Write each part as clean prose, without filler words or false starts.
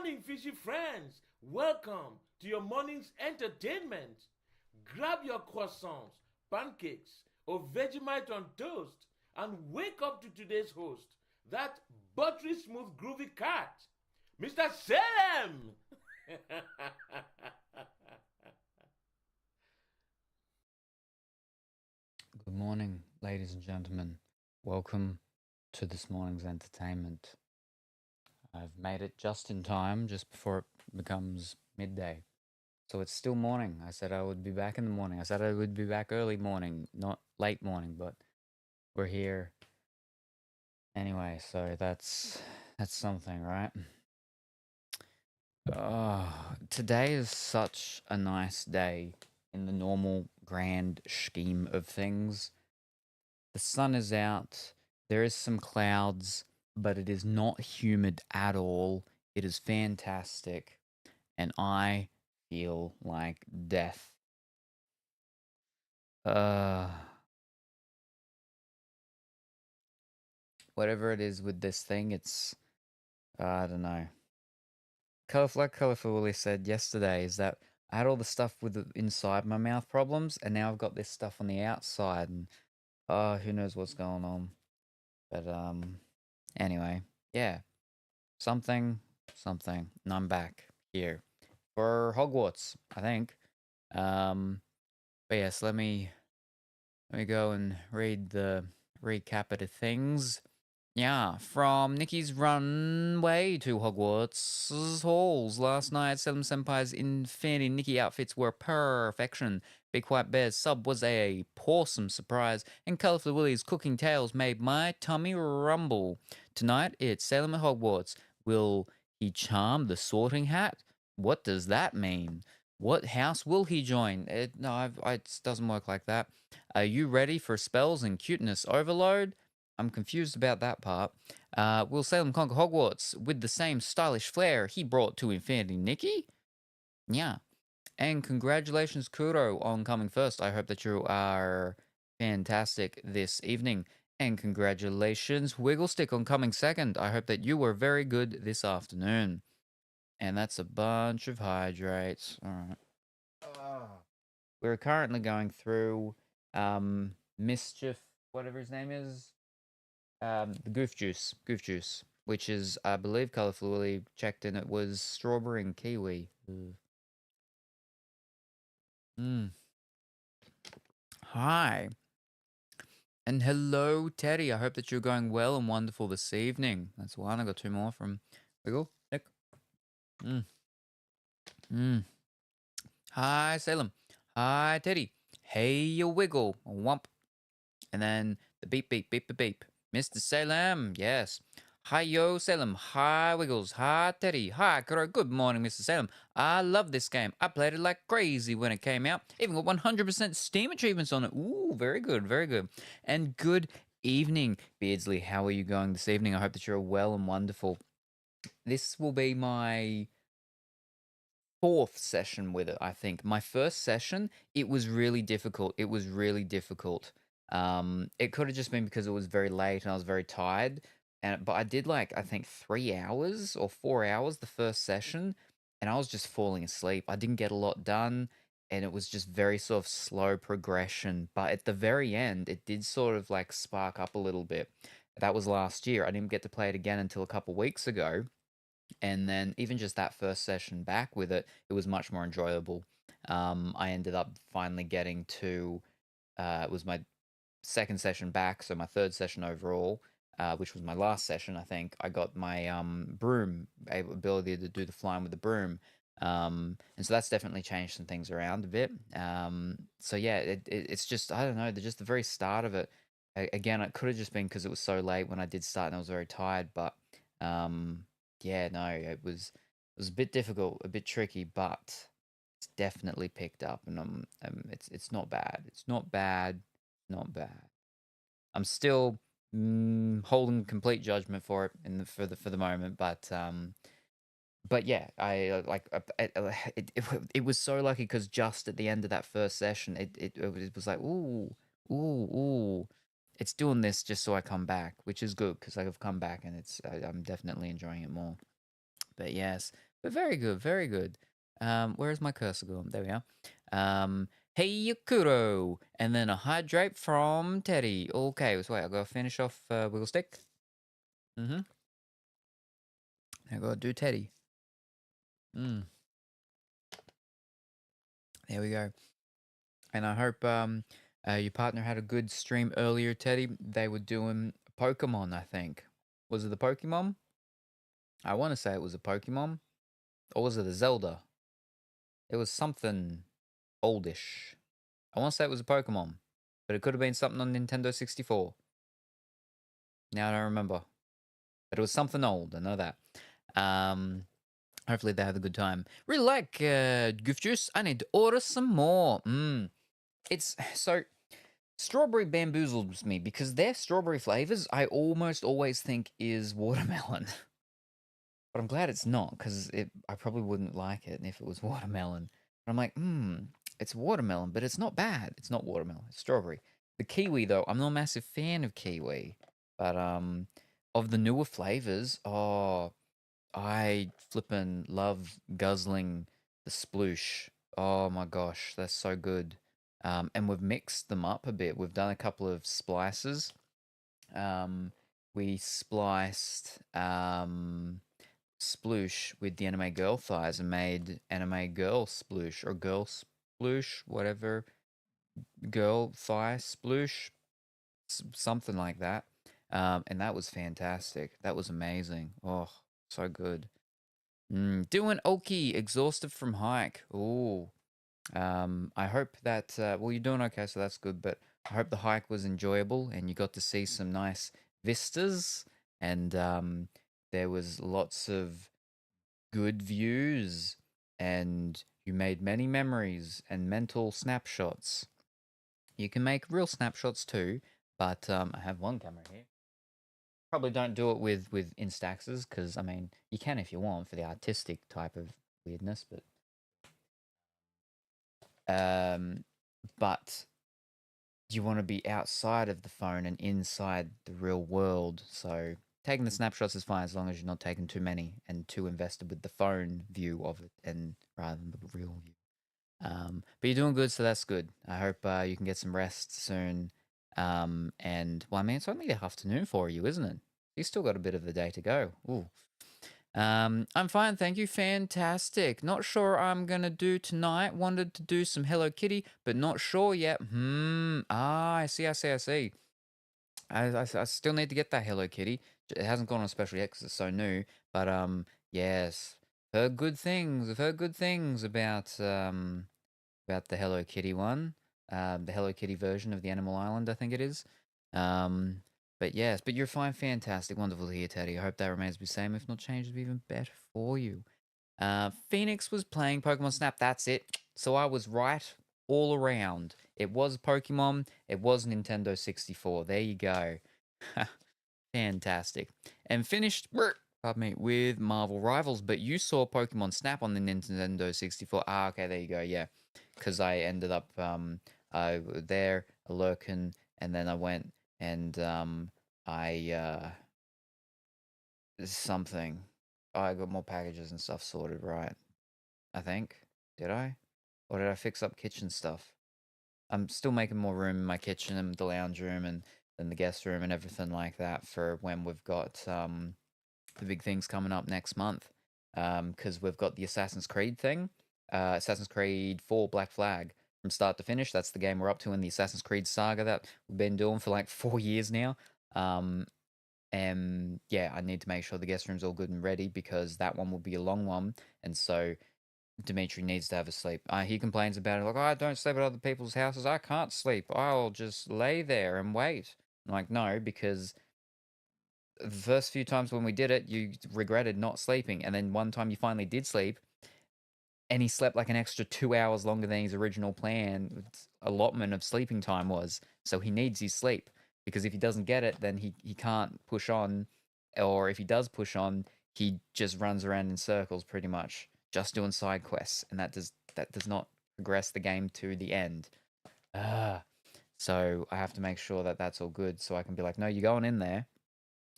morning, fishy friends. Welcome to your morning's entertainment. Grab your croissants, pancakes, or Vegemite on toast and wake up to today's host, that buttery smooth groovy cat, Mr. Salem. Good morning, ladies and gentlemen. Welcome to this morning's entertainment. I've made it just in time, just before it becomes midday. So it's still morning. I said I would be back in the morning. I said I would be back early morning, not late morning, but we're here anyway. So that's something, right? Today is such a nice day in the normal grand scheme of things. The sun is out. There is some clouds, but it is not humid at all. It is fantastic, and I feel like death. Uh, Whatever it is with this thing, it's I don't know. Colorful Willie said yesterday is that I had all the stuff with the inside my mouth problems, and now I've got this stuff on the outside, and who knows what's going on. But anyway, yeah, something, something, and I'm back here for Hogwarts, I think. But yes, let me go and read the recap of the things. Yeah, from Nikki's runway to Hogwarts halls last night, Salem Senpai's Infinity Nikki outfits were perfection. Be Quiet Bear's sub was a pawsome surprise, and Colourful Willie's cooking tales made my tummy rumble. Tonight, it's Salem at Hogwarts. Will he charm the Sorting Hat? What does that mean? What house will he join? It doesn't work like that. Are you ready for spells and cuteness overload? I'm confused about that part. Will Salem conquer Hogwarts with the same stylish flair he brought to Infinity Nikki? Yeah. And congratulations, Kuro, on coming first. I hope that you are fantastic this evening. And congratulations, Wigglestick, on coming second. I hope that you were very good this afternoon. And that's a bunch of hydrates. All right. We're currently going through Mischief, whatever his name is. The Goof Juice, which is, I believe, Colourfully checked in. It was strawberry and kiwi. Mm. Hi. And hello, Teddy. I hope that you're going well and wonderful this evening. That's one. I got two more from Wiggle. Nick. Mm. Mm. Hi, Salem. Hi, Teddy. Hey, you Wiggle. Wump. And then the beep, beep, beep, beep, beep. Mr. Salem. Yes. Hi, yo, Salem. Hi, Wiggles. Hi, Teddy. Hi, Kuro. Good morning, Mr. Salem. I love this game. I played it like crazy when it came out. Even got 100% Steam achievements on it. Ooh, very good, very good. And good evening, Beardsley. How are you going this evening? I hope that you're well and wonderful. This will be my fourth session with it, I think. My first session, it was really difficult. It was really difficult. It could have just been because it was very late and I was very tired. But I did like I think 3 hours or 4 hours the first session, and I was just falling asleep. I didn't get a lot done, and it was just very sort of slow progression. But at the very end, it did sort of like spark up a little bit. That was last year. I didn't get to play it again until a couple weeks ago, and then even just that first session back with it, it was much more enjoyable. I ended up finally getting to it was my second session back, so my third session overall, which was my last session. I think I got my broom ability to do the flying with the broom. And so that's definitely changed some things around a bit. So yeah, it's just I don't know, just the very start of it. Again, it could have just been because it was so late when I did start and I was very tired, but um, yeah, no, it was a bit difficult, a bit tricky, but it's definitely picked up, and it's not bad. It's not bad, not bad. I'm still holding complete judgment for it for the moment, but yeah, I like it was so lucky because just at the end of that first session, it was like ooh, it's doing this just so I come back, which is good because I've come back and I'm definitely enjoying it more. But yes, But very good, very good. Where's my cursor going? There we are. Hey Yakuro, and then a hydrate from Teddy. Okay, so wait, I'll go finish off Wiggle Stick. Mm-hmm. I gotta do Teddy. There we go. And I hope your partner had a good stream earlier, Teddy. They were doing Pokemon, I think. Was it the Pokemon? I want to say it was a Pokemon. Or was it a Zelda? It was something oldish. I want to say it was a Pokemon. But it could have been something on Nintendo 64. Now I don't remember. But it was something old, I know that. Hopefully they had a good time. Really like Goof Juice. I need to order some more. It's so strawberry bamboozles me because their strawberry flavors I almost always think is watermelon. But I'm glad it's not because I probably wouldn't like it if it was watermelon. But I'm like, it's watermelon, but it's not bad. It's not watermelon. It's strawberry. The kiwi though, I'm not a massive fan of kiwi, but of the newer flavors, I flippin' love guzzling the sploosh. Oh my gosh, that's so good. And we've mixed them up a bit. We've done a couple of splices. We spliced sploosh with the anime girl thighs and made anime girl sploosh or girl sploosh, whatever. Girl thigh sploosh, something like that. And that was fantastic. That was amazing. Oh, so good. Doing okay, exhausted from hike. Oh, I hope that, well, you're doing okay, so that's good, but I hope the hike was enjoyable and you got to see some nice vistas and there was lots of good views and you made many memories and mental snapshots. You can make real snapshots too, but I have one camera here. Probably don't do it with Instaxes because I mean you can if you want for the artistic type of weirdness, but you want to be outside of the phone and inside the real world. So taking the snapshots is fine as long as you're not taking too many and too invested with the phone view of it and rather than the real view. But you're doing good, so that's good. I hope you can get some rest soon. And well, I mean, it's only the afternoon for you, isn't it? You still got a bit of the day to go. Ooh. I'm fine, thank you. Fantastic. Not sure I'm gonna do tonight. Wanted to do some Hello Kitty, but not sure yet. I see, I see, I see. I still need to get that Hello Kitty. It hasn't gone on special yet because it's so new. But yes, heard good things. I've heard good things about the Hello Kitty one, the Hello Kitty version of the Animal Island, I think it is. But yes, but you're fine, fantastic, wonderful to hear, Teddy. I hope that remains the same, if not changes, even better for you. Phoenix was playing Pokemon Snap. That's it. So I was right all around. It was Pokemon. It was Nintendo 64. There you go. Fantastic. And finished, pardon me, with Marvel Rivals. But you saw Pokemon Snap on the Nintendo 64. Ah, okay, there you go. Yeah, because I ended up there, lurking, and then I went and I something. I got more packages and stuff sorted, right? I think. Did I? Or did I fix up kitchen stuff? I'm still making more room in my kitchen and the lounge room and then the guest room and everything like that for when we've got the big things coming up next month. Because we've got the Assassin's Creed thing. Assassin's Creed 4 Black Flag from start to finish. That's the game we're up to in the Assassin's Creed saga that we've been doing for like 4 years now. And yeah, I need to make sure the guest room's all good and ready because that one will be a long one. And so Dimitri needs to have a sleep. He complains about it like, oh, I don't sleep at other people's houses. I can't sleep. I'll just lay there and wait. I'm like, no, because the first few times when we did it, you regretted not sleeping. And then one time you finally did sleep, and he slept like an extra 2 hours longer than his original plan allotment of sleeping time was. So he needs his sleep because if he doesn't get it, then he can't push on. Or if he does push on, he just runs around in circles pretty much, just doing side quests, and that does not progress the game to the end. So I have to make sure that that's all good, so I can be like, no, you're going in there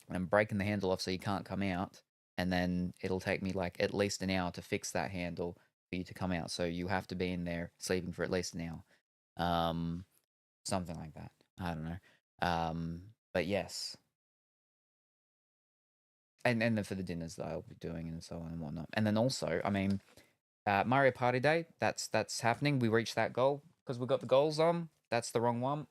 and breaking the handle off so you can't come out. and then it'll take me like at least an hour to fix that handle for you to come out. So you have to be in there sleeping for at least an hour, something like that. I don't know, but yes, and then for the dinners that I'll be doing and so on and whatnot, and then also, I mean, Mario Party Day, that's happening. We reached that goal because we got the goals on. That's the wrong one.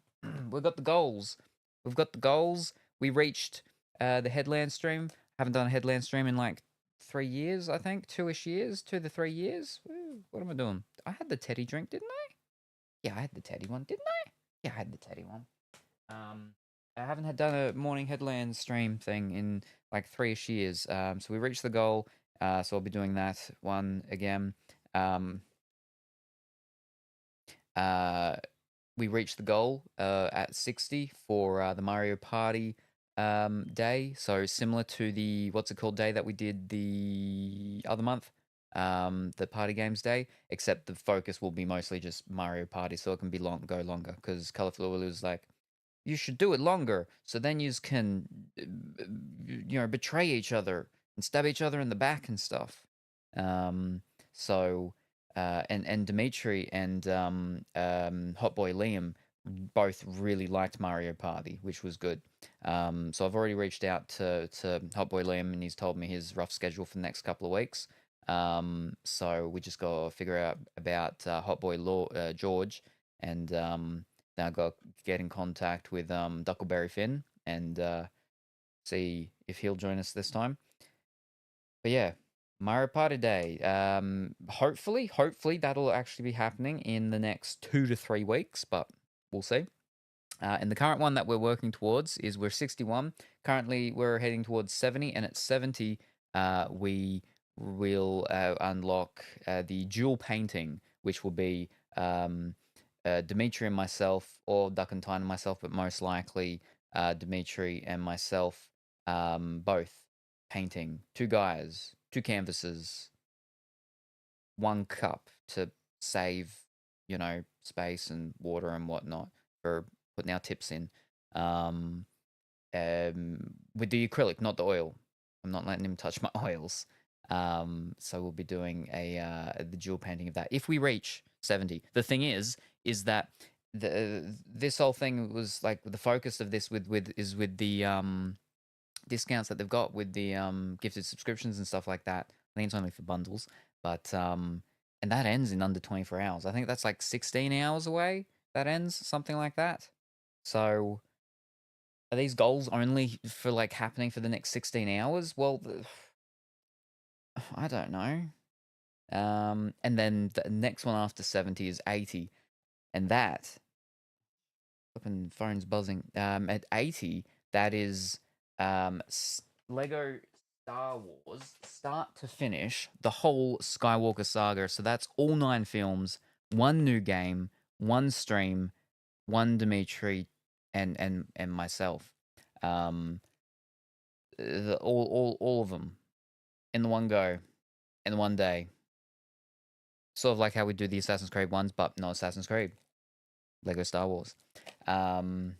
We got the goals. We've got the goals. We reached the headland stream. Haven't done a headland stream in like 3 years, I think, 2-ish years, 2 to 3 years. Woo, what am I doing? I had the Teddy drink, didn't I? Yeah, I had the Teddy one, didn't I? Yeah, I had the Teddy one. Um, I haven't had done a morning headland stream thing in like 3-ish years. So we reached the goal. So I'll be doing that one again. Um, uh, we reached the goal at 60 for the Mario Party day. So similar to the what's it called day that we did the other month, the Party Games day, except the focus will be mostly just Mario Party, so it can be go longer because Colorful Willy was like, you should do it longer, so then you can, betray each other and stab each other in the back and stuff. Um, so and Dimitri and Hot Boy Liam both really liked Mario Party, which was good. So I've already reached out to Hot Boy Liam, and he's told me his rough schedule for the next couple of weeks. So we just got to figure out about Hot Boy George, and now got to get in contact with Duckleberry Finn and see if he'll join us this time. But yeah, Mario Party Day. Hopefully that'll actually be happening in the next 2 to 3 weeks, but we'll see. And the current one that we're working towards is we're 61. Currently, we're heading towards 70, and at 70, we will unlock the dual painting, which will be Dimitri and myself, or Duck and Tyne and myself, but most likely Dimitri and myself both painting. Two guys, two canvases, one cup to save, space and water and whatnot for putting our tips in. Um, with the acrylic, not the oil. I'm not letting him touch my oils. So we'll be doing the dual painting of that if we reach 70. The thing is that this whole thing was like the focus of this is with the discounts that they've got with the gifted subscriptions and stuff like that. I think it's only for bundles, but and that ends in under 24 hours. I think that's like 16 hours away. That ends something like that. So are these goals only for like happening for the next 16 hours? Well, I don't know. And then the next one after 70 is 80, and that flipping phone's buzzing. At 80, that is Lego Star Wars, start to finish, the whole Skywalker saga. So that's all 9 films, one new game, one stream, one Dimitri, and myself. All of them in the one go, in the one day. Sort of like how we do the Assassin's Creed ones, but not Assassin's Creed. Lego Star Wars. And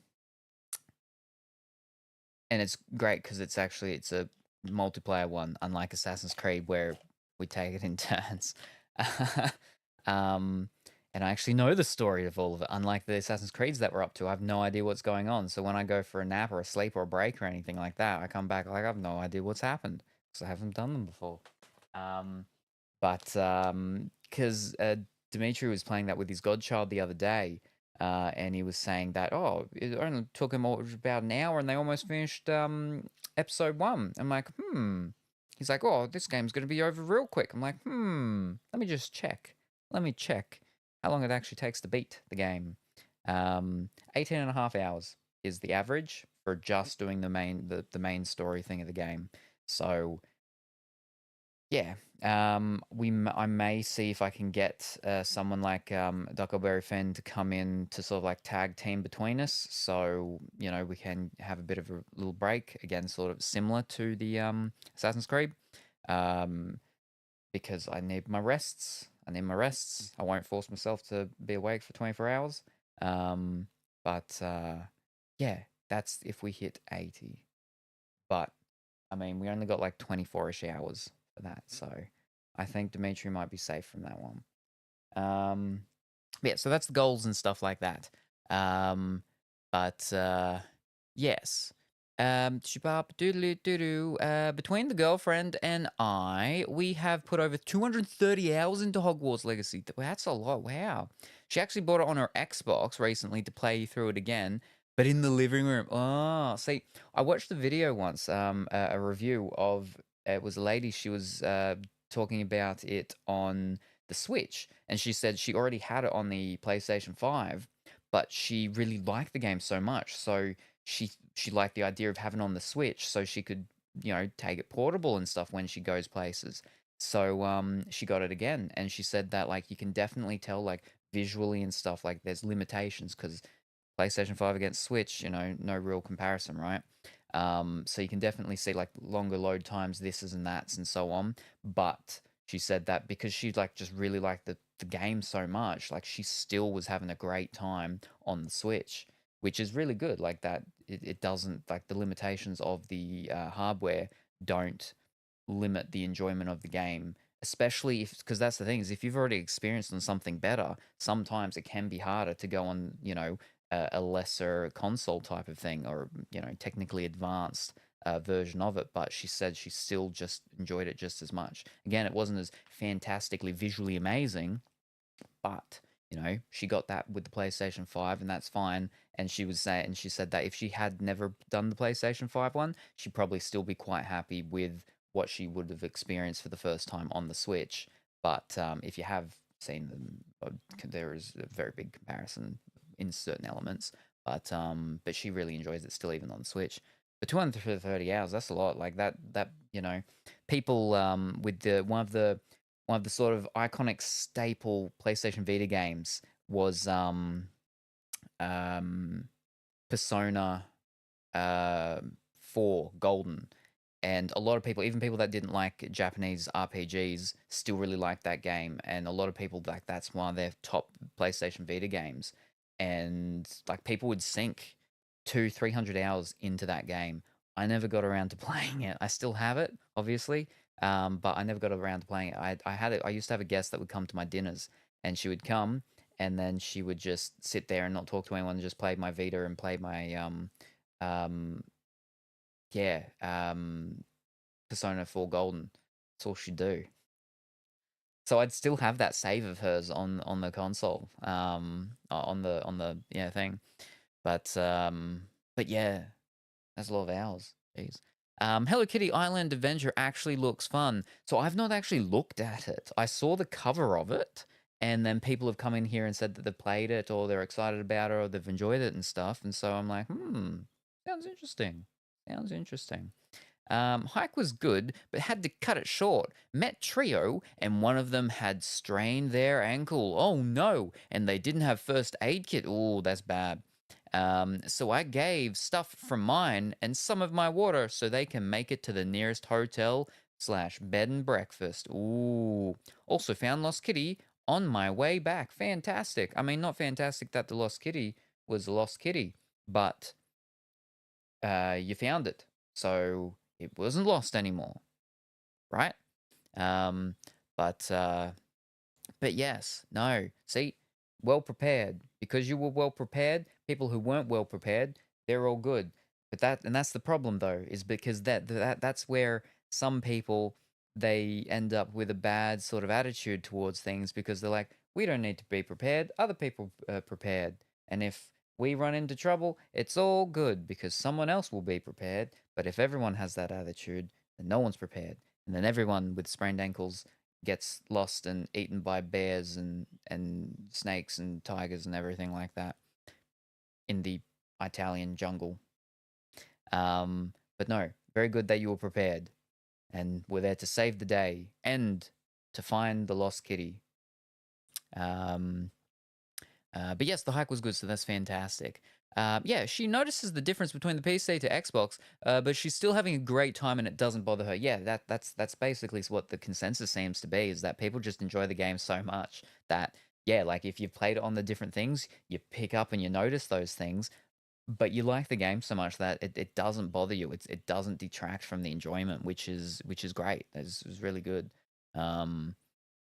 it's great because it's a multiplayer one, unlike Assassin's Creed where we take it in turns. And I actually know the story of all of it. Unlike the Assassin's Creeds that we're up to, I have no idea what's going on. So when I go for a nap or a sleep or a break or anything like that, I come back like I have no idea what's happened because I haven't done them before. But because Dimitri was playing that with his godchild the other day, and he was saying that it only took him about an hour, and they almost finished episode 1. I'm like, He's like, this game's going to be over real quick. I'm like, let me just check. Let me check how long it actually takes to beat the game. 18 and a half hours is the average for just doing the main story thing of the game. So yeah, I may see if I can get someone like Duckleberry Finn to come in to sort of like tag team between us, so we can have a bit of a little break again, sort of similar to the Assassin's Creed, because I need my rests. I won't force myself to be awake for 24 hours. But yeah, that's if we hit 80. But I mean, we only got like 24-ish hours for that, so I think Dimitri might be safe from that one. Um, yeah, so that's the goals and stuff like that. Um, but yes. Between the girlfriend and I, we have put over 230 hours into Hogwarts Legacy. That's a lot. Wow. She actually bought it on her Xbox recently to play through it again, but in the living room. Oh, see, I watched a video once, a review of it was a lady. She was talking about it on the Switch, and she said she already had it on the PlayStation 5, but she really liked the game so much, so she liked the idea of having it on the Switch so she could, take it portable and stuff when she goes places. So she got it again, and she said that like you can definitely tell like visually and stuff like there's limitations because PlayStation 5 against Switch, no real comparison, right? So you can definitely see like longer load times, thises and that's and so on. But she said that because she like just really liked the game so much, like she still was having a great time on the Switch, which is really good. Like that, it doesn't like the limitations of the hardware don't limit the enjoyment of the game, especially if because that's the thing is if you've already experienced on something better, sometimes it can be harder to go on, a lesser console type of thing or technically advanced version of it. But she said she still just enjoyed it just as much. Again, it wasn't as fantastically visually amazing, but she got that with the PlayStation 5, and that's fine. And she said that if she had never done the PlayStation 5 one, she'd probably still be quite happy with what she would have experienced for the first time on the Switch. But if you have seen them, there is a very big comparison in certain elements. But she really enjoys it still, even on the Switch. But 230 hours, that's a lot. Like that people with the one of the sort of iconic staple PlayStation Vita games was um, Persona uh, 4 Golden. And a lot of people, even people that didn't like Japanese RPGs, still really liked that game. And a lot of people, like, that's one of their top PlayStation Vita games. And, like, people would sink 300 hours into that game. I never got around to playing it. I still have it, obviously, but I never got around to playing it. I had it. I used to have a guest that would come to my dinners, and she would come, and then she would just sit there and not talk to anyone, and just play my Vita and play my um, yeah, Persona 4 Golden. That's all she'd do. So I'd still have that save of hers on the console, on the thing. But yeah, that's a lot of hours. Jeez. Hello Kitty Island Adventure actually looks fun. So I've not actually looked at it. I saw the cover of it, and then people have come in here and said that they've played it, or they're excited about it, or they've enjoyed it and stuff. And so I'm like, sounds interesting. Sounds interesting. Hike was good, but had to cut it short. Met trio, and one of them had strained their ankle. Oh no! And they didn't have first aid kit. Oh, that's bad. So I gave stuff from mine and some of my water so they can make it to the nearest hotel slash bed and breakfast. Ooh. Also found Lost Kitty on my way back. Fantastic. I mean, not fantastic that the Lost Kitty was a Lost Kitty, but you found it. So it wasn't lost anymore, right? Um, but uh, but yes, no. See, well prepared because you were well prepared. People who weren't well prepared, they're all good. But that's the problem though, is because that's where some people they end up with a bad sort of attitude towards things because they're like, we don't need to be prepared. Other people are prepared, and if we run into trouble, it's all good because someone else will be prepared. But if everyone has that attitude, then no one's prepared, and then everyone with sprained ankles gets lost and eaten by bears and snakes and tigers and everything like that in the Italian jungle. But no, very good that you were prepared and were there to save the day and to find the lost kitty. Um, but yes, the hike was good, so that's fantastic. Yeah, she notices the difference between the PC to Xbox, but she's still having a great time, and it doesn't bother her. Yeah, that's basically what the consensus seems to be: is that people just enjoy the game so much that yeah, like if you've played it on the different things, you pick up and you notice those things. but you like the game so much that it doesn't bother you. It doesn't detract from the enjoyment, which is great. It's really good. Um,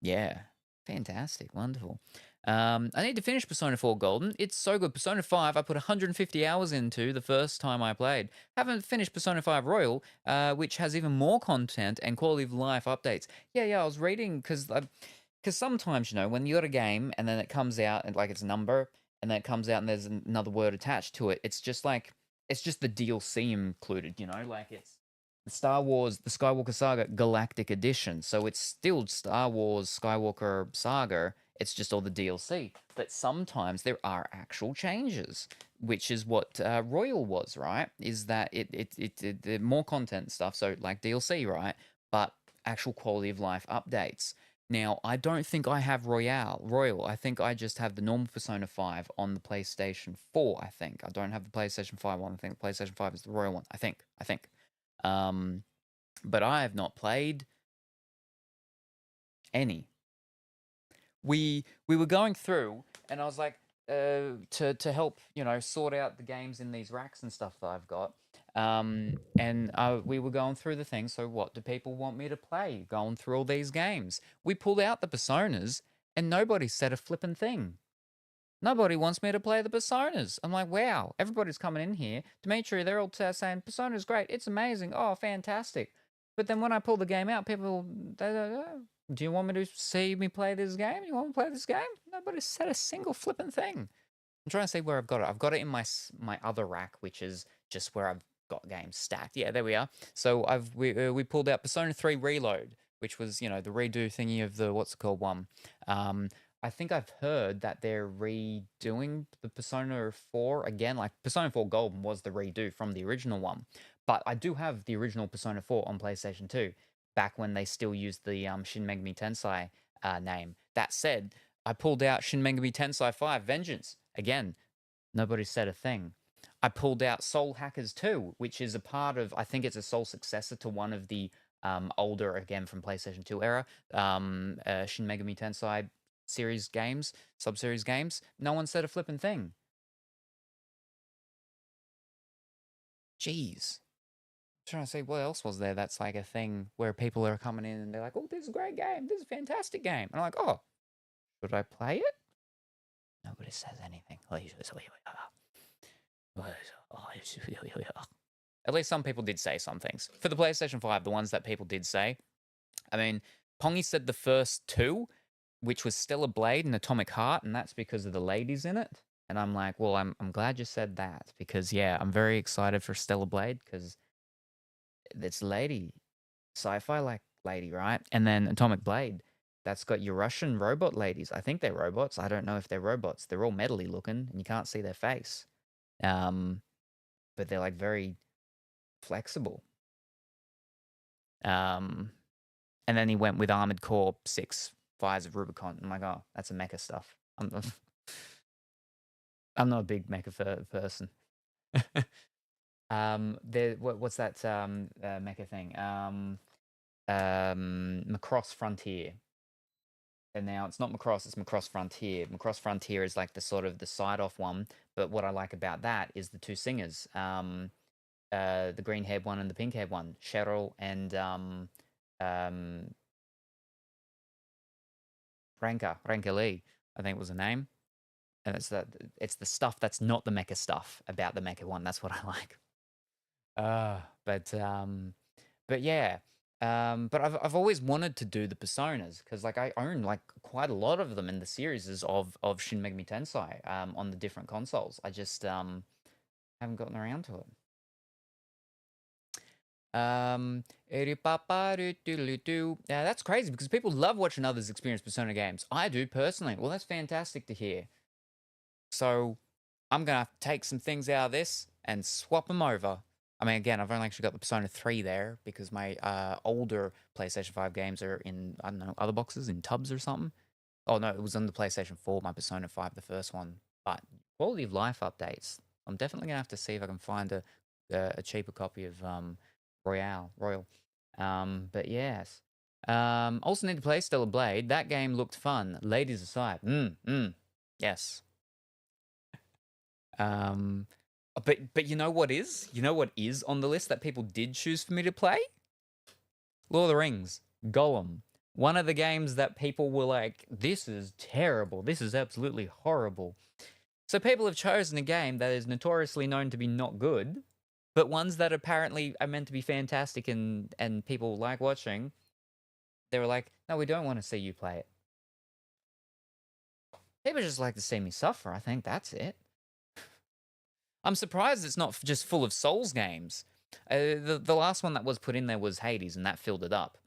yeah, fantastic, wonderful. I need to finish Persona 4 Golden. It's so good. Persona 5, I put 150 hours into the first time I played. Haven't finished Persona 5 Royal, which has even more content and quality of life updates. Yeah, I was reading because sometimes, when you got a game and then it comes out and like it's a number and then it comes out and there's another word attached to it, it's just the DLC included, like it's the Star Wars, the Skywalker Saga Galactic Edition. So it's still Star Wars Skywalker Saga. It's just all the DLC. But sometimes there are actual changes, which is what Royal was, right? Is that it more content and stuff. So like DLC, right? But actual quality of life updates. Now, I don't think I have Royal. I think I just have the normal Persona 5 on the PlayStation 4, I think. I don't have the PlayStation 5 one. I think the PlayStation 5 is the Royal one. I think. Um, but I have not played any. We were going through, and I was like, to help sort out the games in these racks and stuff that I've got. And we were going through the thing. So what do people want me to play? Going through all these games. We pulled out the Personas, and nobody said a flippin' thing. Nobody wants me to play the Personas. I'm like, wow, everybody's coming in here. Dimitri, they're all saying, Persona's great. It's amazing. Oh, fantastic. But then when I pull the game out, people, do you want me to see me play this game? You want me to play this game? Nobody said a single flipping thing. I'm trying to see where I've got it. I've got it in my other rack, which is just where I've got games stacked. Yeah, there we are. So we pulled out Persona 3 Reload, which was, the redo thingy of the, what's it called one. I think I've heard that they're redoing the Persona 4 again. Like Persona 4 Golden was the redo from the original one. But I do have the original Persona 4 on PlayStation 2, back when they still used the Shin Megami Tensei name. That said, I pulled out Shin Megami Tensei 5 Vengeance. Again, nobody said a thing. I pulled out Soul Hackers 2, which is a part of, I think it's a sole successor to one of the older, again from PlayStation 2 era, Shin Megami Tensei series games, sub-series games. No one said a flippin' thing. Jeez. I'm trying to say, what else was there that's like a thing where people are coming in and they're like, oh, this is a great game. This is a fantastic game. And I'm like, oh, should I play it? Nobody says anything. At least some people did say some things. For the PlayStation 5, the ones that people did say, I mean, Pongy said the first two, which was Stellar Blade and Atomic Heart, and that's because of the ladies in it. And I'm like, well, I'm glad you said that, because yeah, I'm very excited for Stellar Blade because it's lady, sci-fi like lady, right? And then Atomic Blade, that's got your Russian robot ladies. I think they're robots. I don't know if they're robots. They're all metally looking, and you can't see their face. But they're like very flexible. And then he went with Armored Core 6, Fires of Rubicon. I'm like, oh, that's a mecha stuff. I'm not a big mecha person. What's that mecha thing? Macross Frontier. And now it's not Macross, it's Macross Frontier. Macross Frontier is like the sort of the side-off one, but what I like about that is the two singers. The green-haired one and the pink-haired one, Cheryl and Ranka Lee, I think was the name. And it's the stuff that's not the mecha stuff about the mecha one. That's what I like. But yeah. But I've always wanted to do the Personas because like I own like quite a lot of them in the series of Shin Megami Tensei on the different consoles. I just haven't gotten around to it. Yeah, that's crazy because people love watching others experience Persona games. I do personally. Well, that's fantastic to hear. So I'm gonna have to take some things out of this and swap them over. I mean, again, I've only actually got the Persona 3 there because my older PlayStation 5 games are in, I don't know, other boxes, in tubs or something. Oh, no, it was on the PlayStation 4, my Persona 5, the first one. But quality of life updates. I'm definitely going to have to see if I can find a cheaper copy of Royal. But yes. Also need to play Stellar Blade. That game looked fun. Ladies aside. Yes. But you know what is? You know what is on the list that people did choose for me to play? Lord of the Rings, Gollum. One of the games that people were like, this is terrible. This is absolutely horrible. So people have chosen a game that is notoriously known to be not good, but ones that apparently are meant to be fantastic and people like watching. They were like, no, we don't want to see you play it. People just like to see me suffer. I think that's it. I'm surprised it's not just full of Souls games. The last one that was put in there was Hades, and that filled it up.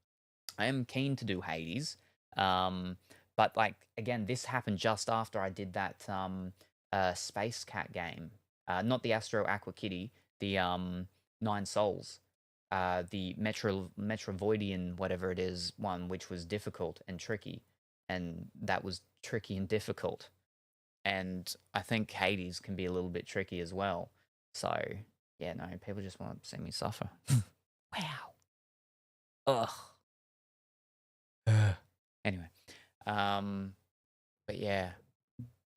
I am keen to do Hades, but like again, this happened just after I did that Space Cat game, not the Astro Aqua Kitty, the Nine Souls, the Metrovoidian whatever it is one, which was difficult and tricky, and that was tricky and difficult. And I think Hades can be a little bit tricky as well. So yeah, no, people just want to see me suffer. Wow. Ugh. Anyway, but yeah,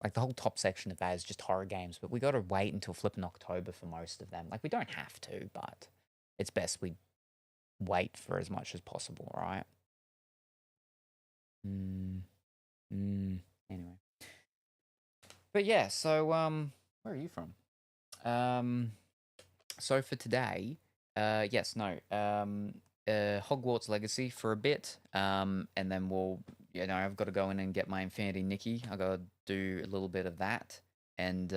like the whole top section of that is just horror games. But we got to wait until flipping October for most of them. Like we don't have to, but it's best we wait for as much as possible, right? Anyway, but yeah. So where are you from? So for today, yes, no, Hogwarts Legacy for a bit, and then we'll, I've got to go in and get my Infinity Nikki. I got to do a little bit of that, and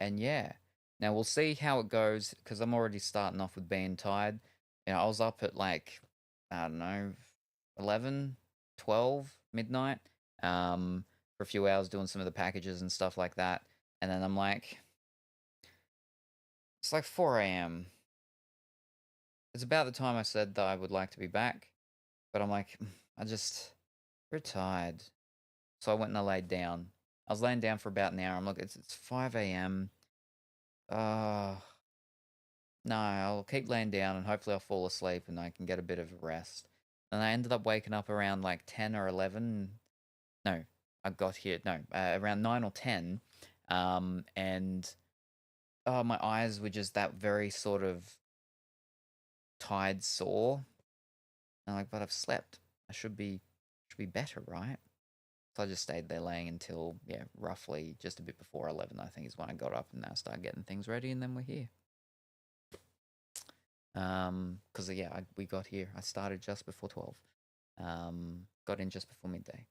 yeah. Now we'll see how it goes because I'm already starting off with being tired. I was up at like, I don't know, 11, 12 midnight, for a few hours doing some of the packages and stuff like that, and then I'm like. It's like 4 a.m. It's about the time I said that I would like to be back, but I'm like, I just retired. So I went and I laid down. I was laying down for about an hour. I'm like, it's 5 a.m. No, I'll keep laying down and hopefully I'll fall asleep and I can get a bit of a rest. And I ended up waking up around like 10 or 11. No, I got here, no, around 9 or 10. And my eyes were just that very sort of tired sore. And I'm like, but I've slept. I should be better, right? So I just stayed there laying until roughly just a bit before 11. I think is when I got up and I started getting things ready, and then we're here. Because we got here. I started just before 12. Got in just before midday.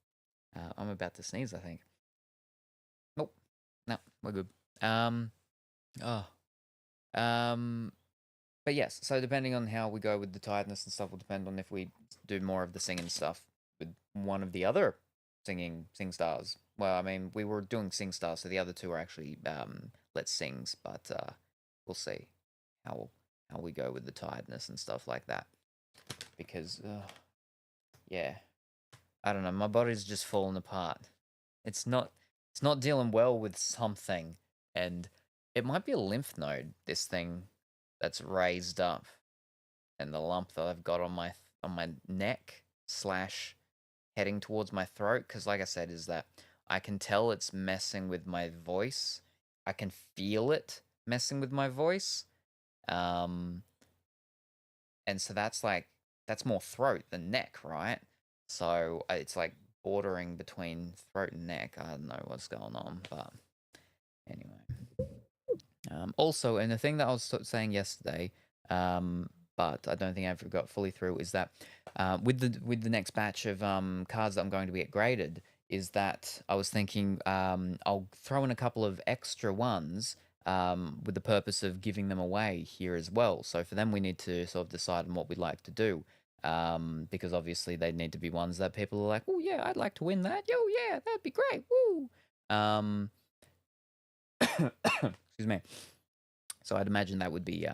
I'm about to sneeze. I think. Nope. No, we're good. Oh. But yes, so depending on how we go with the tiredness and stuff will depend on if we do more of the singing stuff with one of the other sing stars. Well, I mean, we were doing sing stars, so the other two are actually let's sings, but we'll see how we go with the tiredness and stuff like that. Because yeah, I don't know, my body's just falling apart. It's not dealing well with something, and it might be a lymph node. This thing that's raised up, and the lump that I've got on my neck slash heading towards my throat. Because, like I said, is that I can tell it's messing with my voice. I can feel it messing with my voice. And so that's more throat than neck, right? So it's like bordering between throat and neck. I don't know what's going on, but anyway. Also, and the thing that I was saying yesterday, but I don't think I ever got fully through, is that with the next batch of cards that I'm going to get graded, is that I was thinking I'll throw in a couple of extra ones with the purpose of giving them away here as well. So for them, we need to sort of decide on what we'd like to do. Because obviously they need to be ones that people are like, oh yeah, I'd like to win that. Yo, yeah, that'd be great. Woo. Excuse me. So I'd imagine that would be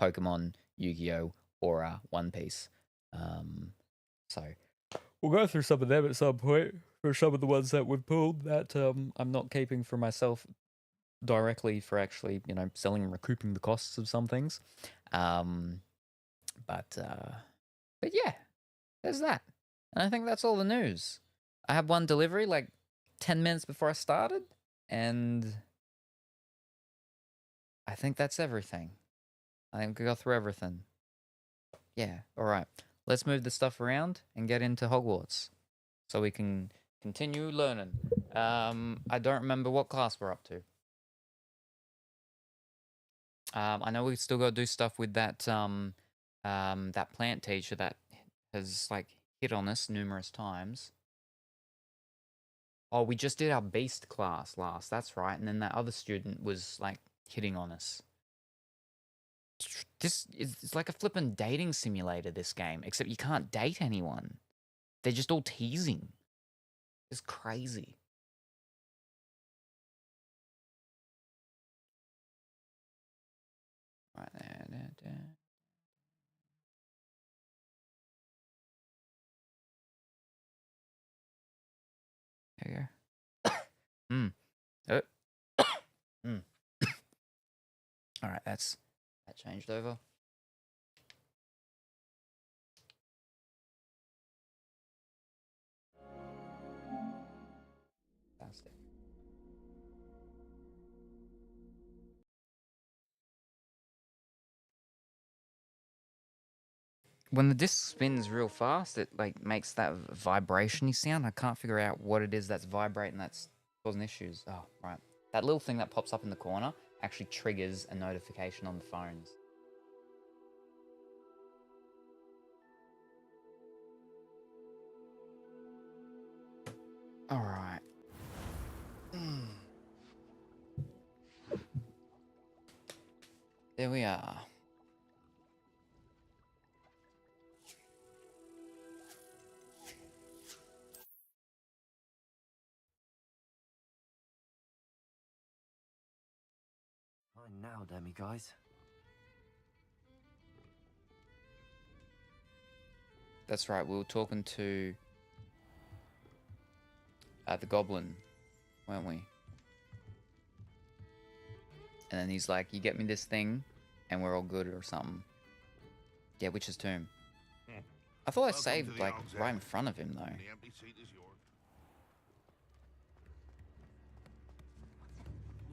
Pokemon, Yu-Gi-Oh, or One Piece. So we'll go through some of them at some point for some of the ones that we've pulled that I'm not keeping for myself directly for actually, selling and recouping the costs of some things. But yeah, there's that. And I think that's all the news. I had one delivery like 10 minutes before I started, and I think that's everything. I think we got through everything. Yeah, alright. Let's move the stuff around and get into Hogwarts. So we can continue learning. I don't remember what class we're up to. I know we still got to do stuff with that that plant teacher that has like hit on us numerous times. Oh, we just did our beast class last. That's right. And then that other student was like hitting on us. This is it's like a flippin' dating simulator. This game, except you can't date anyone. They're just all teasing. It's crazy. Right there. There you go. Hmm. Mm. All right, that changed over. Fantastic. When the disc spins real fast, it like makes that vibration-y sound. I can't figure out what it is that's vibrating that's causing issues. Oh, right. That little thing that pops up in the corner actually triggers a notification on the phones. All right. There we are. Fine now, Demi guys. That's right. We were talking to the goblin, weren't we? And then he's like, "You get me this thing, and we're all good," or something. Yeah, Witch's Tomb. I thought I saved like right in front of him though. The empty seat is yours.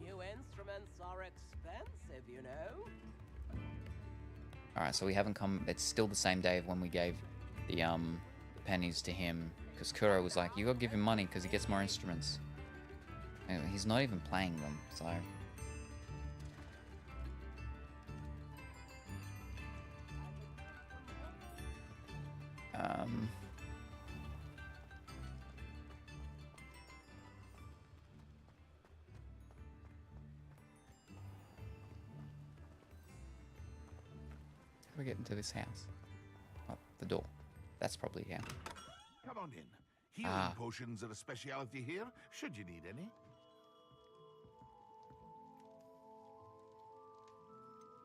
New instruments are expensive, you know. All right, so we haven't come. It's still the same day of when we gave the pennies to him, because Kuro was like, "You gotta give him money because he gets more instruments." And he's not even playing them, so. How do we get into this house? Oh, the door. That's probably yeah. Come on in. Healing potions are a speciality here, should you need any.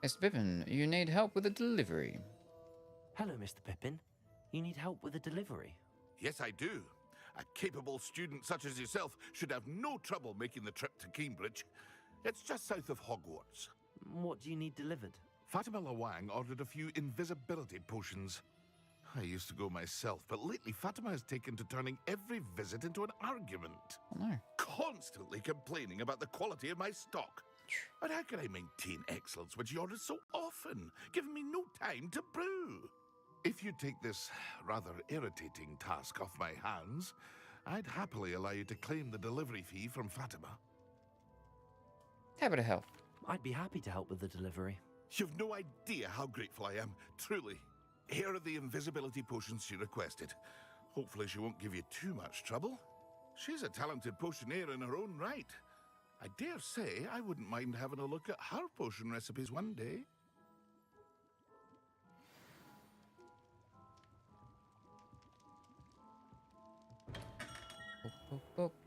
Mr. Pippin, you need help with a delivery. Hello, Mr. Pippin. You need help with a delivery? Yes, I do. A capable student such as yourself should have no trouble making the trip to Cambridge. It's just south of Hogwarts. What do you need delivered? Fatima Lawang ordered a few invisibility potions. I used to go myself, but lately Fatima has taken to turning every visit into an argument. Oh no. Constantly complaining about the quality of my stock. But how can I maintain excellence when she orders so often, giving me no time to brew? If you take this rather irritating task off my hands, I'd happily allow you to claim the delivery fee from Fatima. Happy to help. I'd be happy to help with the delivery. You've no idea how grateful I am, truly. Here are the invisibility potions she requested. Hopefully she won't give you too much trouble. She's a talented potioneer in her own right. I dare say I wouldn't mind having a look at her potion recipes one day.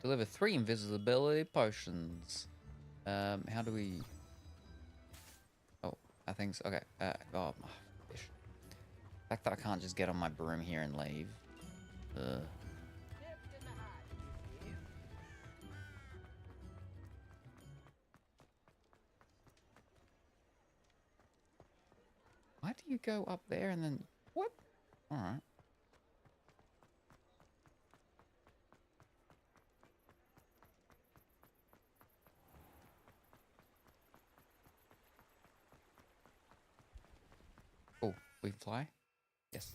Deliver 3 invisibility potions. How do we... Oh, I think so. Okay. Oh, fish. The fact that I can't just get on my broom here and leave. Why do you go up there and then... What? Alright. we fly? Yes.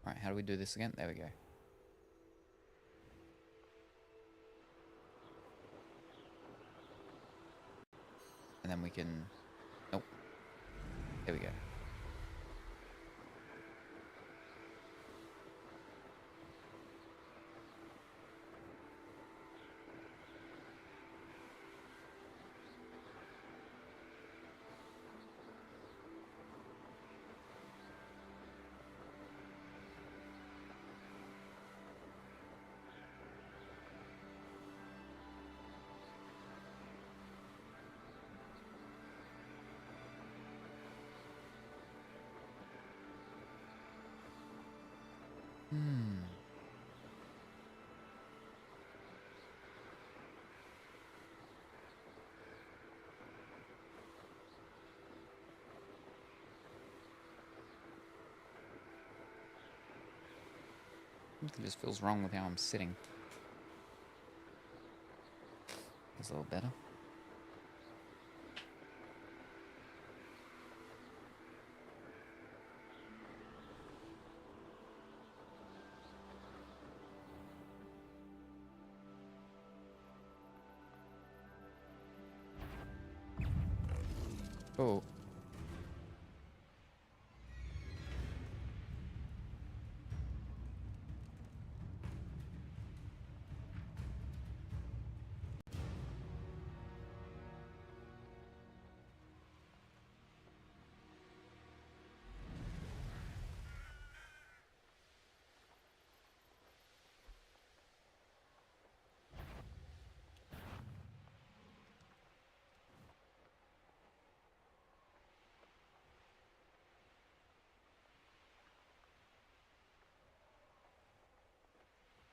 Alright, how do we do this again? There we go. And then we can... Nope. There we go. Something just feels wrong with how I'm sitting. It's a little better. Oh.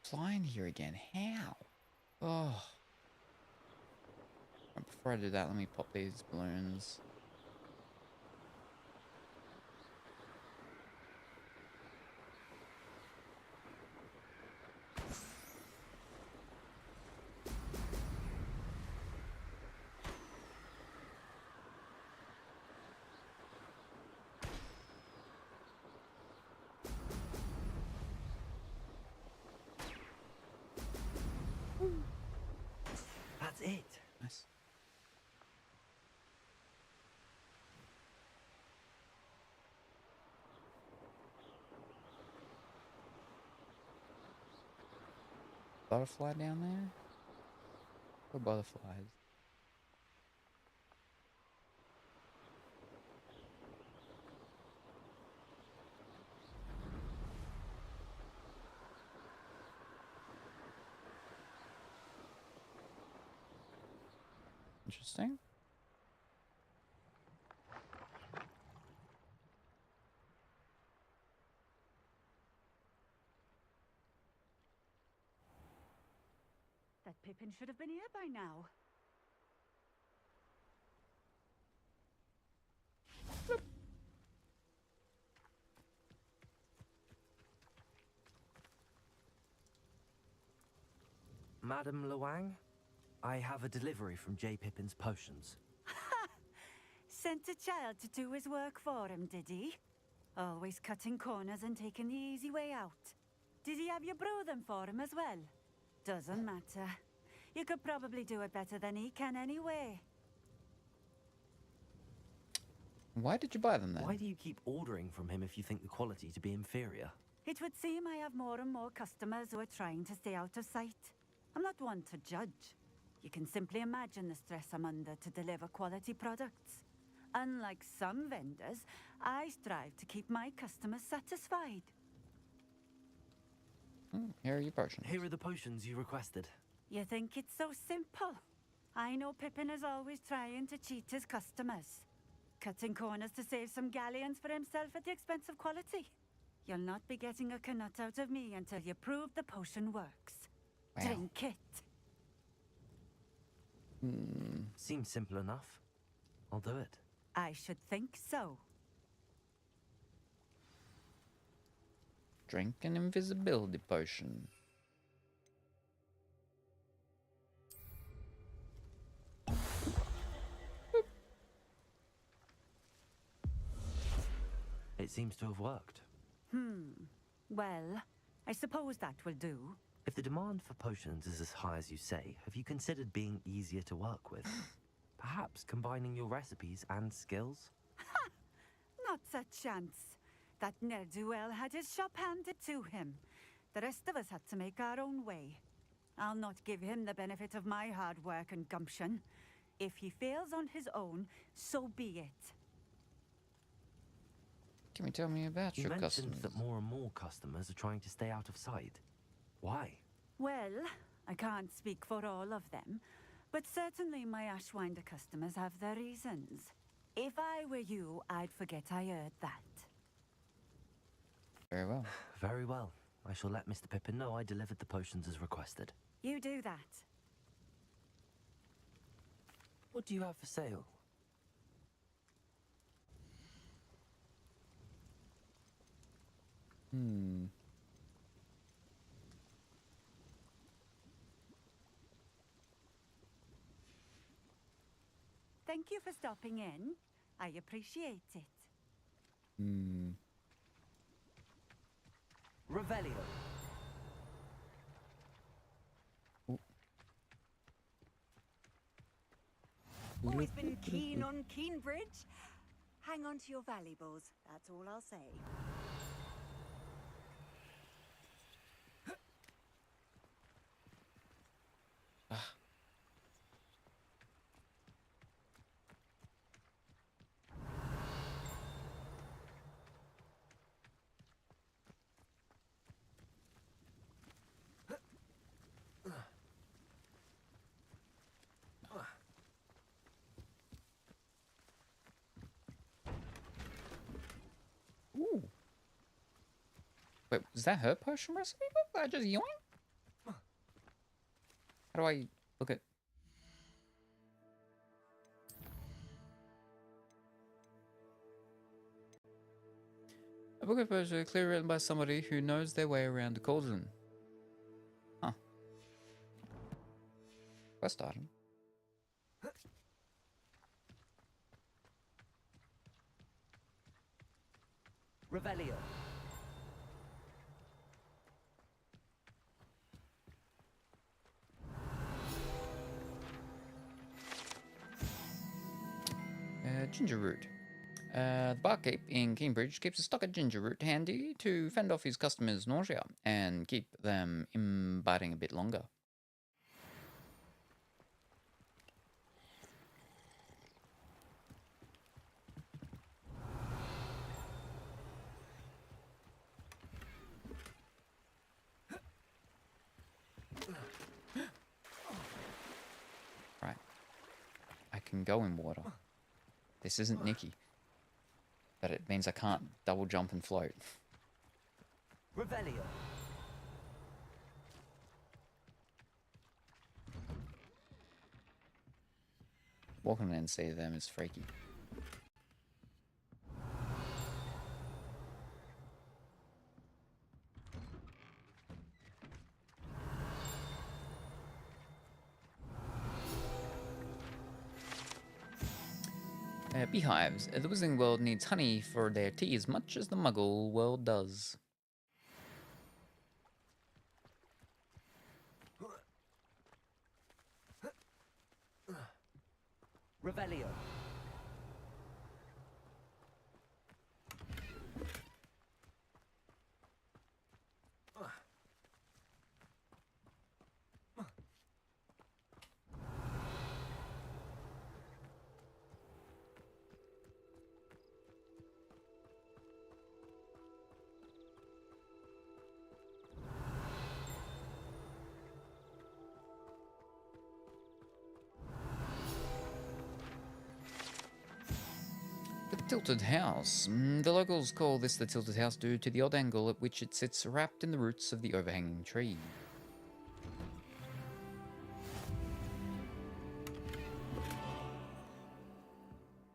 Flying here again. How? Oh. Right, before I do that, let me pop these balloons. That's it. Nice. Butterfly down there? Or butterflies? Interesting. That Pippin should have been here by now. Madam Luang, I have a delivery from J. Pippin's potions. Sent a child to do his work for him, did he? Always cutting corners and taking the easy way out. Did he have you brew them for him as well? Doesn't matter. You could probably do it better than he can anyway. Why did you buy them then? Why do you keep ordering from him if you think the quality to be inferior? It would seem I have more and more customers who are trying to stay out of sight. I'm not one to judge. You can simply imagine the stress I'm under to deliver quality products. Unlike some vendors, I strive to keep my customers satisfied. Here are your potions. Here are the potions you requested. You think it's so simple? I know Pippin is always trying to cheat his customers. Cutting corners to save some galleons for himself at the expense of quality. You'll not be getting a knut out of me until you prove the potion works. Wow. Drink it. Seems simple enough. I'll do it. I should think so. Drink an invisibility potion. It seems to have worked. Well, I suppose that will do. If the demand for potions is as high as you say, have you considered being easier to work with? Perhaps combining your recipes and skills? Not a chance. That ne'er-do-well had his shop handed to him. The rest of us had to make our own way. I'll not give him the benefit of my hard work and gumption. If he fails on his own, so be it. Can you tell me about You your mentioned customers? that more and more customers are trying to stay out of sight. Why? Well, I can't speak for all of them, but certainly my Ashwinder customers have their reasons. If I were you, I'd forget I heard that. Very well. Very well. I shall let Mr. Pippin know I delivered the potions as requested. You do that. What do you have for sale? Thank you for stopping in. I appreciate it. Revelio. Always been keen on Keenbridge. Hang on to your valuables, that's all I'll say. Ooh. Wait, is that her potion recipe? I just yoink? How do I look at... A book of potions clearly written by somebody who knows their way around the cauldron. Huh. Quest item. Revelio. Ginger root. The barkeep in Cambridge keeps a stock of ginger root handy to fend off his customers' nausea and keep them biting a bit longer. Right. I can go in water. This isn't Nikki. But it means I can't double jump and float. Revelio. Walking in and see them is freaky. Beehives. The Wizarding World needs honey for their tea as much as the Muggle world does. Revelio. The Tilted House. The locals call this the Tilted House due to the odd angle at which it sits wrapped in the roots of the overhanging tree.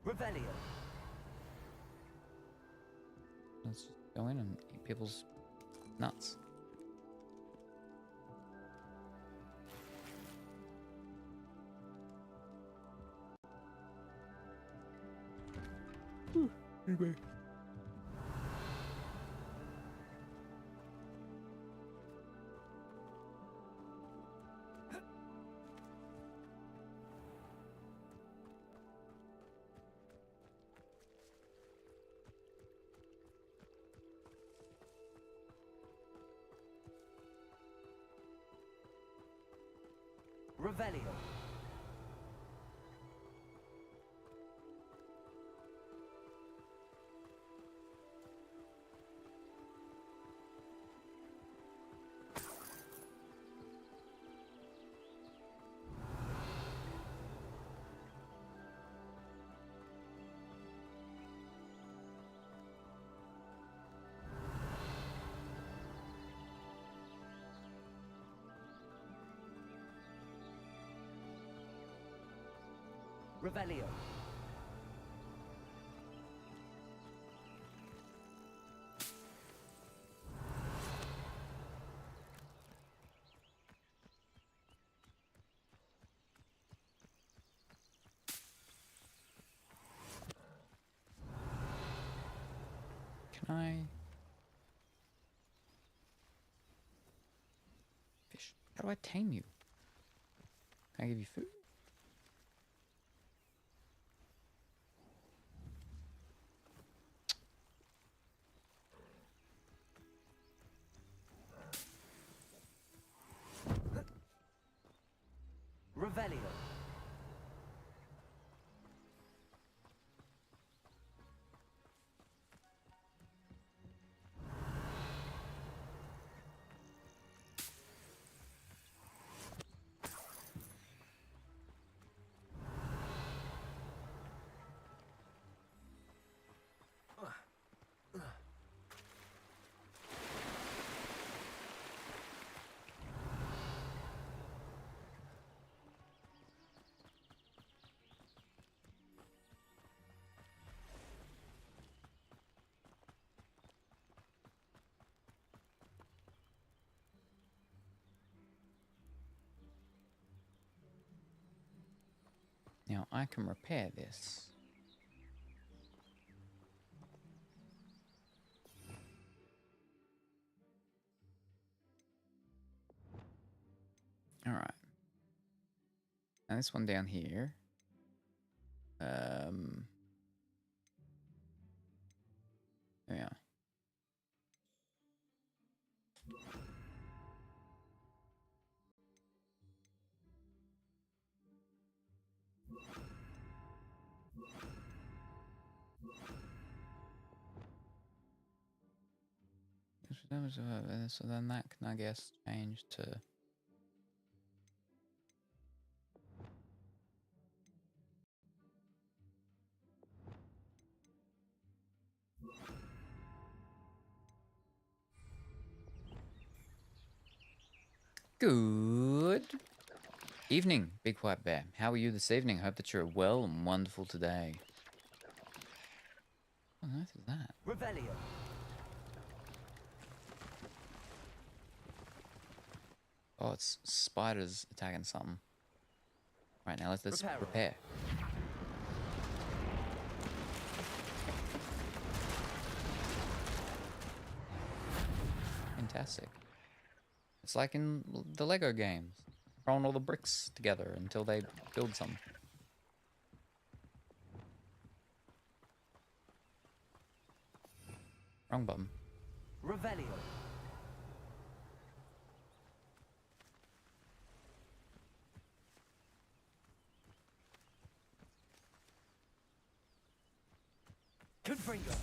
Revelio. Let's just go in and eat people's nuts. Revelio. Revelio. Can I? Fish. How do I tame you? Can I give you food? Revelio. Now I can repair this. All right. And this one down here. There we are. So then that can, I guess, change to... Good evening, Big White Bear. How are you this evening? I hope that you're well and wonderful today. What on earth is that? Revelio. Oh, it's spiders attacking something. Right, now let's Reparo. repair. Fantastic. It's like in the Lego games. Throwing all the bricks together until they build some. Wrong button. Revelio. Confringo.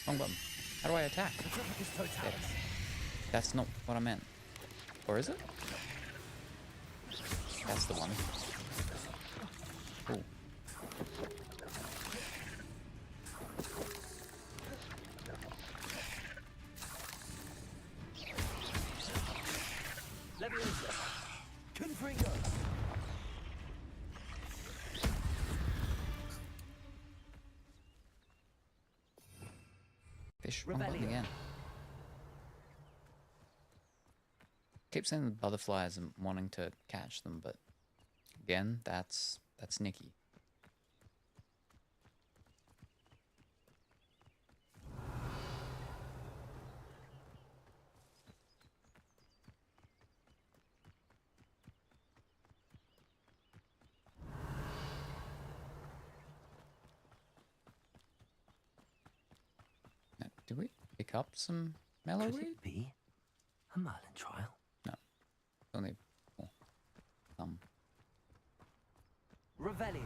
Wrong button. How do I attack? Pacificus Totalis. That's not what I meant. Or is it? That's the one. Cool. Leviosa. Confringo. Fish, wrong button Revelio. again. Keep saying the butterflies and wanting to catch them, but again, that's Nikki. Now, did we pick up some Could mellowweed? it be? A Merlin trial? No. Still need more. Revelio.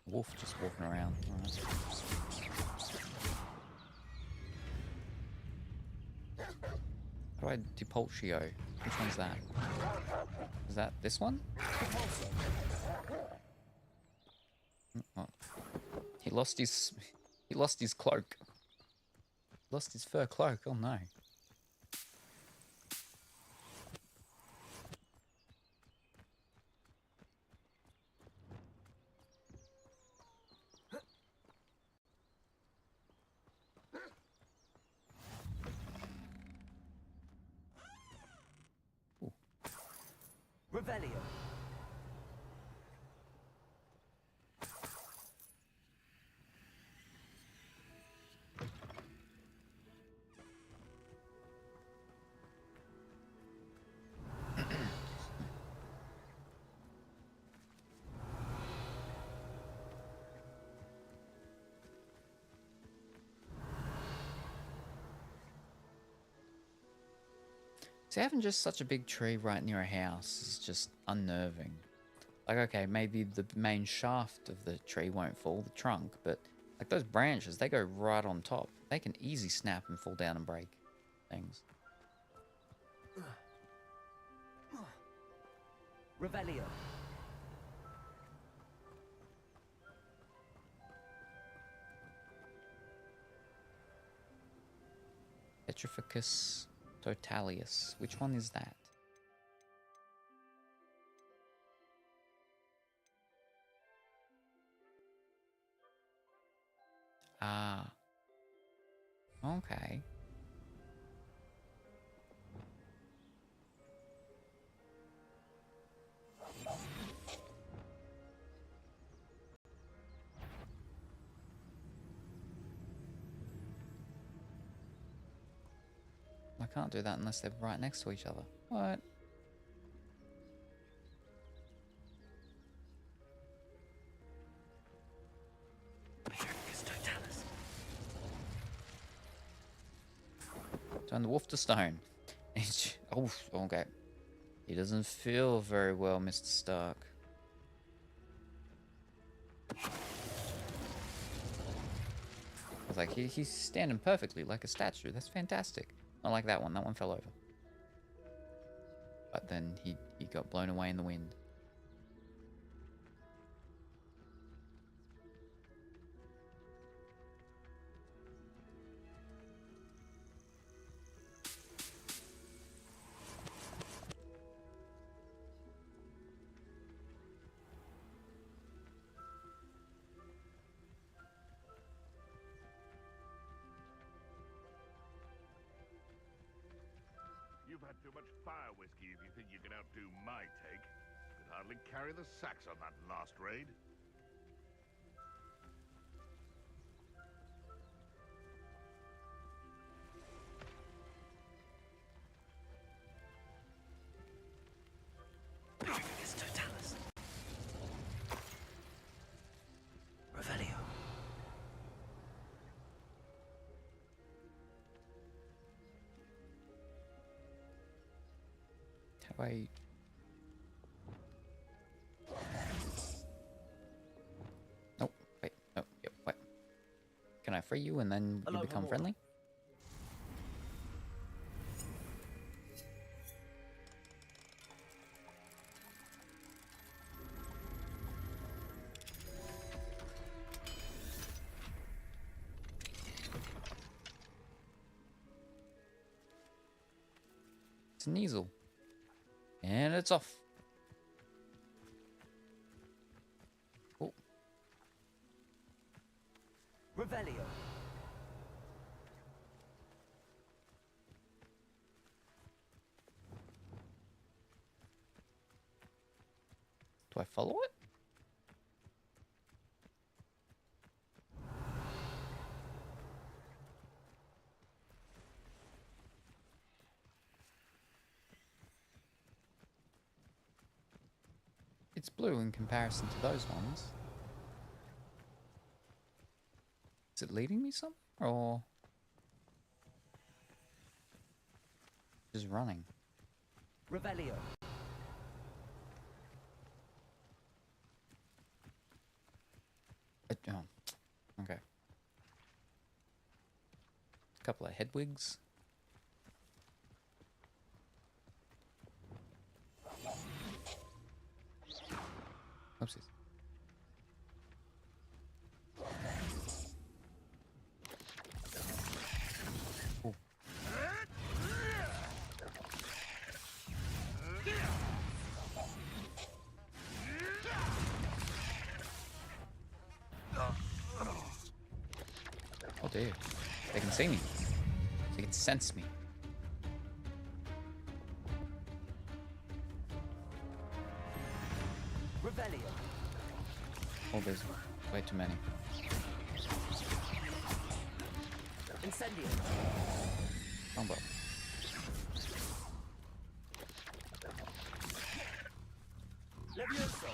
Wolf just walking around. How do I Depultio? Which one's that? Is that this one? Oh. He lost his cloak. Lost his fur cloak. Oh no. Revelio. See, having just such a big tree right near a house is just unnerving. Like, okay, maybe the main shaft of the tree won't fall, the trunk, but like those branches, they go right on top. They can easily snap and fall down and break things. Revelio. Petrificus Totalius. Which one is that? Ah. Okay. I can't do that unless they're right next to each other. What? Petrificus Totalis. Turn the wolf to stone. Oh, okay. He doesn't feel very well, Mr. Stark. I was like, he's standing perfectly like a statue. That's fantastic. Not like that one. That one fell over. But then he got blown away in the wind. You've had too much fire whiskey if you think you can outdo my take. Could hardly carry the sacks on that last raid. Petrificus Totalis. Revelio. How do I... Nope. Wait. Oh, yep. What? Can I free you and then you become friendly? It's an easel. And it's off. Oh, Revelio. do I follow it? It's blue in comparison to those ones. Is it leading me somewhere, or just running? Revelio. Oh, okay. A couple of headwigs. Oopsies. Ooh. Oh dear. They can see me. They can sense me. Revelio. Oh, there's way too many. Incendio. Combo. Levioso.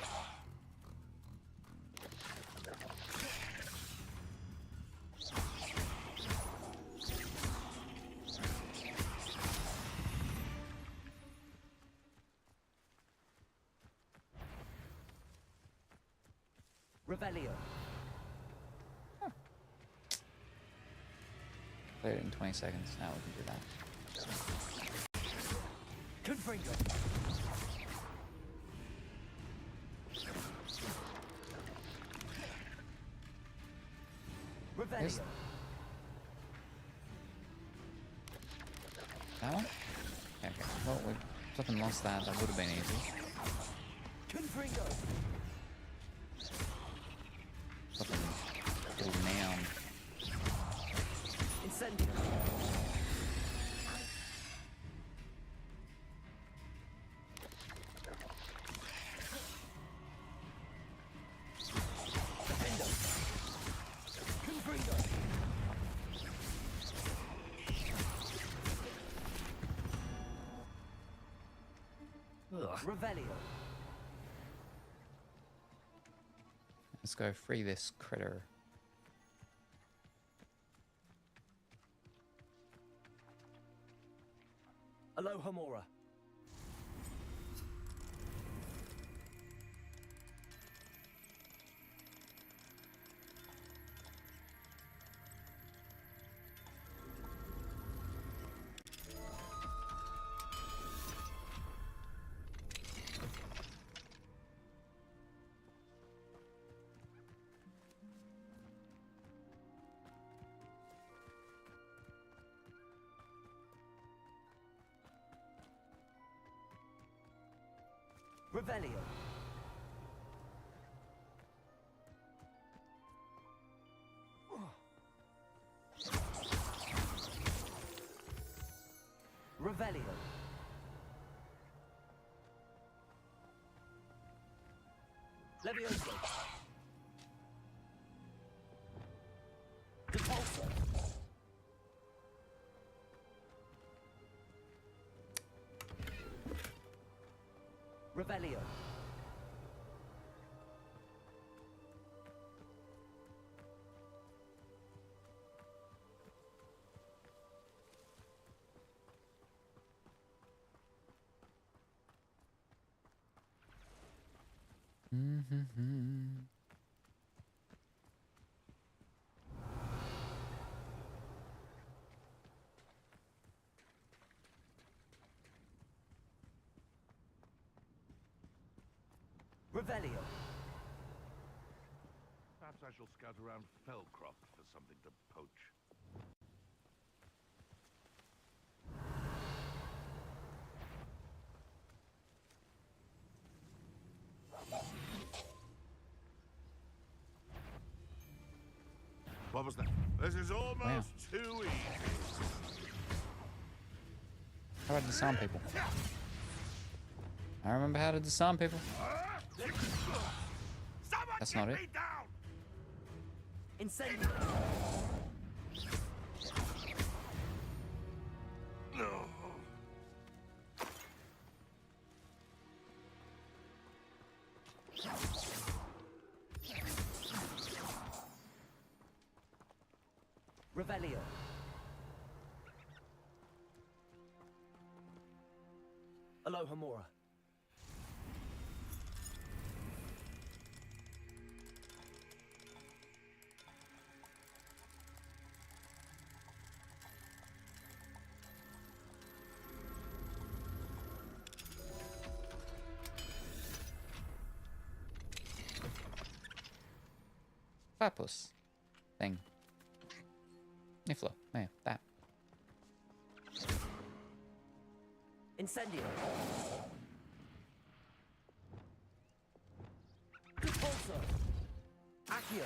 Revelio. Played it in 20 seconds. Now we can do that. Confringo. Revelio. Yes. That one? Okay. Well, we flipping lost that. That would have been easy. Confringo. Flipping little noun. Incendio. Defendo. Confringo. Revelio. Let's go free this critter. Alohomora. Revelio. Revelio. Levioso. Depulso. Revelio. Revelio. Perhaps I shall scout around Fellcroft for something to poach. What was that? This is almost too easy. How do I disarm people? I remember how to disarm people. That's not it. Incendio. Revelio. Alohomora. Papus. Thing. Niflo. Oh, yeah, that. Incendio. Repulsor. Accio.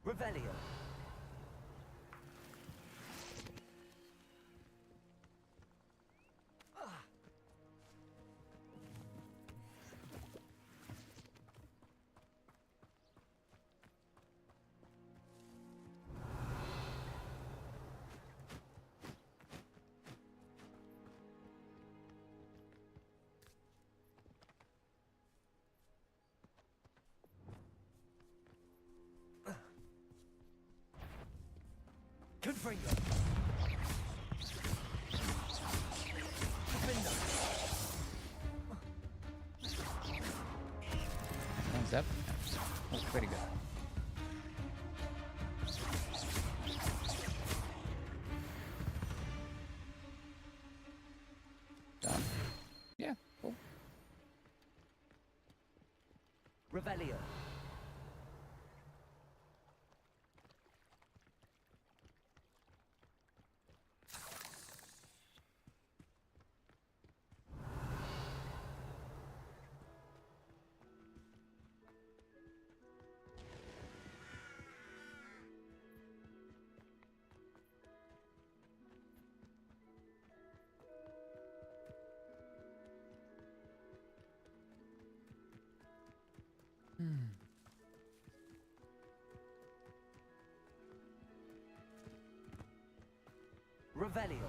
Revelio. Confringo. Defender. Thumbs up. Oh, pretty good. Done. Yeah, cool. Revelio. Revelio.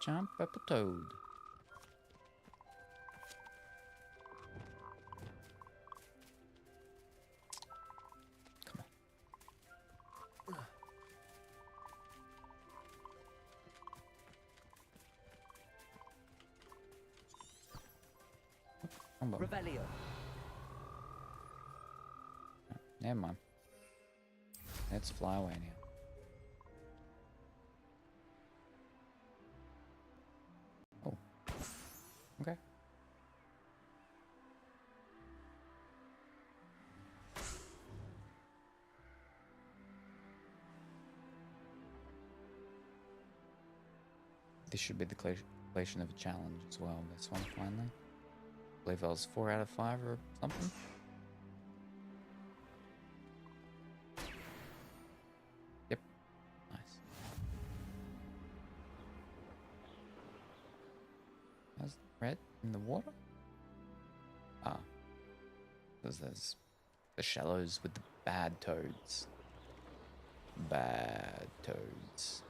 Jump up a toad. Come on. Come on. Revelio. Never mind. Let's fly away now. Oh. Okay. This should be the completion of a challenge as well. This one, finally. I believe I was 4 out of 5 or something. Yep. Nice. How's red in the water? Ah. Because there's the shallows with the bad toads. Bad toads.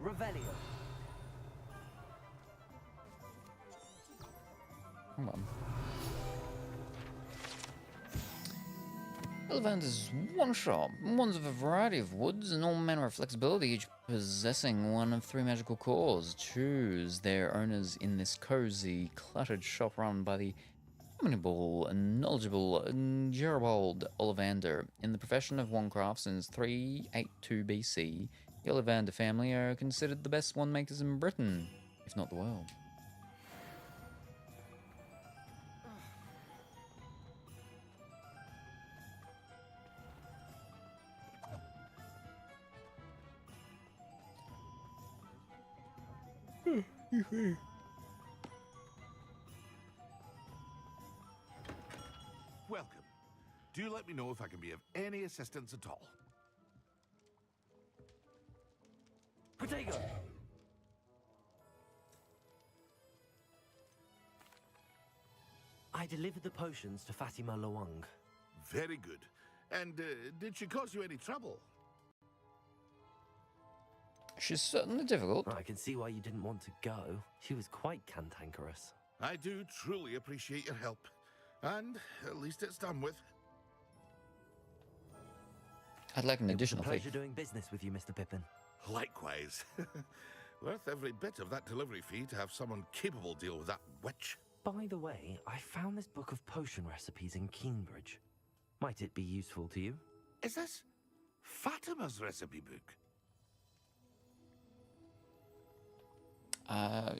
Revelio. Come on. Elephant is one shop, ones of a variety of woods and all manner of flexibility, each possessing one of 3 magical cores. Choose their owners in this cozy, cluttered shop run by the formidable, knowledgeable, Gerald Ollivander. In the profession of wandcraft since 382 BC, the Ollivander family are considered the best wand makers in Britain, if not the world. Welcome. Do let me know if I can be of any assistance at all. Protego! I delivered the potions to Fatima Lawang. Very good. And did she cause you any trouble? She's certainly difficult. I can see why you didn't want to go. She was quite cantankerous. I do truly appreciate your help. And at least it's done with. I'd like an additional It was a fee. pleasure doing business with you, Mr. Pippin. Likewise. Worth every bit of that delivery fee to have someone capable deal with that witch. By the way, I found this book of potion recipes in Cambridge. Might it be useful to you? Is this Fatima's recipe book?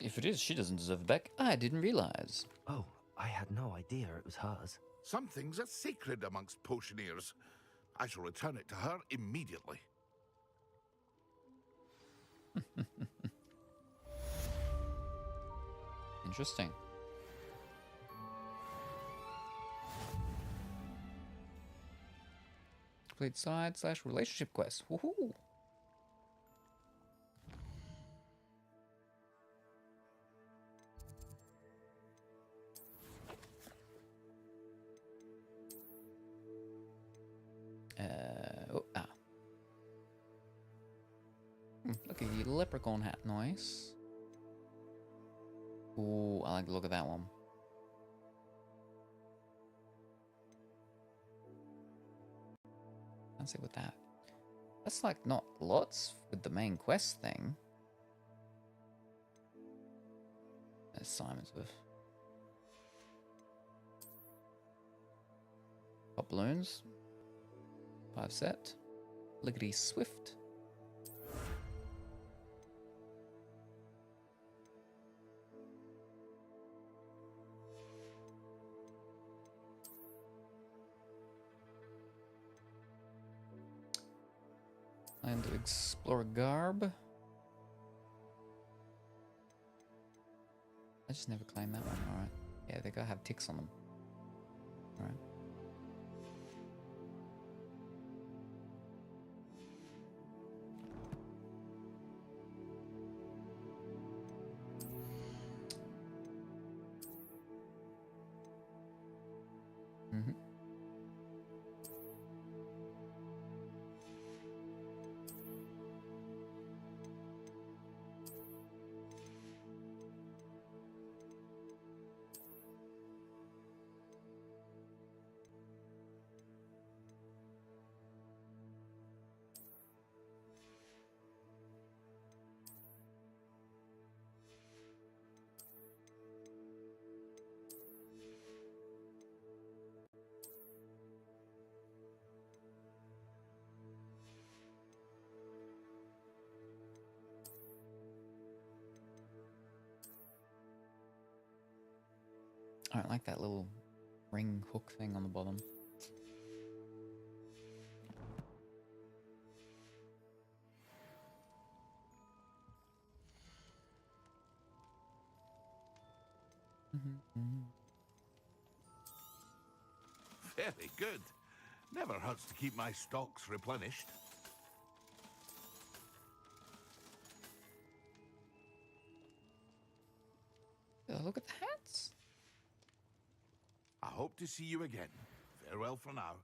If it is, she doesn't deserve it back. I didn't realize. Oh, I had no idea it was hers. Some things are sacred amongst potioneers. I shall return it to her immediately. Interesting. Complete side/relationship quest. Woohoo! Look at the leprechaun hat, nice. Ooh, I like the look of that one. Can't say with that. That's like not lots with the main quest thing. There's Simon's with pop balloons. 5 set. Lickety Swift. And Explorer Garb. I just never claimed that one, alright. Yeah, they gotta have ticks on them. Alright. Mm-hmm. I don't like that little ring hook thing on the bottom. Very good. Never hurts to keep my stocks replenished. Look at the hats. I hope to see you again. Farewell for now.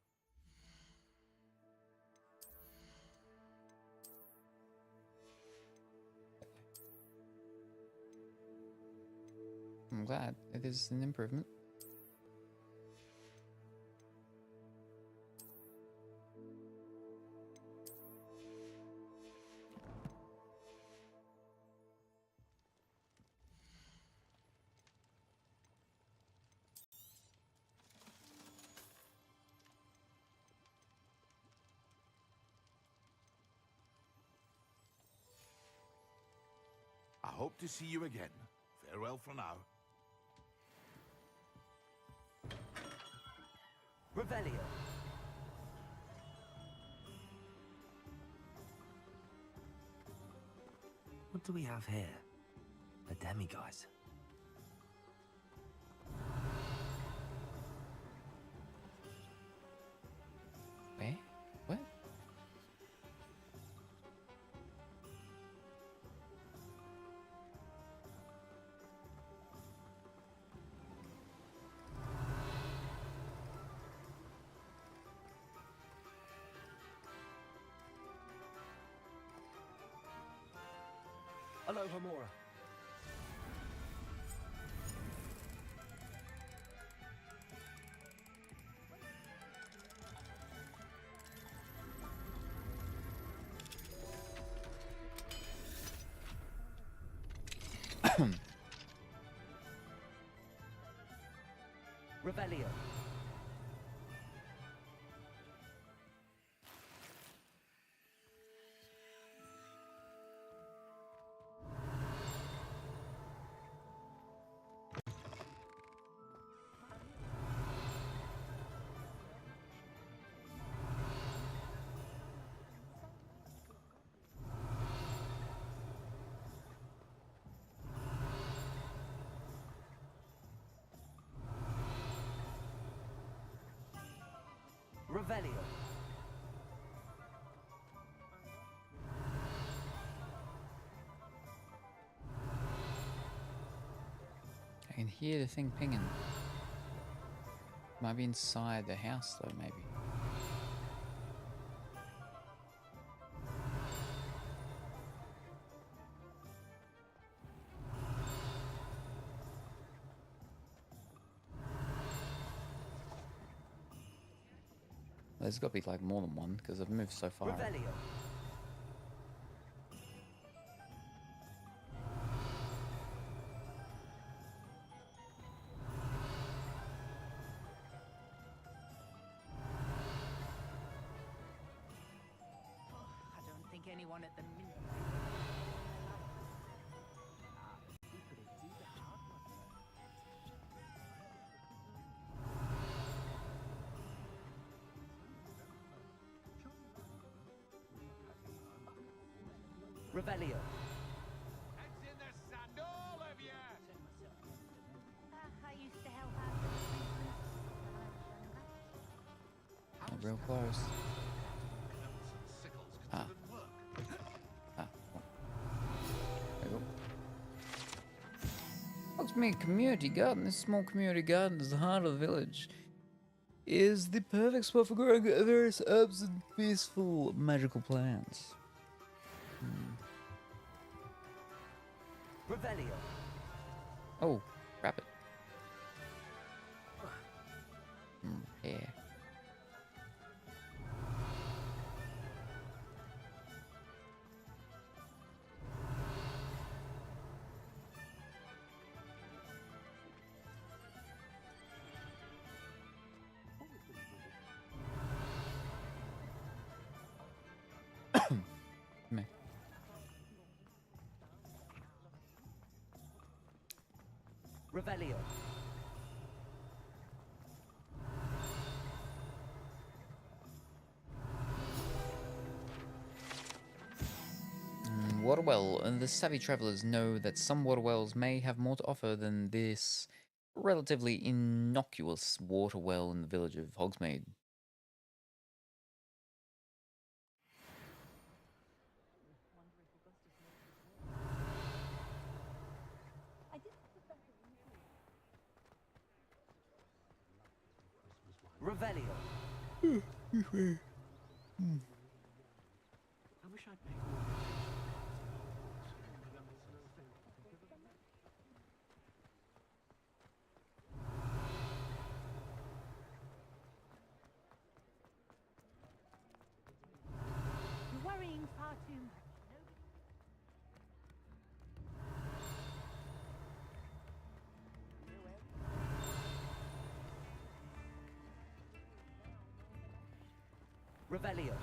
I'm glad it is an improvement. hope to see you again. Farewell for now. Revelio. What do we have here? A demiguise. Where? What? Aloha Mora. Revelio. Revelio. I can hear the thing pinging. Might be inside the house though, maybe. There's got to be like more than one because I've moved so far. Revelio. I don't think anyone at the minute. Revelio. Heads in the sand, all of you! I used to help out with the Not real close. Ah. Ah. Oh. There we go. Hogsmeade Community Garden. This small community garden is the heart of the village. Is the perfect spot for growing various herbs and peaceful magical plants. Revelio. Oh, rabbit. Yeah. Me. Revelio. Waterwell. And the savvy travelers know that some waterwells may have more to offer than this relatively innocuous waterwell in the village of Hogsmeade. Revelio. I wish I'd paid more You're worrying far too much. Revelio.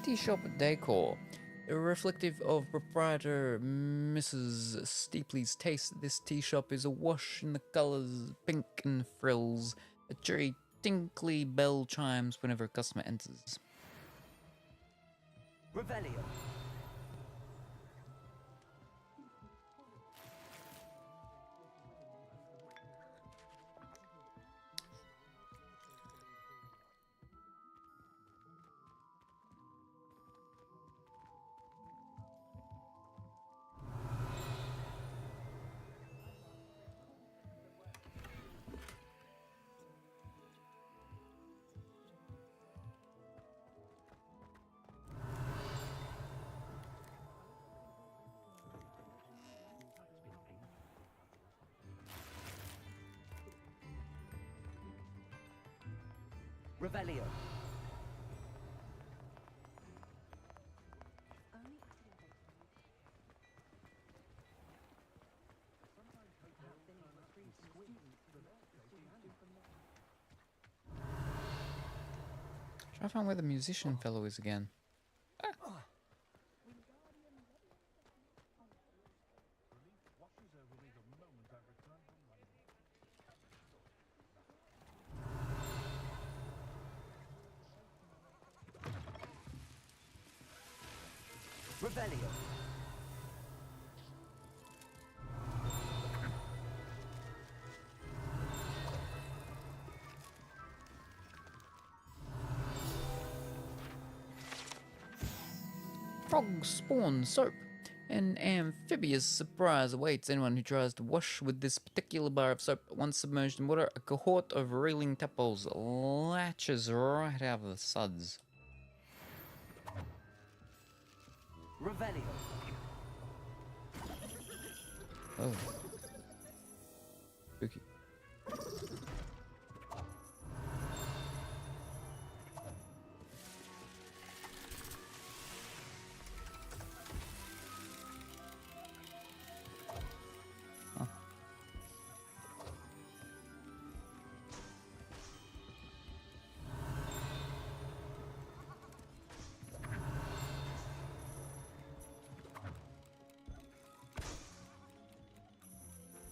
tea shop decor. Reflective of proprietor Mrs. Steepley's taste, this tea shop is awash in the colours pink and frills. A cheery, tinkly bell chimes whenever a customer enters. Revelio. Revelio. Try to find where the musician fellow is again. Revelio. Frog spawn soap. An amphibious surprise awaits anyone who tries to wash with this particular bar of soap. Once submerged in water, a cohort of reeling tadpoles latches right out of the suds. Revelio. Oh. Spooky.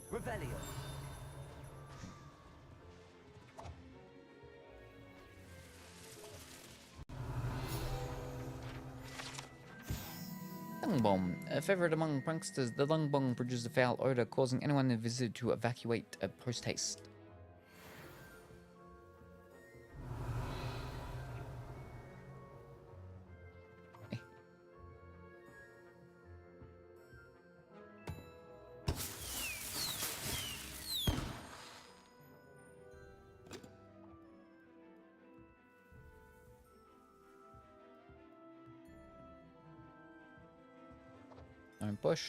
Revelio. Lung bomb. A favorite among pranksters, the lung bomb produces a foul odor, causing anyone in visit to evacuate post haste. Don't push.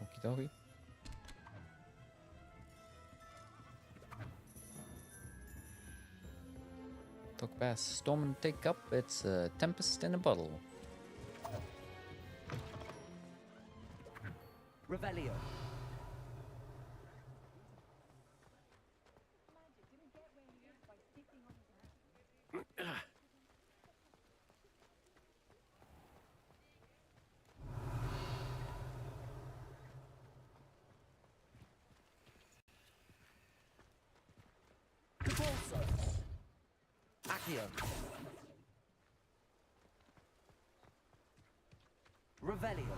Okie dokie. Talk bass. Storm and take up. It's a tempest in a bottle. Revelio. Capulso. Accio. Revelio.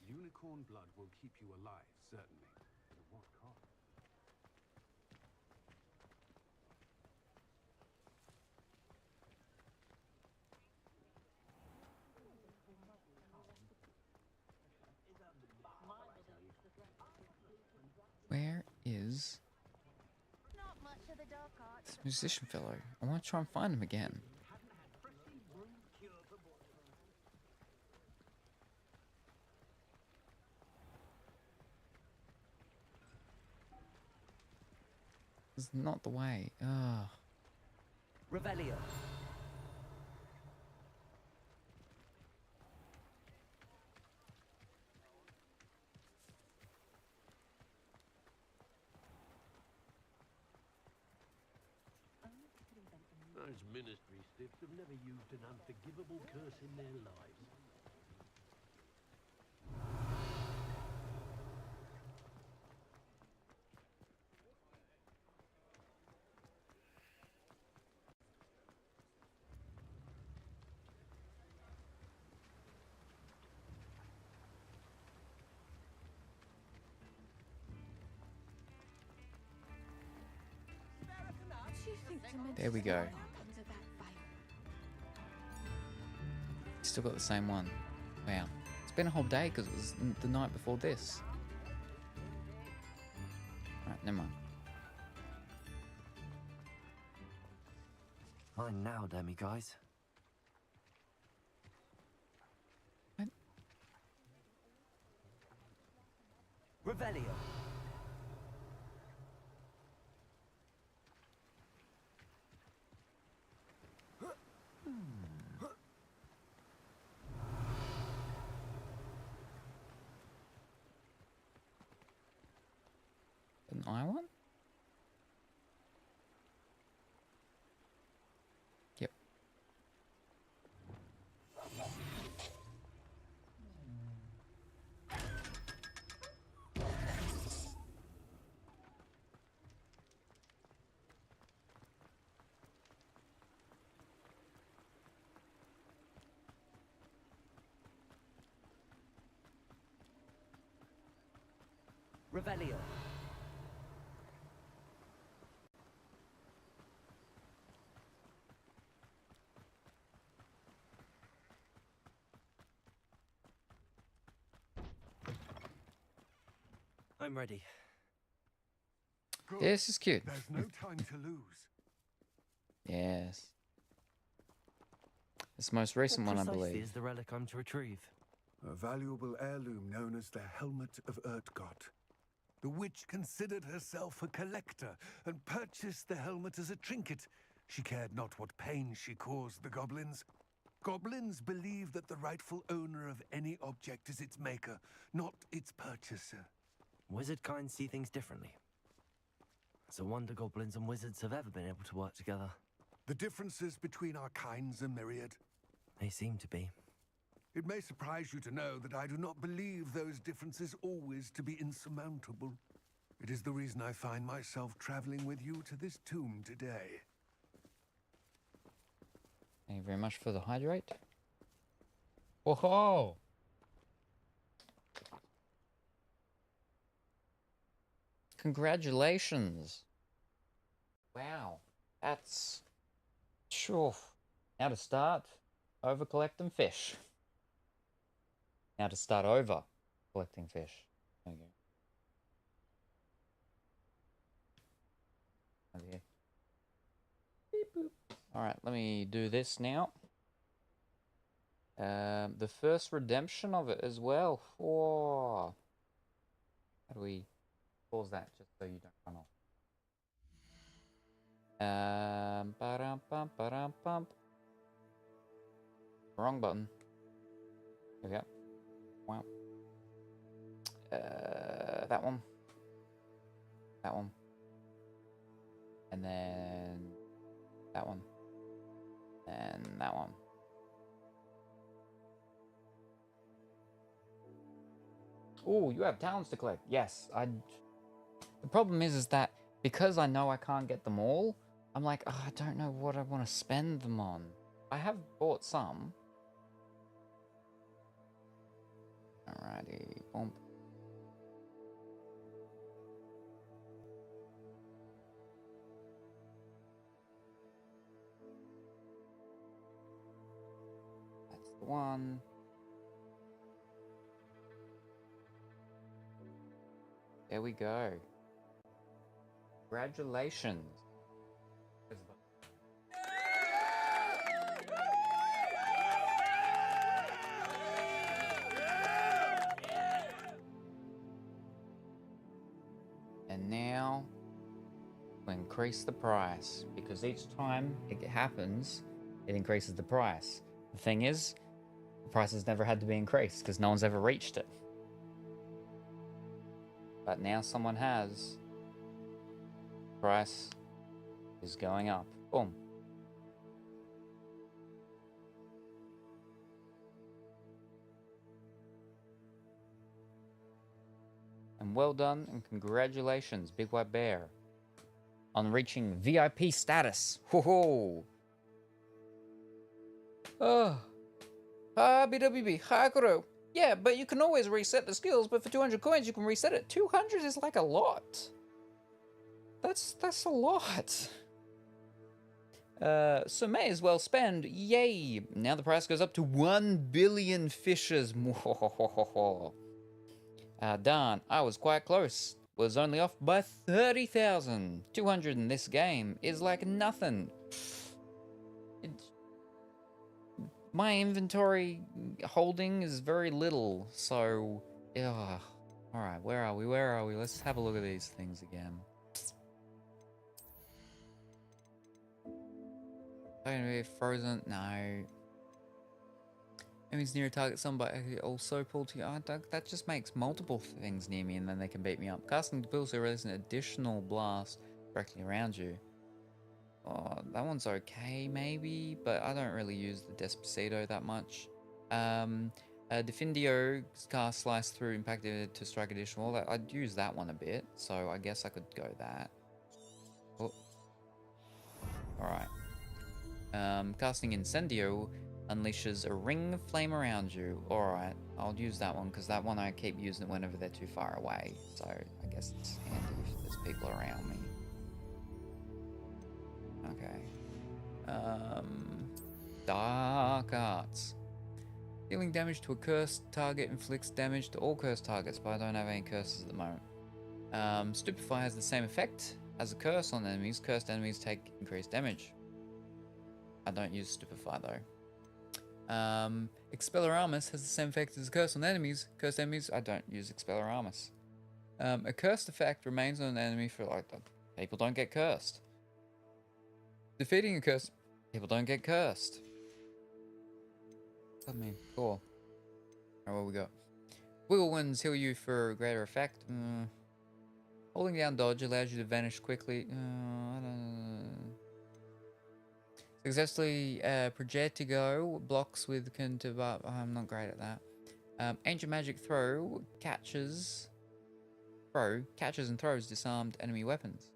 Unicorn blood will keep you alive, certainly. But at what cost? Where is this musician fellow? I want to try and find him again. This is not the way. Ugh. Revelio. Those ministry stiffs have never used an unforgivable curse in their lives. There we go. Still got the same one. Wow. It's been a whole day because it was the night before this. Alright, never mind. Fine now, Demi guys. What? Revelio. An I one? Yep. Revelio. I'm ready. Good. This is cute. There's no time to lose. Yes. This most recent What one, I precisely believe. is the relic I'm to retrieve? A valuable heirloom known as the Helmet of Urtgott. The witch considered herself a collector and purchased the helmet as a trinket. She cared not what pain she caused the goblins. Goblins believe that the rightful owner of any object is its maker, not its purchaser. Wizard kind see things differently. It's a wonder goblins and wizards have ever been able to work together. The differences between our kinds are myriad. They seem to be. It may surprise you to know that I do not believe those differences always to be insurmountable. It is the reason I find myself traveling with you to this tomb today. Thank you very much for the hydrate. Whoa! Congratulations! Wow, that's sure. Now to start over collecting fish. Now to start over collecting fish. There you go. Over here. Beep boop. Alright, let me do this now. The first redemption of it as well. Whoa. How do we pause that just so you don't run off? Ba-dum-bum. Wrong button. There we go. Wow. That one. That one. And then that one. And that one. Oh, you have talents to collect. Yes, the problem is that because I know I can't get them all, I'm like, oh, I don't know what I want to spend them on. I have bought some. Alrighty, boom. That's the one. There we go. Congratulations. And now we increase the price because each time it happens, it increases the price. The thing is, the price has never had to be increased because no one's ever reached it. But now someone has. Price is going up. Boom. well done and congratulations, Big White Bear, on reaching VIP status. Ho ho! Oh. BWB, Hakuro. Yeah, but you can always reset the skills, but for 200 coins you can reset it. 200 is like a lot. That's a lot. So may as well spend. Yay! Now the price goes up to 1 billion fishes. Darn, I was quite close. Was only off by 30,000. 200 in this game is like nothing. My inventory holding is very little, so... Ugh. Alright, where are we? Let's have a look at these things again. Going to be frozen? No. Enemies near a target, somebody also pull to you. Oh, that just makes multiple things near me and then they can beat me up. Casting the bills to release an additional blast directly around you. Oh, that one's okay, maybe, but I don't really use the Despacito that much. Defendio cast slice through impacted to strike additional. I'd use that one a bit, so I guess I could go that. Oh. Alright. Casting Incendio unleashes a ring of flame around you. Alright, I'll use that one, because that one I keep using it whenever they're too far away. So I guess it's handy if there's people around me. Okay. Dark Arts. Dealing damage to a cursed target inflicts damage to all cursed targets, but I don't have any curses at the moment. Stupefy has the same effect as a curse on enemies. Cursed enemies take increased damage. I don't use Stupefy though. Expelliarmus has the same effect as a curse on enemies. Cursed enemies, I don't use Expelliarmus. A cursed effect remains on an enemy for like people don't get cursed. Defeating a curse, people don't get cursed. I mean, cool. Alright, what we got? Wiggle winds heal you for greater effect. Holding down dodge allows you to vanish quickly. I don't... Successfully projectigo blocks with I'm not great at that. Ancient magic throw catches and throws disarmed enemy weapons.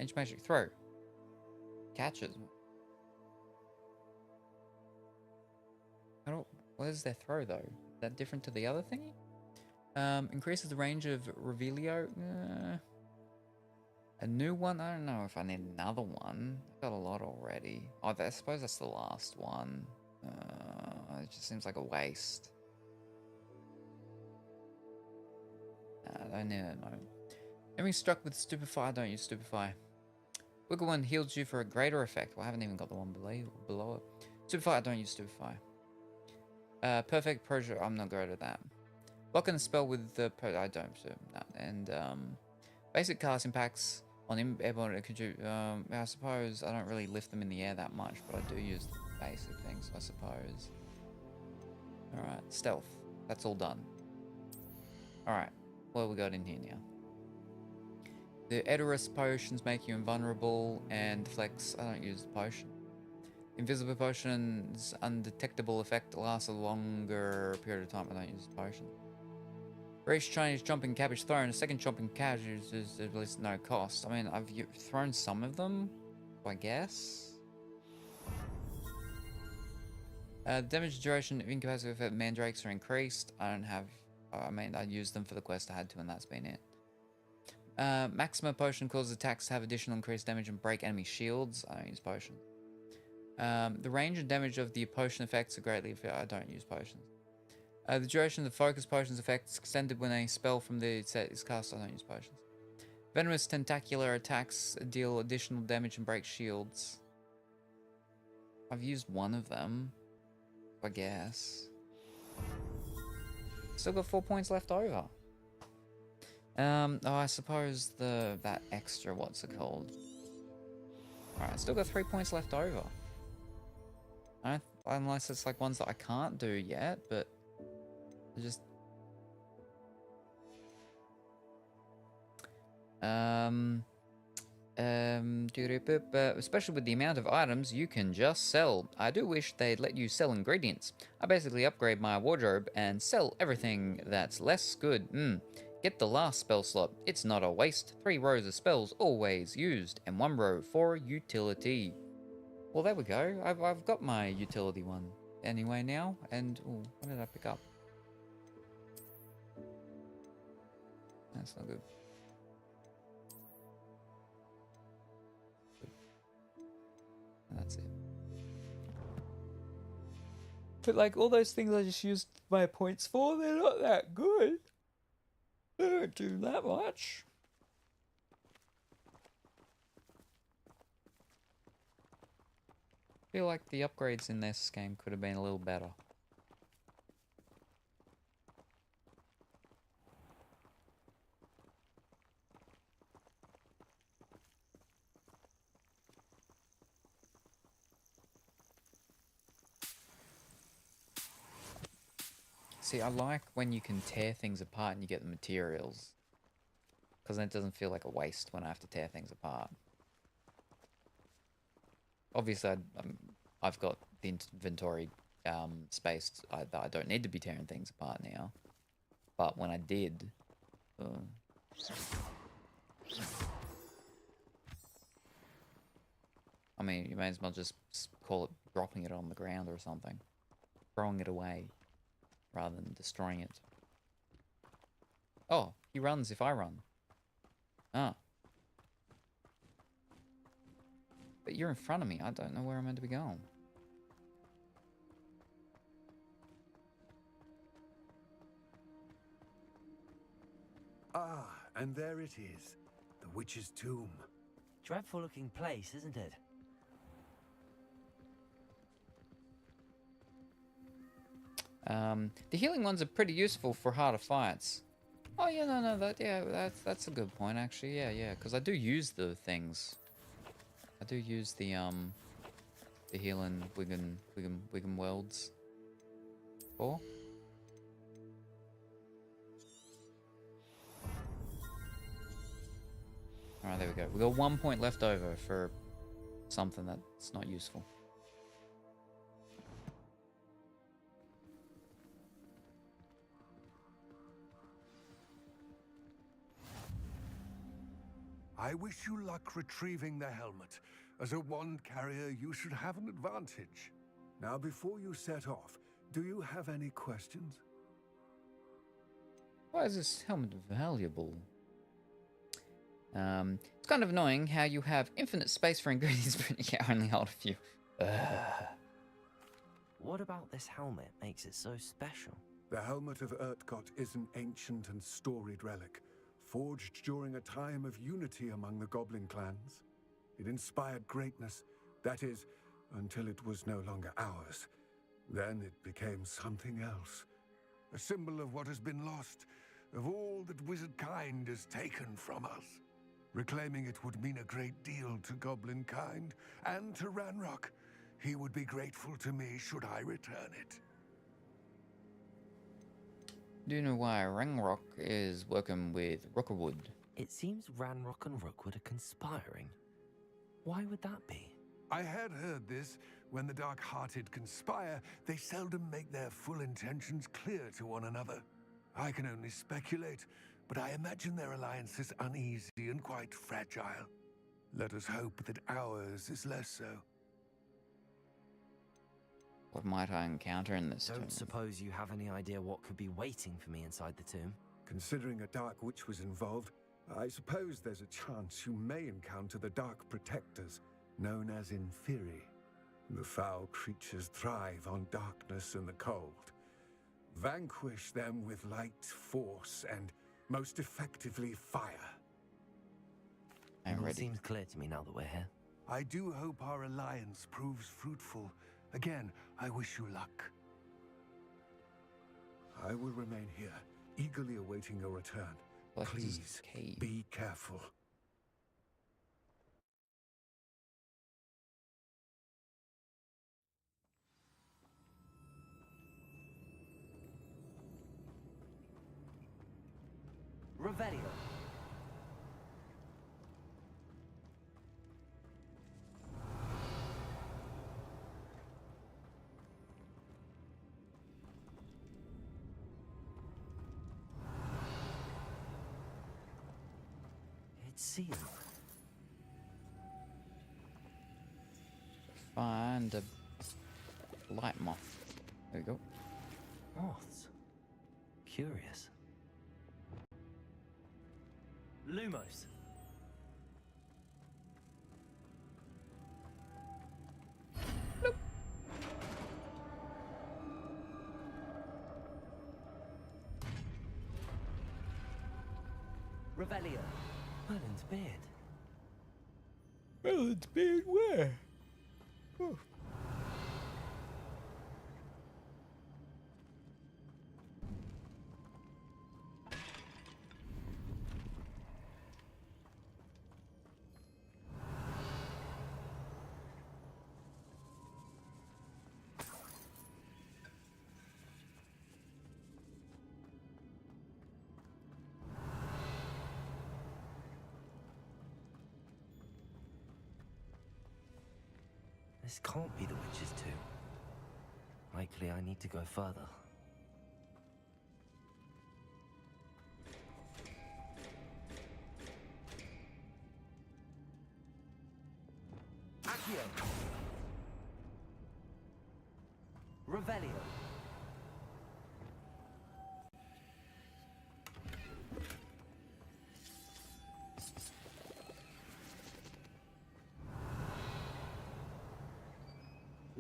Ancient magic throw catches. What is their throw though? Is that different to the other thingy? Increases the range of Revelio. A new one? I don't know if I need another one. I've got a lot already. Oh, I suppose that's the last one. It just seems like a waste. I don't need it, no. Enemy struck with Stupefy, don't use Stupefy. Wiggle one heals you for a greater effect. Well, I haven't even got the one below it. Stupefy, I don't use Stupefy. Perfect pressure, I'm not great at that. Blocking a spell with the I don't do that. And basic cast impacts on airborne to contribute. I suppose I don't really lift them in the air that much, but I do use the basic things, I suppose. Alright, stealth. That's all done. Alright, what have we got in here now? The Edorus potions make you invulnerable, and Flex, I don't use the potion. Invisible potion's undetectable effect lasts a longer period of time. I don't use the potion. Race Chinese jumping cabbage thrown. A second jumping cabbage is at least no cost. I mean, I've thrown some of them, I guess. Damage duration of incapacity effect mandrakes are increased. I don't have. I mean, I used them for the quest I had to, and that's been it. Maxima potion causes attacks to have additional increased damage and break enemy shields. I don't use potion. The range and damage of the potion effects are greatly. I don't use potions. The duration of the focus potions effect is extended when a spell from the set is cast. I don't use potions. Venomous tentacular attacks deal additional damage and break shields. I've used one of them, I guess. Still got 4 points left over. Oh, I suppose that extra, what's it called? Alright, still got 3 points left over. Unless it's like ones that I can't do yet, but I just Especially with the amount of items you can just sell. I do wish they'd let you sell ingredients. I basically upgrade my wardrobe and sell everything that's less good. Get the last spell slot. It's not a waste. 3 rows of spells always used, and 1 row for utility. Well, there we go. I've got my utility one anyway now. And ooh, what did I pick up? That's not good. That's it. But like all those things I just used my points for, they're not that good. They don't do that much. I feel like the upgrades in this game could have been a little better. See, I like when you can tear things apart and you get the materials. Because then it doesn't feel like a waste when I have to tear things apart. Obviously, I've got the inventory space. I don't need to be tearing things apart now. But when I did... I mean, you may as well just call it dropping it on the ground or something. Throwing it away. Rather than destroying it. Oh, he runs if I run. Ah. But you're in front of me. I don't know where I'm meant to be going. Ah, and there it is. The witch's tomb. Dreadful looking place, isn't it? The healing ones are pretty useful for harder fights. Oh yeah, no, that's a good point actually. Yeah, because I do use the things. I do use the healing Wigan worlds. For. Alright, there we go. We got 1 point left over for something that's not useful. I wish you luck retrieving the helmet. As a wand carrier, you should have an advantage. Now, before you set off, do you have any questions? Why is this helmet valuable? It's kind of annoying how you have infinite space for ingredients, but you can only hold a few. What about this helmet makes it so special? The helmet of Urtkot is an ancient and storied relic, forged during a time of unity among the goblin clans. It inspired greatness, that is, until it was no longer ours. Then it became something else. A symbol of what has been lost, of all that wizard kind has taken from us. Reclaiming it would mean a great deal to goblin kind, and to Ranrock. He would be grateful to me should I return it. Do you know why Ranrock is working with Rookwood? It seems Ranrock and Rookwood are conspiring. Why would that be? I had heard this. When the dark-hearted conspire, they seldom make their full intentions clear to one another. I can only speculate, but I imagine their alliance is uneasy and quite fragile. Let us hope that ours is less so. What might I encounter in this tomb? Don't suppose you have any idea what could be waiting for me inside the tomb? Considering a dark witch was involved, I suppose there's a chance you may encounter the Dark Protectors, known as Inferi. The foul creatures thrive on darkness and the cold. Vanquish them with light, force, and most effectively fire. I'm It all ready. seems clear to me now that we're here. I do hope our alliance proves fruitful. Again, I wish you luck. I will remain here, eagerly awaiting your return. What is Please, this cave? be careful. Revelio. It's sealed. Find a light moth. There we go. Moths. Curious. Lumos. Revelio. Merlin's beard. Merlin's beard where? This can't be the witch's tomb. Likely I need to go further. Accio. Revelio.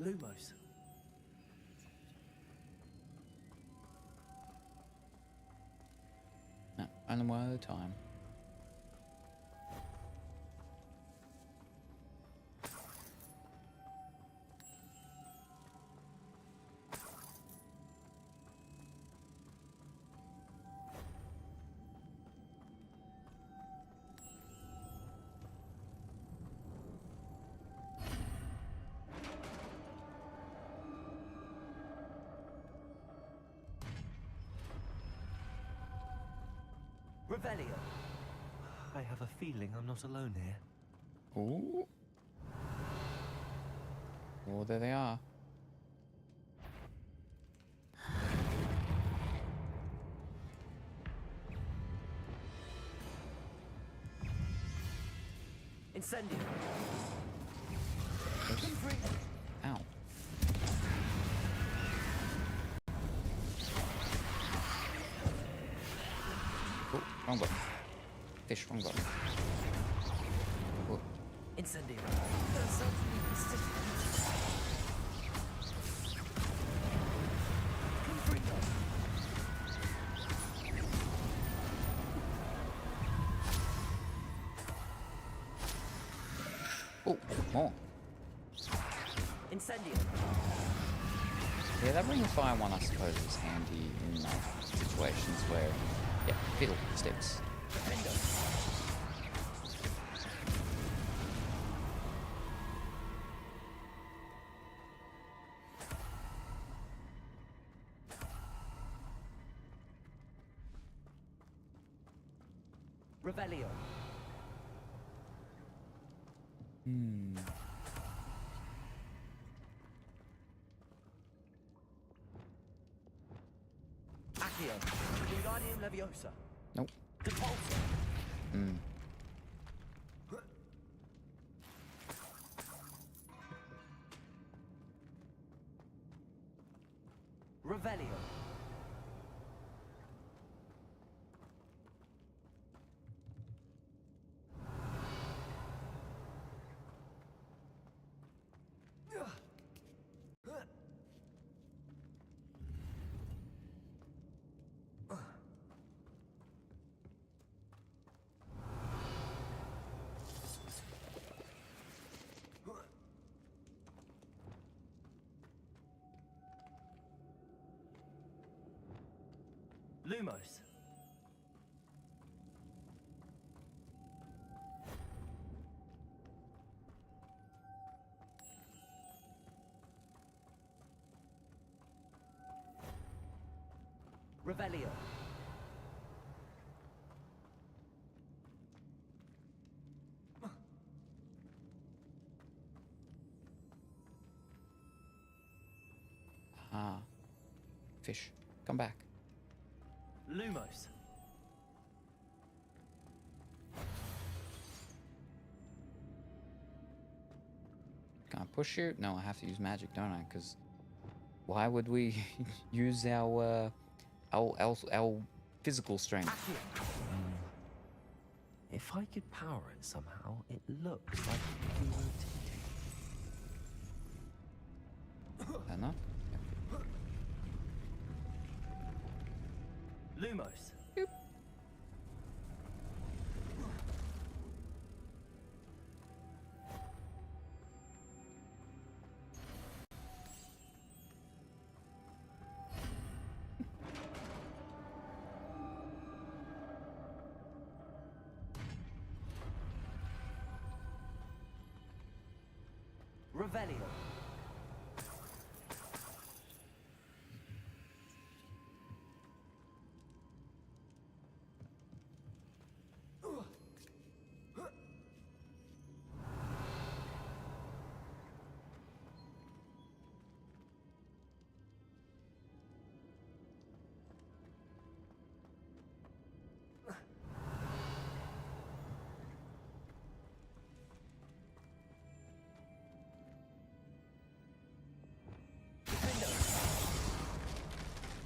Lumos. No, only one at a time. Revelio. I have a feeling I'm not alone here. Ooh. Oh, there they are. Incendio. Ow. Oh, wrong button. Fish, wrong button. Oh. Incendio. Oh, more. Incendio. Yeah, that ring of fire one, I suppose, is handy in situations where, yeah, fiddle sticks. Defendo. Revelio. Accio. Wingardium Leviosa. Nope. Depulso. Revelio. Lumos. Revelio. Ah. Fish, come back. Lumos. push you? No, I have to use magic, don't I? Because why would we use our physical strength? If I could power it somehow, it looks like it could be rotating. Enough? Lumos. Revelio.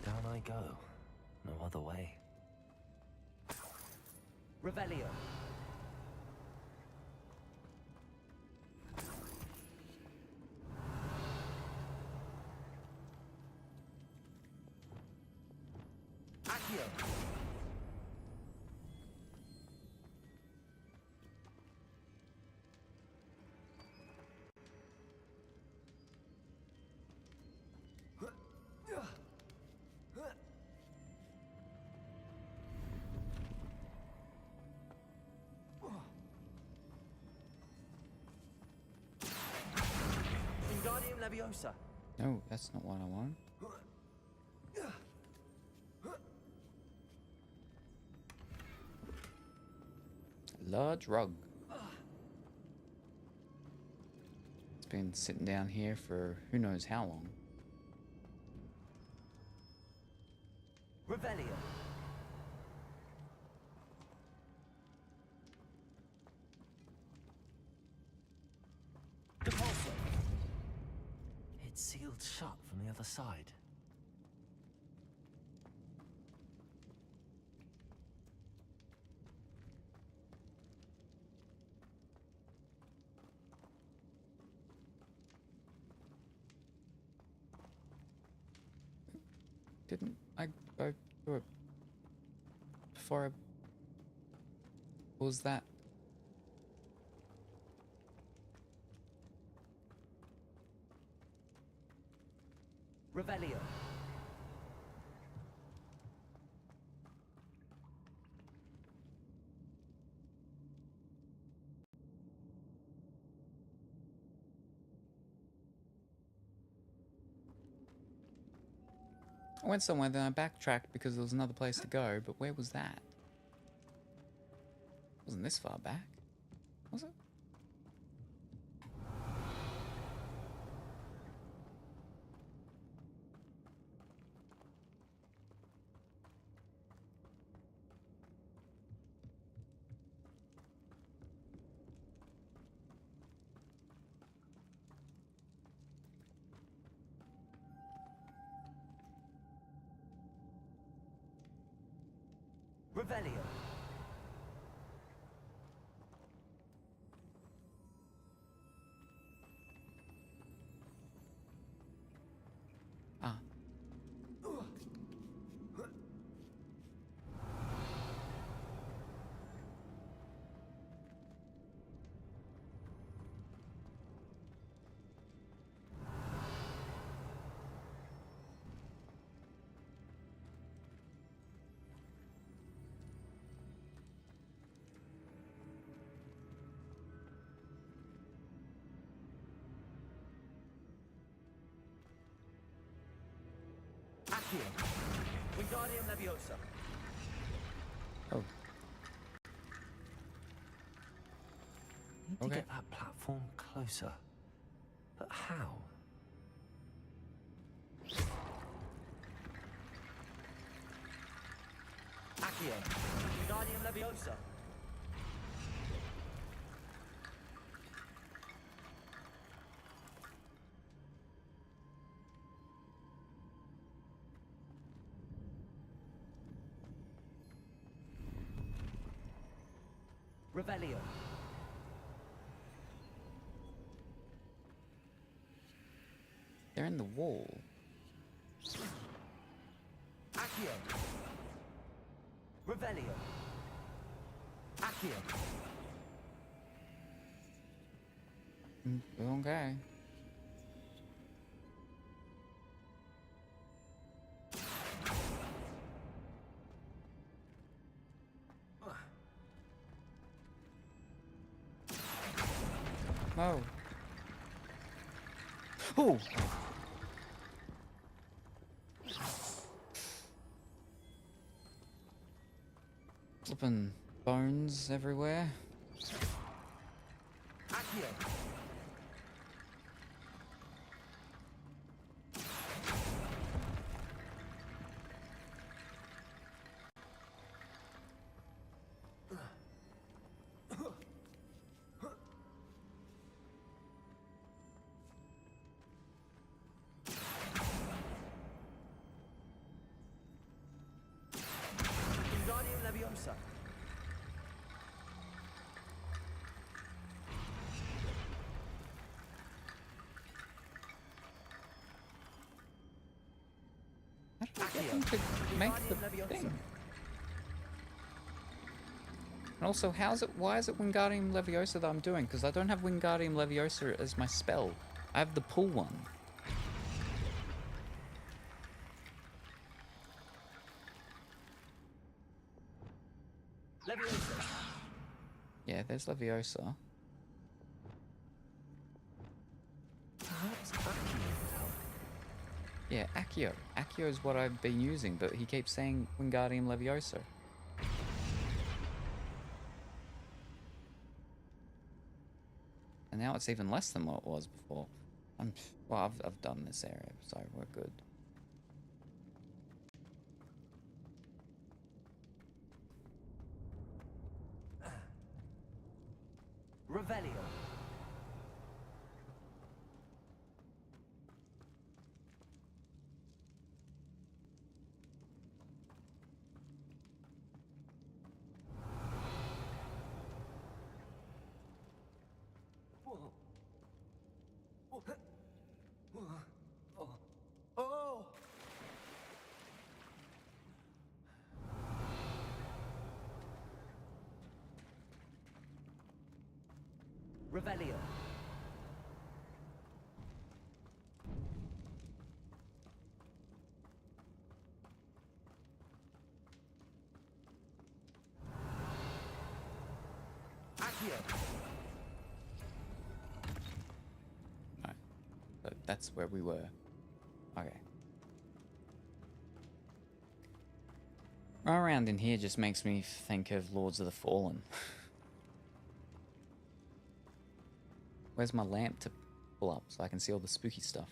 Down I go. No other way. Revelio. Accio. Wingardium Leviosa. No, that's not what I want. Large rug. It's been sitting down here for who knows how long. Revelio. Depulso. It's sealed shut from the other side. Didn't I go through it before I... What was that? Revelio. I went somewhere, then I backtracked because there was another place to go, but where was that? Wasn't this far back, was it? Revelio. Ah. Accio. Wingardium Leviosa. Oh. Need to Okay. get that platform closer. But how? Accio. Wingardium Leviosa. Revelio. They're in the wall. Accio. Revelio. Accio. Okay. Oh. Oh. Flipping bones everywhere. Accio. Wingardium Leviosa. How did I get them to make the thing? And also, why is it Wingardium Leviosa that I'm doing? Because I don't have Wingardium Leviosa as my spell. I have the pull one. Leviosa. Yeah, there's Leviosa. Perhaps Accio would help. Yeah, Accio. Accio is what I've been using, but he keeps saying Wingardium Leviosa. And now it's even less than what it was before. I've done this area, so we're good. Revelio. Oh! Revelio. Accio. Alright. So that's where we were. Okay. Right around in here just makes me think of Lords of the Fallen. Where's my lamp to pull up so I can see all the spooky stuff?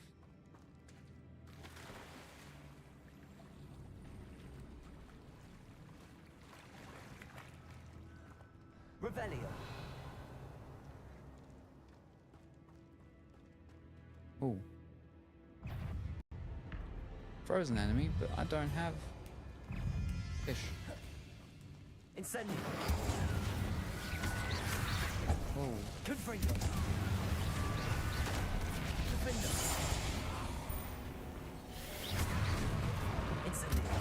Revelio. Ooh. Frozen enemy, but I don't have fish. Incendio. Oh. Confringo. Defender. Incendio.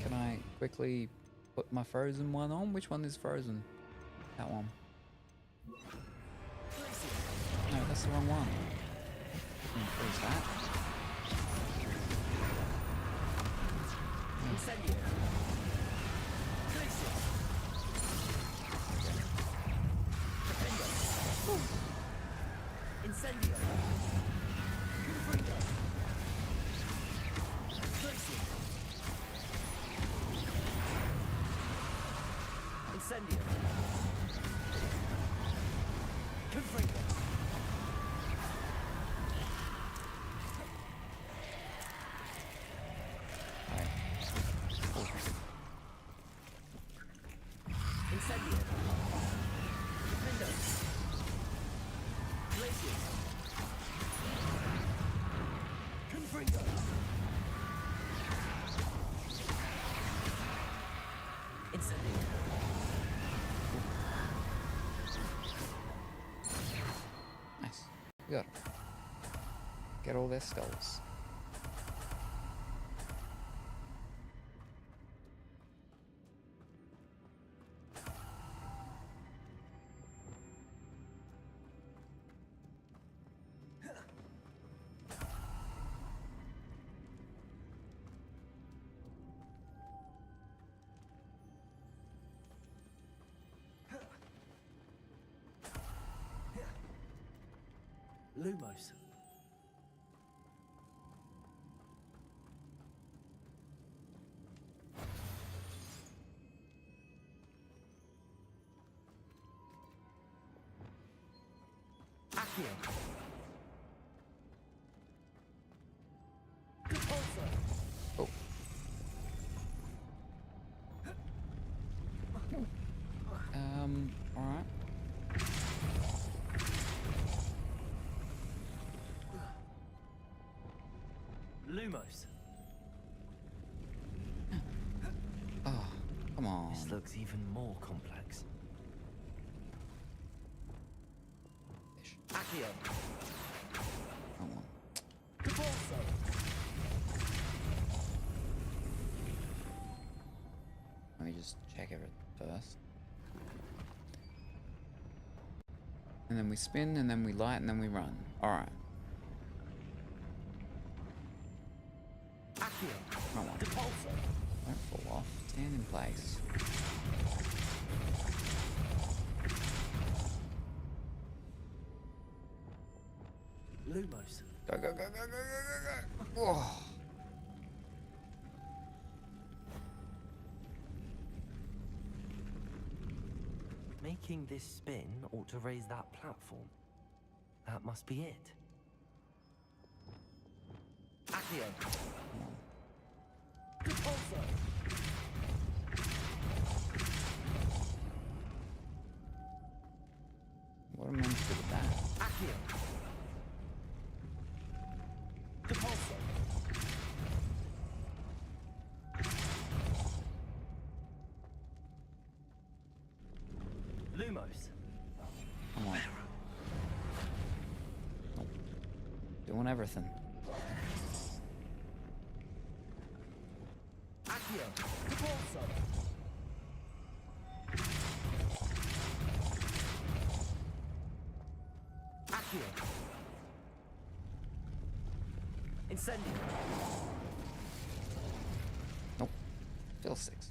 Can I quickly put my frozen one on? Which one is frozen? That one. No, that's the wrong one. Freeze that. Incendio. Glacius. Defender. Incendio. Confringo. Glacius. Incendio. Confringo. Incendio. Defender. Glacius. Confringo. Incendio. We gotta get all their skulls. Lumos. Accio. Oh. Alright. Lumos. Oh, come on. This looks even more complex. Ish. Accio. Come on. Let me just check everything first. And then we spin, and then we light, and then we run. Alright. Come on. Don't fall off. Stand in place. Lumos. Go, go, go, go, go, go, go, go. Oh. Making this spin ought to raise that platform. That must be it. Accio. What am I meant to do with that? Accio. Depulso. Lumos. Come on. Nope. Doing everything. Accio. Depulso. Accio. Incendio. Nope. Still 6.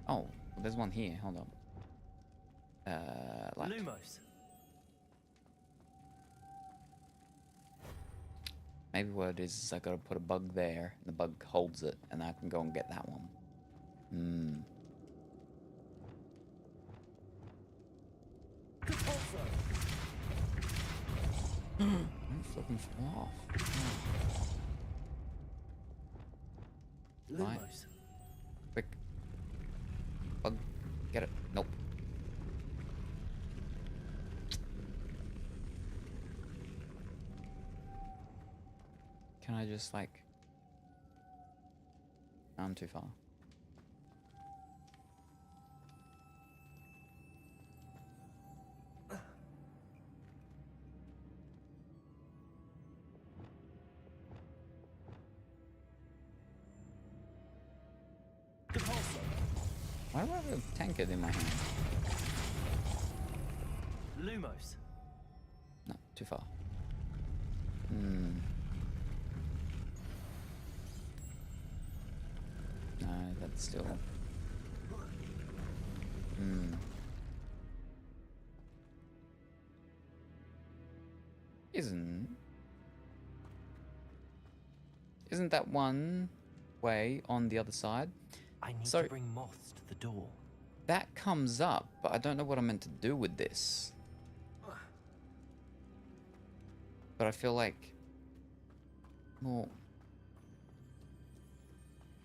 Oh, there's one here. Hold on. Light. Lumos. Maybe what it is I gotta put a bug there, and the bug holds it, and I can go and get that one. Don't flipping fall off. Right. Lumos. Quick. Bug. Get it. Nope. Can I just, like... I'm too far. Why do I have a tankard in my hand? Lumos. No, too far. No, that's still... Isn't that one way on the other side? I need So- to bring moths to the door. That comes up, but I don't know what I'm meant to do with this. But I feel like... Well...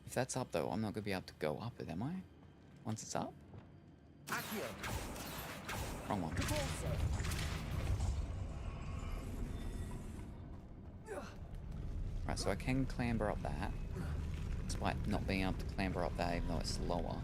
If that's up though, I'm not going to be able to go up it, am I? Once it's up? Accio. Wrong one. Right, so I can clamber up that. Despite not being able to clamber up that even though it's lower.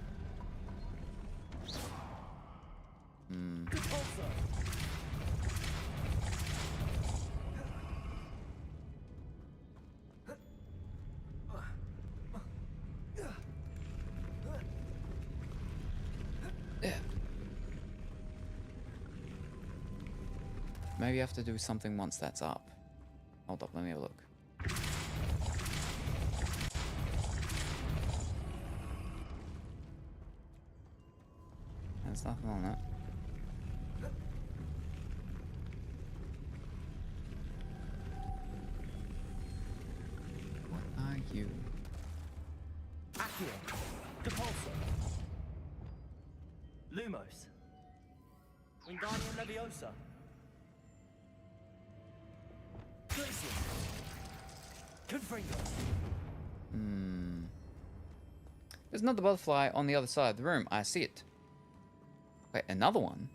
maybe I have to do something once that's up. Hold up, let me have a look. There's nothing on that. What are you? Accio. Depulso. Lumos. Wingardium Leviosa. Glacius. Confringo. There's another butterfly on the other side of the room. I see it. Wait, another one?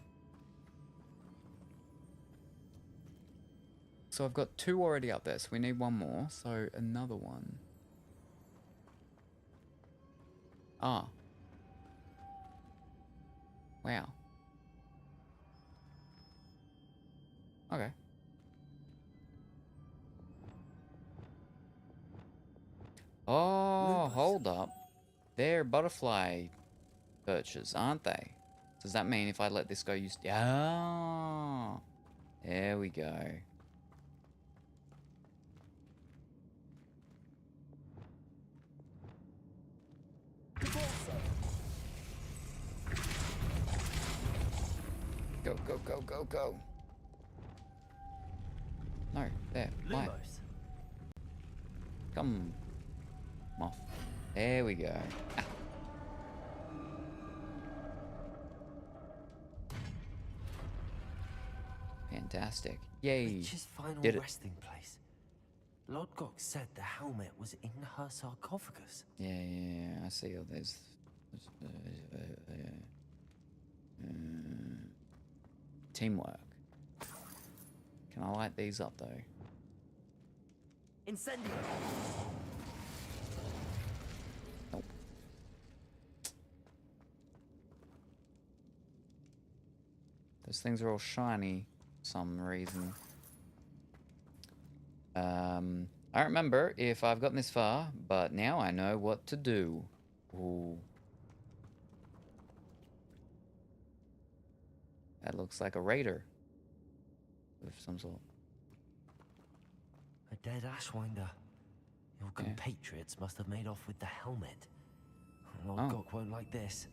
So I've got 2 already up there, so we need 1 more. So another one. Ah. Wow. Okay. Oh, hold up. They're butterfly perches, aren't they? Does that mean if I let this go, Ah, there we go. Go, go, go, go, go. No, there, fly. Lumos. Come, moth. There we go. Ah. Fantastic. Yay. Witch's final Did it. resting place. Lodgok said the helmet was in her sarcophagus. Yeah, I see all those. Teamwork. Can I light these up though? Incendio. Nope. Those things are all shiny for some reason. I don't remember if I've gotten this far, but now I know what to do. Ooh. That looks like a raider of some sort. A dead Ashwinder. Your compatriots must have made off with the helmet. Lodgok won't like this.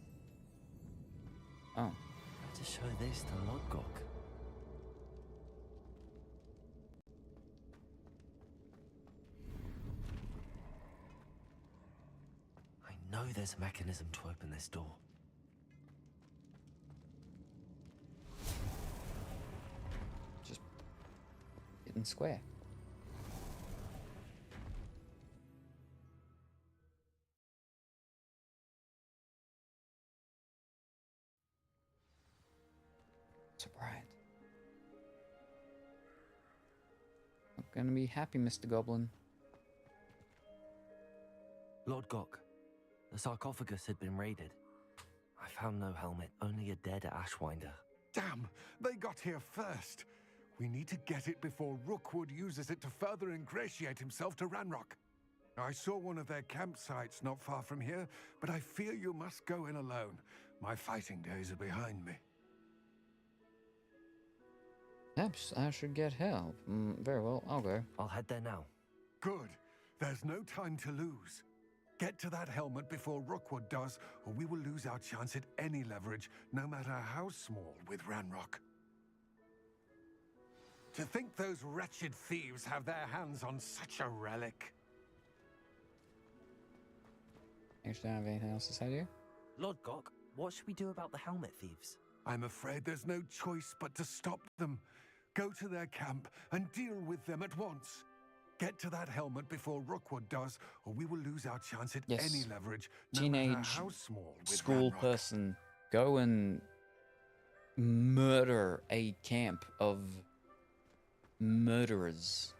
Oh. Better show this to Lodgok. I know there's a mechanism to open this door. Just hidden square. Surprise. I'm gonna be happy, Mr. Goblin. Lodgok, the sarcophagus had been raided. I found no helmet, only a dead Ashwinder. Damn, they got here first. We need to get it before Rookwood uses it to further ingratiate himself to Ranrock. I saw one of their campsites not far from here, but I fear you must go in alone. My fighting days are behind me. Perhaps I should get help. Very well, I'll go. I'll head there now. Good. There's no time to lose. Get to that helmet before Rookwood does, or we will lose our chance at any leverage, no matter how small, with Ranrock. To think those wretched thieves have their hands on such a relic. Actually, don't have anything else to say to you? Lodgok, what should we do about the helmet thieves? I'm afraid there's no choice but to stop them. Go to their camp and deal with them at once. Get to that helmet before Rookwood does, or we will lose our chance at Yes. any leverage, no matter Teenage how small, with school Ranrock. person, go and murder a camp of murderers.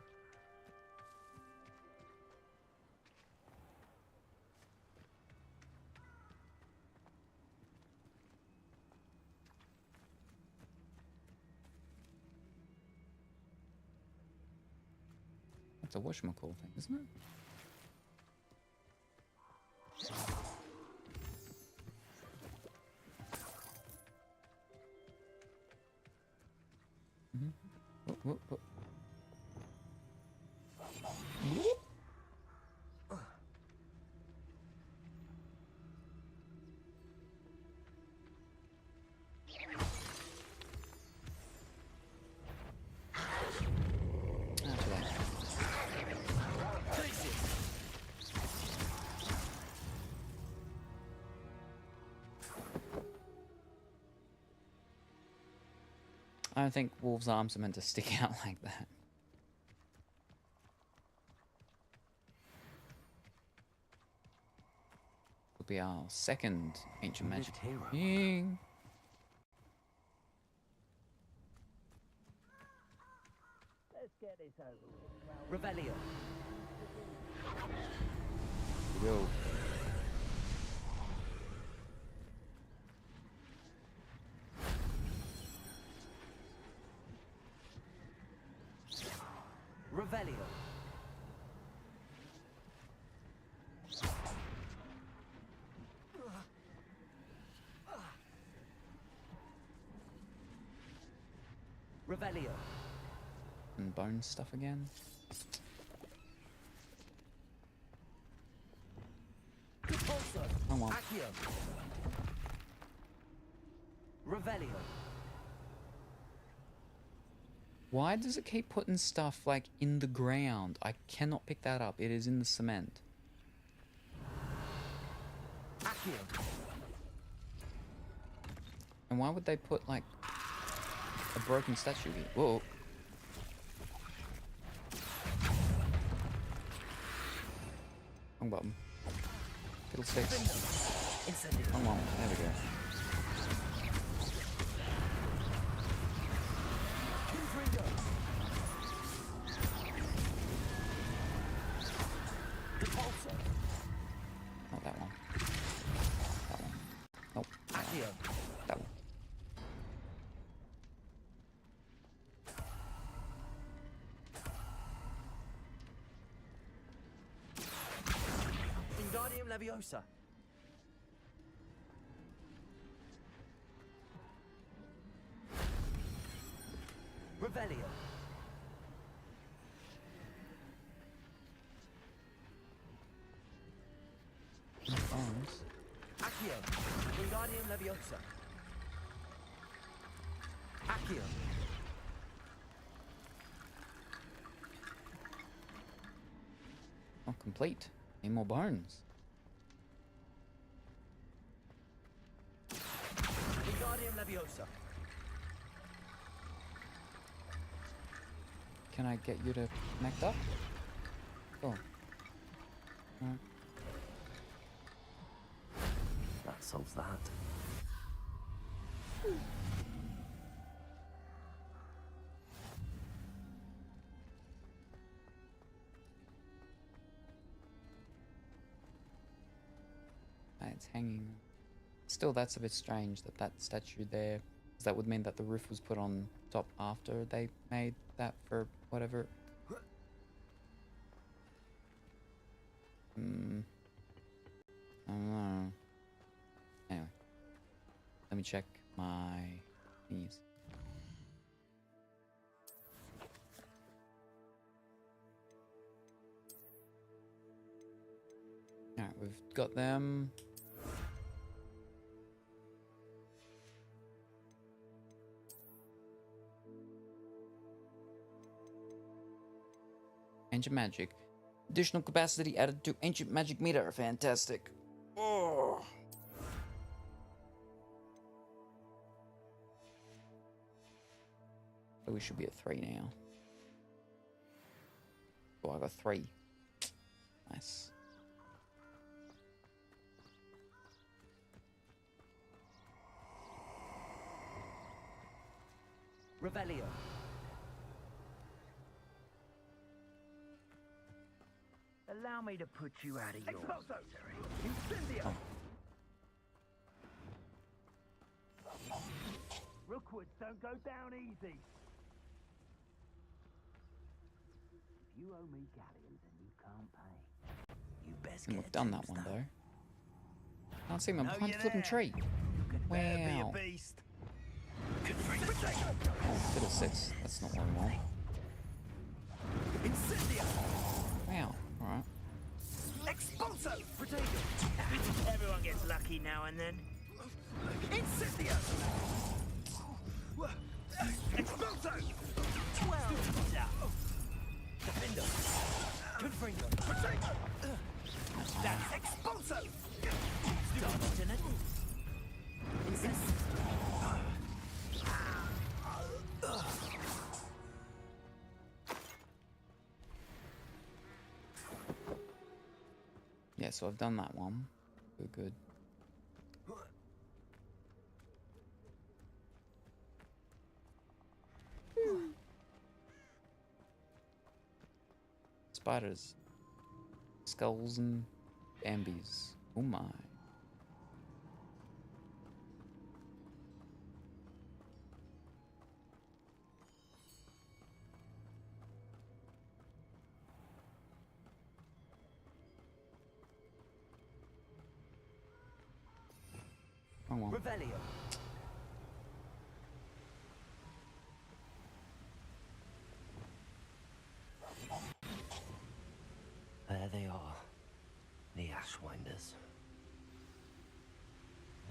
That's a whatchamacall thing, isn't it? I don't think wolves' arms are meant to stick out like that. Will be our second ancient You magic lived here, Omar. thing. Let's get this over with. Revelio. Yo. Revelio. Revelio. And bone stuff again. Repulsor. Come on. Accio. Revelio. Why does it keep putting stuff like in the ground? I cannot pick that up. It is in the cement. Accio. And why would they put like a broken statue here? Whoa. Wrong button. Fiddlesticks. Incendio. Come on. There we go. Confringo. Repulsor. Not that one. That one. Nope. Accio. That one. Wingardium Leviosa. Revelio. Bones. Accio. Wingardium Leviosa. Accio. Not complete. Need more bones. Wingardium Leviosa. Can I get you to connect up? Oh. Alright. That solves that. It's hanging. Still, that's a bit strange that that statue there. 'Cause that would mean that the roof was put on top after they made that for whatever. I don't know. Anyway, let me check my thingies. Alright, we've got them. Ancient magic. Additional capacity added to ancient magic meter. Fantastic. Oh. So we should be at 3 now. Oh, I got 3. Nice. Revelio. Allow me to put you out of your misery. Incendio. Rookwoods don't go down easy. If you owe me galleons and you can't pay, you best I get think we've done that one tombstone. though. Can't see him behind the you're flipping there. tree. You can better be Wow. a beast. Oh, fiddlesticks. That's not what we want. Incendio. Wow. Alright. Expulso. Protego. Everyone gets lucky now and then. Incendio. Expulso. Well done. Defendo. Confringo. Protego. That's expulso. Dodged in it. so I've done that one. Good, good. Spiders. Skulls and Bambies. Oh my. Wrong one. Revelio. There they are, the Ashwinders.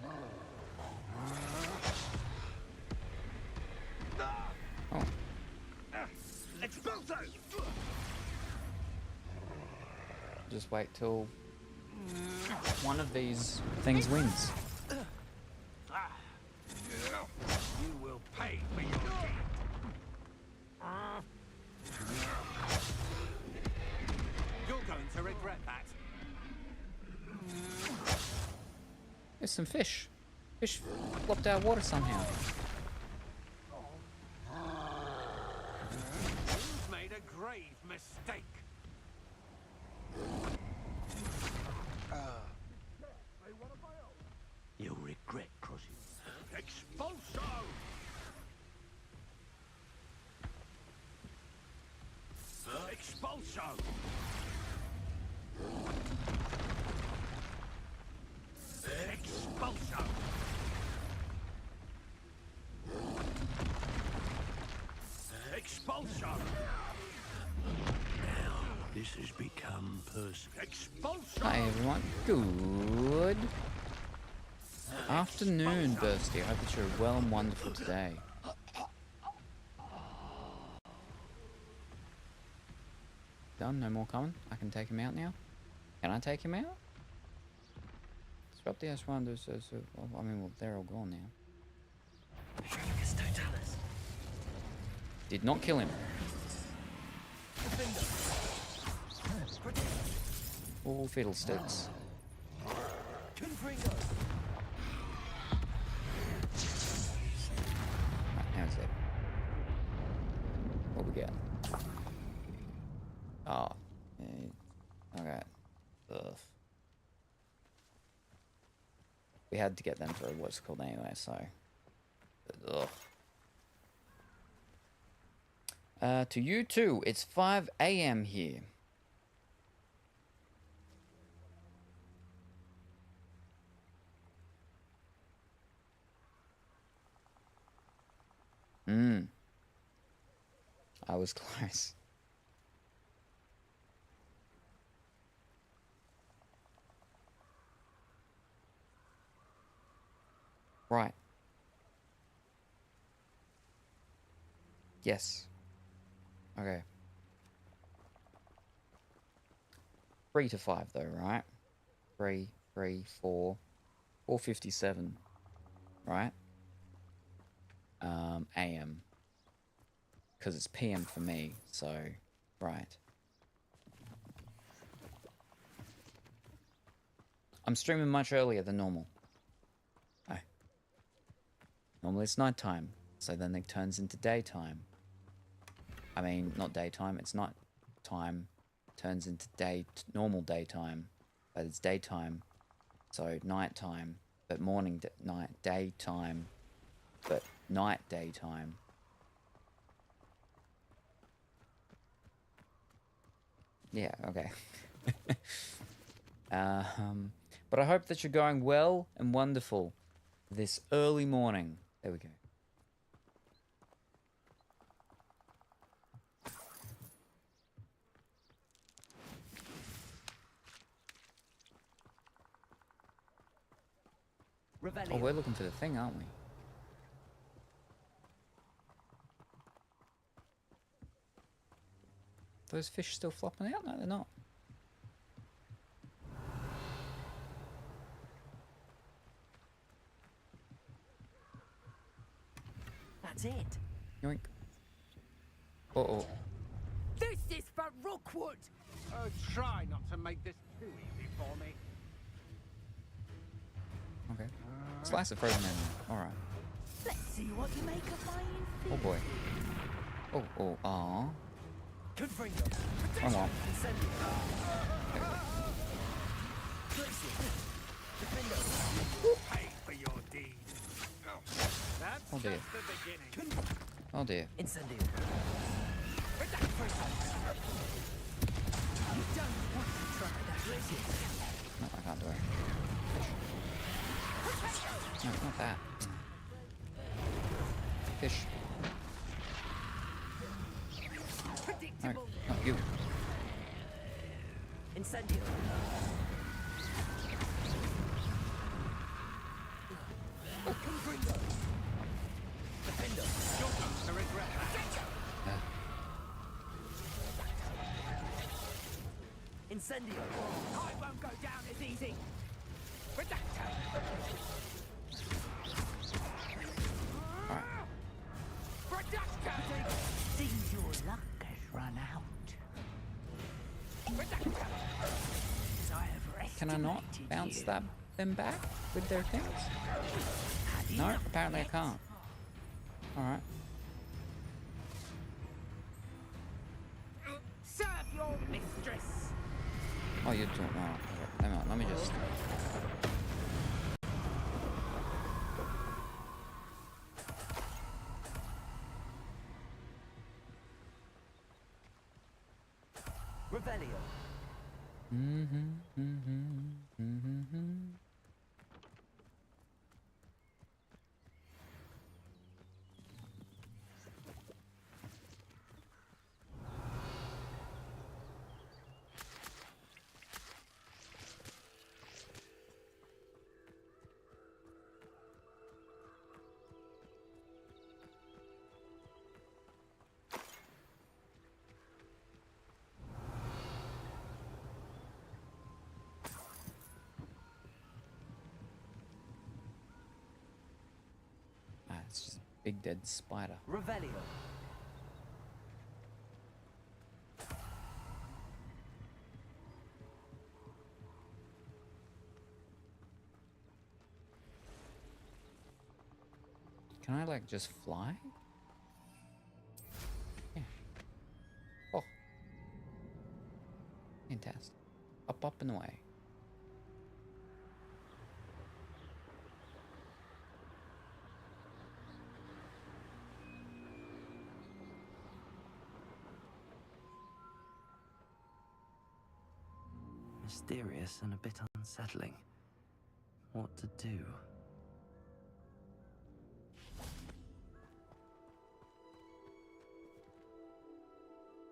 Oh. Expulso! Just wait till one of these things wins. You will pay for your deed. You're going to regret that. There's some fish. Fish flopped out of water somehow. You've made a grave mistake. You'll regret crossing. Expulso! Expulso! Expulso! Expulso! Now, this has become personal. Expulso! Hi everyone. Good afternoon, Bursty. I hope that you're well and wonderful today. Done? No more coming? I can take him out now? Can I take him out? Disrupt the Ashwinders. I mean, well, they're all gone now. Shrevicus Totalis. Did not kill him. All fiddlesticks. Confringo. Right, now it's it. What we got? Oh. Yeah, okay. Ugh. We had to get them for what's it called anyway, so. Ugh. To you too, it's 5 a.m. here. I was close. Right. Yes. Okay. 3 to 5 though, right? 3, 3, 4, 4:57, right? AM. Because it's PM for me, so, right. I'm streaming much earlier than normal. Oh. Normally it's nighttime, so then it turns into daytime. I mean, not daytime, it's night time. Turns into normal daytime, but it's daytime. So nighttime, but morning, night, daytime, but night, daytime. Yeah, okay. But I hope that you're going well and wonderful this early morning. There we go. Oh, we're looking for the thing, aren't we? Those fish still flopping out? No, they're not. That's it. Yoink. Uh-oh. This is for Rookwood! Oh, try not to make this too easy for me. Okay. Slice of frozen enemy. Alright. Let's see what you make of mine. Oh boy. Oh, oh, aw. Confringo. One more. Incendio. Pay for your deed. That's Oh dear. just the beginning. Oh dear. Incendio. You don't want to try that. No, I can't do it. No, not that. Fish. No, not you. Incendio. Confringo. Defendo. You're going to regret that. Incendio. I won't go down as easy. Seems your luck has run out. Can I not bounce them back with their things? No, apparently I can't. Alright. Serve your mistress. Oh, you're doing alright. Hang on, let me just. Revelio. Ah, it's just a big dead spider. Revelio. Can I like just fly? Yeah. Oh. Fantastic. Up, up and away. Mysterious and a bit unsettling. What to do?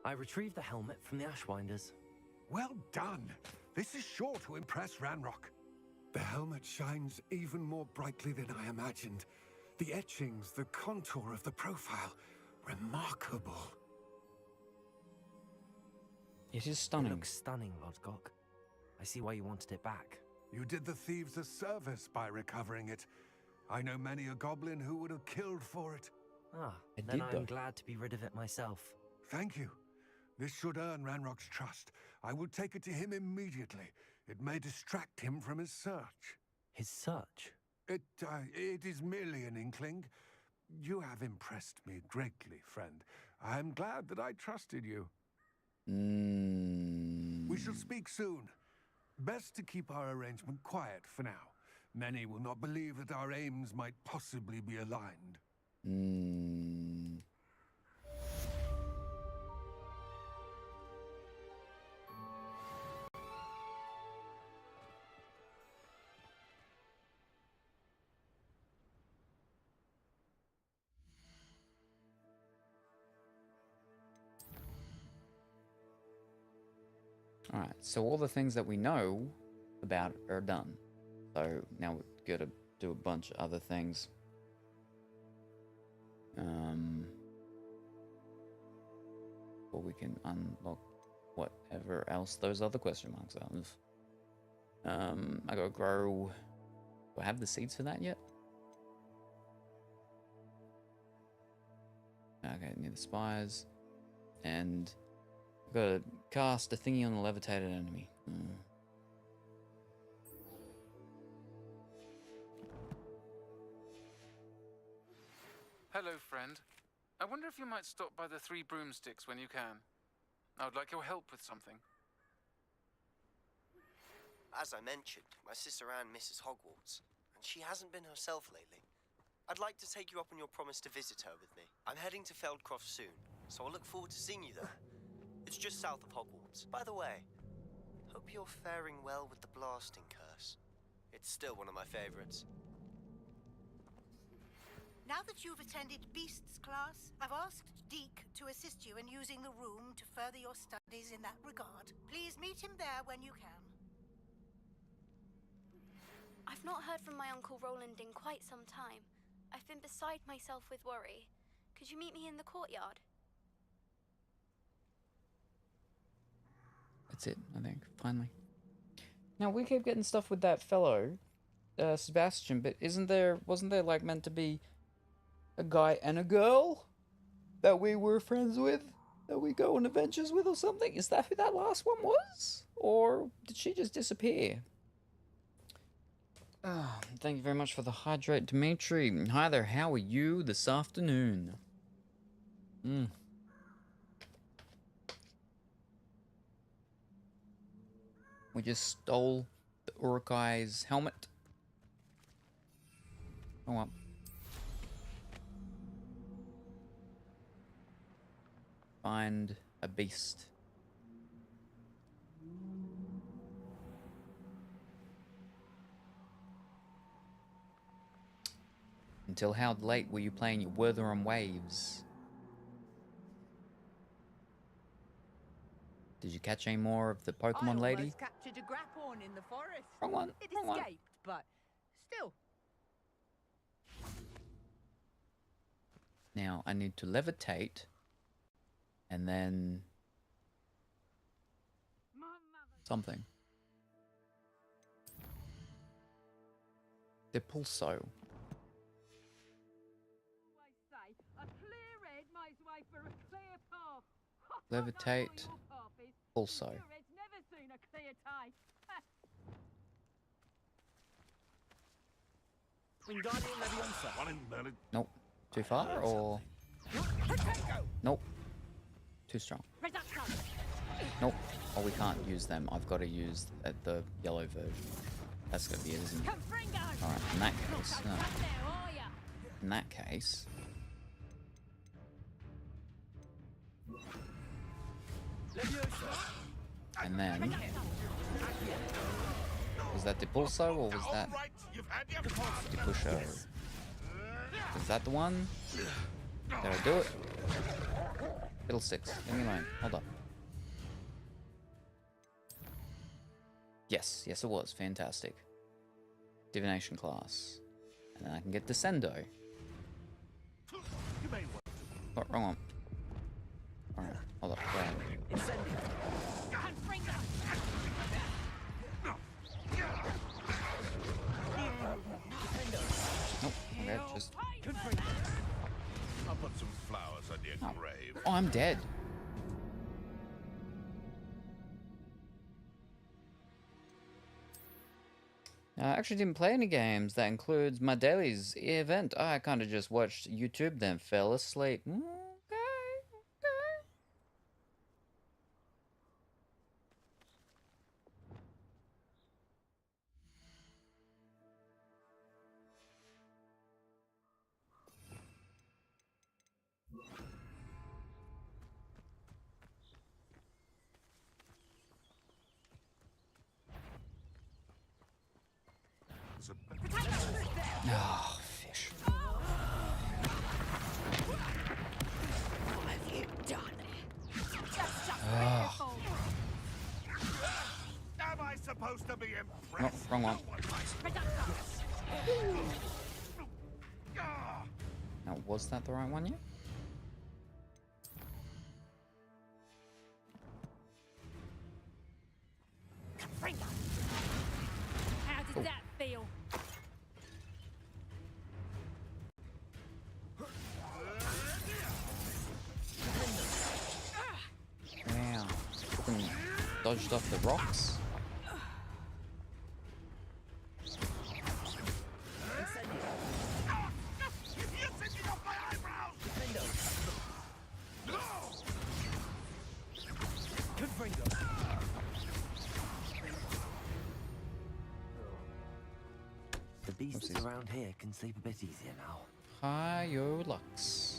I retrieved the helmet from the Ashwinders. Well done. This is sure to impress Ranrock. The helmet shines even more brightly than I imagined. The etchings, the contour of the profile, remarkable. It is It stunning. looks stunning, Lodgok. I see why you wanted it back. You did the thieves a service by recovering it. I know many a goblin who would have killed for it. Ah, I then did, I'm though. glad to be rid of it myself. Thank you. This should earn Ranrock's trust. I will take it to him immediately. It may distract him from his search. His search? It is merely an inkling. You have impressed me greatly, friend. I am glad that I trusted you. We shall speak soon. Best to keep our arrangement quiet for now. Many will not believe that our aims might possibly be aligned. Alright, so all the things that we know about it are done. So now we've got to do a bunch of other things. Or we can unlock whatever else those other question marks are. I gotta grow. Do I have the seeds for that yet? Okay, near the spires. And Gotta cast a thingy on the levitated enemy. Hmm. Hello, friend. I wonder if you might stop by the Three Broomsticks when you can. I would like your help with something. As I mentioned, my sister Anne misses Hogwarts, and she hasn't been herself lately. I'd like to take you up on your promise to visit her with me. I'm heading to Feldcroft soon, so I'll look forward to seeing you there. It's just south of Hogwarts. By the way, hope you're faring well with the blasting curse. It's still one of my favorites. Now that you've attended Beasts class, I've asked Deke to assist you in using the room to further your studies in that regard. Please meet him there when you can. I've not heard from my Uncle Roland in quite some time. I've been beside myself with worry. Could you meet me in the courtyard? That's it, I think, finally. Now, we keep getting stuff with that fellow, Sebastian, but wasn't there like meant to be a guy and a girl that we were friends with, that we go on adventures with or something? Is that who that last one was? Or did she just disappear? Oh, thank you very much for the hydrate, Dimitri. Hi there, how are you this afternoon? We just stole the Urukai's helmet. Oh well. Find a beast. Until how late were you playing your Wuthering Waves? Did you catch any more of the Pokemon lady? I captured a Graphorn in the forest. Wrong one. It Wrong one. escaped, but still. Now I need to levitate, and then something. Depulso. Levitate. Also. Nope. Too far or? Nope. Too strong. Nope. Oh, we can't use them. I've got to use the yellow version. That's gonna be it, isn't it? Alright, in that case. In that case. And then. Was that Depulso or was that Depulso? Is that the one? Did I do it? Fiddlesticks. Leave me alone. Hold up. Yes, yes it was. Fantastic. Divination class. And then I can get Descendo. Oh, wrong one. Alright, hold up. Nope, okay, just... I'll put some flowers on your grave. Oh, I'm dead. I actually didn't play any games. That includes my dailies event. I kind of just watched YouTube, then fell asleep. Okay. Oh, fish. What have you done? Oh. Am I supposed to be No, impressed? wrong one. Now, was that the right one yet? How did that feel? Wow. dodged off the rocks. The beasts around here can sleep a bit easier now. Hi-yo Lux.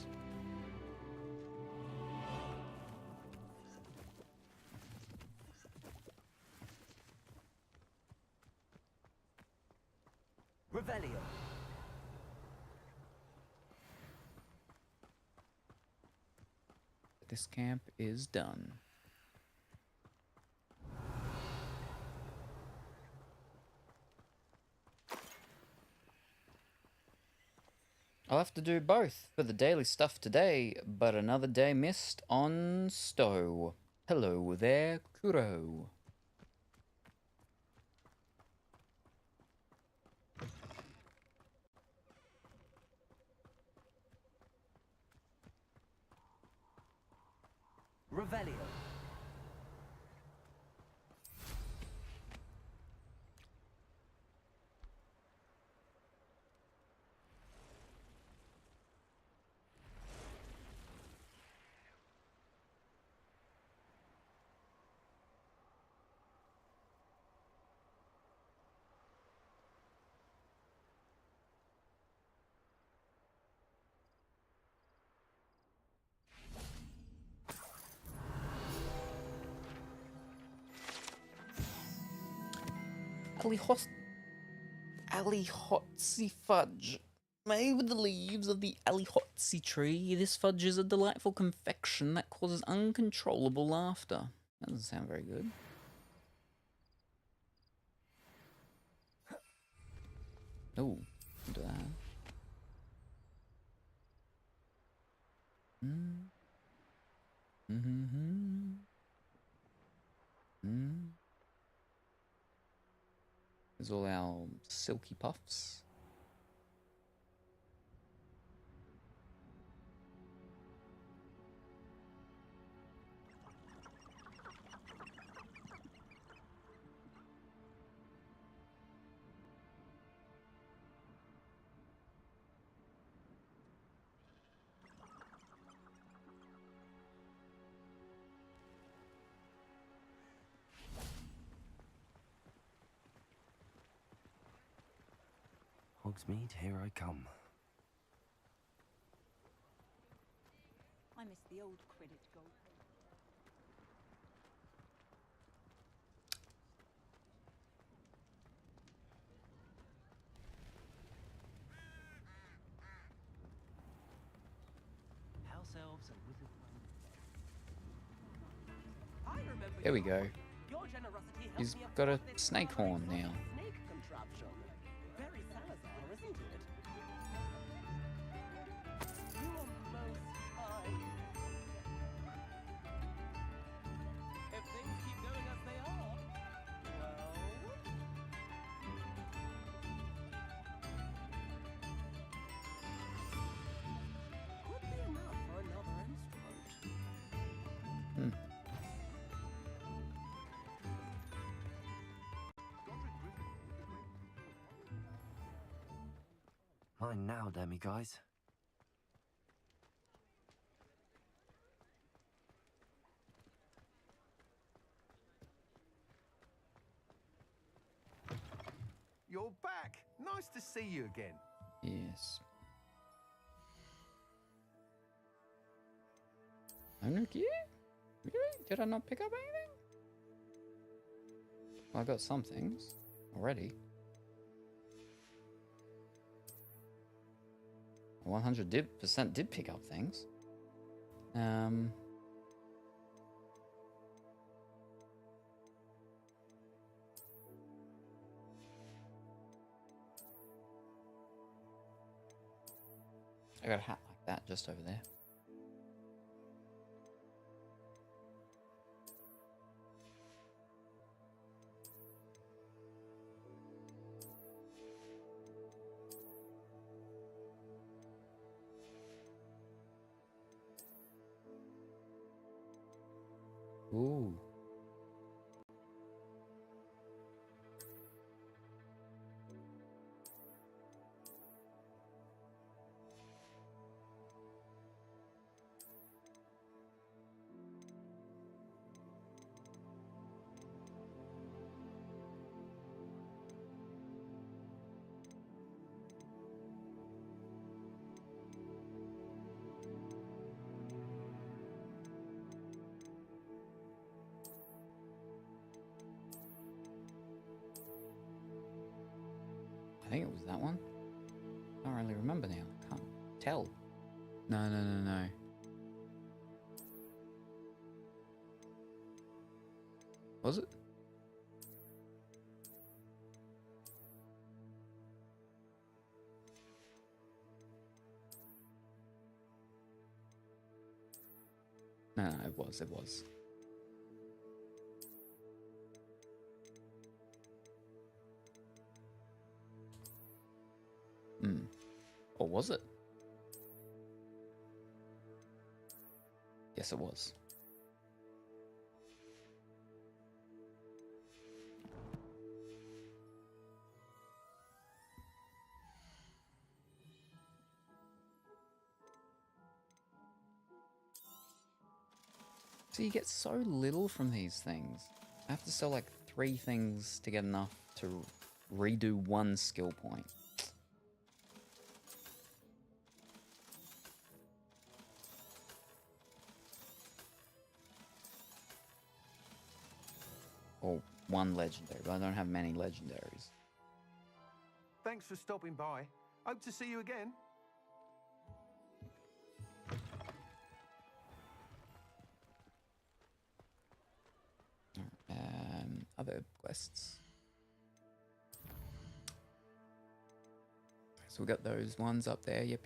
Revelio. This camp is done. I'll have to do both for the daily stuff today, but another day missed on Stowe. Hello there, Kuro. Revelio. Alihotzi fudge. Made with the leaves of the alihotzi tree, this fudge is a delightful confection that causes uncontrollable laughter. That doesn't sound very good. Oh, do that. There's all our silky puffs. Hogsmeade, here I come. I miss the old Quidditch goal. House elves and wizards. There we go. He's got a snake horn now. Very Salazar, isn't it? You are most kind. If things keep going as they are, well... Could be enough for another instrument. Mine now, Demi guys. You're back. Nice to see you again. Yes. Nikki? Really? Did I not pick up anything? Well, I got some things already. 100% did pick up things. I got a hat like that just over there. Ooh. I think it was that one. I don't really remember now. Can't tell. No. Was it? No, it was. Or was it? Yes, it was. So you get so little from these things. I have to sell like 3 things to get enough to redo 1 skill point. Or 1 legendary, but I don't have many legendaries. Thanks for stopping by. Hope to see you again. Other quests. So we got those ones up there. Yep.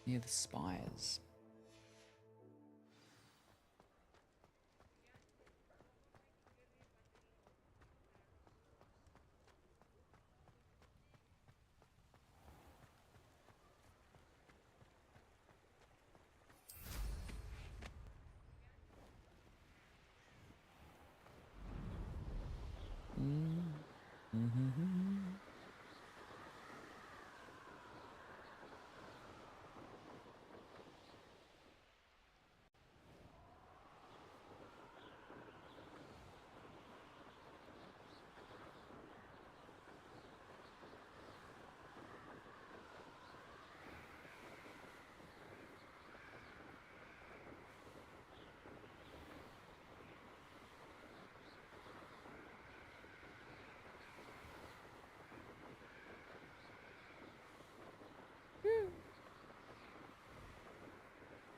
Near the spires.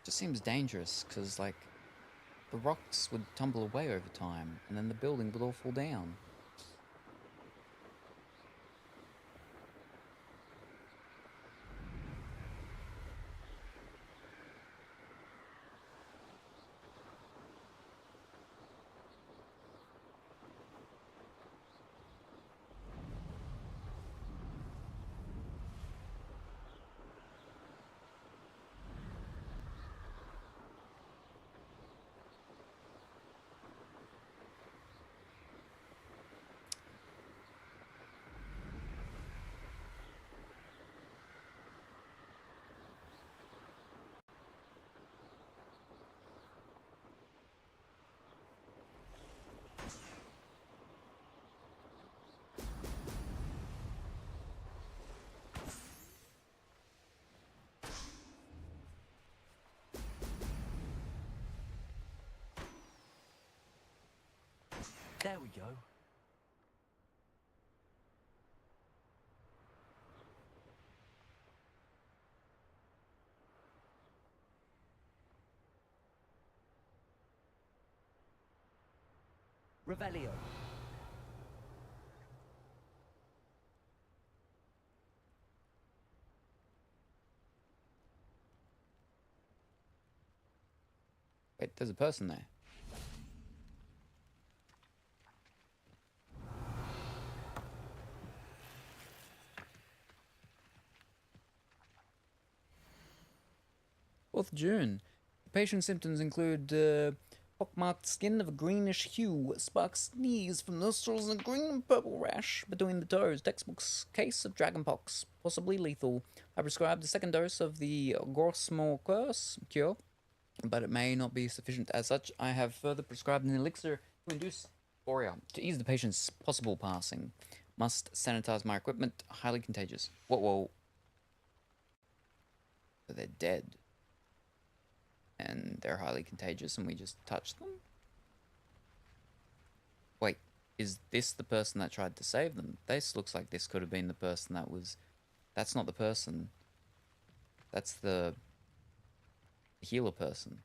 Just seems dangerous, because, like, the rocks would tumble away over time, and then the building would all fall down. There we go. Revelio. Wait, there's a person there. June. The patient's symptoms include pockmarked skin of a greenish hue, spark sneeze from nostrils, and a green and purple rash between the toes. Textbook case of dragonpox, possibly lethal. I prescribed the 2nd dose of the Gorsmore curse cure, but it may not be sufficient. As such, I have further prescribed an elixir to induce Borea to ease the patient's possible passing. Must sanitize my equipment. Highly contagious. Whoa. So they're dead. And they're highly contagious and we just touched them? Wait, is this the person that tried to save them? This looks like this could have been the person that was... That's not the person. That's the healer person.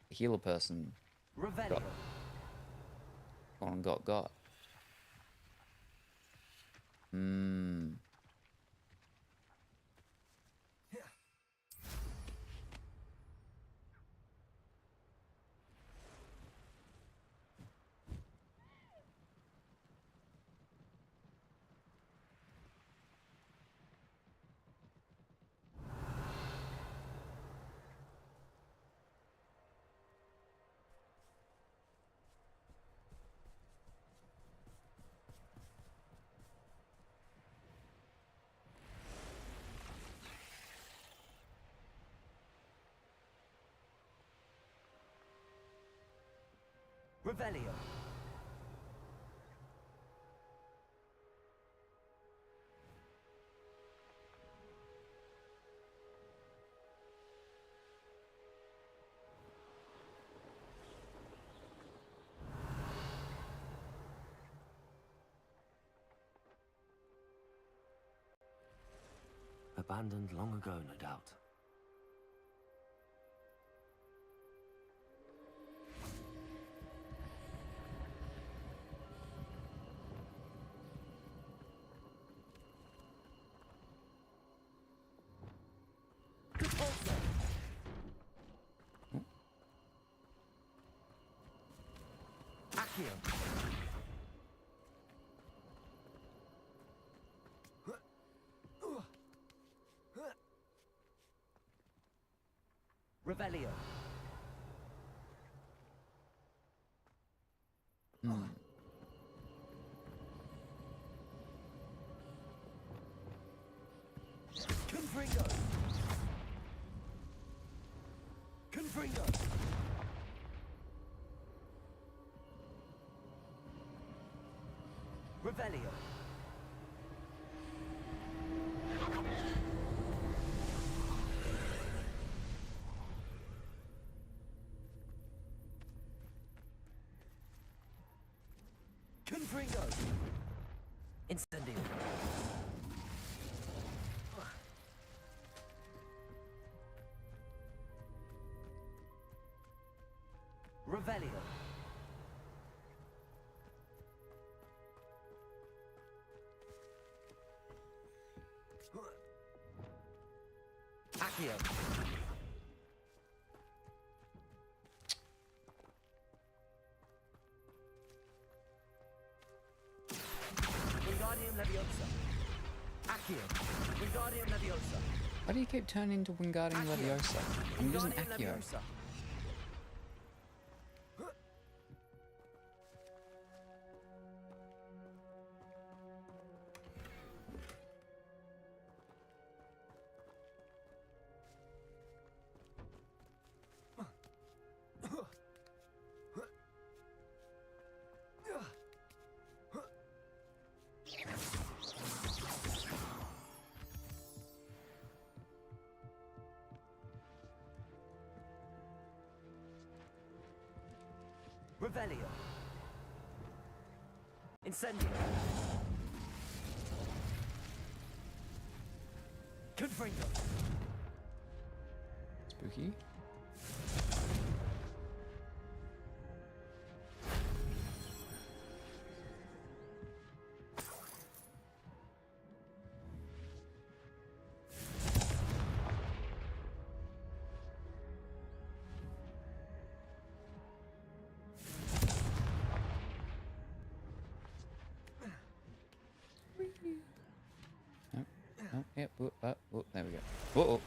The healer person got. Revelio. Abandoned long ago, no doubt. Revelio. Confringo. Revelio. Confringo. Incendio. Revelio. Accio. Wingardium Leviosa. Accio. Wingardium Leviosa. Why do you keep turning into Wingardium Leviosa? I'm using Accio. Revelio. Incendio. Confringo. Spooky. Yep, there we go. Whoa.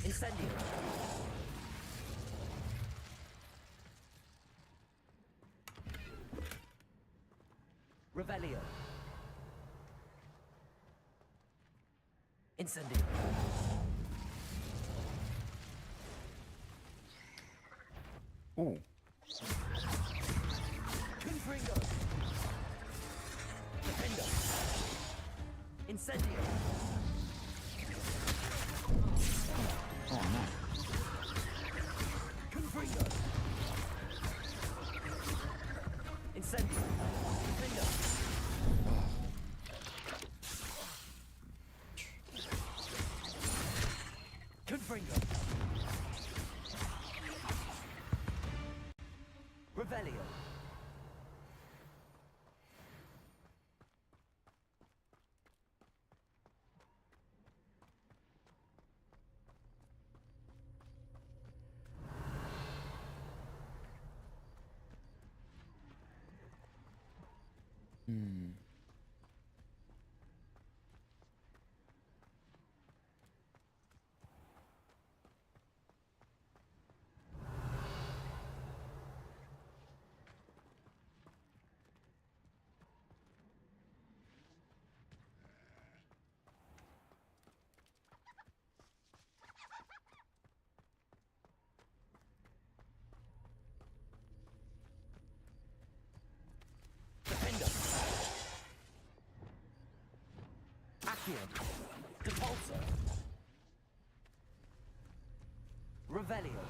Incendio. Revelio. Incendio. Ooh. Confringo. Incendio! Oh no. Confringo! Incendio! Confringo! Confringo! Revelio! Hmm. Defender! Accio! Depulso! Revelio!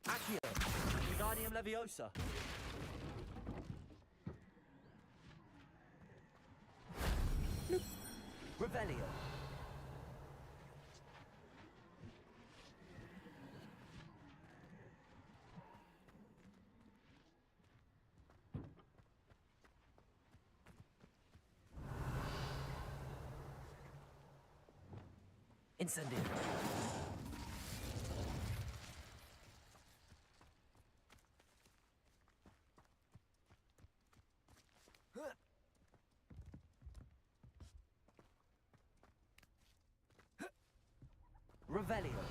Accio! Wingardium Leviosa! Revelio! Incendio! Revelio!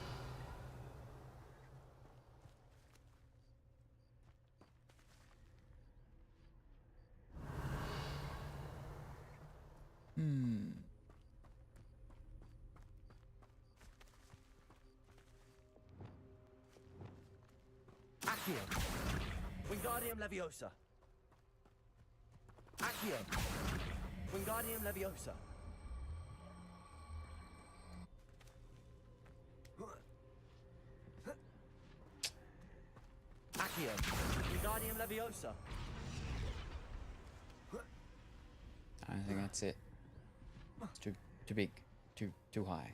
Hmm. Accio! Wingardium Leviosa! Accio! Wingardium Leviosa! Accio! Wingardium Leviosa! I don't think that's it. It's too big. Too high.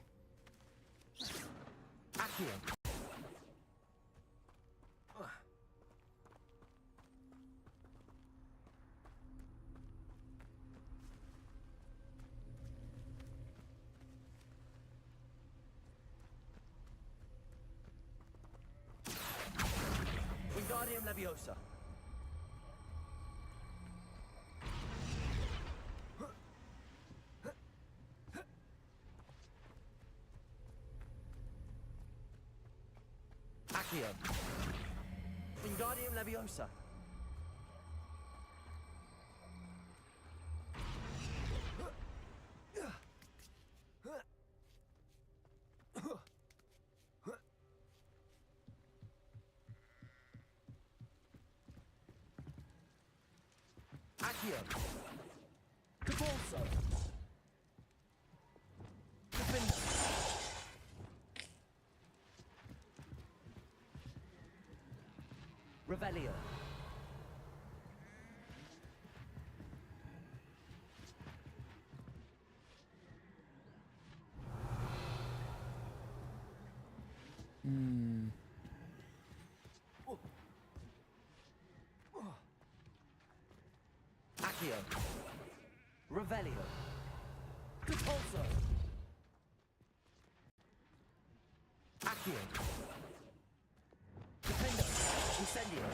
Accio! Wingardium Leviosa! Accio! Wingardium Leviosa! Accio! Depulso! Defender! Revelio! Hmm. Accio! Revelio! Depulso! Accio! Defender! Incendio!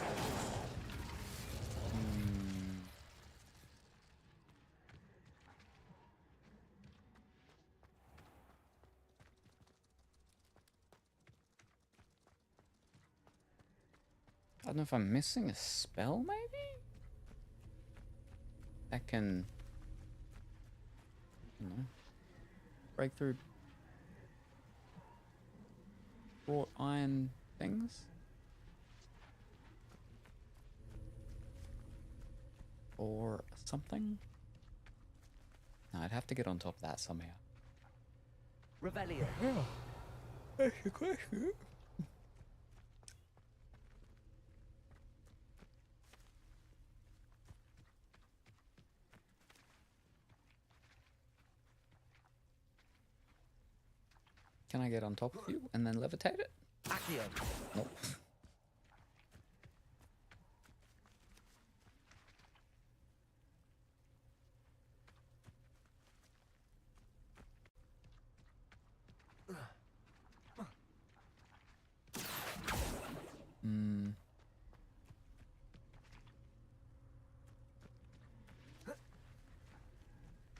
I don't know if I'm missing a spell, maybe? That can... I don't know. breakthrough wrought iron things? Or something? No, I'd have to get on top of that somehow. Revelio. That's a question. Can I get on top of you and then levitate it? Accio. Nope. Hmm.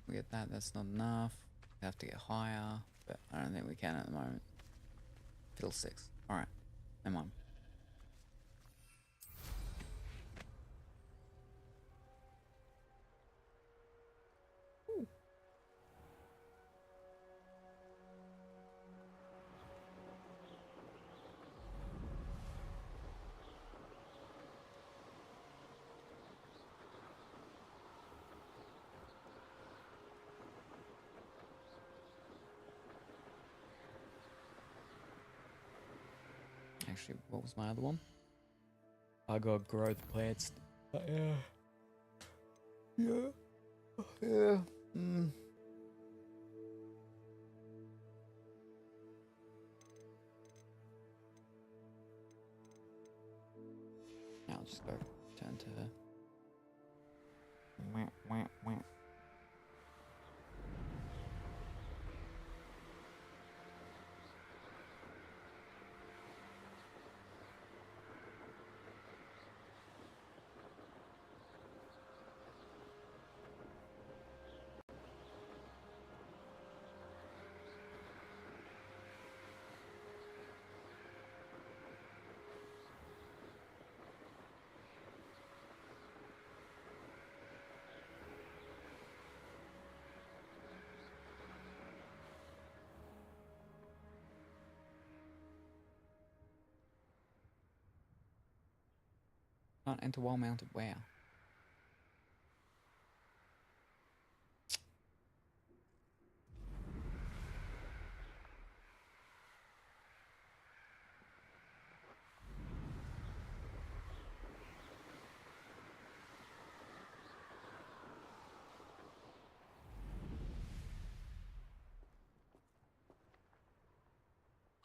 We get that, that's not enough. We have to get higher, but I don't think we can at the moment. Fiddlesticks. Alright, never mind. Actually, what was my other one? I got growth plants. Yeah. Yeah. Hmm. Now I'll just go turn to her. Wah, wah, wah. Can't enter while mounted. Wow.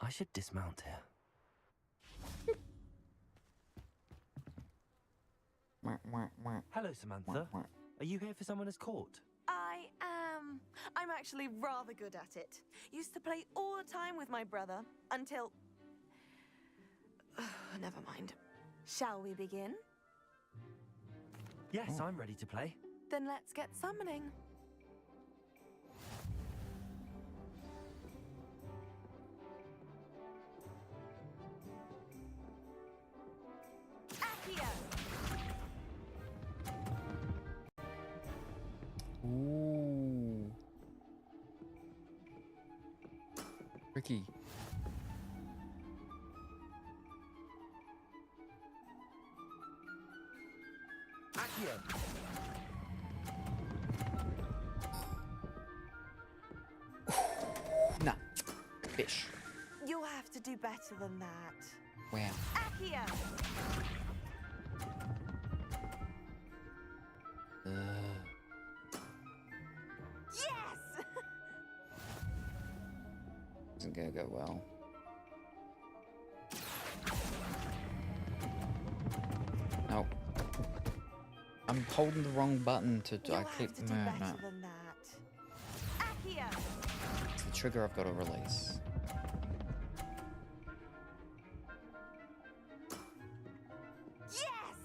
I should dismount here. Hello, Samantha. Are you here for someone as court? I am. I'm actually rather good at it. Used to play all the time with my brother until... Never mind. Shall we begin? Yes, I'm ready to play. Then let's get summoning. Accio! Ooh. Ricky. Accio! Nah. Fish. You'll have to do better than that. Wow. Accio! Yes! Isn't gonna go well. No. I'm holding the wrong button to. You'll I have keep. to do No, better no. than that. Accio! It's the trigger I've got to release. Yes!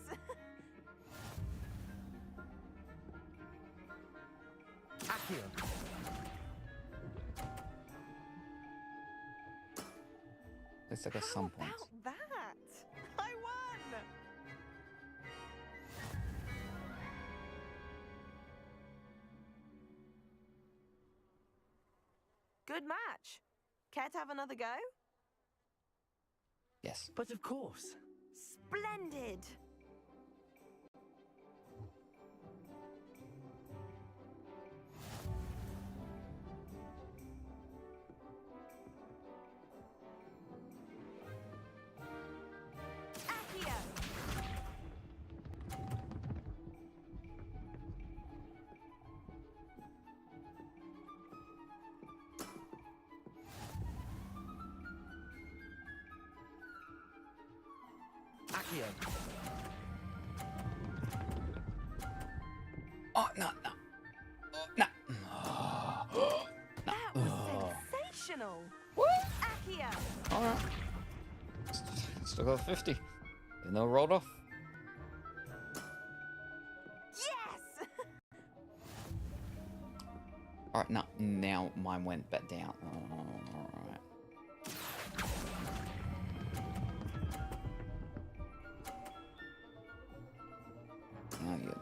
Accio! At least I got some How points. about that? I won! Good match. Care to have another go? Yes. But of course. Splendid! Accio! Accio. Oh, no, no. Oh, no. Oh, no. That was sensational! Accio! Alright. Still got 50. Even though it rolled off. Yes! Alright, no, now mine went back down. Alright. Now you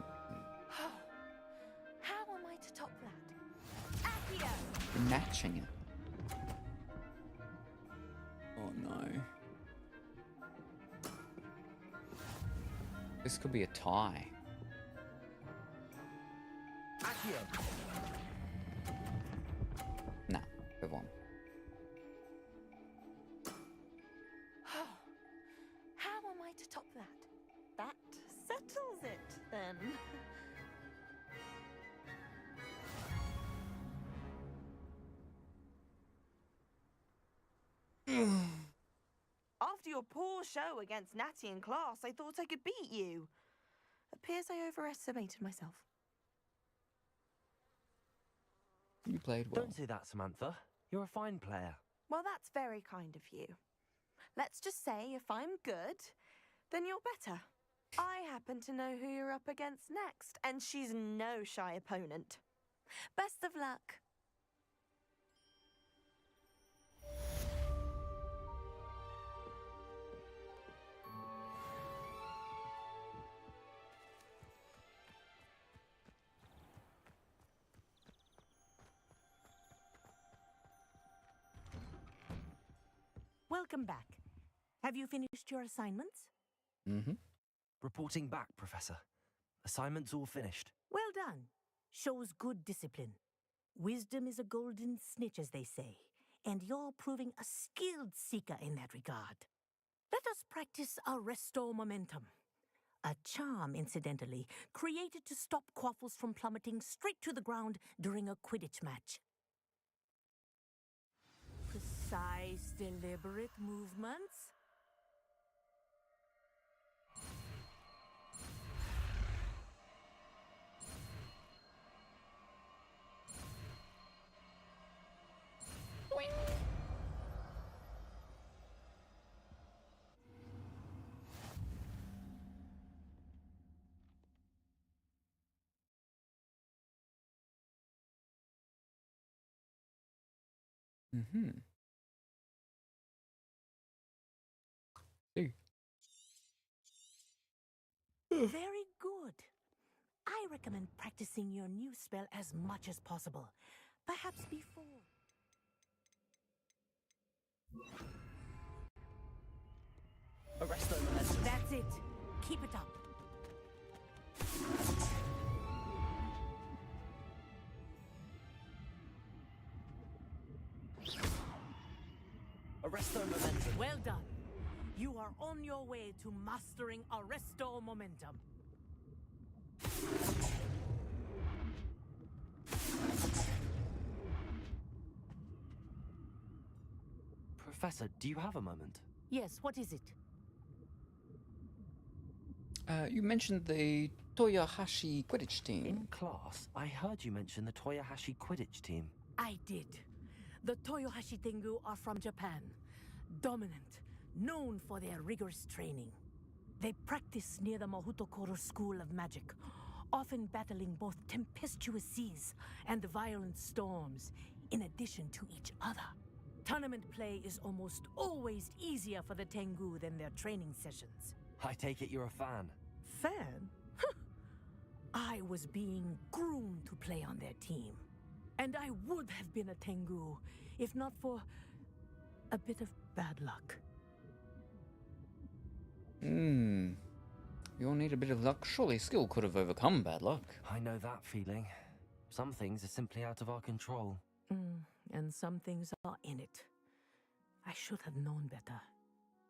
How am I to top that? Accio! you're matching it. Oh no. This could be a tie. Accio. Nah, move on. How am I to top that? That settles it, then. After your poor show against Natty in class, I thought I could beat you. Appears I overestimated myself. You played well. Don't say that, Samantha. You're a fine player. Well, that's very kind of you. Let's just say if I'm good, then you're better. I happen to know who you're up against next, and she's no shy opponent. Best of luck. Welcome back. Have you finished your assignments? Mm-hmm. Reporting back, Professor. Assignments all finished. Well done. Shows good discipline. Wisdom is a golden snitch, as they say, and you're proving a skilled seeker in that regard. Let us practice Arresto Momentum. A charm, incidentally, created to stop quaffles from plummeting straight to the ground during a Quidditch match. Precise, deliberate movements. Mm-hmm. See. Very good. I recommend practicing your new spell as much as possible. Perhaps before. Arresto Momentum. That's it. Keep it up. Arresto Momentum. Well done. You are on your way to mastering Arresto Momentum. Professor, do you have a moment? Yes, what is it? You mentioned the Toyohashi Quidditch team. In class, I heard you mention the Toyohashi Quidditch team. I did. The Toyohashi Tengu are from Japan. Dominant, known for their rigorous training. They practice near the Mahutokoro School of Magic, often battling both tempestuous seas and violent storms, in addition to each other. Tournament play is almost always easier for the Tengu than their training sessions. I take it you're a fan. Fan? I was being groomed to play on their team. And I would have been a Tengu, if not for a bit of bad luck. You'll need a bit of luck. Surely skill could have overcome bad luck. I know that feeling. Some things are simply out of our control. And some things are in it. I should have known better.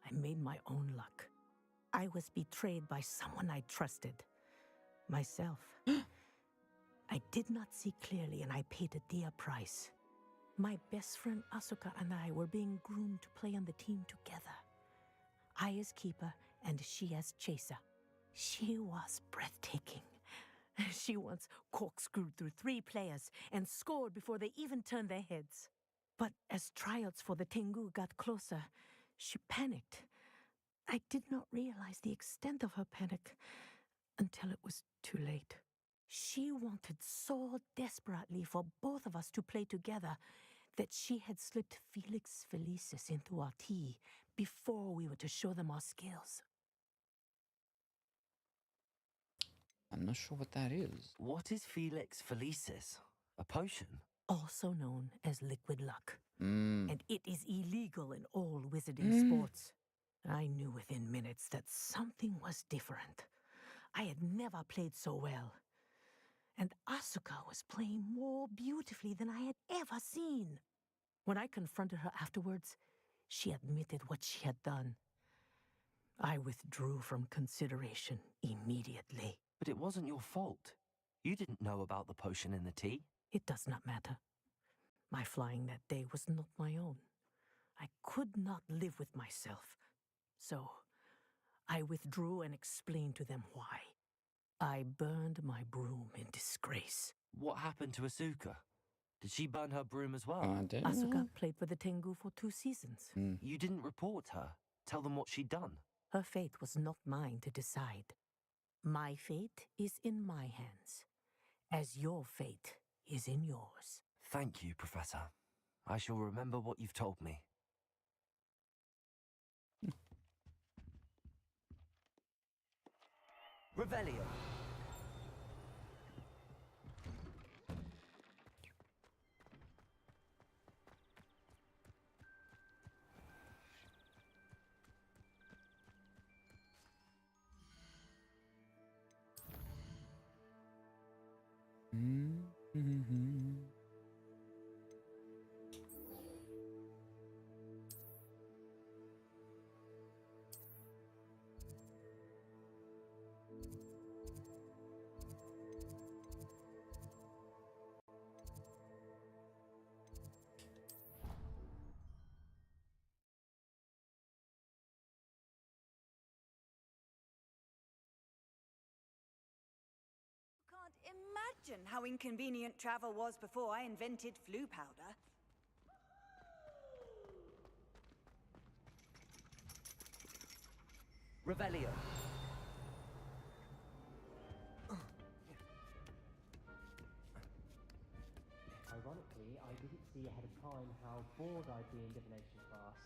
I made my own luck. I was betrayed by someone I trusted. Myself. I did not see clearly, and I paid a dear price. My best friend Asuka and I were being groomed to play on the team together. I as keeper, and she as chaser. She was breathtaking. She once corkscrewed through 3 players and scored before they even turned their heads. But as tryouts for the Tengu got closer, she panicked. I did not realize the extent of her panic until it was too late. She wanted so desperately for both of us to play together that she had slipped Felix Felicis into our tea before we were to show them our skills. I'm not sure what that is. What is Felix Felicis? A potion? Also known as liquid luck. Mm. And it is illegal in all wizarding sports. I knew within minutes that something was different. I had never played so well. And Asuka was playing more beautifully than I had ever seen. When I confronted her afterwards, she admitted what she had done. I withdrew from consideration immediately. But it wasn't your fault. You didn't know about the potion in the tea. It does not matter. My flying that day was not my own. I could not live with myself. So, I withdrew and explained to them why. I burned my broom in disgrace. What happened to Asuka? Did she burn her broom as well? Asuka played for the Tengu for 2 seasons. You didn't report her. Tell them what she'd done. Her fate was not mine to decide. My fate is in my hands, as your fate is in yours. Thank you, Professor. I shall remember what you've told me. Revelio. Imagine how inconvenient travel was before I invented flu powder. Revelio. Ironically, I didn't see ahead of time how bored I'd be in divination class.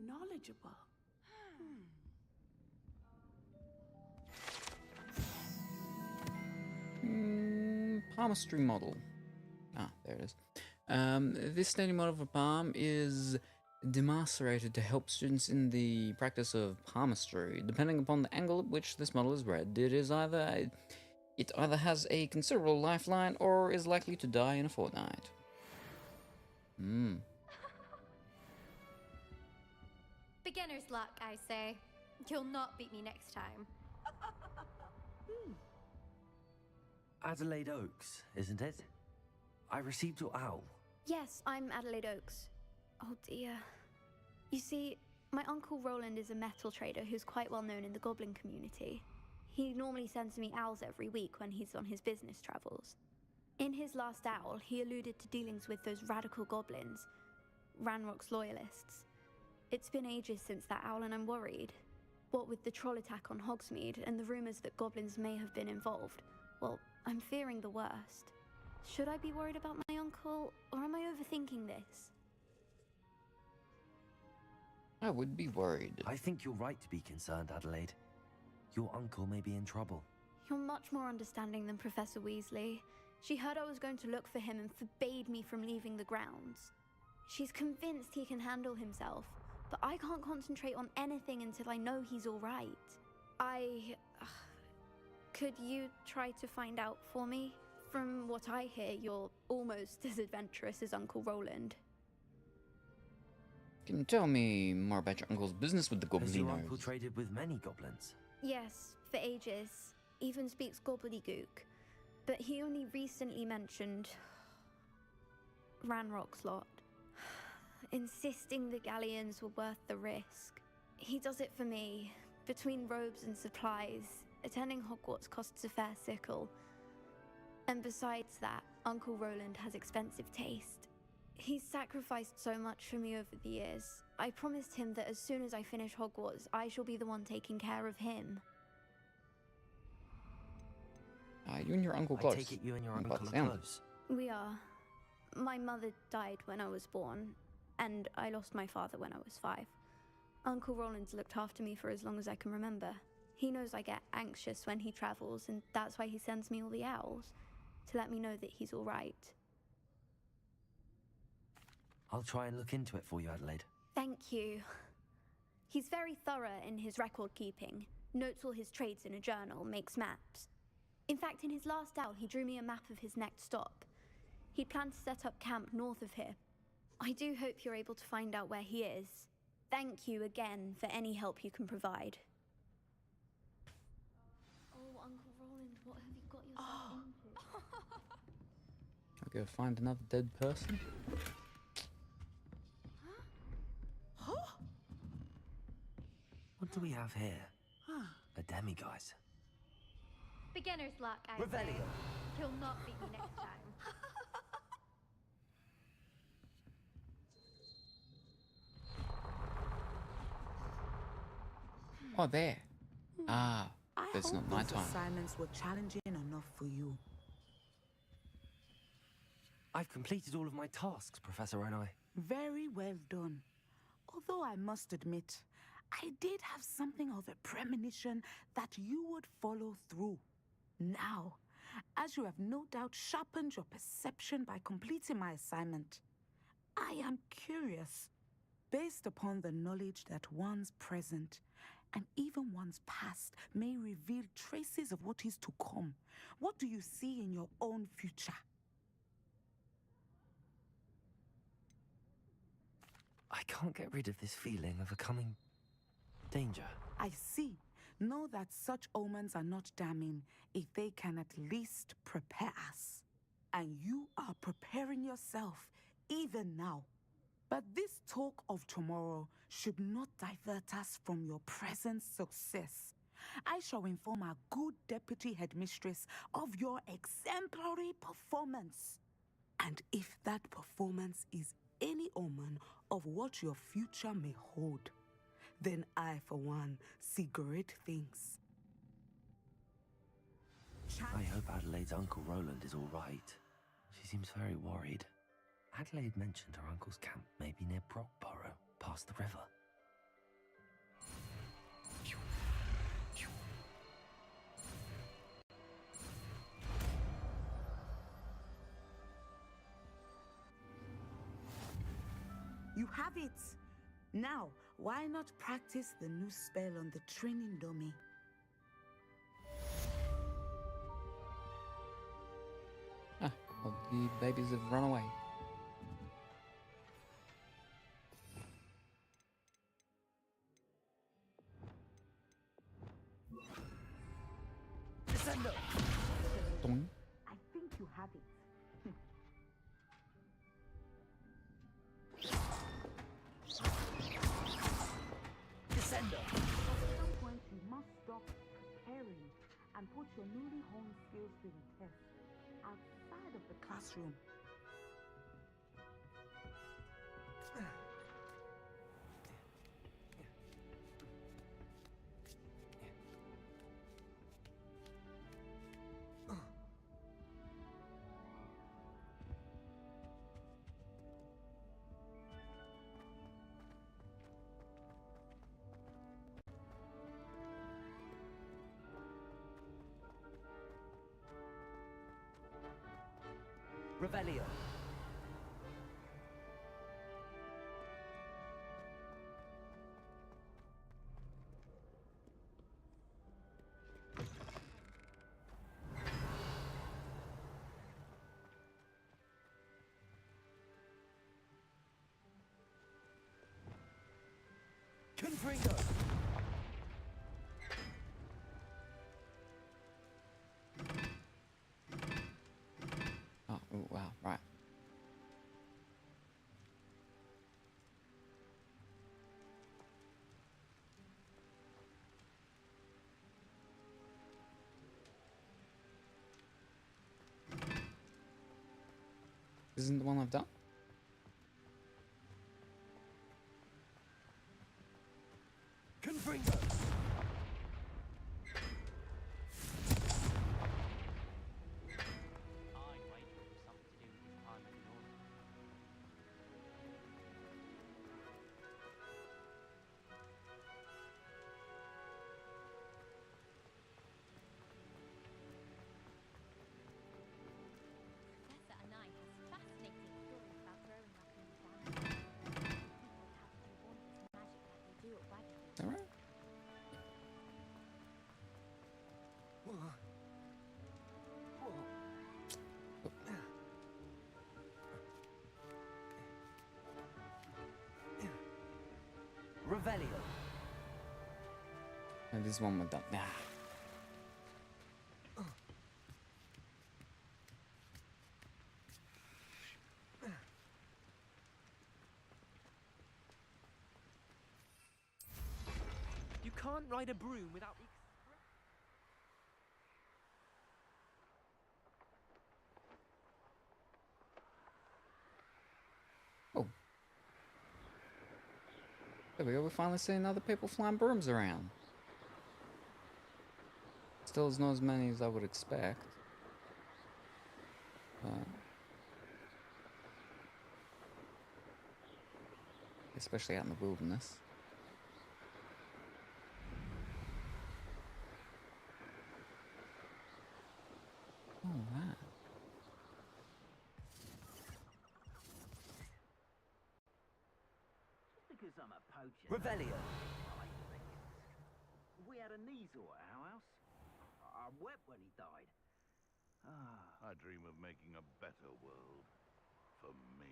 Knowledgeable. Palmistry model. Ah, there it is. This standing model for palm is demarcerated to help students in the practice of palmistry. Depending upon the angle at which this model is read, it either has a considerable lifeline or is likely to die in a fortnight. Beginner's luck, I say. You'll not beat me next time. Adelaide Oaks, isn't it? I received your owl. Yes, I'm Adelaide Oaks. Oh dear. You see, my Uncle Roland is a metal trader who's quite well known in the goblin community. He normally sends me owls every week when he's on his business travels. In his last owl, he alluded to dealings with those radical goblins, Ranrock's loyalists. It's been ages since that owl and I'm worried. What with the troll attack on Hogsmeade and the rumours that goblins may have been involved, well, I'm fearing the worst. Should I be worried about my uncle, or am I overthinking this? I would be worried. I think you're right to be concerned, Adelaide. Your uncle may be in trouble. You're much more understanding than Professor Weasley. She heard I was going to look for him and forbade me from leaving the grounds. She's convinced he can handle himself, but I can't concentrate on anything until I know he's all right. Could you try to find out for me? From what I hear, you're almost as adventurous as Uncle Roland. Can you tell me more about your uncle's business with the goblinos? Has your uncle traded with many goblins? Yes, for ages. Even speaks gobbledygook. But he only recently mentioned Ranrock's lot, insisting the galleons were worth the risk. He does it for me. Between robes and supplies, attending Hogwarts costs a fair sickle. And besides that, Uncle Roland has expensive taste. He's sacrificed so much for me over the years. I promised him that as soon as I finish Hogwarts, I shall be the one taking care of him. You and your uncle close. I take it you and your uncle are close. We are. My mother died when I was born, and I lost my father when I was 5. Uncle Roland's looked after me for as long as I can remember. He knows I get anxious when he travels, and that's why he sends me all the owls, to let me know that he's all right. I'll try and look into it for you, Adelaide. Thank you. He's very thorough in his record keeping, notes all his trades in a journal, makes maps. In fact, in his last owl, he drew me a map of his next stop. He planned to set up camp north of here. I do hope you're able to find out where he is. Thank you again for any help you can provide. Oh, Uncle Roland, what have you got yourself into? I'll go find another dead person. What do we have here? A demiguise. Beginner's luck, I say. Revelio. You'll not beat me next time. Oh, there. I It's hope not my those time. assignments were challenging enough for you. I've completed all of my tasks, Professor Onai. Very well done. Although I must admit, I did have something of a premonition that you would follow through. Now, as you have no doubt sharpened your perception by completing my assignment, I am curious, based upon the knowledge that one's present and even one's past may reveal traces of what is to come. What do you see in your own future? I can't get rid of this feeling of a coming danger. I see. Know that such omens are not damning if they can at least prepare us. And you are preparing yourself, even now. But this talk of tomorrow should not divert us from your present success. I shall inform our good deputy headmistress of your exemplary performance. And if that performance is any omen of what your future may hold, then I, for one, see great things. I hope Adelaide's Uncle Roland is all right. She seems very worried. Adelaide mentioned her uncle's camp may be near Brockborough, past the river. You have it! Now, why not practice the new spell on the training dummy? Ah, well, the babies have run away. Descendo! Doing. I think you have it. Descendo! At some point, you must stop preparing and put your newly honed skills to the test outside of the classroom. Revelio. Confringo! Oh, ooh, wow, right. Isn't the one I've done? Confringo! Professor Anai has fascinating stories about growing up in the family. People have to do wondrous magic like they do at Wagon. Alright. Revelio. And this one we're done. Ah. You can't ride a broom without the... Oh. There we go, we're finally seeing other people flying brooms around. Still, there's not as many as I would expect. Especially out in the wilderness. Oh, wow. Because I'm a poacher. Revelio. We had a Kneazor at our house. I wept when he died. I dream of making a better world for me.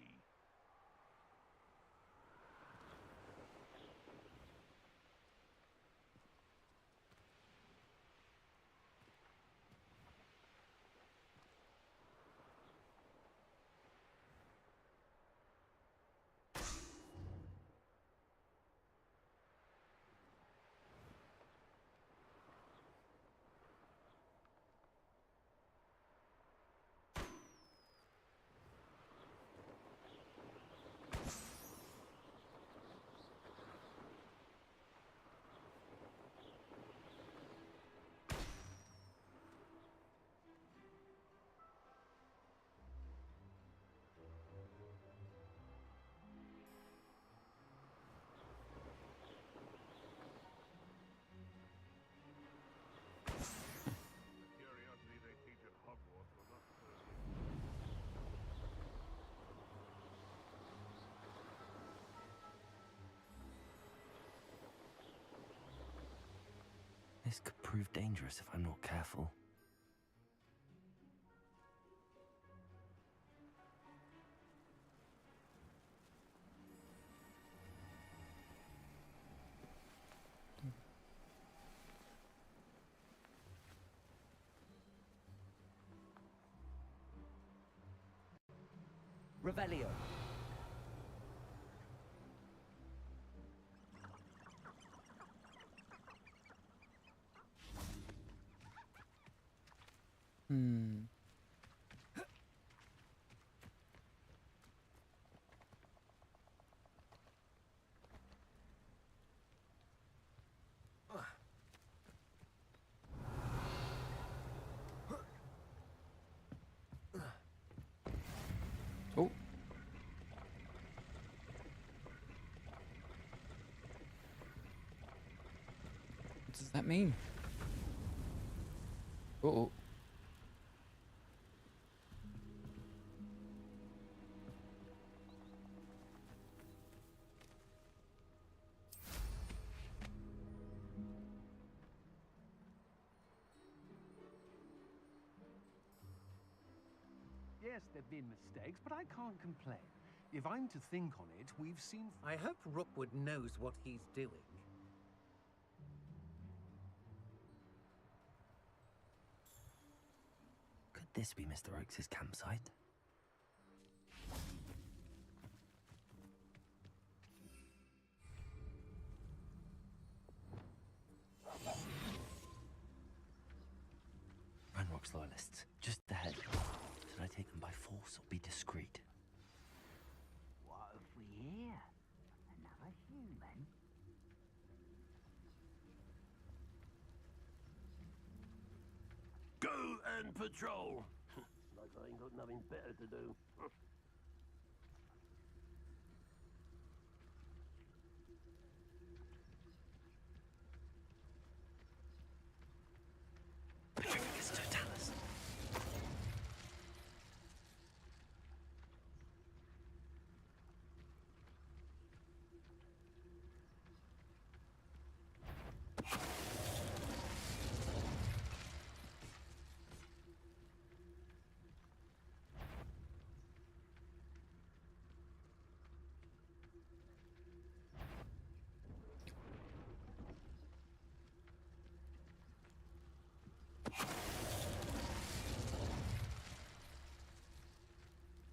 This could prove dangerous if I'm not careful. Revelio. Hmm. Oh. What does that mean? Uh-oh. Yes, there've been mistakes, but I can't complain. If I'm to think on it, we've seen... I hope Rookwood knows what he's doing. Could this be Mr. Oakes' campsite? Ranrock's loyalists, just ahead. Should I take them by force or be discreet? What have we here? Another human? Go and patrol! Like I ain't got nothing better to do. Petrificus totalis.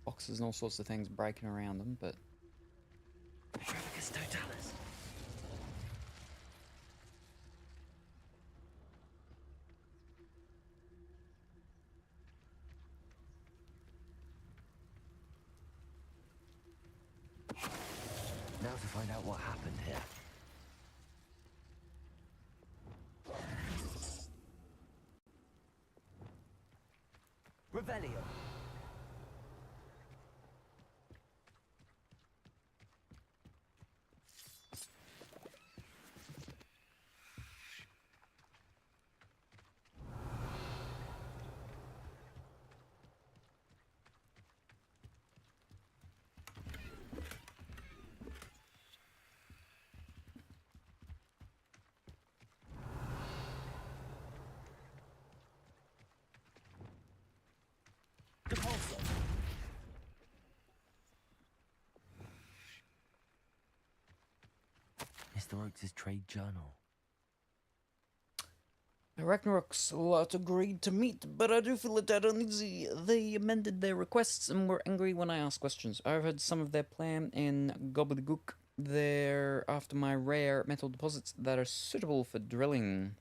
Boxes and all sorts of things breaking around them, but... Petrificus totalis. Now to find out what happened here. Revelio. Mr. Oakes' trade journal. Ragnarok's lot agreed to meet, but I do feel a tad uneasy. They amended their requests and were angry when I asked questions. I overheard some of their plan in gobbledygook. They're after my rare metal deposits that are suitable for drilling.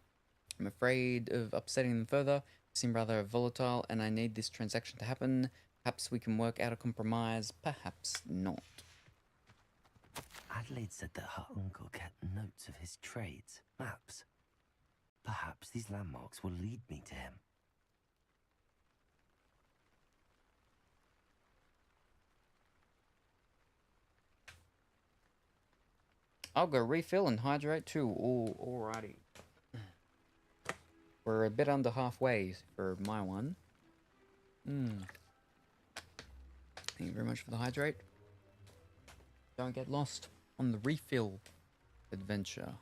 I'm afraid of upsetting them further. They seem rather volatile, and I need this transaction to happen. Perhaps we can work out a compromise, perhaps not. Adelaide said that her uncle kept notes of his trades, maps. Perhaps these landmarks will lead me to him. I'll go refill and hydrate too. Oh, alrighty. We're a bit under halfway for my one. Thank you very much for the hydrate. Don't get lost on the refill adventure.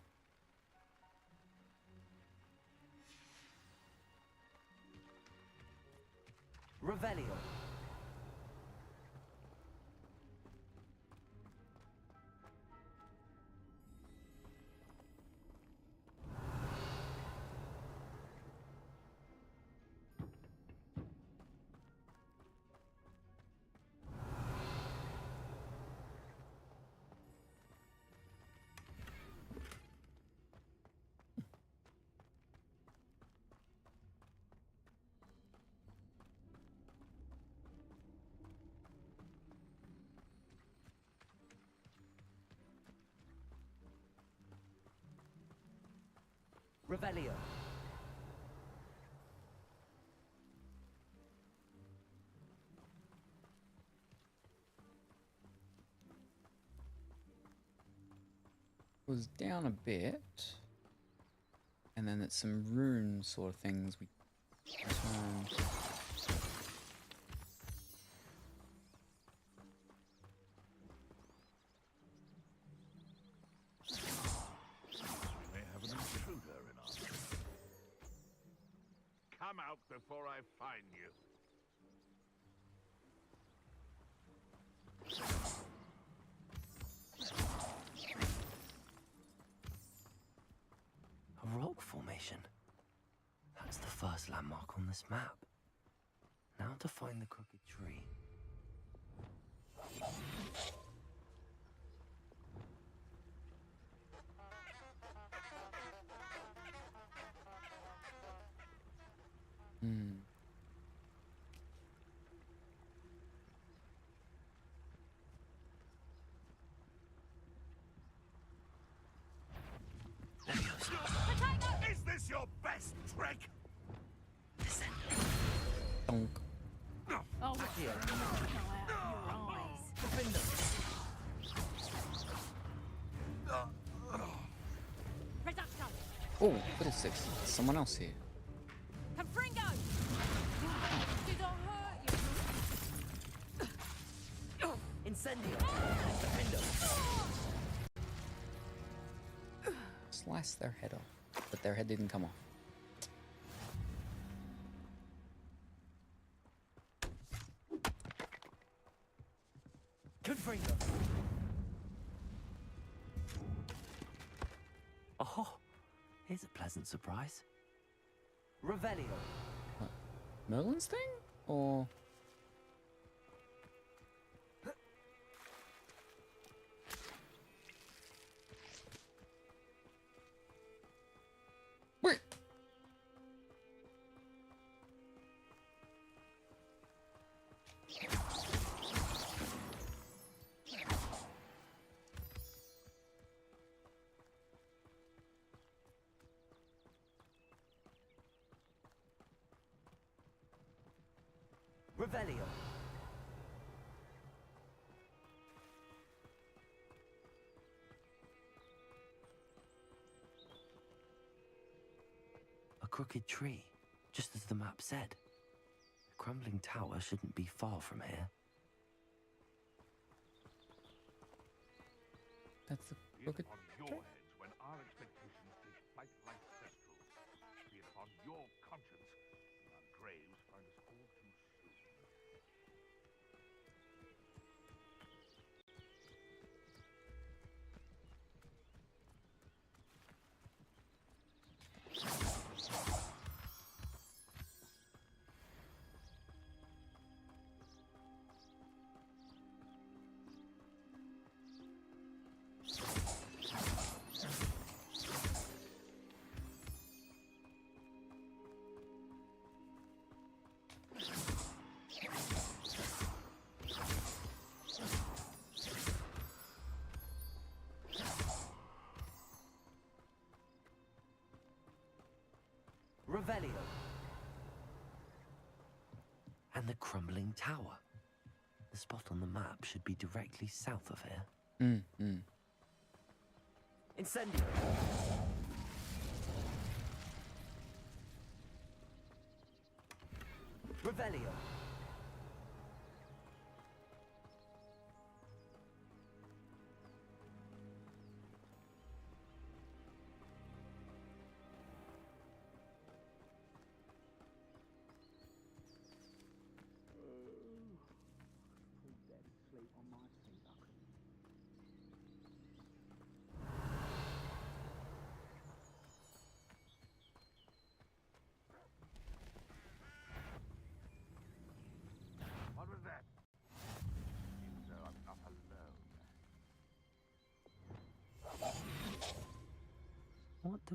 Revelio. Revelio. Was down a bit, and then it's some rune sort of things we turned. We may have an intruder in our midst. Come out before I find you. A rock formation. That's the first landmark on this map. Now to find the crooked tree. Hmm. Is this your best trick? Donk. Oh, what's Here. Reducto! Oh, what is this? There's someone else here. Confringo! Did I hurt you? Incendio. Defendo. Slice their head off, but their head didn't come off. Confringo. Oh, here's a pleasant surprise. Revelio. What? Merlin's thing? Or... Wait! Revelio. A crooked tree, just as the map said. The crumbling tower shouldn't be far from here. That's the Be it crooked upon your tree? heads when our expectations take flight like cestrals. Be it upon your conscience when our graves find us all too soon. Revelio. And the crumbling tower. The spot on the map should be directly south of here. Incendio. Revelio.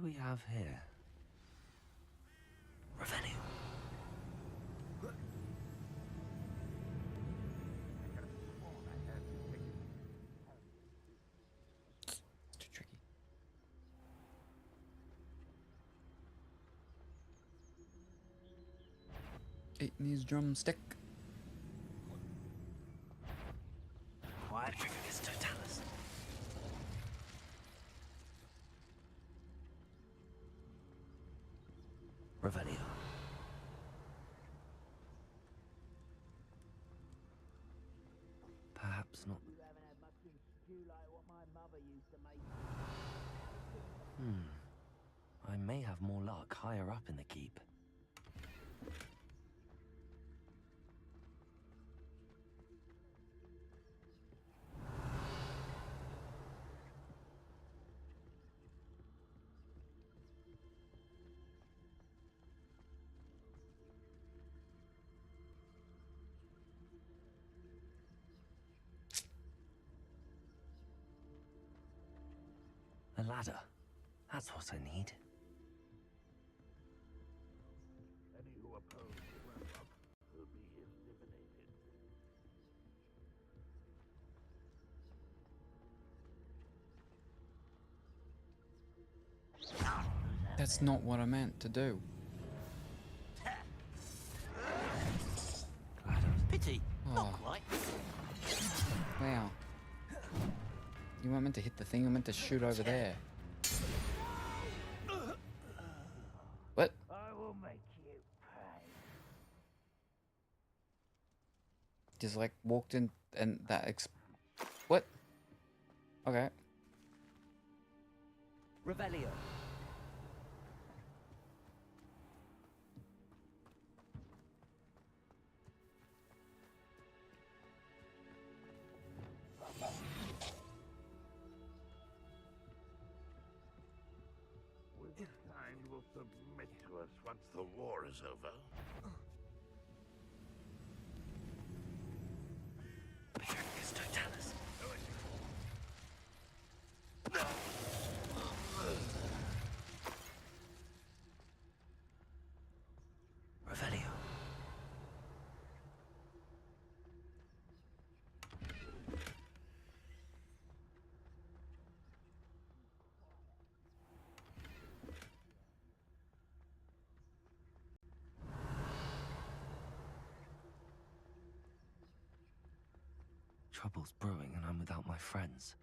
do we have here? Revenue. It's too tricky. Eating his drumstick. Quiet Trigger's Totalis. Revelio. Perhaps not. You haven't had much of stew like what my mother used to make. I may have more luck higher up in the keep. A ladder. That's what I need. Any who oppose the Ramrock will be eliminated. That's not what I meant to do. Pity. Oh. Not quite. Wow. You weren't meant to hit the thing, you were meant to shoot over there. What? I will make you pay. Just like walked in and that what? Okay. Revelio. Which kind will submit to us once the war is over? Trigger's Totalis. Revelio. Trouble's brewing and I'm without my friends.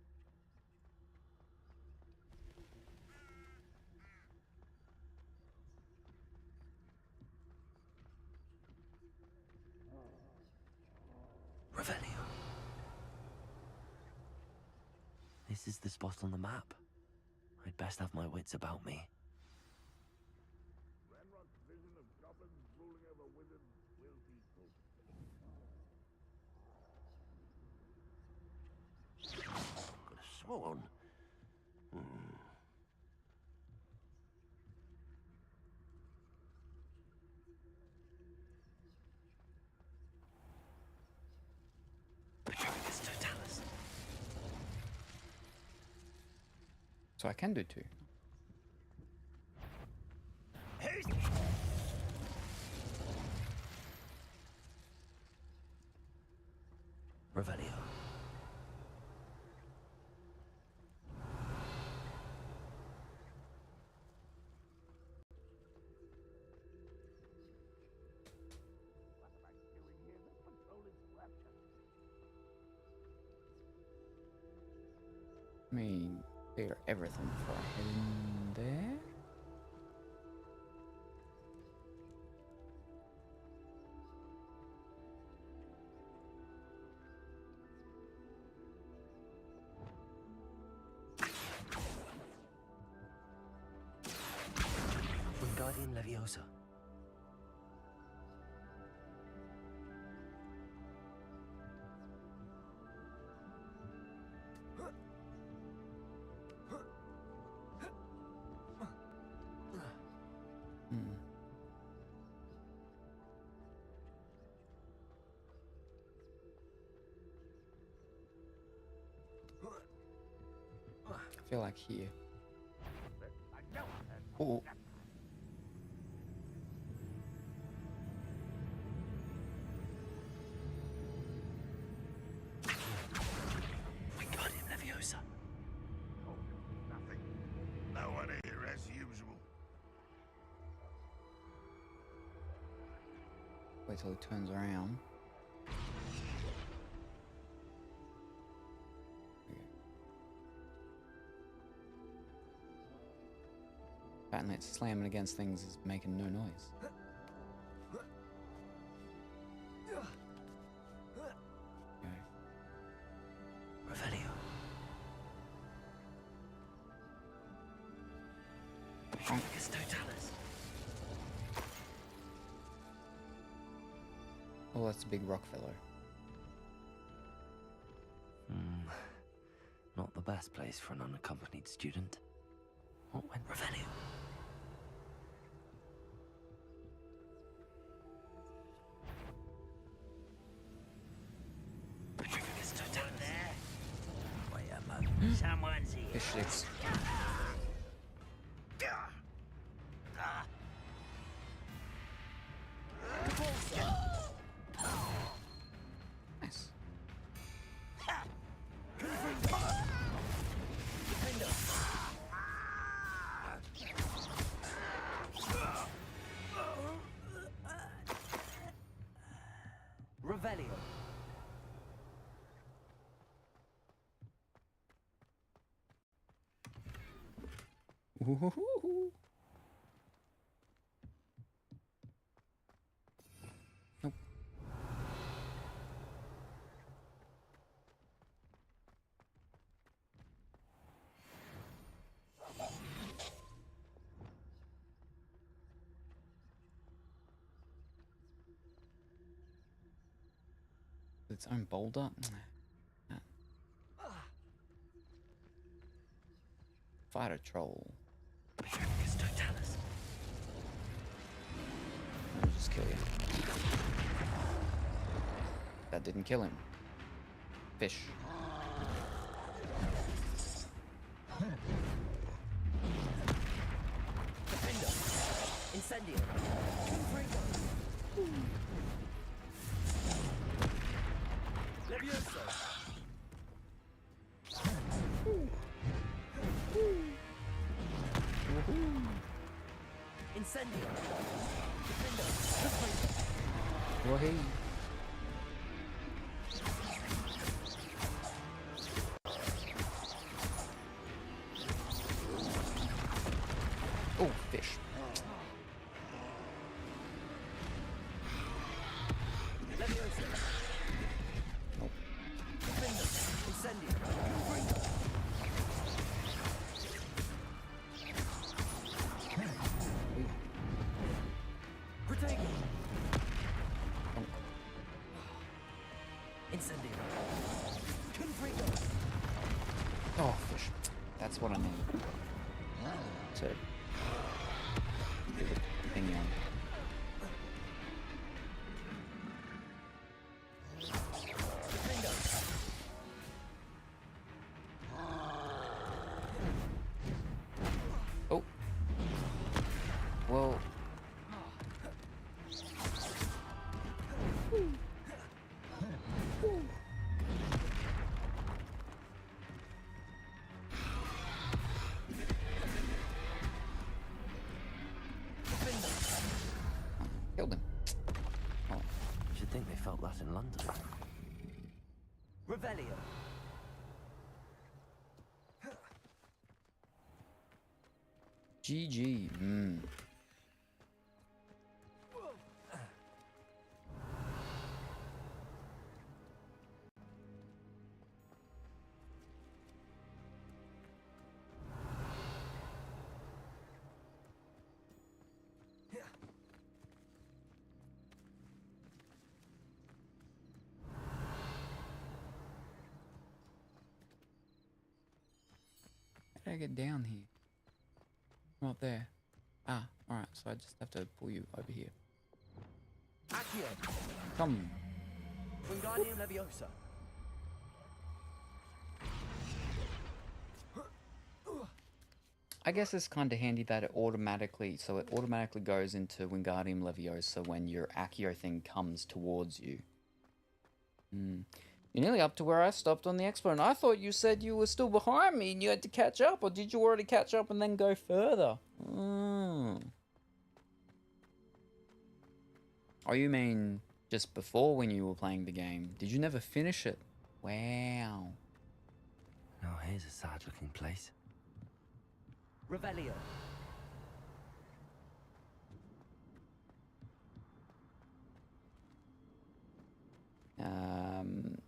Revelio. This is the spot on the map. I'd best have my wits about me. Ranrock's vision of goblins ruling over wizards will be fulfilled. Could have sworn. Trigger's Totalis. So I can do two. Revelio. I mean, clear everything before I head in there. Wingardium Leviosa. I feel like here. I know I Oh. We got him, Leviosa. Oh, nothing. No one here as usual. Wait till he turns around. Batnet slamming against things is making no noise. Revelio. Totalis. Oh, that's a big rock fellow. Not the best place for an unaccompanied student. What went Revelio? Someone's here. Fish sticks. Nice. Revelio. Ooh. Nope. Its own boulder. Fighter troll. Totalis. I'll just kill you. That didn't kill him. Fish. Incendio. Leviosa. Incendio. Wahey. Oh, fish. Leviosa. Nope. Incendio. Protego. Incendio. Confrigo. Oh, fish. That's what I need. To do the thingy on. Oh. Well. Killed him. Oh. Should think they felt that in London. Revelio. GG. How did I get down here? From up there. Ah, alright, so I just have to pull you over here. Accio. Come. Wingardium Leviosa. I guess it's kind of handy that it automatically goes into Wingardium Leviosa when your Accio thing comes towards you. You're nearly up to where I stopped on the Expo, and I thought you said you were still behind me and you had to catch up, or did you already catch up and then go further? Oh, you mean just before when you were playing the game? Did you never finish it? Wow. Now here's a sad-looking place. Revelio.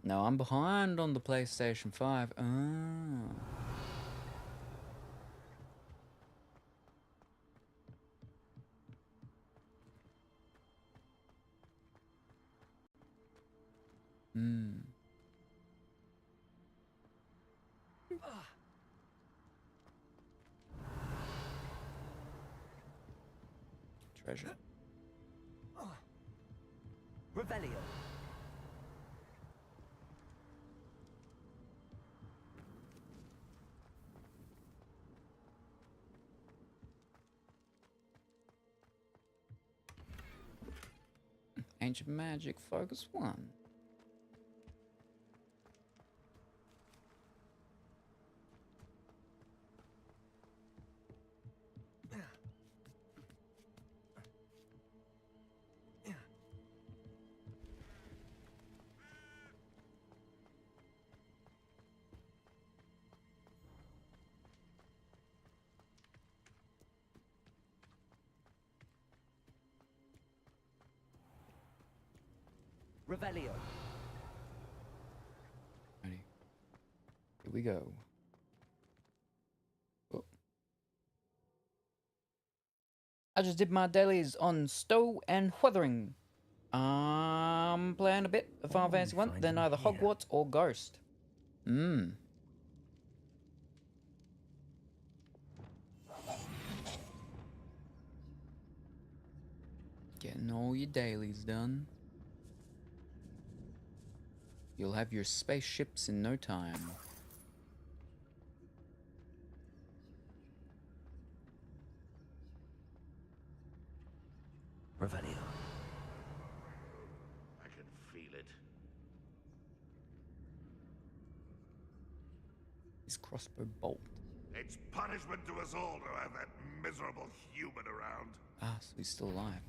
No, I'm behind on the PlayStation 5. Oh. Treasure. Revelio. Ancient Magic Focus 1. Revelio. Ready. Here we go. Oh. I just did my dailies on Stowe and Wuthering. I'm playing a bit of Final Fantasy 1, then either Hogwarts or Ghost. Getting all your dailies done. You'll have your spaceships in no time. Revelio. I can feel it. His crossbow bolt. It's punishment to us all to have that miserable human around. Ah, so he's still alive.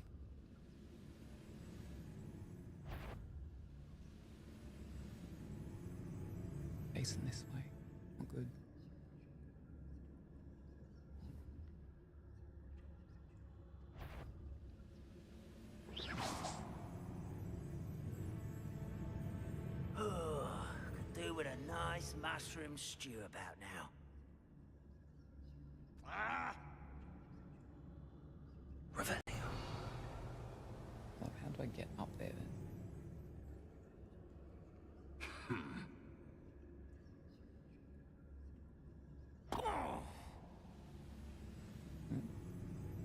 Facing this way. Oh, good. Could do with a nice mushroom stew about now. Ah! Revelio. Well, how do I get up there then?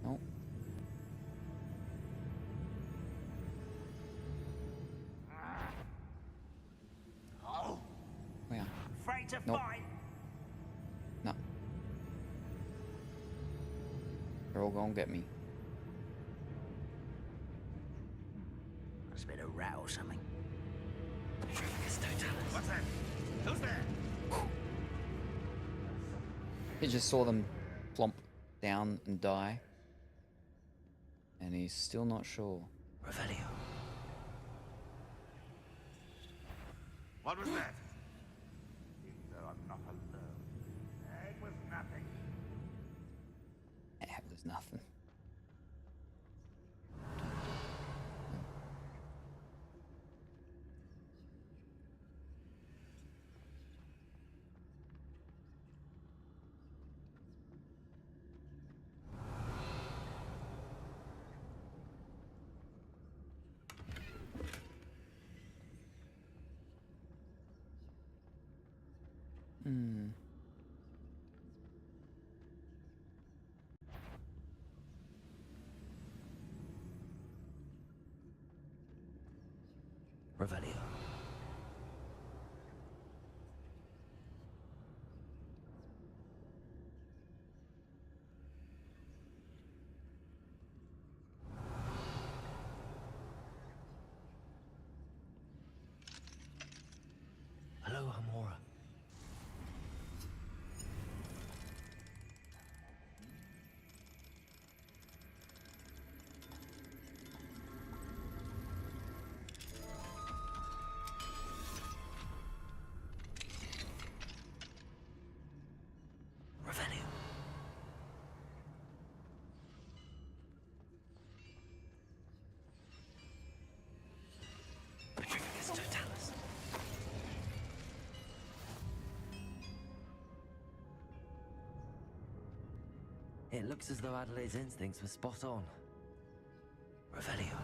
No. Oh, Where? afraid to Nope. fight? No. They're all gonna get me. Must have been a rat or something. What's that? Who's there? He just saw them plump down and die. And he's still not sure. Revelio. What was that? No, I'm not alone. It was nothing. It was nothing. Revelio. It looks as though Adelaide's instincts were spot on. Revelio.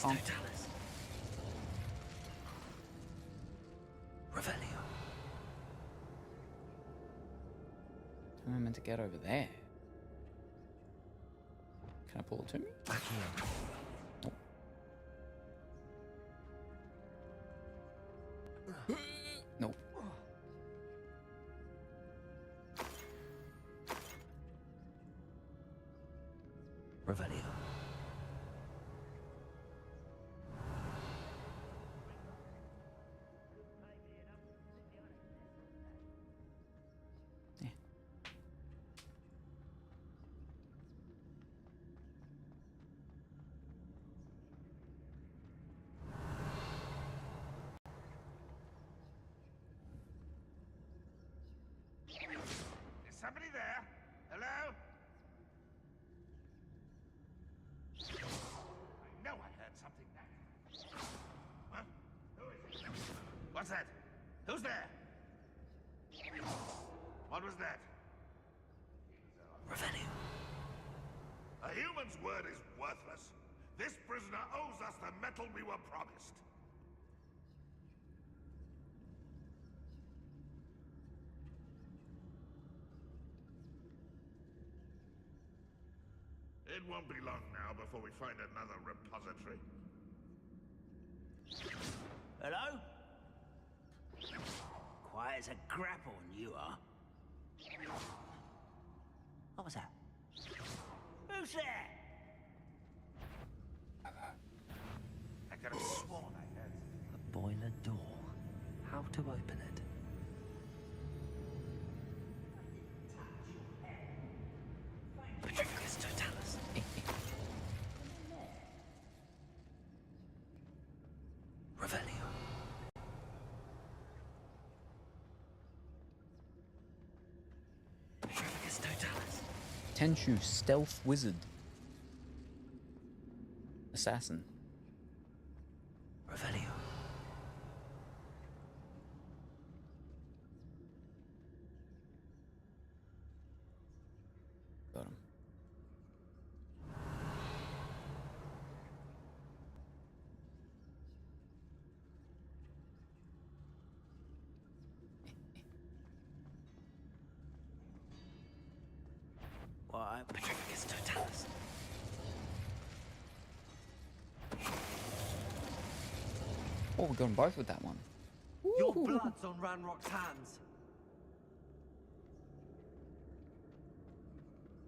Totalis. Revelio. How am I meant to get over there? Can I pull it to me? Back here. Nope. Revelio. Is somebody there? Hello? I know I heard something there. Huh? Who is it? What's that? Who's there? What was that? Revelio. A human's word is worthless. This prisoner owes us the metal we were promised. It won't be long now before we find another repository. Hello? Quiet as a grapple, you are. What was that? Who's there? I could have sworn I heard. A boiler door. How to open it? Patricus Totalis. Revelio. Patricus Totalis. Tenchu, stealth wizard. Assassin. Revelio. Got him. Why, Patricus Totalis. Oh, we're going both with that one. Your blood's on Ranrock's hands.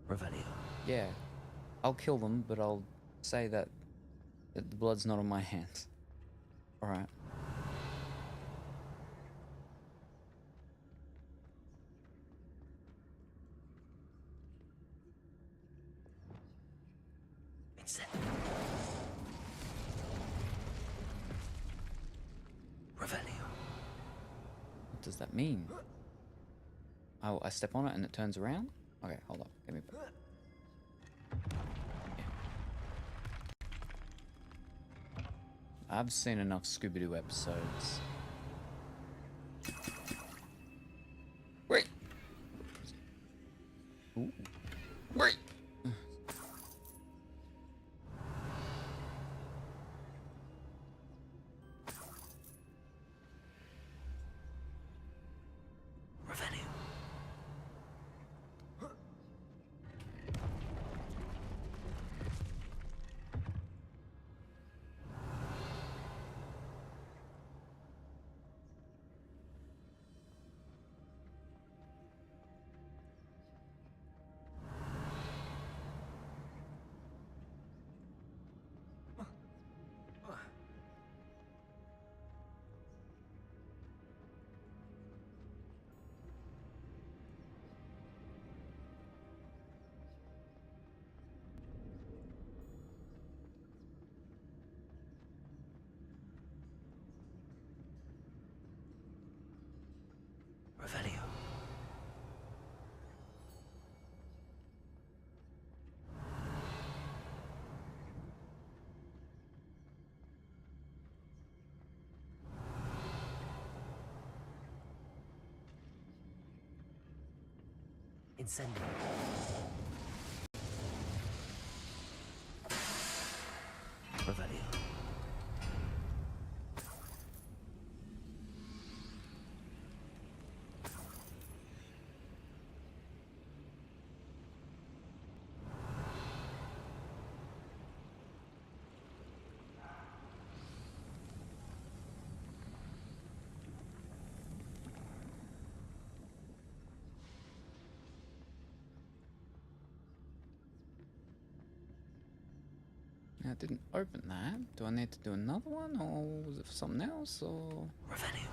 Revelio. Yeah. I'll kill them, but I'll say that the blood's not on my hands. Alright. Revelio. What does that mean? Oh, I step on it and it turns around? Okay, hold up. Give me back. I've seen enough Scooby-Doo episodes. Wait! Ooh. Wait! Revelio. Incendio. Revelio. I didn't open that. Do I need to do another one, or was it for something else, or? Revelio.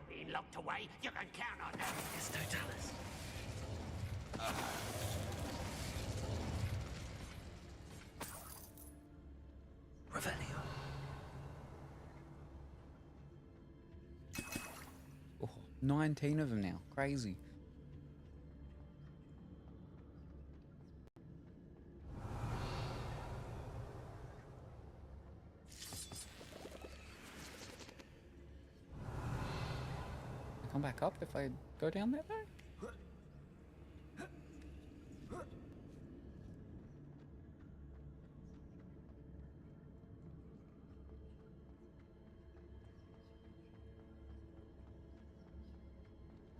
Being locked away, you can count on that. It's Totalis. Revelio. Oh, 19 of them now. Crazy. Come back up if I go down there though?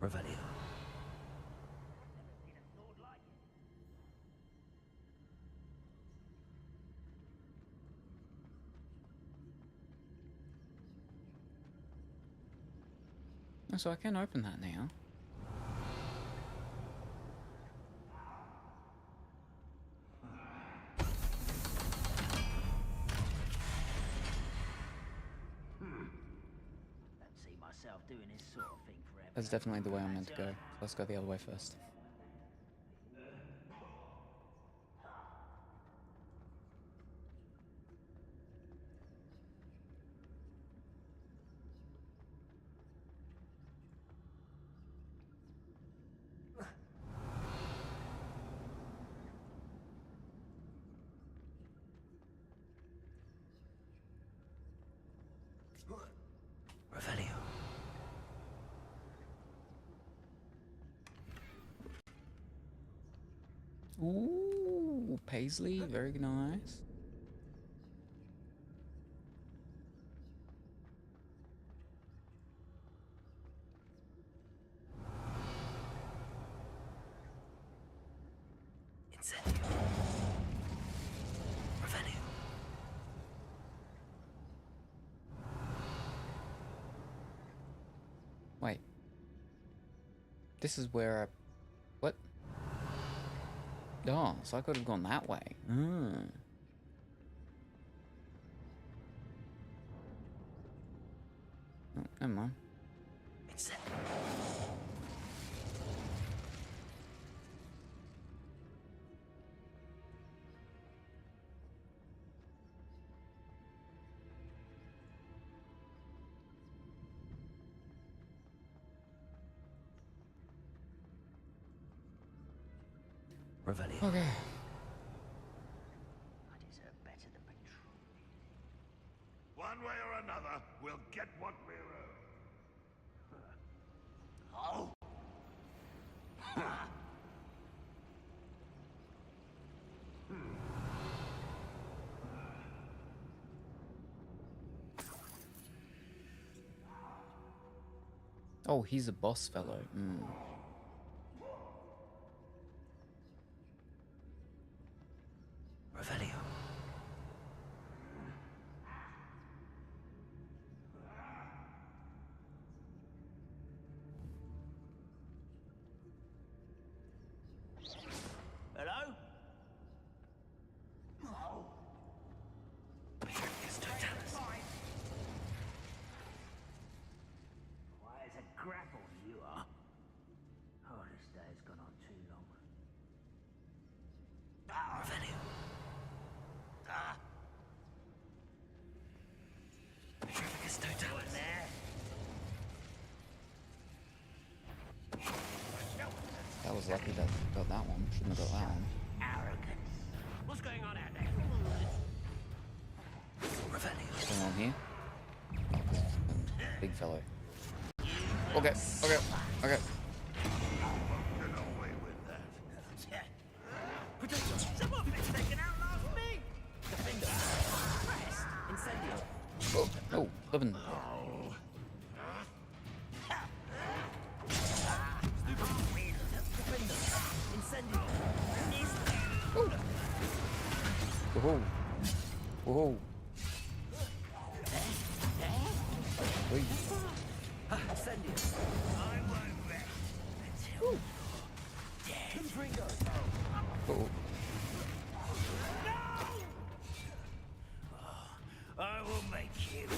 Revelio. Oh, so I can open that now. Don't see myself doing this sort of thing forever. That's definitely the way I'm meant to go. So let's go the other way first. Revelio. Ooh, Paisley, very nice. Incendio. Revelio. Wait. This is where I... What? Oh, so I could have gone that way. Oh, never mind. Incendio. Revelio. Okay. I deserve better than patrol. One way or another, we'll get what we're owed. Oh! Oh, he's a boss fellow. Mm. Revelio. Hello? It's Totalis. Why, it's a grapple, you are. was lucky that I got that one. Shouldn't have got that one. Arrogance. What's going on out there? What's going on here? Oh, 'cause big fellow. Okay, okay, okay. Some of it's taken out last me. Defender. Press. Incendio. Oh, oh, living. Whoa. Whoa. Wait. Oh. I will make you pay.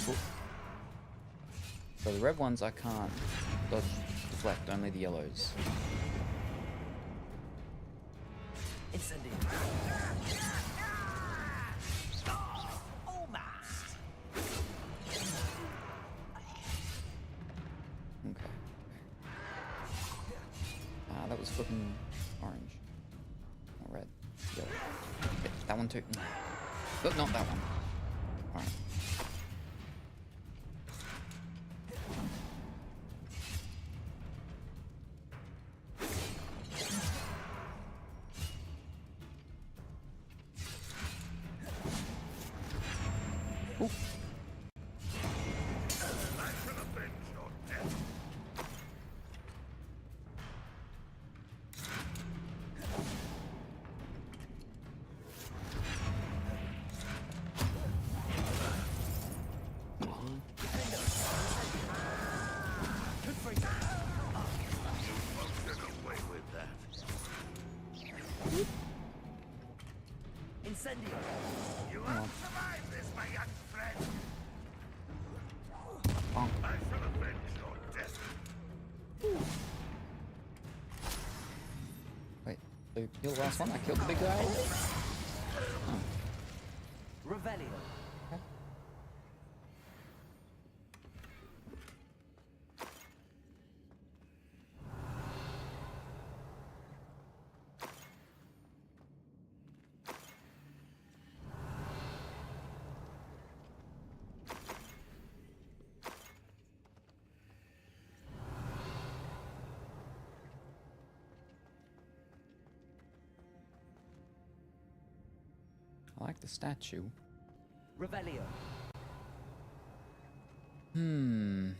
Oh. So the red ones I can't dodge, deflect, only the yellows. Incendio. Okay. Ah, that was flipping orange. Or red. Yellow. Okay, that one too. But not that one. Alright. Ooh. Incendio. You won't survive this, my young friend. Bonk. I shall avenge your death. Wait, so you killed the last one? I killed the big guy? Oh. Revelio. I like the statue. Revelio. Hmm.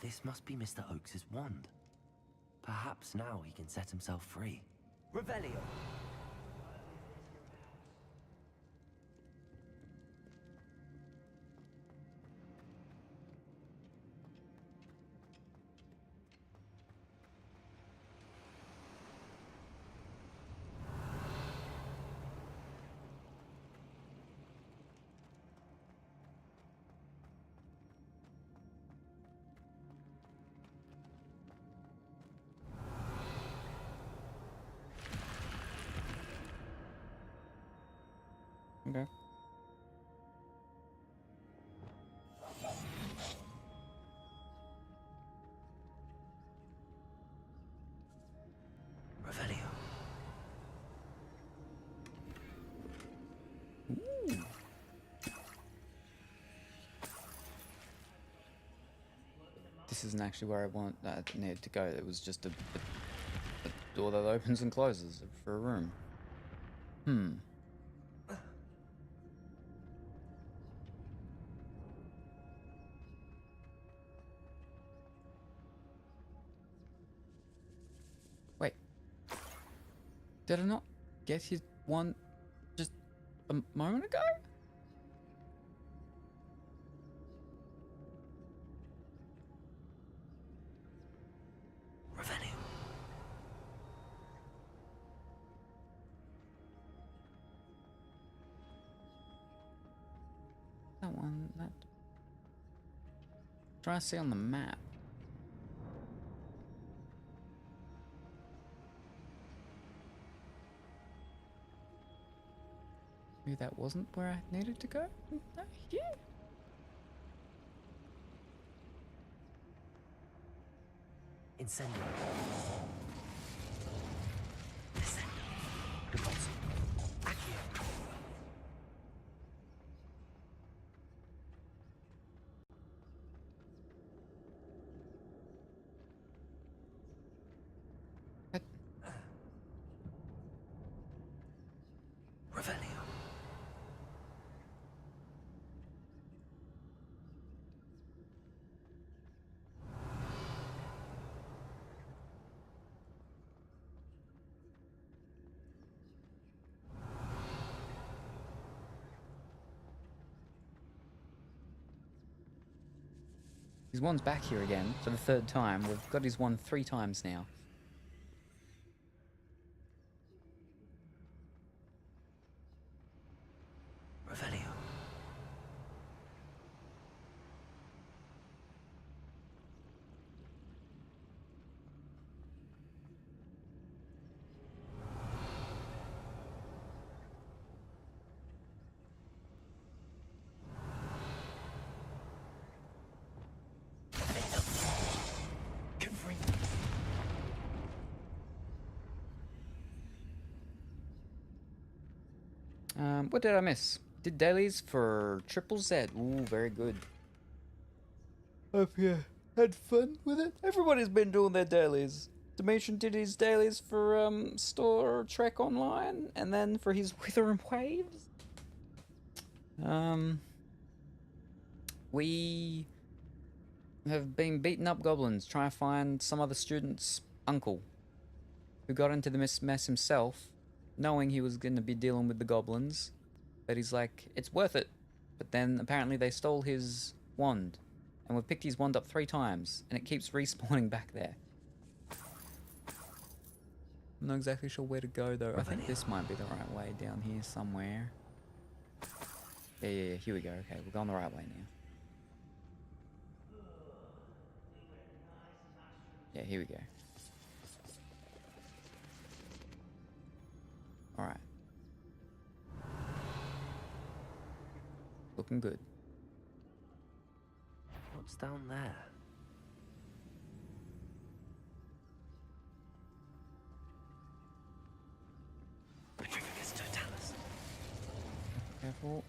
This must be Mr. Oakes's wand. Perhaps now he can set himself free. Revelio. Okay. Revelio. Ooh. This isn't actually where I needed to go. It was just a door that opens and closes for a room. Hmm. Wait. Did I not get his one just a moment ago? Revelio. Try to see on the map. Maybe that wasn't where I needed to go? No, yeah. Incendio. Deposit. Accio. Revelio. His one's back here again for the third time. We've got his one 3 times now. Revelio. What did I miss? Did dailies for Triple Z. Ooh, very good. Hope you had fun with it. Everybody's been doing their dailies. Dimension did his dailies for Star Trek Online, and then for his Wither and Waves. We have been beating up goblins, trying to find some other student's uncle who got into the mess himself, knowing he was going to be dealing with the goblins. But he's like, it's worth it. But then apparently they stole his wand, and we've picked his wand up 3 times, and it keeps respawning back there. I'm not exactly sure where to go though. I think this might be the right way down here somewhere. Yeah, here we go. Okay, we're going the right way now. Yeah, here we go. Alright. Looking good. What's down there? Petrificus totalis. Careful.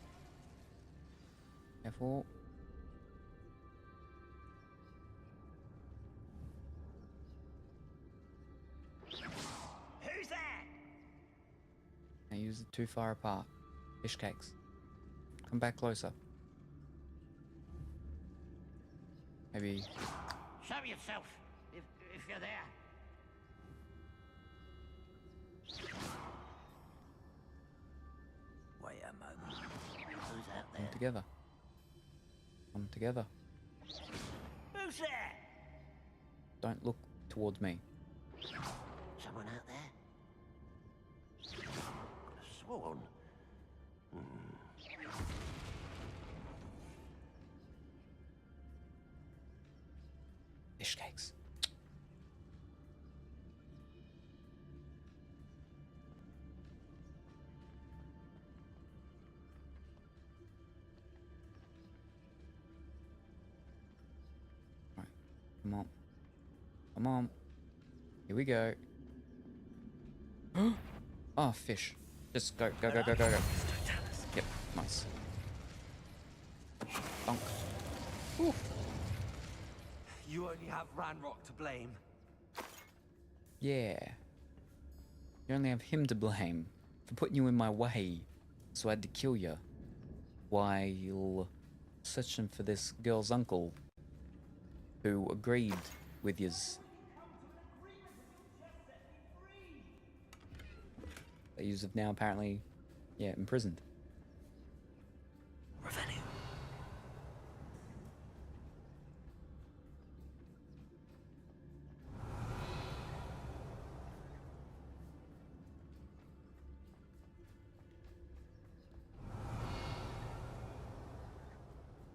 Careful. Who's that? I use it too far apart. Fish cakes. Come back closer. Maybe. Show yourself, if you're there. Wait a moment. Who's out there? Come together. Come together. Who's there? Don't look towards me. Someone out there? Could have sworn. Fish cakes. Right. Come on. Come on. Here we go. Oh, fish. Just go, go, go, go, go, go. Yep, nice. Bonk. Ooh. You only have Ranrock to blame. Yeah. You only have him to blame for putting you in my way, so I had to kill you while searching for this girl's uncle who agreed with yous. That yous have now apparently, yeah, imprisoned. Revelio.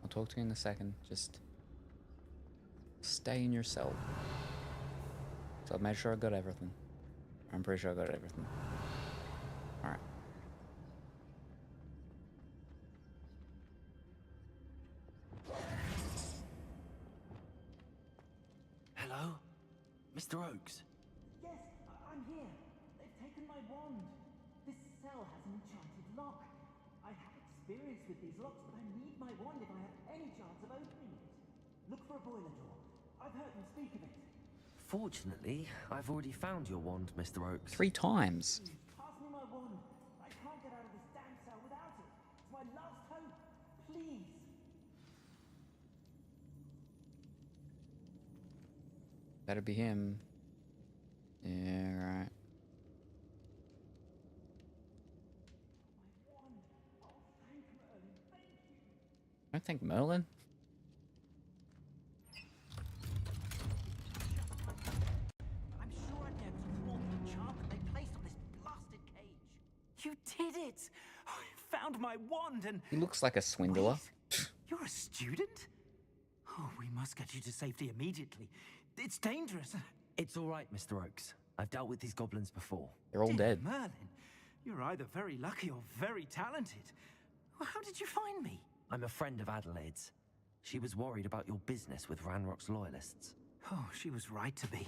I'll talk to you in a second. Just stay in your cell. So I made sure I got everything. I'm pretty sure I got everything. Alright. Hello? Mr. Oakes? Yes, I'm here. They've taken my wand. This cell has an enchanted lock. I have experience with these locks, but I need my wand if I have any chance of opening it. Look for a boiler door. I've heard them speak of it. Fortunately, I've already found your wand, Mr. Oakes. 3 times. Pass me my wand. I can't get out of this damn cell without it. It's my last hope. Please. Better be him. Yeah, right. I don't think Merlin. I'm sure I'd be able to thwart the enchantment they placed on this blasted cage. You did it! I found my wand and... He looks like a swindler. You're a student? Oh, we must get you to safety immediately. It's dangerous. It's all right, Mr. Oakes. I've dealt with these goblins before. They're all dead. Merlin, you're either very lucky or very talented. Well, how did you find me? I'm a friend of Adelaide's. She was worried about your business with Ranrock's loyalists. Oh, she was right to be.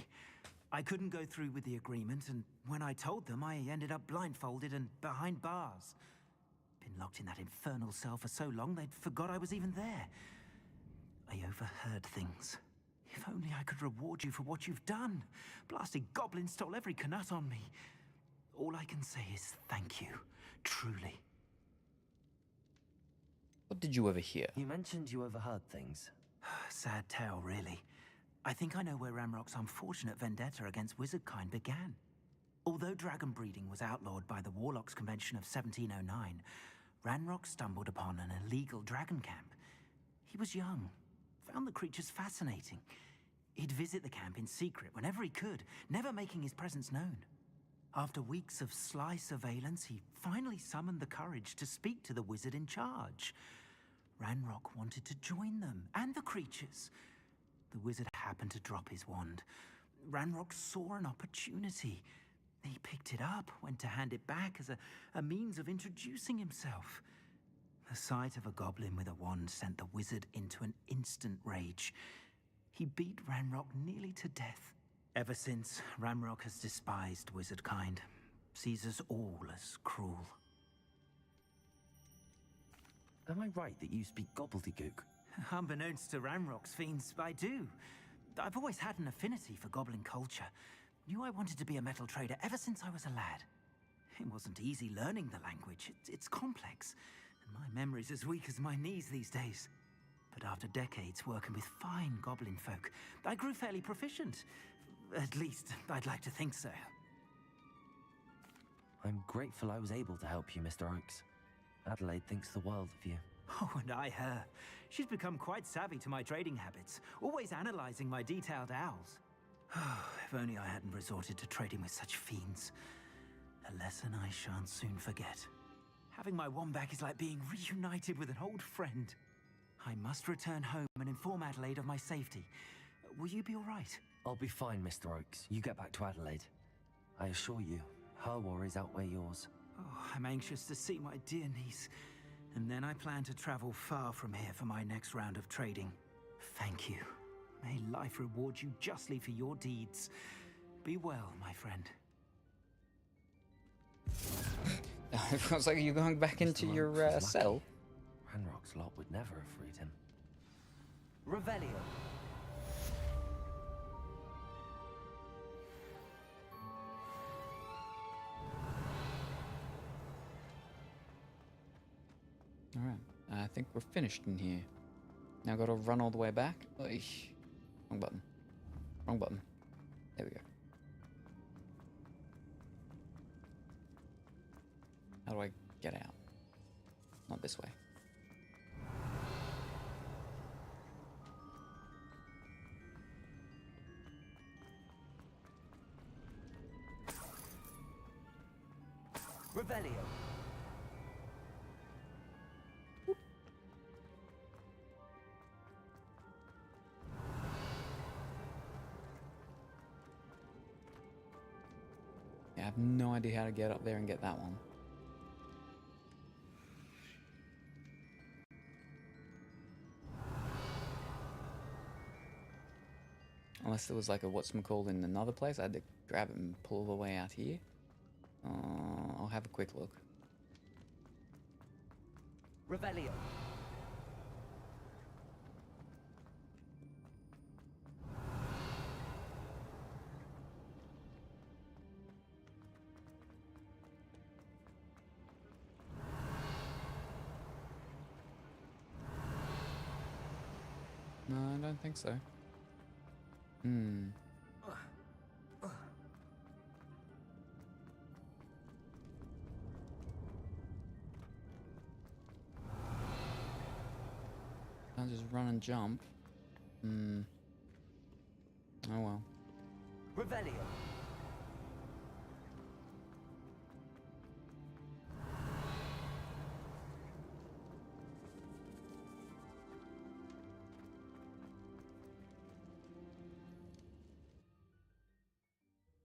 I couldn't go through with the agreement, and when I told them, I ended up blindfolded and behind bars. Been locked in that infernal cell for so long, they'd forgot I was even there. I overheard things. If only I could reward you for what you've done. Blasted goblins stole every Knut on me. All I can say is thank you, truly. What did you overhear? You mentioned you overheard things. Sad tale, really. I think I know where Ranrock's unfortunate vendetta against wizardkind began. Although dragon breeding was outlawed by the Warlocks Convention of 1709, Ranrock stumbled upon an illegal dragon camp. He was young, found the creatures fascinating. He'd visit the camp in secret whenever he could, never making his presence known. After weeks of sly surveillance, he finally summoned the courage to speak to the wizard in charge. Ranrock wanted to join them, and the creatures. The wizard happened to drop his wand. Ranrock saw an opportunity. He picked it up, went to hand it back as a means of introducing himself. The sight of a goblin with a wand sent the wizard into an instant rage. He beat Ranrock nearly to death. Ever since, Ranrock has despised wizardkind, sees us all as cruel. Am I right that you speak gobbledygook? Unbeknownst to Ranrock's fiends, I do. I've always had an affinity for goblin culture. Knew I wanted to be a metal trader ever since I was a lad. It wasn't easy learning the language. It's complex, and my memory's as weak as my knees these days. But after decades working with fine goblin folk, I grew fairly proficient. At least, I'd like to think so. I'm grateful I was able to help you, Mr. Oakes. Adelaide thinks the world of you. Oh, and I her. She's become quite savvy to my trading habits, always analyzing my detailed owls. If only I hadn't resorted to trading with such fiends. A lesson I shan't soon forget. Having my wand back is like being reunited with an old friend. I must return home and inform Adelaide of my safety. Will you be all right? I'll be fine, Mr. Oakes. You get back to Adelaide. I assure you, her worries outweigh yours. Oh, I'm anxious to see my dear niece. And then I plan to travel far from here for my next round of trading. Thank you. May life reward you justly for your deeds. Be well, my friend. It feels like you're going back into your cell. Ranrock's lot would never have freed him. Revelio. Alright, I think we're finished in here. Now gotta run all the way back. Oy. Wrong button. Wrong button. There we go. How do I get out? Not this way. Revelio. have no idea how to get up there and get that one. Unless there was like a whatchamacallit in another place, I had to grab it and pull the way out here. I'll have a quick look. Revelio. No, I don't think so. Can't just run and jump. Oh well. Revelio.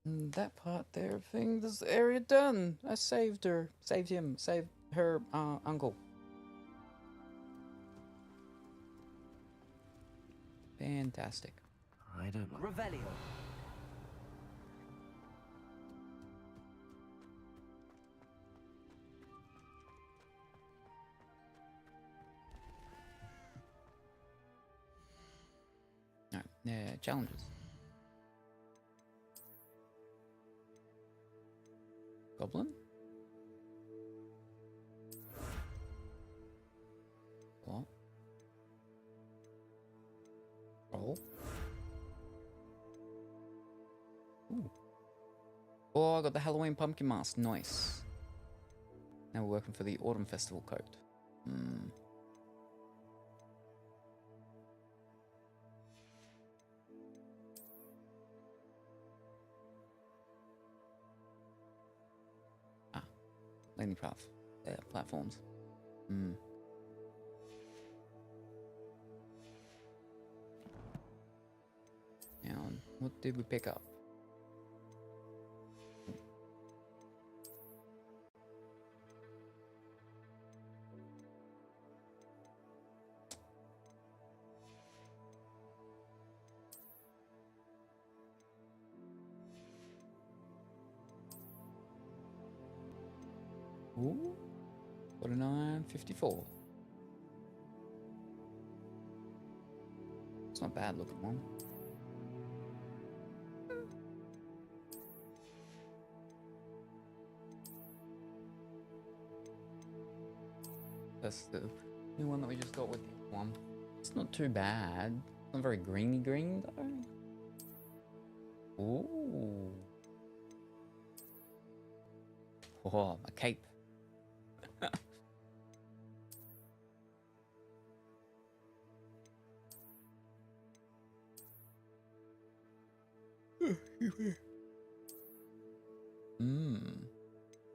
That part there, thing, this area done. I saved her, saved him, saved her uncle. Fantastic. I don't like. Revelio. Alright, challenges. Goblin? What? Roll? Ooh. Oh, I got the Halloween pumpkin mask. Nice. Now we're working for the Autumn Festival coat. Landing platforms. Now, what did we pick up? Ooh, 49.54. It's not a bad looking one. That's the new one that we just got with the one. It's not too bad. It's not very greeny green though. Ooh. Oh, my cape.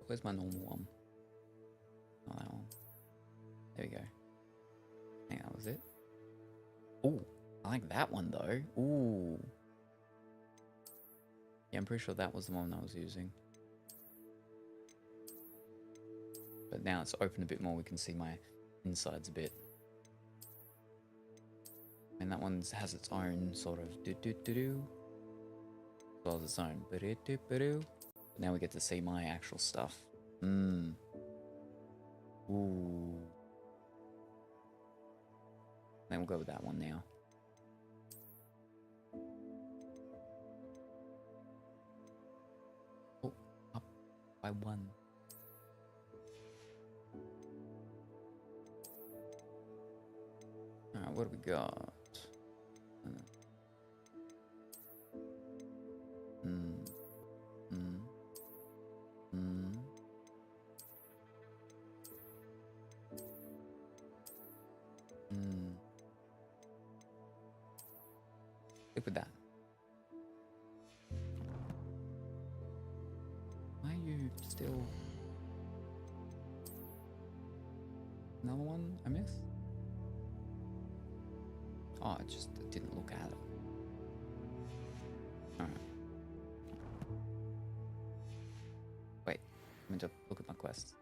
Where's my normal one? Oh, that one. There we go. I think that was it. Ooh, I like that one though. Ooh. Yeah, I'm pretty sure that was the one I was using. But now it's open a bit more, we can see my insides a bit. And that one has its own sort of do-do-do-do. As well as its own ba-do-do-ba-do. But now we get to see my actual stuff. Ooh. Then we'll go with that one now. Oh, up by one. Alright, what do we got? Stick with that. Why are you still... Another one I missed? Oh, it just didn't look at it. Alright. time to look at my quests.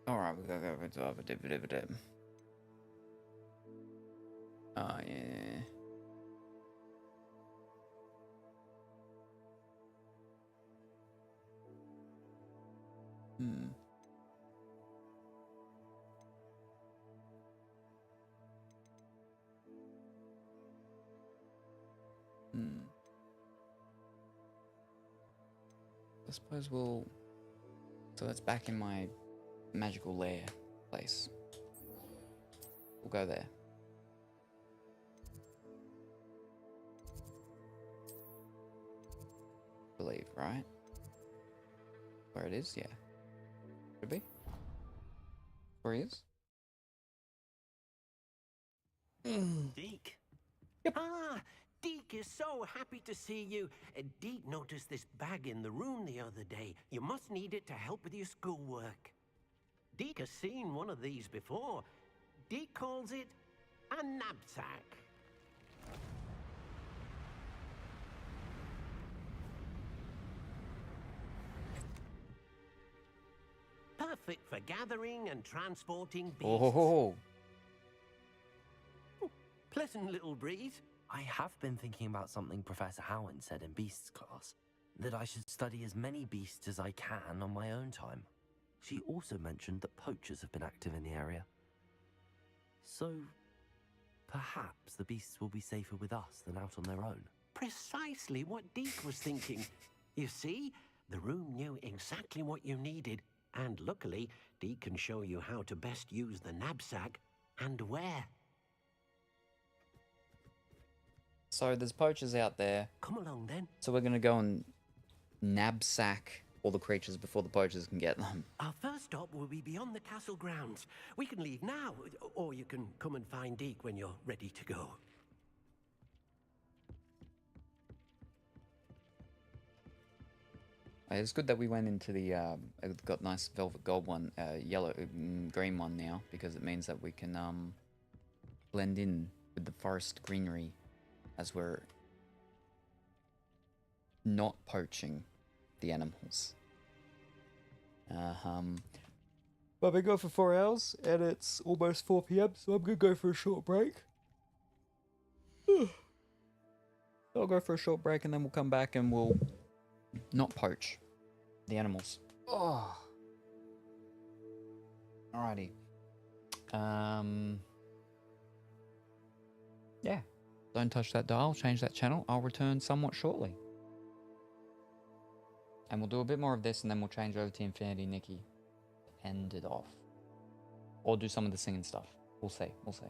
Alright, we gotta go to other dividend. Oh, yeah. Hmm. I suppose we'll... So that's back in my magical lair place. We'll go there. Believe, right? Where it is? Yeah. Should be. Where he is? Deke. Ah, Deke is so happy to see you. Deke noticed this bag in the room the other day. You must need it to help with your schoolwork. Deke has seen one of these before. Deke calls it a knapsack. Perfect for gathering and transporting beasts. Oh. Pleasant little breeze. I have been thinking about something Professor Howard said in Beasts class, that I should study as many beasts as I can on my own time. She also mentioned that poachers have been active in the area. So, perhaps the beasts will be safer with us than out on their own. Precisely what Deke was thinking. You see, the room knew exactly what you needed, and luckily, Deke can show you how to best use the knapsack and where. So there's poachers out there. Come along then. So we're gonna go and knapsack all the creatures before the poachers can get them. Our first stop will be beyond the castle grounds. We can leave now, or you can come and find Deke when you're ready to go. It's good that we went into the got nice velvet gold one, yellow, green one now, because it means that we can blend in with the forest greenery as we're not poaching the animals. But we go for 4 hours and it's almost 4 PM, so I'm gonna go for a short break. I'll go for a short break and then we'll come back and we'll not poach the animals. Oh. Alrighty. Yeah. Don't touch that dial, change that channel. I'll return somewhat shortly. And we'll do a bit more of this and then we'll change over to Infinity Nikki. End it off. Or do some of the singing stuff. We'll see, we'll see.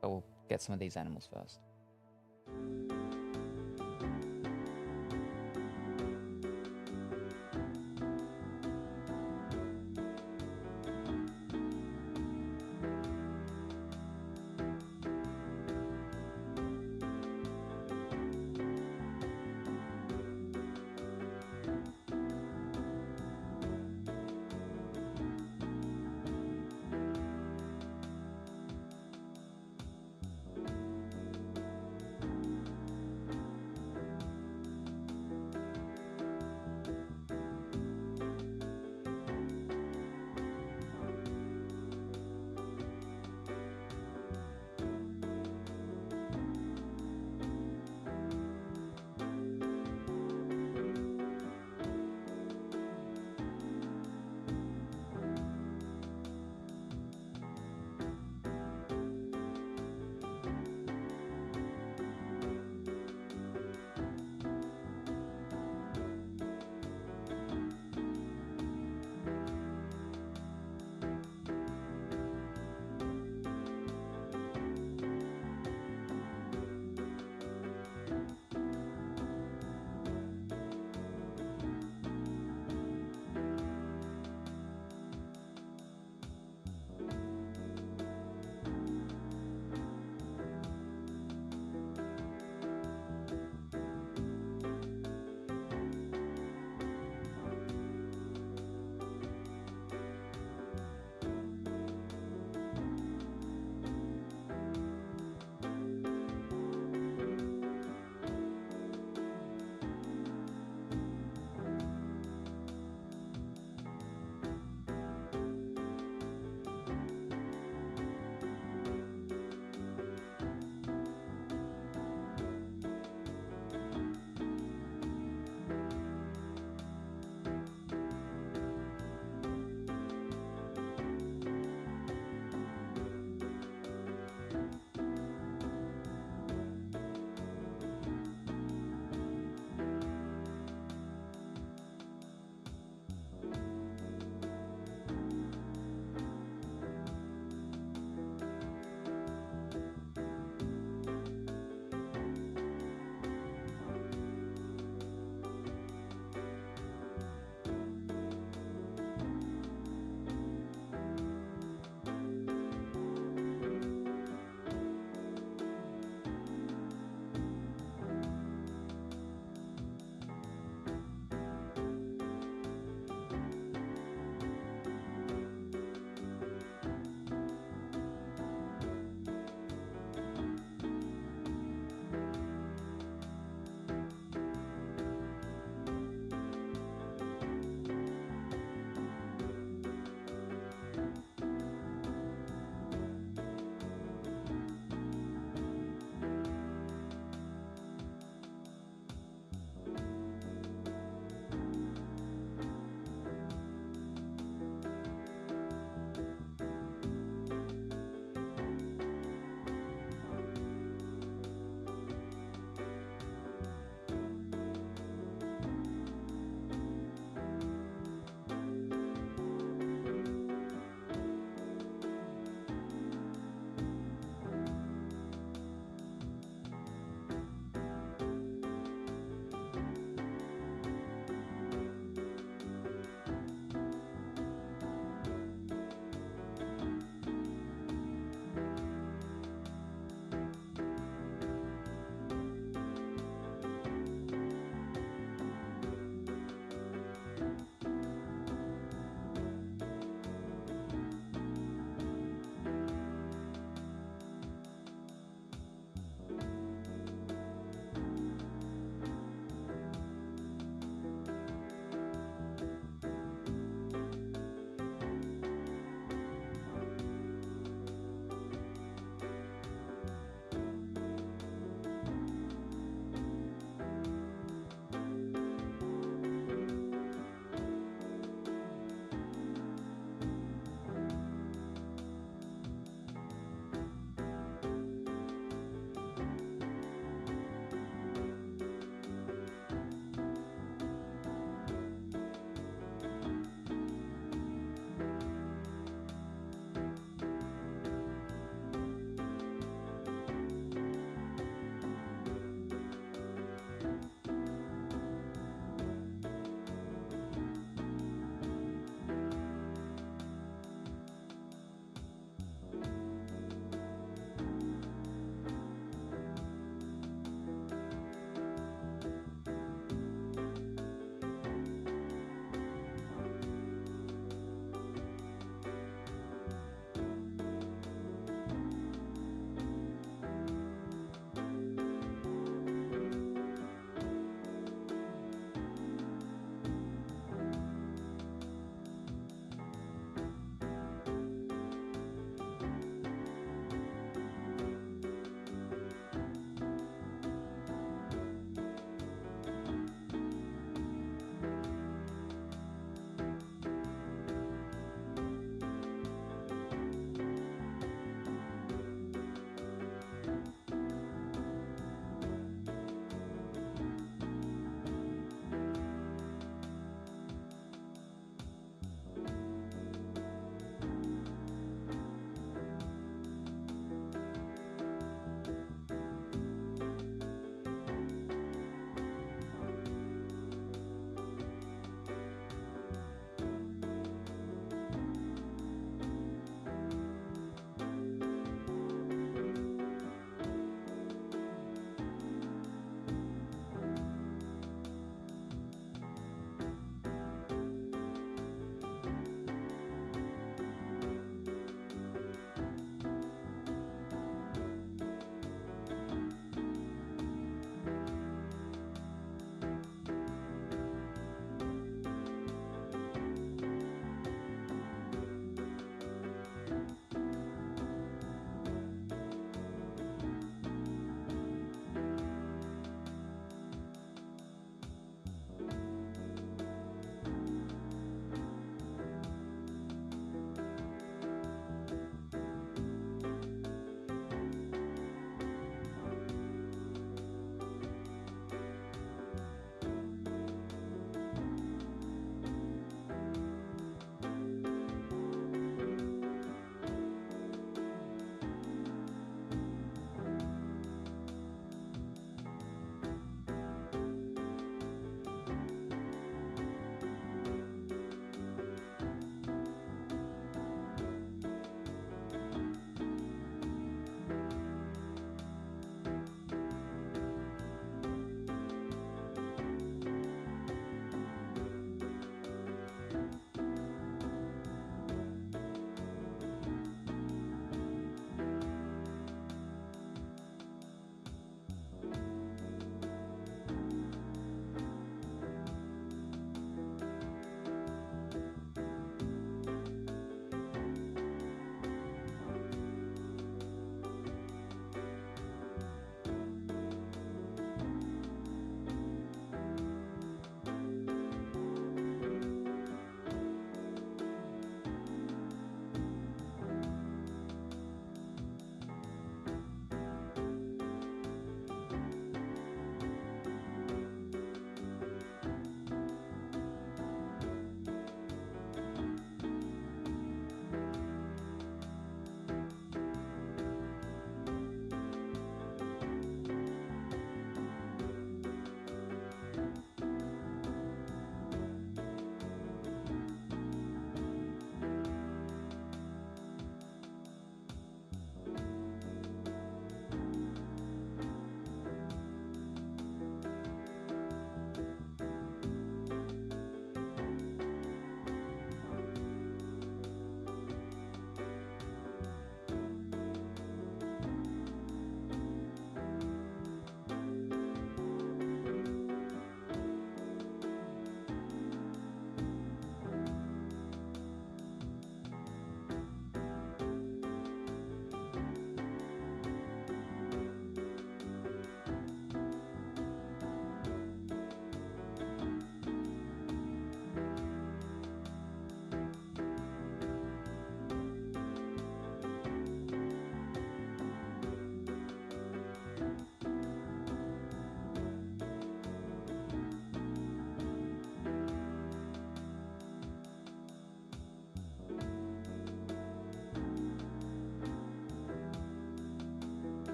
But we'll get some of these animals first.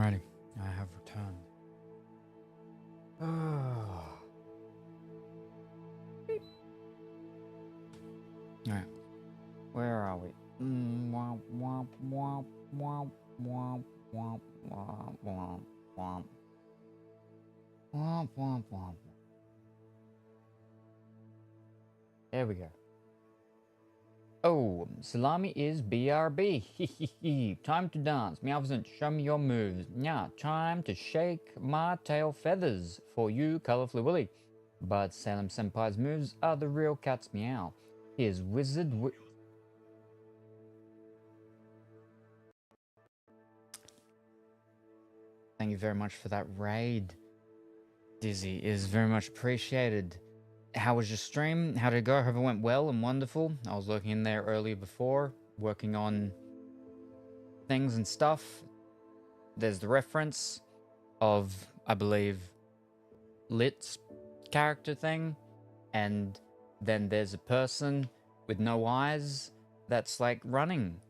Alrighty, I have returned. Alright, where are we? Womp, womp, womp, womp, womp, womp, womp, womp, womp. Womp, womp, womp. There we go. Oh, salami is BRB. Time to dance. Meowsant, show me your moves. Yeah, time to shake my tail feathers for you, Colorfully Willy. But Salem Senpai's moves are the real cat's meow. Here's Wizard Thank you very much for that raid. Dizzy is very much appreciated. How was your stream? How did it go? I hope it went well and wonderful. I was looking in there earlier before, working on things and stuff. There's the reference of, I believe, Lit's character thing. And then there's a person with no eyes that's like running.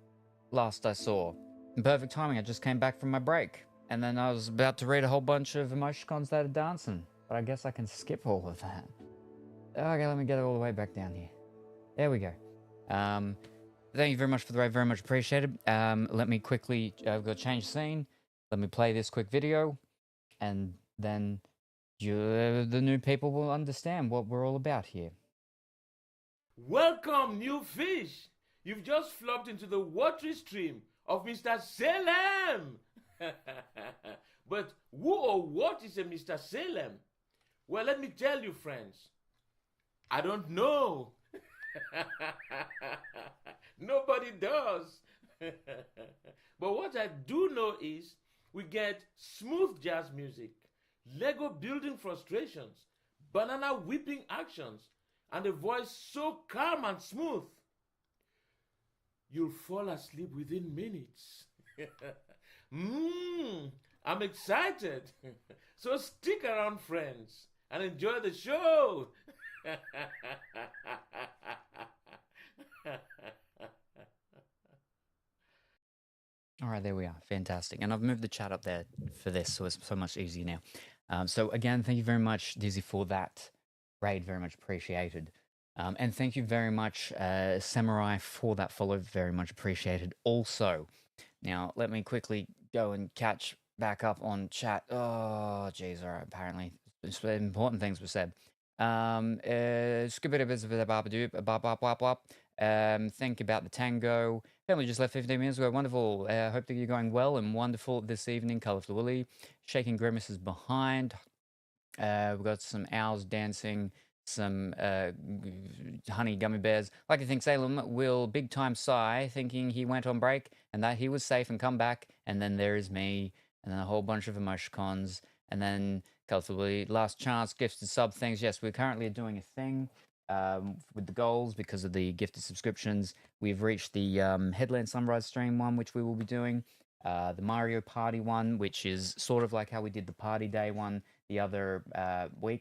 Last I saw. In perfect timing, I just came back from my break. And then I was about to read a whole bunch of emoticons that are dancing. But I guess I can skip all of that. Okay, let me get it all the way back down here. There we go. Thank you very much for the raid, very much appreciated. Let me quickly, I've got to change the scene. Let me play this quick video. And then the new people will understand what we're all about here. Welcome, new fish! You've just flopped into the watery stream of Mr. Salem! But who or what is a Mr. Salem? Well, let me tell you, friends. I don't know. Nobody does. But what I do know is we get smooth jazz music, Lego building frustrations, banana whipping actions, and a voice so calm and smooth. You'll fall asleep within minutes. I'm excited. So stick around, friends, and enjoy the show. All right, there we are. Fantastic. And I've moved the chat up there for this, so it's so much easier now. So again, thank you very much, Dizzy, for that raid. Very much appreciated. And thank you very much, Samurai, for that follow. Very much appreciated also. Now, let me quickly go and catch back up on chat. Oh, jeez. All right, apparently important things were said. Think about the tango. Family just left 15 minutes ago. Wonderful. Hope that you're going well and wonderful this evening. Colorful Willy. Shaking grimaces behind. We've got some owls dancing. Some honey gummy bears. Like to think Salem will big time sigh, thinking he went on break and that he was safe and come back. And then there is me, and then a whole bunch of emoticons, and then Colorfully, last chance, gifted sub things. Yes, we're currently doing a thing with the goals because of the gifted subscriptions. We've reached the Headland Sunrise stream one, which we will be doing. The Mario Party one, which is sort of like how we did the Party Day one the other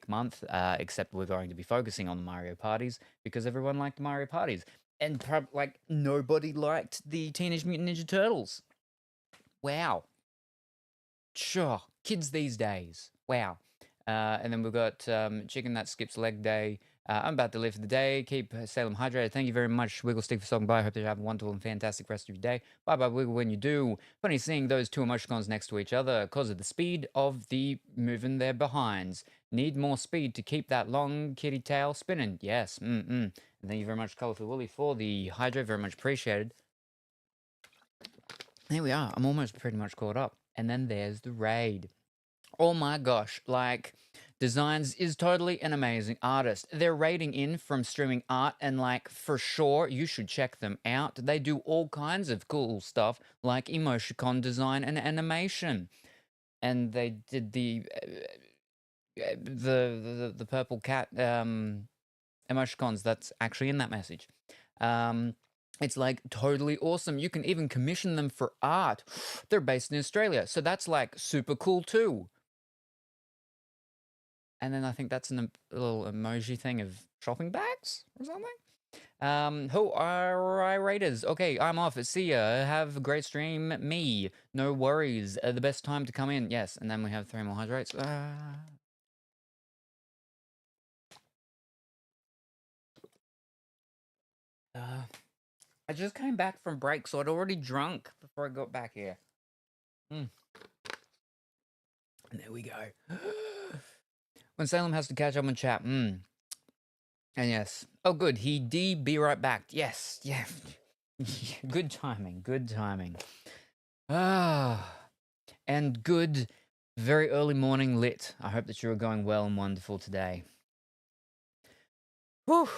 month, except we're going to be focusing on the Mario Parties because everyone liked the Mario Parties. And like nobody liked the Teenage Mutant Ninja Turtles. Wow. Sure. Kids these days. Wow. And then we've got Chicken That Skips Leg Day. I'm about to leave for the day. Keep Salem hydrated. Thank you very much, Wiggle Stick, for stopping by. I hope that you have a wonderful and fantastic rest of your day. Bye-bye, Wiggle, when you do. Funny seeing those two emoticons next to each other because of the speed of the moving their behinds. Need more speed to keep that long kitty tail spinning. Yes. And thank you very much, Colorful Willy, for the hydrate. Very much appreciated. There we are. I'm almost pretty much caught up. And then there's the raid. Oh my gosh, like, Designs is totally an amazing artist. They're rating in from streaming art, and like, for sure, you should check them out. They do all kinds of cool stuff, like emoticon design and animation. And they did the purple cat emoticons that's actually in that message. It's like totally awesome. You can even commission them for art. They're based in Australia, so that's like super cool too. And then I think that's a little emoji thing of shopping bags or something. Who are Raiders? Okay, I'm off. See ya. Have a great stream. Me. No worries. The best time to come in. Yes, and then we have 3 more hydrates. I just came back from break, so I'd already drunk before I got back here. And there we go. When Salem has to catch up on chat. And yes. Oh, good. Be right back. Yes. Yeah. Good timing. Good timing. And good, very early morning lit. I hope that you're going well and wonderful today. Whew.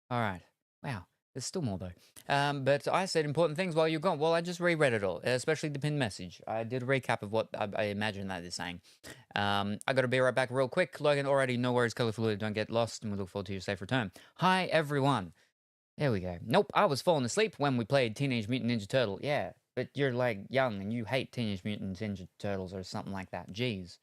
All right. Wow. There's still more though. But I said important things while you're gone. Well, I just reread it all, especially the pinned message. I did a recap of what I imagine that is saying. I got to be right back real quick. Logan, already, no worries, Colorful. Don't get lost, and we look forward to your safe return. Hi, everyone. There we go. Nope, I was falling asleep when we played Teenage Mutant Ninja Turtle. Yeah, but you're like young and you hate Teenage Mutant Ninja Turtles or something like that. Jeez.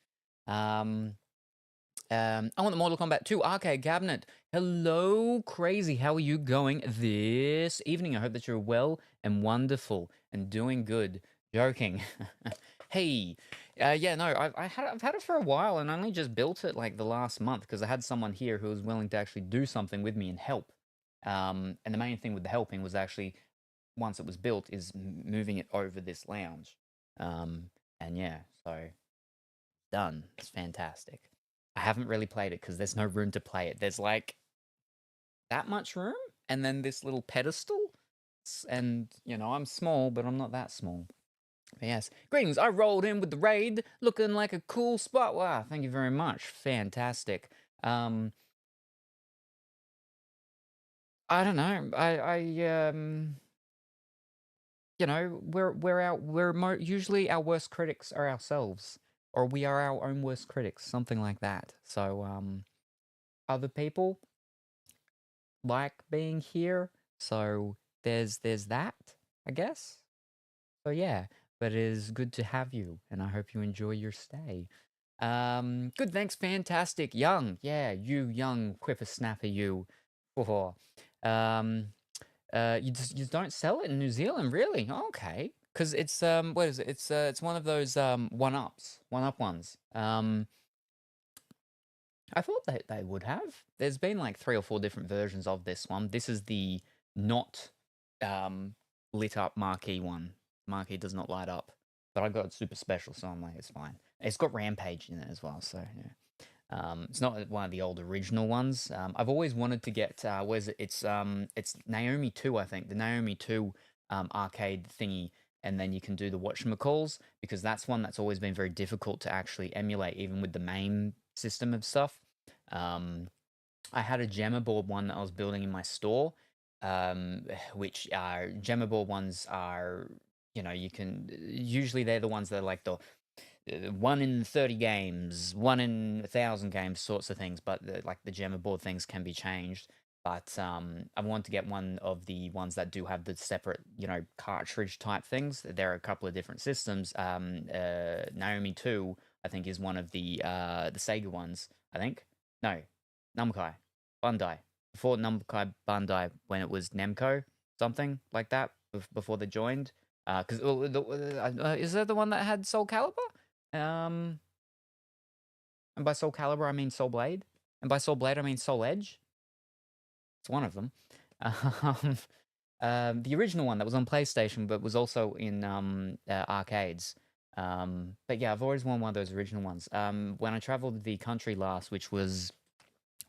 I want the Mortal Kombat 2 arcade cabinet. Hello, Crazy. How are you going this evening? I hope that you're well and wonderful and doing good. Joking. Hey, yeah, no, I've had it for a while and only just built it like the last month because I had someone here who was willing to actually do something with me and help. And the main thing with the helping was actually, once it was built, is moving it over this lounge. And yeah, so done. It's fantastic. I haven't really played it because there's no room to play it. There's like that much room and then this little pedestal. And, you know, I'm small, but I'm not that small. But yes. Greetings. I rolled in with the raid looking like a cool spot. Wow. Thank you very much. Fantastic. I don't know. You know, usually our worst critics are ourselves, or we are our own worst critics, something like that. So, other people like being here, so there's that, I guess. So yeah, but it is good to have you, and I hope you enjoy your stay. Good, thanks, fantastic, young, yeah, you young whippersnapper, you. Oh, you just don't sell it in New Zealand, really? Okay, because it's what is it? It's one of those one-up ones. I thought that they would have. There's been like 3 or 4 different versions of this one. This is the not lit up marquee one. Marquee does not light up, but I got it super special, so I'm like, it's fine. It's got Rampage in it as well, so yeah. It's not one of the old original ones. I've always wanted to get where's it? It's Naomi 2, I think. The Naomi 2 arcade thingy, and then you can do the whatchamacalls, because that's one that's always been very difficult to actually emulate, even with the main system of stuff. I had a Gemma board one that I was building in my store, which are Gemma board ones are, you know, you can usually they're the ones that are like the 1 in 30 games, 1 in 1,000 games sorts of things, but like the Gemma board things can be changed. But I want to get one of the ones that do have the separate, you know, cartridge type things. There are a couple of different systems. Naomi 2, I think, is one of the Sega ones. I think no, Namco Bandai, before Namco Bandai, when it was Nemco, something like that, before they joined. Because is that the one that had Soul Calibur? And by Soul Calibur I mean Soul Blade, and by Soul Blade I mean Soul Edge. It's one of them. The original one that was on PlayStation, but was also in arcades. But yeah, I've always wanted one of those original ones. When I traveled the country last, which was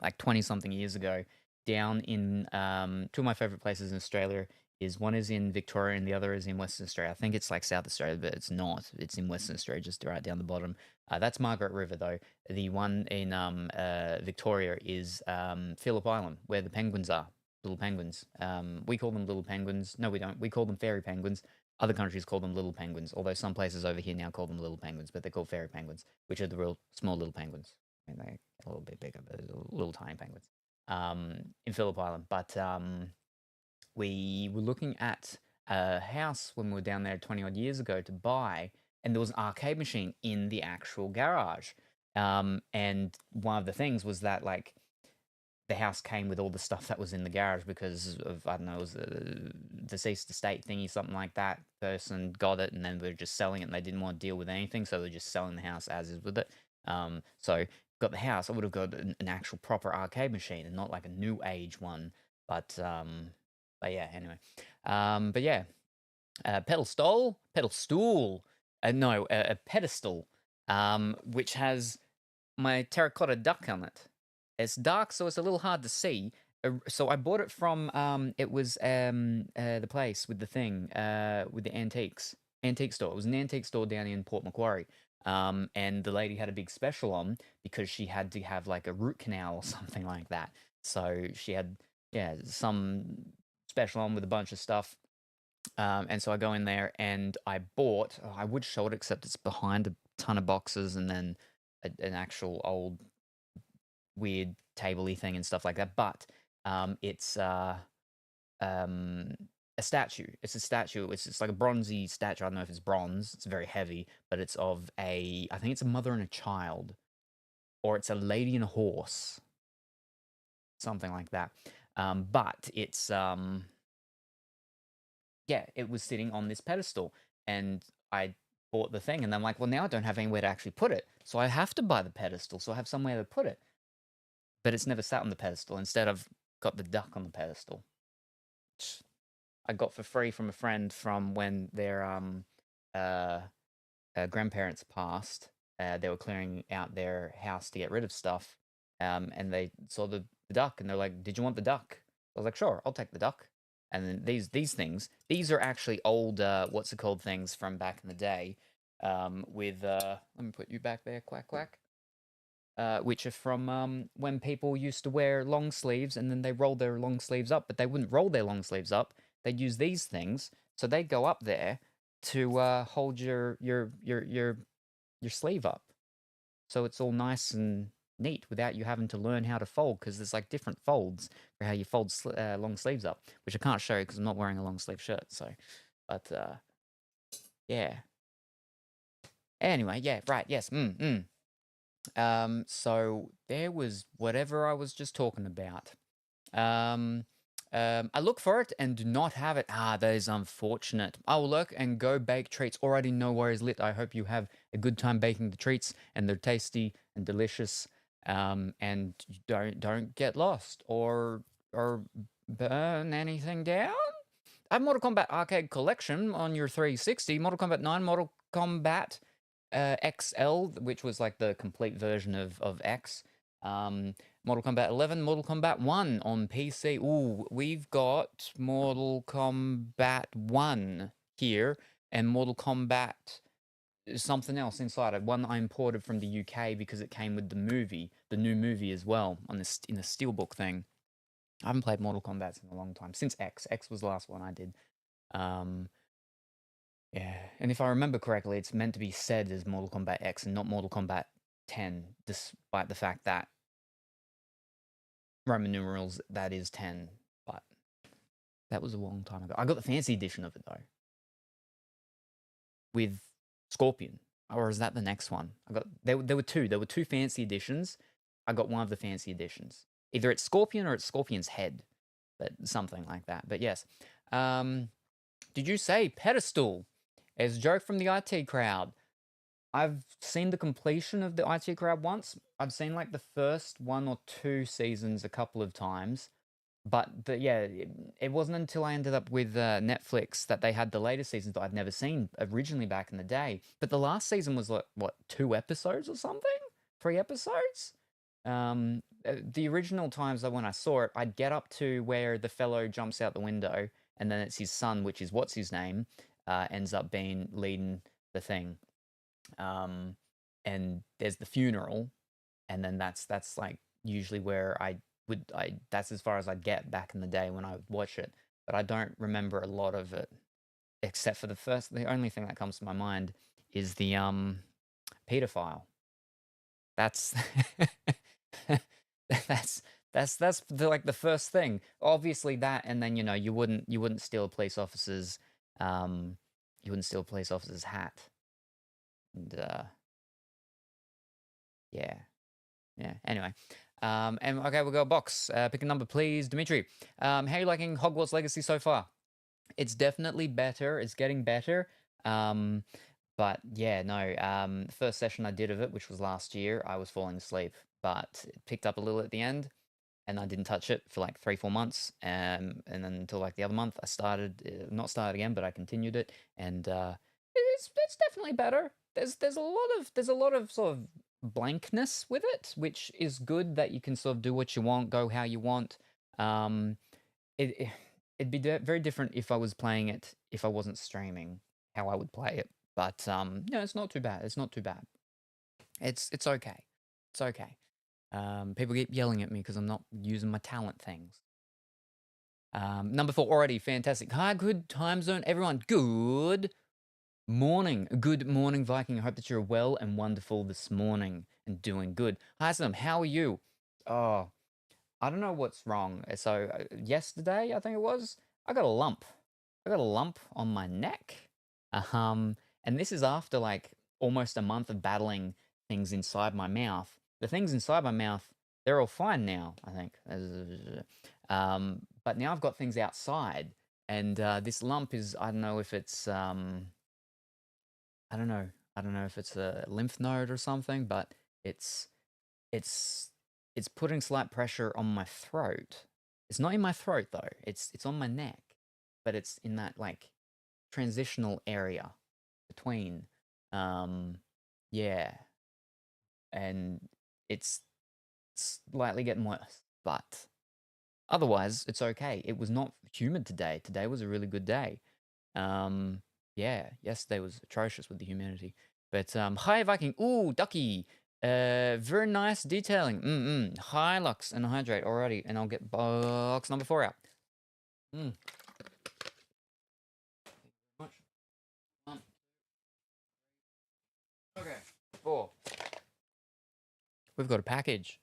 like 20-something years ago, down in 2 of my favorite places in Australia one is in Victoria and the other is in Western Australia. I think it's like South Australia, but it's not. It's in Western Australia, just right down the bottom. That's Margaret River, though. The one in Victoria is Phillip Island, where the penguins are, little penguins. We call them little penguins. No, we don't. We call them fairy penguins. Other countries call them little penguins, although some places over here now call them little penguins, but they're called fairy penguins, which are the real small little penguins. I mean, they're a little bit bigger, but little tiny penguins. In Phillip Island. But we were looking at a house when we were down there 20-odd years ago to buy, and there was an arcade machine in the actual garage. And one of the things was that, like, the house came with all the stuff that was in the garage because of, I don't know, it was a deceased estate thingy, something like that. Person got it and then they're just selling it and they didn't want to deal with anything, so they're just selling the house as is with it. So got the house, I would have got an actual proper arcade machine and not like a new age one. But yeah, anyway. But yeah, pedestal, no, a pedestal, which has my terracotta duck on it. It's dark, so it's a little hard to see. So I bought it from it was the place with the thing with the antique store. It was an antique store down in Port Macquarie. And the lady had a big special on because she had to have like a root canal or something like that. So she had some special on with a bunch of stuff. And so I go in there and I bought. I would show it, except it's behind a ton of boxes and then an actual old weird tabley thing and stuff like that. But it's a statue. It's a statue. It's like a bronzy statue. I don't know if it's bronze. It's very heavy, but it's of I think it's a mother and a child, or it's a lady and a horse, something like that. But it's it was sitting on this pedestal, and I bought the thing, and I'm like, well, now I don't have anywhere to actually put it, so I have to buy the pedestal, so I have somewhere to put it. But it's never sat on the pedestal. Instead, I've got the duck on the pedestal, which I got for free from a friend from when their grandparents passed. They were clearing out their house to get rid of stuff, and they saw the duck, and they're like, "Did you want the duck?" I was like, "Sure, I'll take the duck." And then these things, these are actually old what's it called things from back in the day, with let me put you back there, quack quack. Which are from when people used to wear long sleeves and then they rolled their long sleeves up, but they wouldn't roll their long sleeves up. They'd use these things, so they go up there to hold your sleeve up, so it's all nice and neat without you having to learn how to fold, because there's like different folds for how you fold long sleeves up, which I can't show you because I'm not wearing a long sleeve shirt. So, but yeah. Anyway, yeah, right, yes, so there was whatever I was just talking about. I look for it and do not have it. That is unfortunate. I will look and go bake treats. Already no worries lit. I hope you have a good time baking the treats and they're tasty and delicious. And don't get lost or burn anything down. I have Mortal Kombat Arcade Collection on your 360. Mortal Kombat 9, Mortal Kombat XL, which was like the complete version of X. Mortal Kombat 11, Mortal Kombat 1 on PC. Ooh, we've got Mortal Kombat 1 here and Mortal Kombat something else inside it. One I imported from the UK because it came with the new movie as well, in the steelbook thing. I haven't played Mortal Kombat in a long time, since X. X was the last one I did. Yeah, and if I remember correctly, it's meant to be said as Mortal Kombat X and not Mortal Kombat 10, despite the fact that Roman numerals, that is 10, but that was a long time ago. I got the fancy edition of it, though, with Scorpion, or is that the next one? There were two fancy editions. I got one of the fancy editions. Either it's Scorpion or it's Scorpion's head, but something like that. But yes, did you say pedestal? As a joke from the IT crowd. I've seen the completion of the IT crowd once. I've seen like the first 1 or 2 seasons a couple of times. But yeah, it wasn't until I ended up with Netflix that they had the later seasons that I'd never seen originally back in the day. But the last season was like, what, 2 episodes or something? 3 episodes? The original times that when I saw it, I'd get up to where the fellow jumps out the window and then it's his son, which is what's his name, ends up leading the thing. And there's the funeral, and then that's like usually where that's as far as I'd get back in the day when I would watch it. But I don't remember a lot of it, except for the only thing that comes to my mind is the pedophile. That's that's like the first thing. Obviously that, and then you wouldn't steal a police officer's hat. And yeah. Anyway, And okay, we'll go box. Pick a number, please. Dimitri, how are you liking Hogwarts Legacy so far? It's definitely better. It's getting better. But yeah, no. First session I did of it, which was last year, I was falling asleep, but it picked up a little at the end, and I didn't touch it for like 3-4 months. And then until like the other month, I started, not started again, but I continued it, and it's definitely better. There's a lot of sort of blankness with it, which is good that you can sort of do what you want, go how you want. It'd be very different if I was playing it if I wasn't streaming, how I would play it. But no, it's not too bad. It's not too bad. It's okay. It's okay. People keep yelling at me because I'm not using my talent things. Number 4 already, fantastic. Hi, good time zone, everyone. Good morning. Good morning, Viking. I hope that you're well and wonderful this morning and doing good. Hi, Sam. How are you? Oh, I don't know what's wrong. So yesterday, I think it was, I got a lump. I got a lump on my neck. And this is after like almost a month of battling things inside my mouth. The things inside my mouth, they're all fine now, I think. But now I've got things outside, and this lump is, I don't know if it's, I don't know if it's a lymph node or something, but it's putting slight pressure on my throat. It's not in my throat though. It's on my neck, but it's in that like transitional area between. Yeah, and it's slightly getting worse, but otherwise it's okay. It was not humid today. Today was a really good day. Yeah, yesterday was atrocious with the humidity. But hi Viking. Ooh, Ducky. Very nice detailing. Hi Lux and hydrate already, and I'll get box number 4 out. Okay, 4. We've got a package.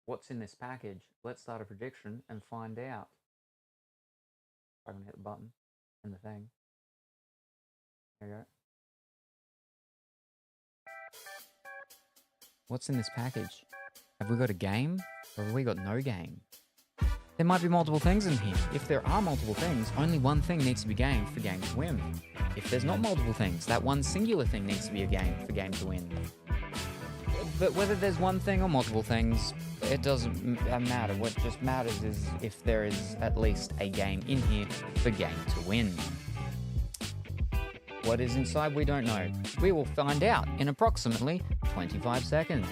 What's in this package? Let's start a prediction and find out. I'm gonna hit the button and the thing. There you go. What's in this package? Have we got a game? Or have we got no game? There might be multiple things in here. If there are multiple things, only one thing needs to be gamed for game to win. If there's not multiple things, that one singular thing needs to be a game for game to win. But whether there's one thing or multiple things, it doesn't matter. What just matters is if there is at least a game in here for game to win. What is inside, we don't know. We will find out in approximately 25 seconds.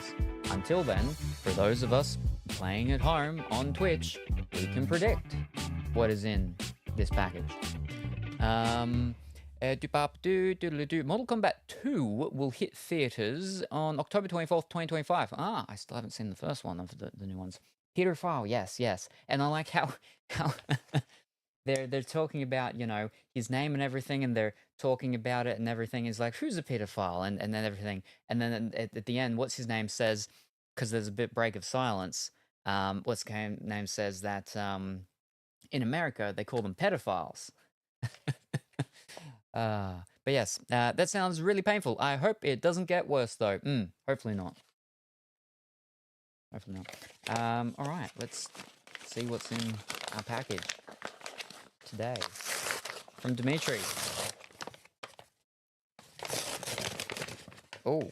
Until then, for those of us playing at home on Twitch, we can predict what is in this package. Mortal Kombat 2 will hit theaters on October 24th, 2025. I still haven't seen the first one of the new ones. Peter File, yes. And I like how they're talking about, you know, his name and everything, and they're talking about it and everything is like, who's a pedophile? And then everything. And then at the end, what's his name says, because there's a bit break of silence, what's his name says that in America, they call them pedophiles. But yes, that sounds really painful. I hope it doesn't get worse though. Hopefully not. Hopefully not. All right, let's see what's in our package today from Dimitri. Oh,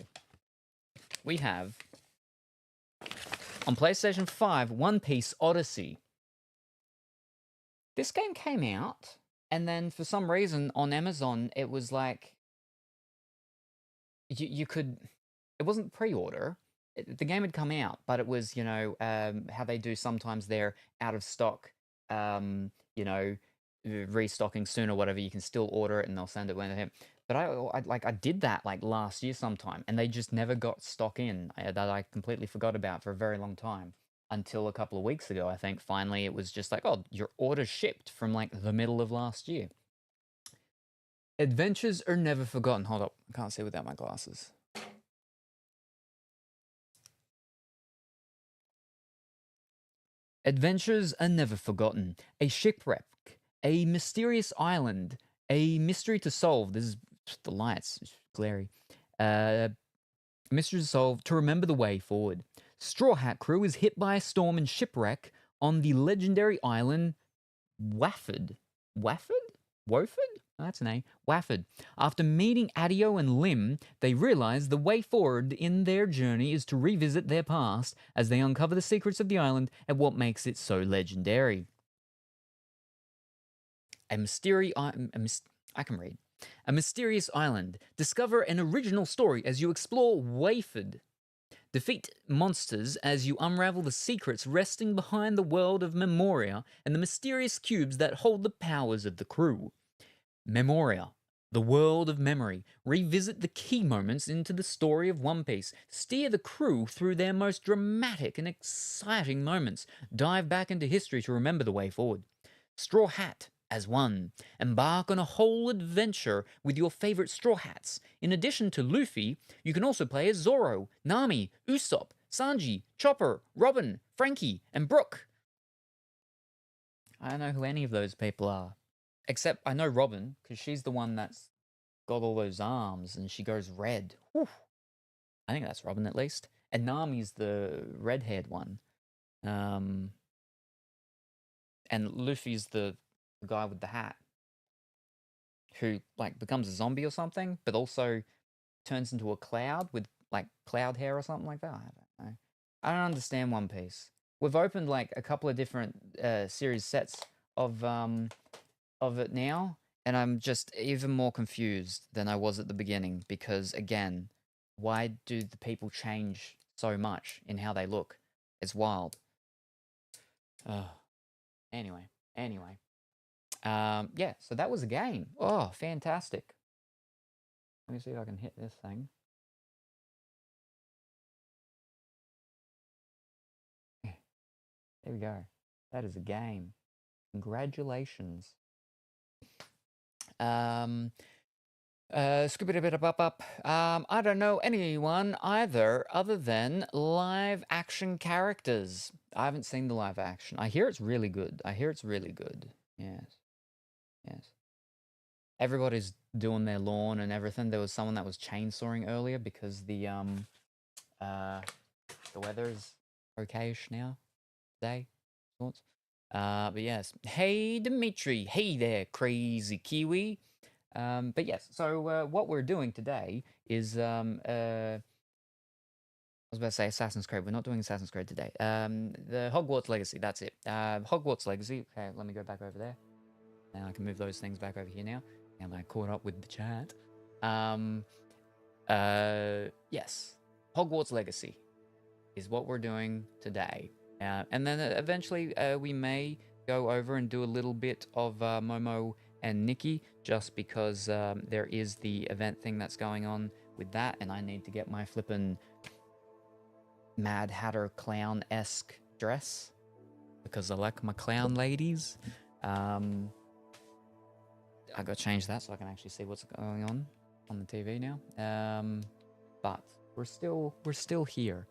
we have on PlayStation 5 One Piece Odyssey. This game came out, and then for some reason on Amazon it was like you could. It wasn't pre-order. The game had come out, but it was, you know, how they do sometimes. They're out of stock. You know, restocking soon or whatever. You can still order it, and they'll send it when they. But I did that like last year sometime, and they just never got stock in. That I completely forgot about for a very long time. Until a couple of weeks ago, I think, finally it was just like, oh, your order shipped from like the middle of last year. Adventures are never forgotten. Hold up, I can't see without my glasses. Adventures are never forgotten. A shipwreck, a mysterious island, a mystery to solve. This is the lights, it's glary. Mystery to solve, to remember the way forward. Straw Hat crew is hit by a storm and shipwreck on the legendary island Wafford. Wafford? Wofford? That's an A. Wafford. After meeting Adio and Lim, they realize the way forward in their journey is to revisit their past as they uncover the secrets of the island and what makes it so legendary. I can read. A mysterious island. Discover an original story as you explore Wayford. Defeat monsters as you unravel the secrets resting behind the world of Memoria and the mysterious cubes that hold the powers of the crew. Memoria, the world of memory. Revisit the key moments into the story of One Piece. Steer the crew through their most dramatic and exciting moments. Dive back into history to remember the way forward. Straw Hat as one. Embark on a whole adventure with your favorite Straw Hats. In addition to Luffy, you can also play as Zoro, Nami, Usopp, Sanji, Chopper, Robin, Frankie, and Brook. I don't know who any of those people are. Except I know Robin, because she's the one that's got all those arms and she goes red. Whew. I think that's Robin at least. And Nami's the red-haired one. And Luffy's the guy with the hat who like becomes a zombie or something, but also turns into a cloud with like cloud hair or something like that. I don't know. I don't understand One Piece. We've opened like a couple of different series sets of it now, and I'm just even more confused than I was at the beginning because again, why do the people change so much in how they look? It's wild. Anyway. Yeah, so that was a game. Oh, fantastic. Let me see if I can hit this thing. There we go. That is a game. Congratulations. I don't know anyone either other than live action characters. I haven't seen the live action. I hear it's really good. Yes. Everybody's doing their lawn and everything. There was someone that was chainsawing earlier because the weather's okayish now today. Thoughts? But yes. Hey Dimitri. Hey there, crazy Kiwi. But yes, so what we're doing today is I was about to say Assassin's Creed. We're not doing Assassin's Creed today. The Hogwarts Legacy, that's it. Hogwarts Legacy. Okay, let me go back over there. And I can move those things back over here now. And I caught up with the chat. Yes. Hogwarts Legacy is what we're doing today. And then eventually we may go over and do a little bit of Momo and Nikki, just because there is the event thing that's going on with that, and I need to get my flippin' Mad Hatter clown-esque dress, because I like my clown ladies. I gotta change that so I can actually see what's going on the TV now. But we're still here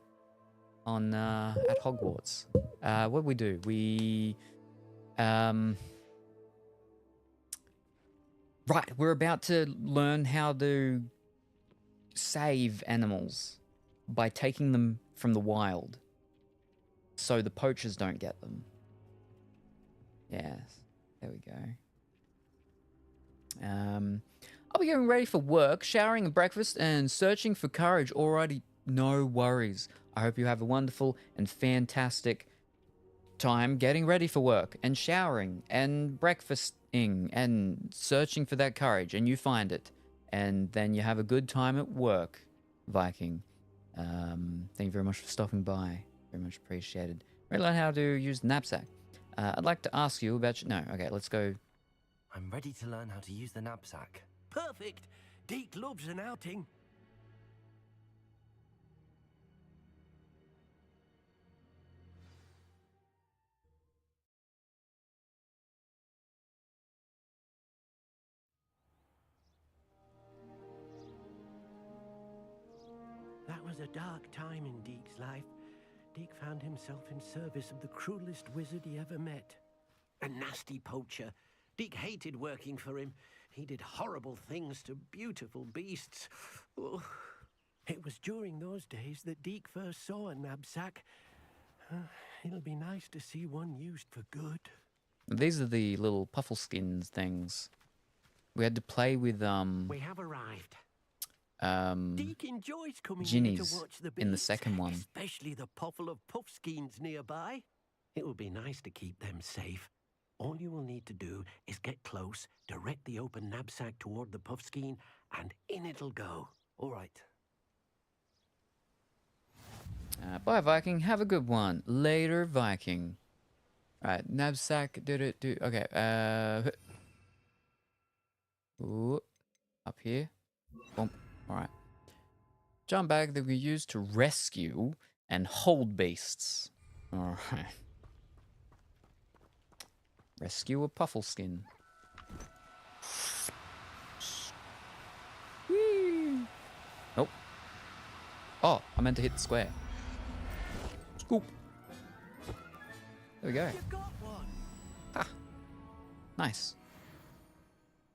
on at Hogwarts. What we do? Right, we're about to learn how to save animals by taking them from the wild, so the poachers don't get them. Yes, there we go. I'll be getting ready for work, showering and breakfast, and searching for courage. Alrighty, no worries. I hope you have a wonderful and fantastic time getting ready for work, and showering, and breakfasting, and searching for that courage, and you find it. And then you have a good time at work, Viking. Thank you very much for stopping by. Very much appreciated. Really learn how to use the knapsack. I'd like to ask you about... No, okay, let's go... I'm ready to learn how to use the knapsack. Perfect. Deke loves an outing. That was a dark time in Deke's life. Deke found himself in service of the cruelest wizard he ever met. A nasty poacher. Deke hated working for him. He did horrible things to beautiful beasts. Oh. It was during those days that Deke first saw a knapsack. It'll be nice to see one used for good. These are the little Puffleskins things. We had to play with We have arrived. um Deke enjoys coming here to Ginnies watch the in the beasts, second one. especially the puffle of puffskeins nearby. It will be nice to keep them safe. All you will need to do is get close, direct the open knapsack toward the puffskein, and in it'll go. All right. Bye, Viking. Have a good one. Later, Viking. Right, knapsack. Do. Okay. Ooh, up here. Boom. All right. Jump bag that we use to rescue and hold beasts. All right. Rescue a Puffleskin. Whee! Nope. Oh, I meant to hit the square. Scoop. There we go. You got one. Ha. Nice.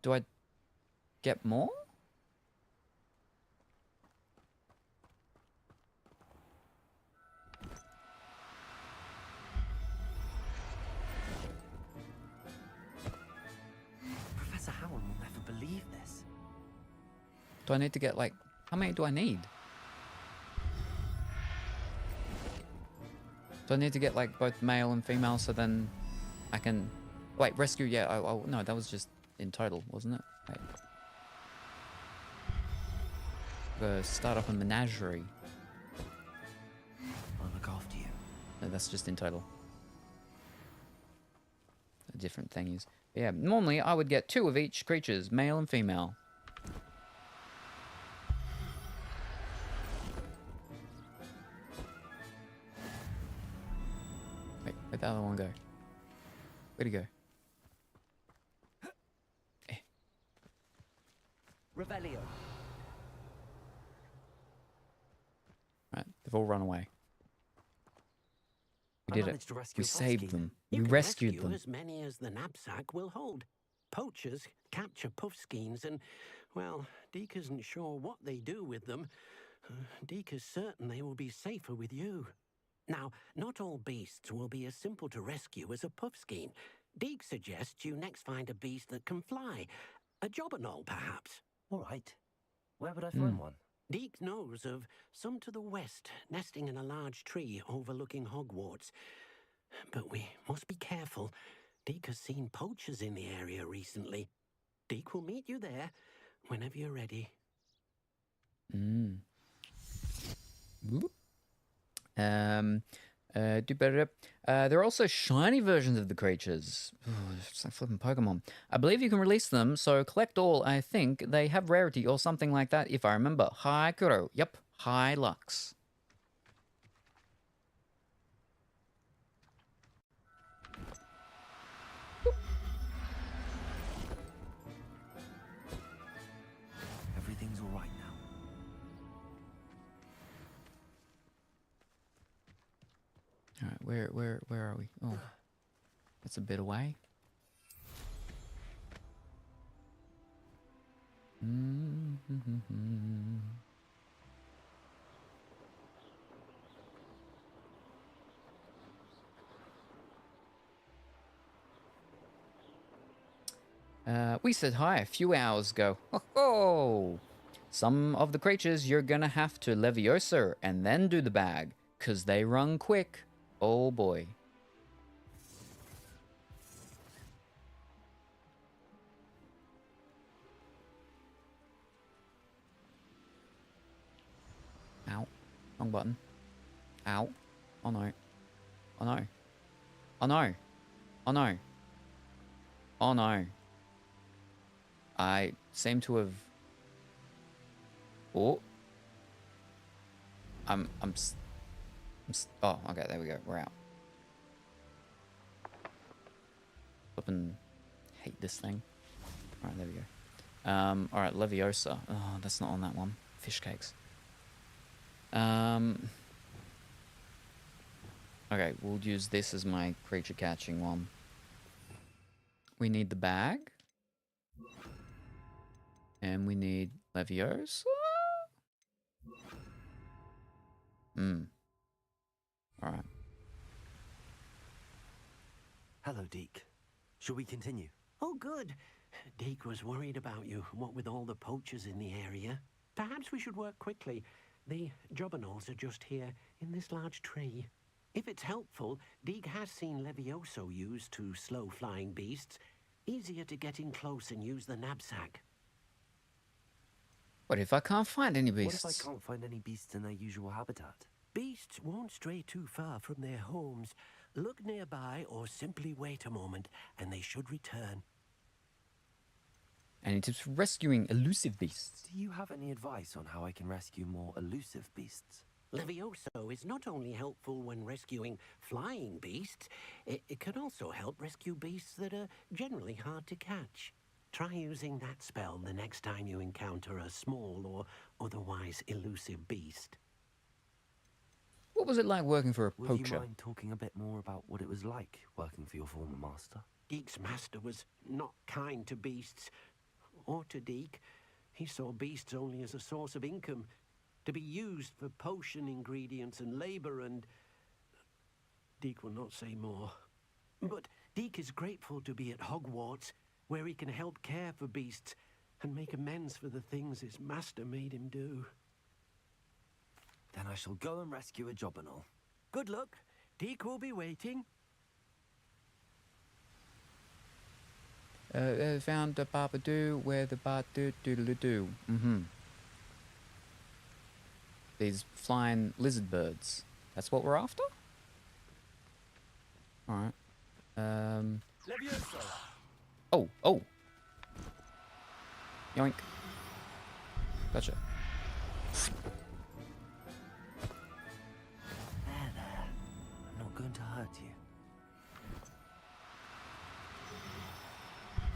Do I get more? Professor Howell will never believe this. Do I need to get like... How many do I need? Do I need to get like both male and female so then I can... Wait, rescue, yeah. No, that was just in total, wasn't it? Wait. Start up a menagerie. I'll look after you. No, that's just in total. Different thingies. But yeah, normally I would get 2 of each creatures, male and female. Wait, where'd the other one go? Where'd he go? Revelio. Right, they've all run away. We did it. managed to rescue We a saved Puffskein. them. You We can rescued rescue them. as many as the knapsack will hold. Poachers capture puffskeins and, well, Deke isn't sure what they do with them. Deke is certain they will be safer with you. Now, not all beasts will be as simple to rescue as a puffskein. Deke suggests you next find a beast that can fly. A jobberknoll, perhaps. All right. Where would I find one? Deke knows of some to the west, nesting in a large tree overlooking Hogwarts. But we must be careful. Deke has seen poachers in the area recently. Deke will meet you there whenever you're ready. Whoop. There are also shiny versions of the creatures. It's like flipping Pokemon. I believe you can release them, so collect all. I think they have rarity or something like that, if I remember. High Kuro. Yep, high Lux. Everything's all right now. All right, where are we? Oh, that's a bit away. We said hi a few hours ago. Oh, some of the creatures you're gonna have to Leviosa and then do the bag, 'cause they run quick. Oh boy. Ow. Wrong button. Ow. Oh no. Oh no. Oh no. Oh no. Oh no. I seem to have... Oh. Oh, okay, there we go. We're out. Flippin' hate this thing. Alright, there we go. Alright, Leviosa. Oh, that's not on that one. Fish cakes. Okay, we'll use this as my creature catching one. We need the bag. And we need Leviosa. Alright. Hello, Deke. Shall we continue? Oh, good. Deke was worried about you, what with all the poachers in the area. Perhaps we should work quickly. The jobberknolls are just here, in this large tree. If it's helpful, Deke has seen Levioso used to slow flying beasts. Easier to get in close and use the knapsack. What if I can't find any beasts? What if I can't find any beasts in their usual habitat? Beasts won't stray too far from their homes. Look nearby or simply wait a moment, and they should return. Any tips for rescuing elusive beasts? Do you have any advice on how I can rescue more elusive beasts? Levioso is not only helpful when rescuing flying beasts, it can also help rescue beasts that are generally hard to catch. Try using that spell the next time you encounter a small or otherwise elusive beast. What was it like working for a Would poacher? you mind talking a bit more about what it was like working for your former master? Deke's master was not kind to beasts, or to Deke. He saw beasts only as a source of income, to be used for potion ingredients and labor, and Deke will not say more. But Deke is grateful to be at Hogwarts, where he can help care for beasts and make amends for the things his master made him do. Then I shall go and rescue a jobberknoll. Good luck. Deke will be waiting. Found the Babadoo where the Badu doodle-doo. These flying lizard birds. That's what we're after? Alright. Oh. Yoink. Gotcha. There. I'm not going to hurt you.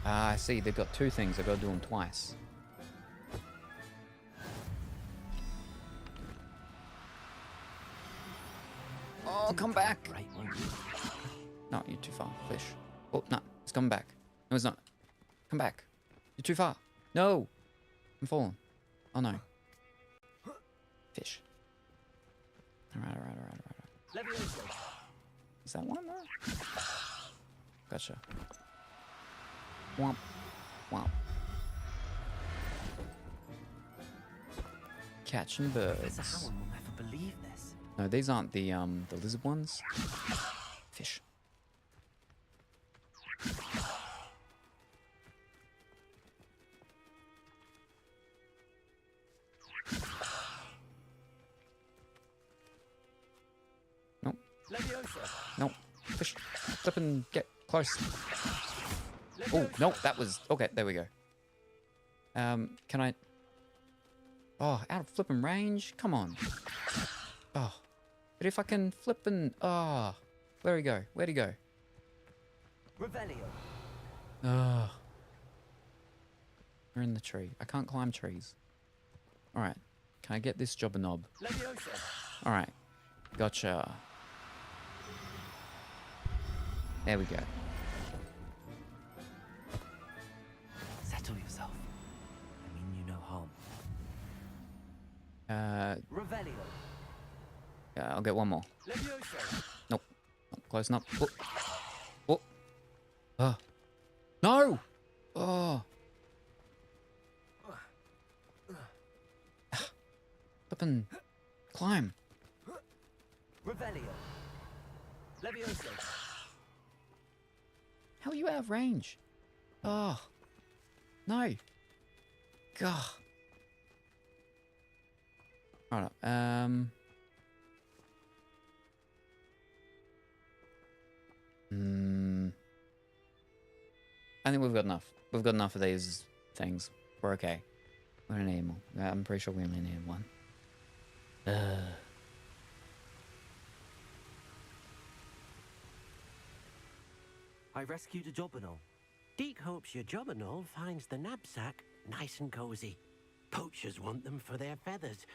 Ah, I see. They've got two things. I've got to do them twice. Oh, come back! Right, No, you're too far. Fish. Oh, no. It's coming back. No, it's not. Come back. You're too far. No! I'm falling. Oh, no. Fish. Alright. Is that one there? Gotcha. Womp. Womp. Catching birds. Professor Howard will never believe this. No, these aren't the lizard ones. Fish. Nope. Nope. Fish. Flip and get close. Oh, nope, that was... Okay, there we go. Can I... Oh, out of flipping range? Come on. Oh. But if I can flip and... Oh. Where'd he go? Where'd he go? Revelio. Oh. We're in the tree. I can't climb trees. Alright. Can I get this jobberknoll? Alright. Gotcha. There we go. Settle yourself. I mean you no harm. Revelio. Yeah, I'll get one more. Nope. Not close enough. Oh. Oh. Oh. No! Oh. Up and climb. Revelio. Levioso. How are you out of range? Oh. No. God. Hold up. I think we've got enough. We've got enough of these things. We're okay. We don't need more. I'm pretty sure we only need one. I rescued a jobberknoll. Deke hopes your jobberknoll finds the knapsack nice and cozy. Poachers want them for their feathers,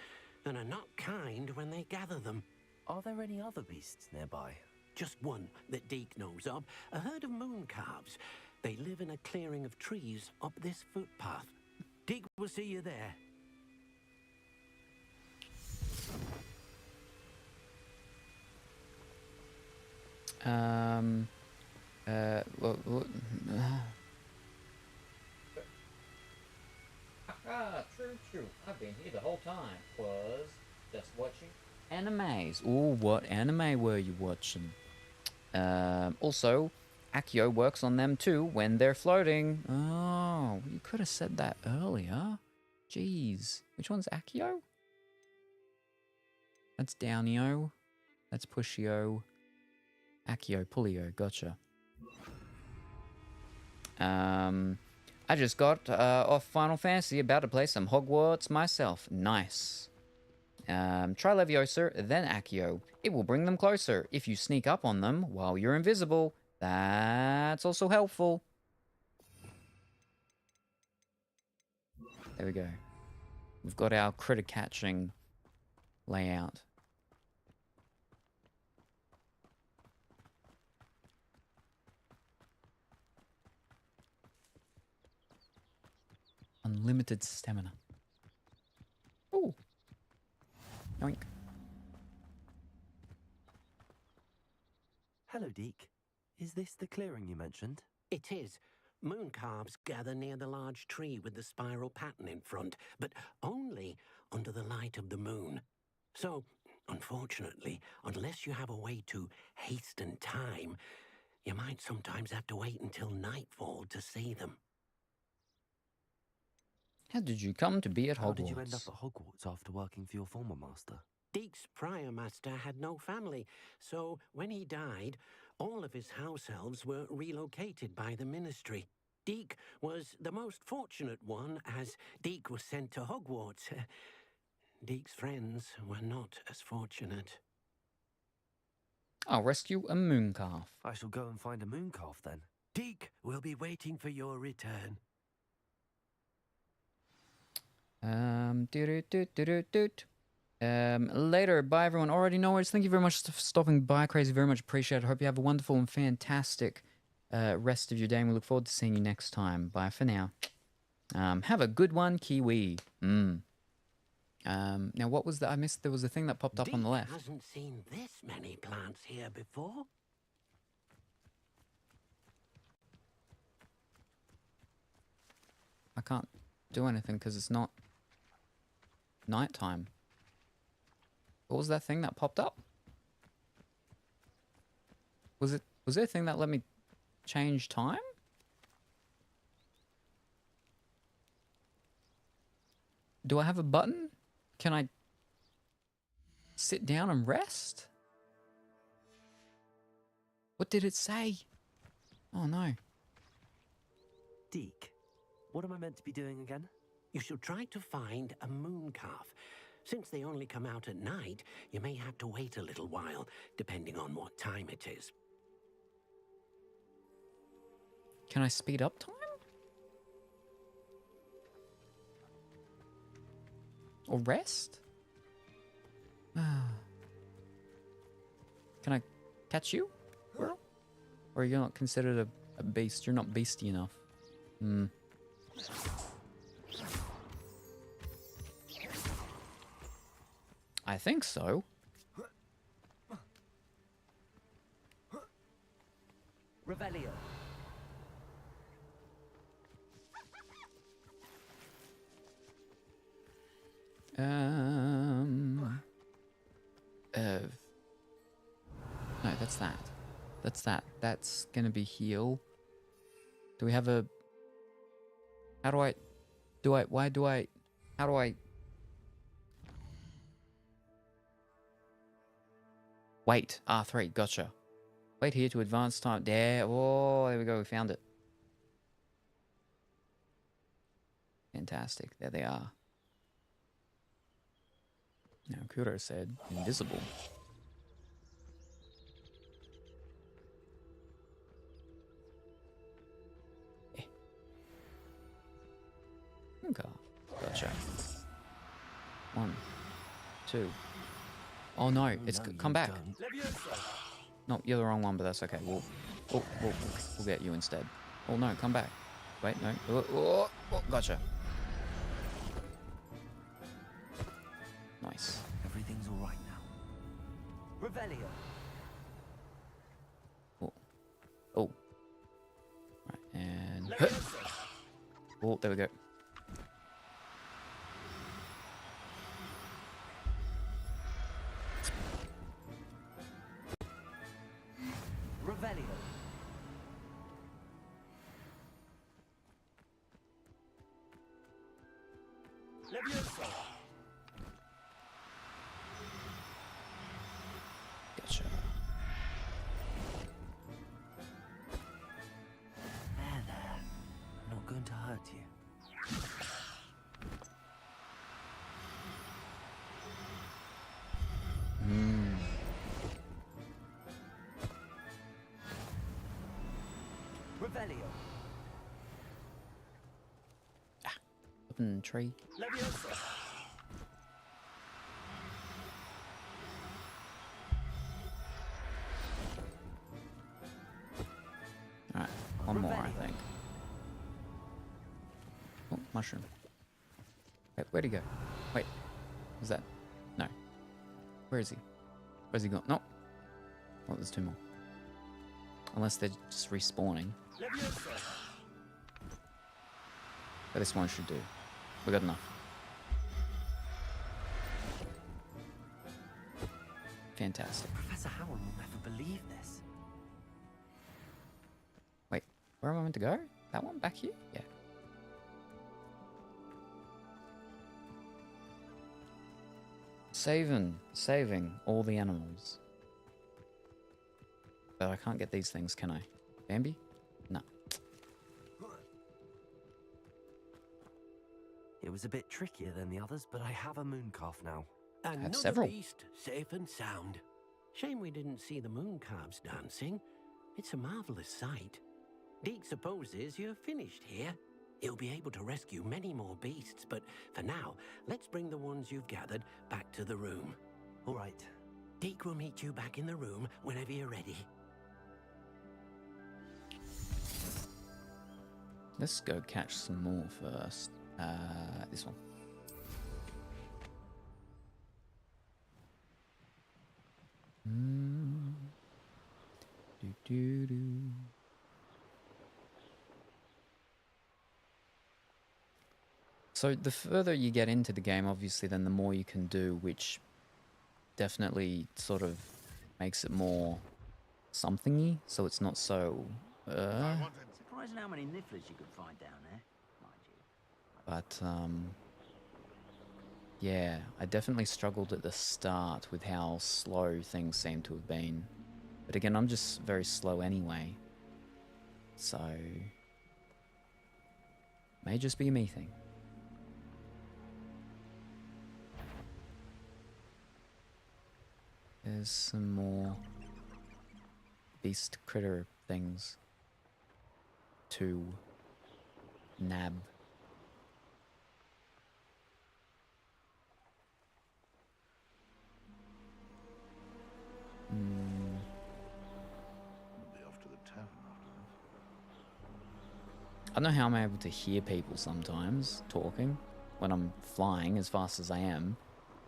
and are not kind when they gather them. Are there any other beasts nearby? Just one that Deke knows of, a herd of moon calves. They live in a clearing of trees up this footpath. Deke will see you there. True. I've been here the whole time. Was just watching animes. Ooh, what anime were you watching? Also, Accio works on them too when they're floating. Oh, you could have said that earlier. Jeez. Which one's Accio? That's Downio. That's Pushio. Accio, Pullio. Gotcha. I just got off Final Fantasy, about to play some Hogwarts myself. Nice. Try Leviosa, then Accio. It will bring them closer. If you sneak up on them while you're invisible, that's also helpful. There we go. We've got our critter catching layout. Unlimited stamina. Ooh. Yoink. Hello, Deke. Is this the clearing you mentioned? It is. Moon calves gather near the large tree with the spiral pattern in front, but only under the light of the moon. So, unfortunately, unless you have a way to hasten time, you might sometimes have to wait until nightfall to see them. How did you come to be at Hogwarts? How did you end up at Hogwarts after working for your former master? Deke's prior master had no family, so when he died, all of his house elves were relocated by the ministry. Deke was the most fortunate one, as Deke was sent to Hogwarts. Deke's friends were not as fortunate. I'll rescue a moon calf. I shall go and find a moon calf then. Deke will be waiting for your return. Later. Bye, everyone. Already knows. Thank you very much for stopping by. Crazy, very much appreciate it. Hope you have a wonderful and fantastic rest of your day, and we look forward to seeing you next time. Bye for now. Have a good one, Kiwi. Now, what was that? I missed. There was a thing that popped up on the left. Deke hasn't seen this many plants here before. I can't do anything because it's not nighttime. What was that thing that popped up? Was there a thing that let me change time? Do I have a button? Can I sit down and rest? What did it say? Oh no. Deke, what am I meant to be doing again? You should try to find a moon calf. Since they only come out at night, you may have to wait a little while, depending on what time it is. Can I speed up time? Or rest? Can I catch you, girl? Or you're not considered a beast? You're not beastie enough. I think so. Revelio. No, that's that. That's that. That's gonna be heal. Do we have a... How do I... How do I... Wait. R3. Gotcha. Wait here to advance time. There. Oh, there we go. We found it. Fantastic. There they are. Now, Kuro said invisible. Okay. Gotcha. 1, 2. Oh no, it's come back. No, you're the wrong one, but that's okay. We'll get you instead. Oh no, come back. Wait, no. Oh, gotcha. Nice. Everything's all right now. Revelio. Oh, there we go. Revelio. Levioso. Gotcha. There. I'm not going to hurt you. Revelio. Up in the tree. Levioso. Alright, one more, I think. Oh, mushroom. Wait, where'd he go? Wait, was that? No. Where is he? Where's he gone? No. Oh, there's two more. Unless they're just respawning. Levioso. But this one should do. We got enough. Fantastic. Professor Howard will never believe this. Wait, where am I meant to go? That one back here? Yeah. Saving all the animals. But I can't get these things, can I? Bambi? No. It was a bit trickier than the others, but I have a moon calf now. Another several. beast, safe and sound. Shame we didn't see the moon calves dancing. It's a marvelous sight. Deke supposes you're finished here. He'll be able to rescue many more beasts, but for now, let's bring the ones you've gathered back to the room. All right. Deke will meet you back in the room whenever you're ready. Let's go catch some more first. This one. Do. So the further you get into the game, obviously, then the more you can do, which definitely sort of makes it more something-y, so it's not so... Surprising how many nifflers you could find down there, mind you. But, yeah, I definitely struggled at the start with how slow things seem to have been. But again, I'm just very slow anyway. So... may just be a me thing. There's some more beast critter things to nab. I don't know how I'm able to hear people sometimes talking when I'm flying as fast as I am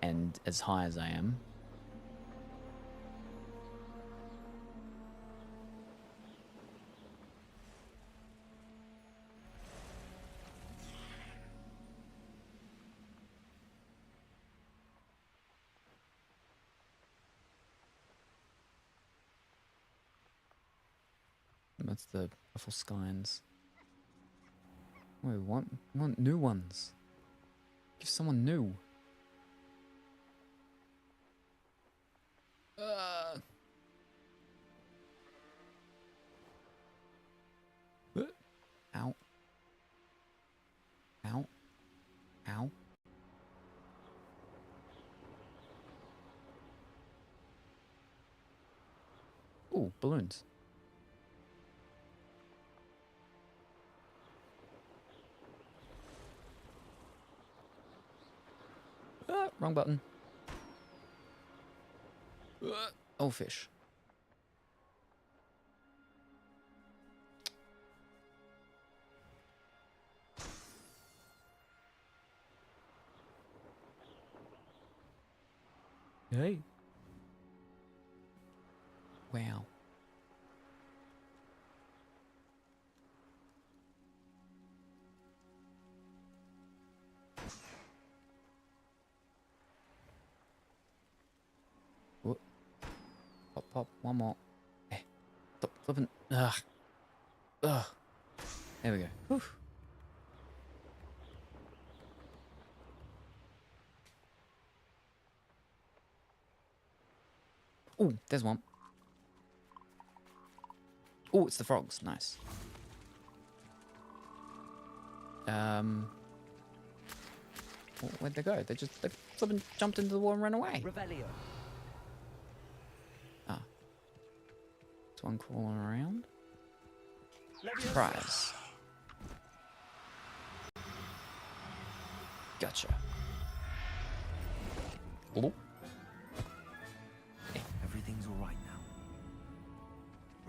and as high as I am. That's the Ruffle Skynes. We want new ones. Give someone new. Ow. Ow. Ow. Ooh, balloons. Wrong button. Oh, fish. Hey. Wow. pop. One more. Eh. Stop flipping. Ugh. Ugh. There we go. Whew. Oh, there's one. Oh, it's the frogs. Nice. Where'd they go? They flipping jumped into the wall and ran away. Revelio. Ah. There's one crawling around. Surprise. Gotcha. Oh. Everything's all right now.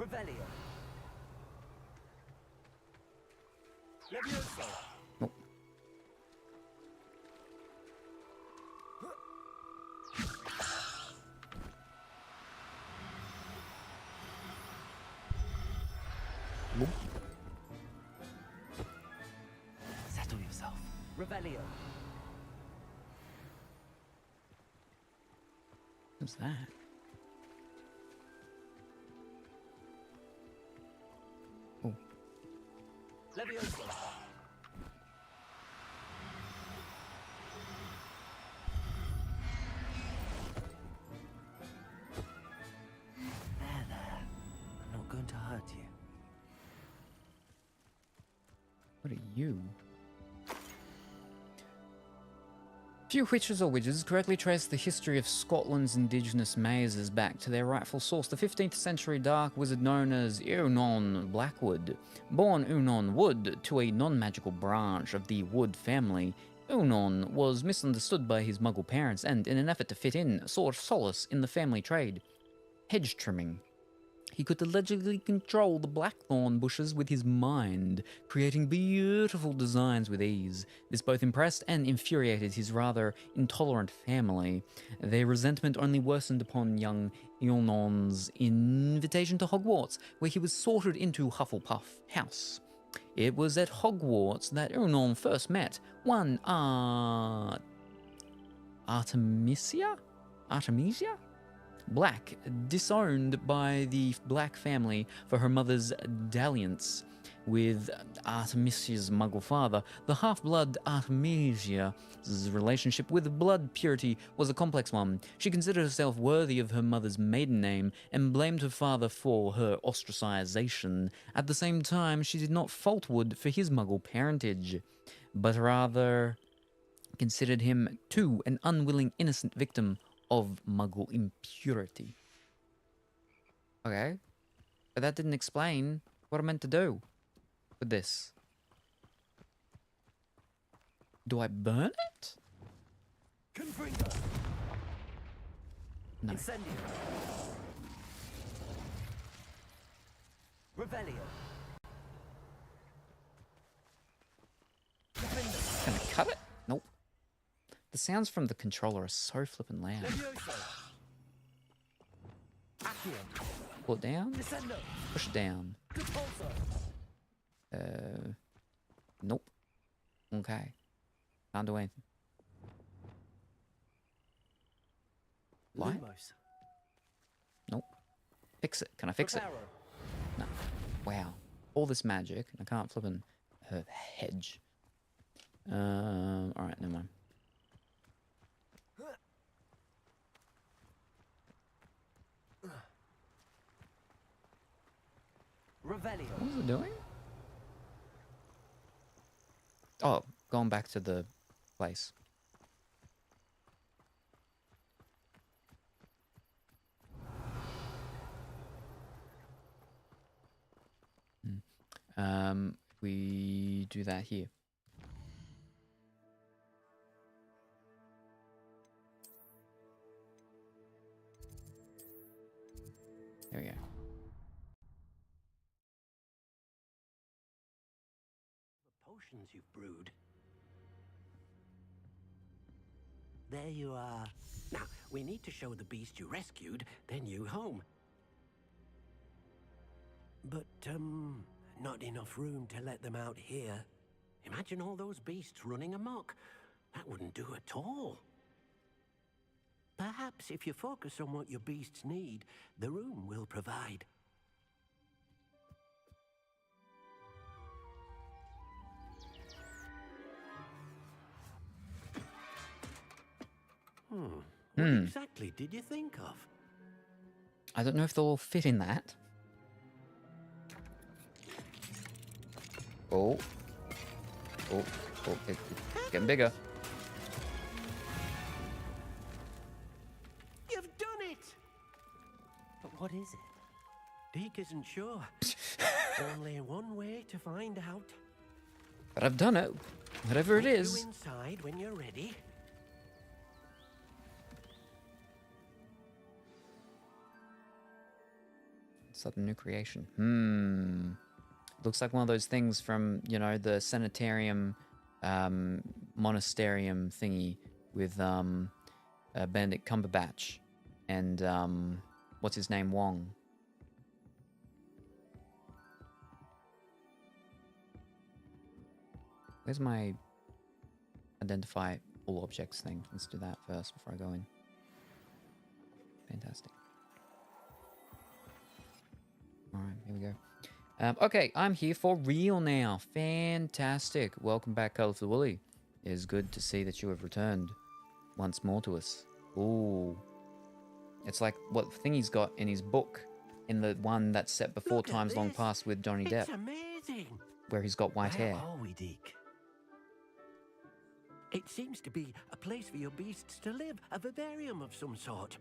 Revelio. Levioso. Nope. Nope. Settle yourself. Revelio. What's that? Oh. Levioso. There. I'm not going to hurt you. What are you? Few witches or wizards correctly trace the history of Scotland's indigenous mazes back to their rightful source, the 15th century dark wizard known as Unon Blackwood. Born Unon Wood to a non-magical branch of the Wood family, Unon was misunderstood by his muggle parents and, in an effort to fit in, sought solace in the family trade, hedge trimming. He could allegedly control the blackthorn bushes with his mind, creating beautiful designs with ease. This both impressed and infuriated his rather intolerant family. Their resentment only worsened upon young Eonon's invitation to Hogwarts, where he was sorted into Hufflepuff House. It was at Hogwarts that Eonon first met one Artemisia? Black, disowned by the Black family for her mother's dalliance with Artemisia's muggle father. The half-blood Artemisia's relationship with blood purity was a complex one. She considered herself worthy of her mother's maiden name and blamed her father for her ostracization. At the same time, she did not fault Wood for his muggle parentage, but rather considered him too an unwilling innocent victim of muggle impurity. Okay, but that didn't explain what I'm meant to do with this. Do I burn it? Confringo. No. Incendio. Revelio. Can I cut it? Nope. The sounds from the controller are so flippin' loud. Pull it down. Push it down. Nope. Okay. Can't do anything. Light? Nope. Fix it. Can I fix it? No. Wow. All this magic, and I can't flippin' hedge. Alright, never mind. Revelio. What is it doing? Oh, going back to the place. We do that here. There we go. The potions you've brewed. There you are. Now, we need to show the beast you rescued their new home. But, not enough room to let them out here. Imagine all those beasts running amok. That wouldn't do at all. Perhaps if you focus on what your beasts need, the room will provide. What exactly did you think of? I don't know if they'll all fit in that. Oh. Oh, it's getting bigger. You've done it! But what is it? Deke isn't sure. Only one way to find out. But I've done it. Whatever it is. You inside when you're ready. It's like a new creation. Looks like one of those things from, you know, the sanitarium, monasterium thingy with Benedict Cumberbatch and what's his name, Wong. Where's my identify all objects thing? Let's do that first before I go in. Fantastic. Alright, here we go. Okay, I'm here for real now. Fantastic. Welcome back, Colourful Woolly. It is good to see that you have returned once more to us. Ooh. It's like what Thingy's got in his book, in the one that's set before Times Long Past with Johnny Depp. It's amazing. Where he's got white hair. Where are we, Deke? It seems to be a place for your beasts to live, a vivarium of some sort.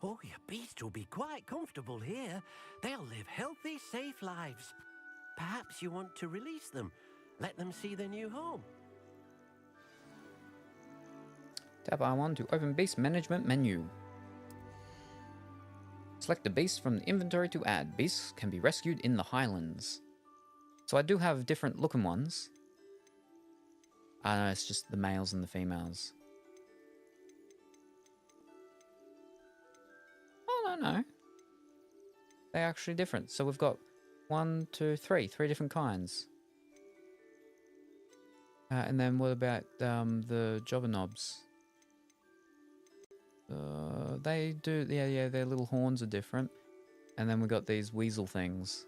Oh, your beasts will be quite comfortable here. They'll live healthy, safe lives. Perhaps you want to release them. Let them see their new home. Tap R1 to open beast management menu. Select a beast from the inventory to add. Beasts can be rescued in the Highlands. So I do have different looking ones. I know it's just the males and the females. Oh, no. They're actually different. So we've got 1, 2, 3 different kinds. And then what about the Jobbernobs? They do, yeah, their little horns are different. And then we got these weasel things.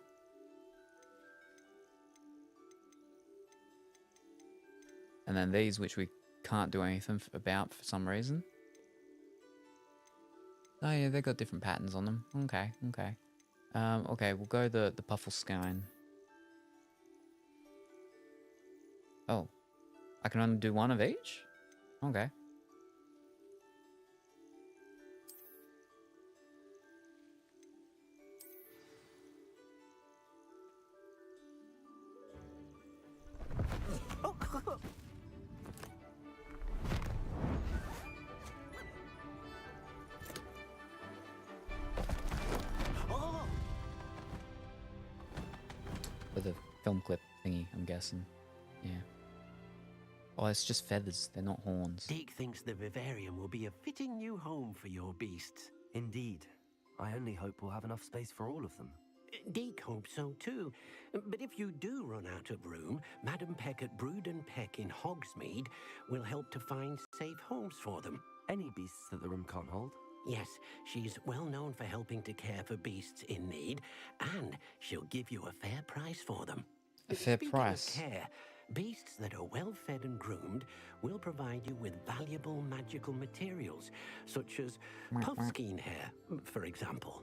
And then these, which we can't do anything about for some reason. Oh yeah, they got different patterns on them. Okay. Okay, we'll go the Puffleskine. Oh. I can only do one of each? Okay. With a film clip thingy, I'm guessing. Yeah. Oh, it's just feathers. They're not horns. Deke thinks the vivarium will be a fitting new home for your beasts. Indeed. I only hope we'll have enough space for all of them. Deke hopes so too. But if you do run out of room, Madam Peck at Brood and Peck in Hogsmeade will help to find safe homes for them. Any beasts that the room can't hold? Yes, she's well known for helping to care for beasts in need, and she'll give you a fair price for them. A fair Speaking price? Of care, beasts that are well fed and groomed will provide you with valuable magical materials, such as puffskein hair, for example.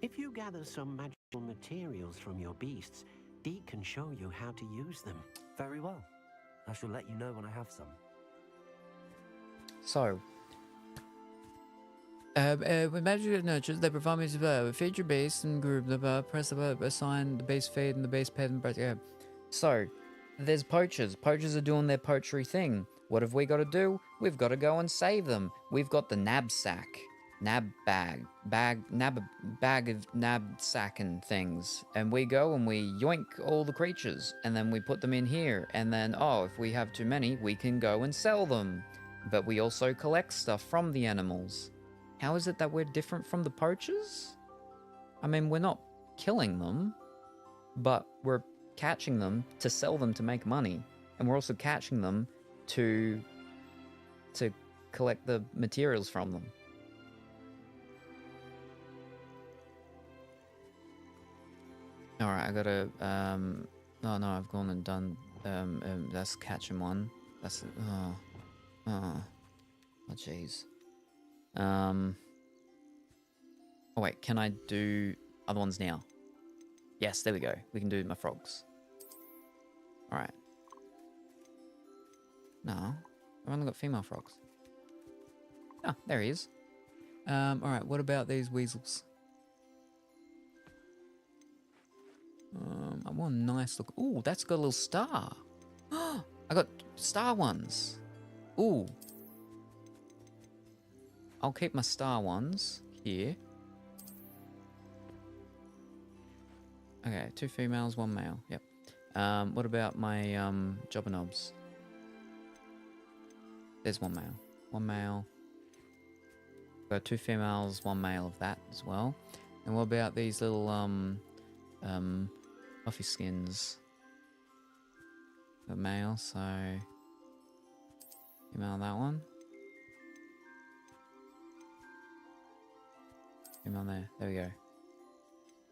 If you gather some magical materials from your beasts, Deke can show you how to use them. Very well. I shall let you know when I have some. So, with magic nurtures, they provide me with feature base and group the press assign the base fade and the base pet and yeah. So, there's poachers. Poachers are doing their poachery thing. What have we got to do? We've got to go and save them. We've got the nab sack. Nab bag of nab sack and things, and we go and we yoink all the creatures, and then we put them in here, and then if we have too many, we can go and sell them. But we also collect stuff from the animals. How is it that we're different from the poachers? I mean, we're not killing them, but we're catching them to sell them to make money, and we're also catching them to collect the materials from them. Alright, I gotta, oh no, I've gone and done, that's catching one. That's, oh jeez. Oh wait, can I do other ones now? Yes, there we go. We can do my frogs. Alright. No, I've only got female frogs. Ah, there he is. Alright, what about these weasels? I want a nice look. Ooh, that's got a little star. I got star ones. Ooh. I'll keep my star ones here. Okay, 2 females, 1 male. Yep. What about my jobber knobs? There's 1 male. 1 male. Got 2 females, 1 male of that as well. And what about these little puffy skins? The male, so female that one. Female there. There we go.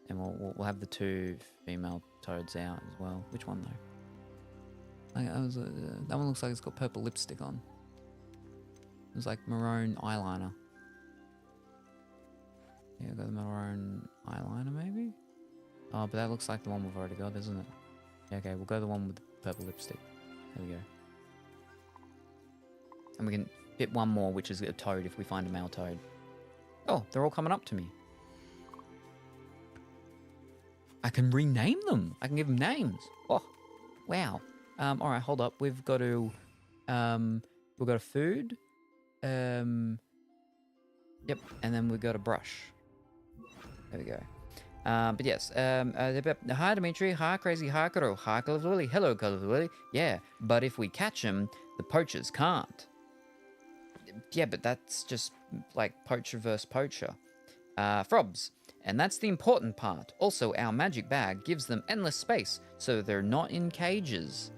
And we'll have the 2 female toads out as well. Which one though? Like, that one looks like it's got purple lipstick on. It's like maroon eyeliner. Yeah, got the maroon eyeliner maybe? Oh, but that looks like the one we've already got, isn't it? Yeah, okay, we'll go the one with the purple lipstick. There we go. And we can fit one more, which is a toad if we find a male toad. Oh, they're all coming up to me. I can rename them. I can give them names. Oh, wow. All right, hold up. We've got to a food. Yep, and then we've got a brush. There we go. But yes, hi Dimitri, hi Crazy, hi Kuro, hi Colourful Willy, hello Colourful Willy. Yeah, but if we catch him, the poachers can't. Yeah, but that's just like poacher versus poacher. Frobs. And that's the important part. Also, our magic bag gives them endless space, so they're not in cages.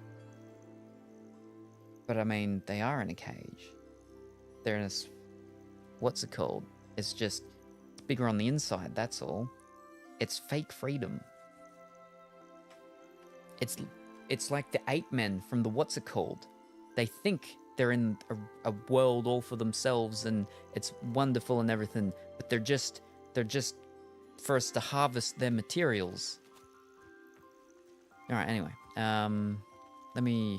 But I mean, they are in a cage. They're in a... What's it called? It's just bigger on the inside, that's all. It's fake freedom. It's like the ape men from the what's it called? They think they're in a world all for themselves and it's wonderful and everything, but they're just for us to harvest their materials. All right, anyway, let me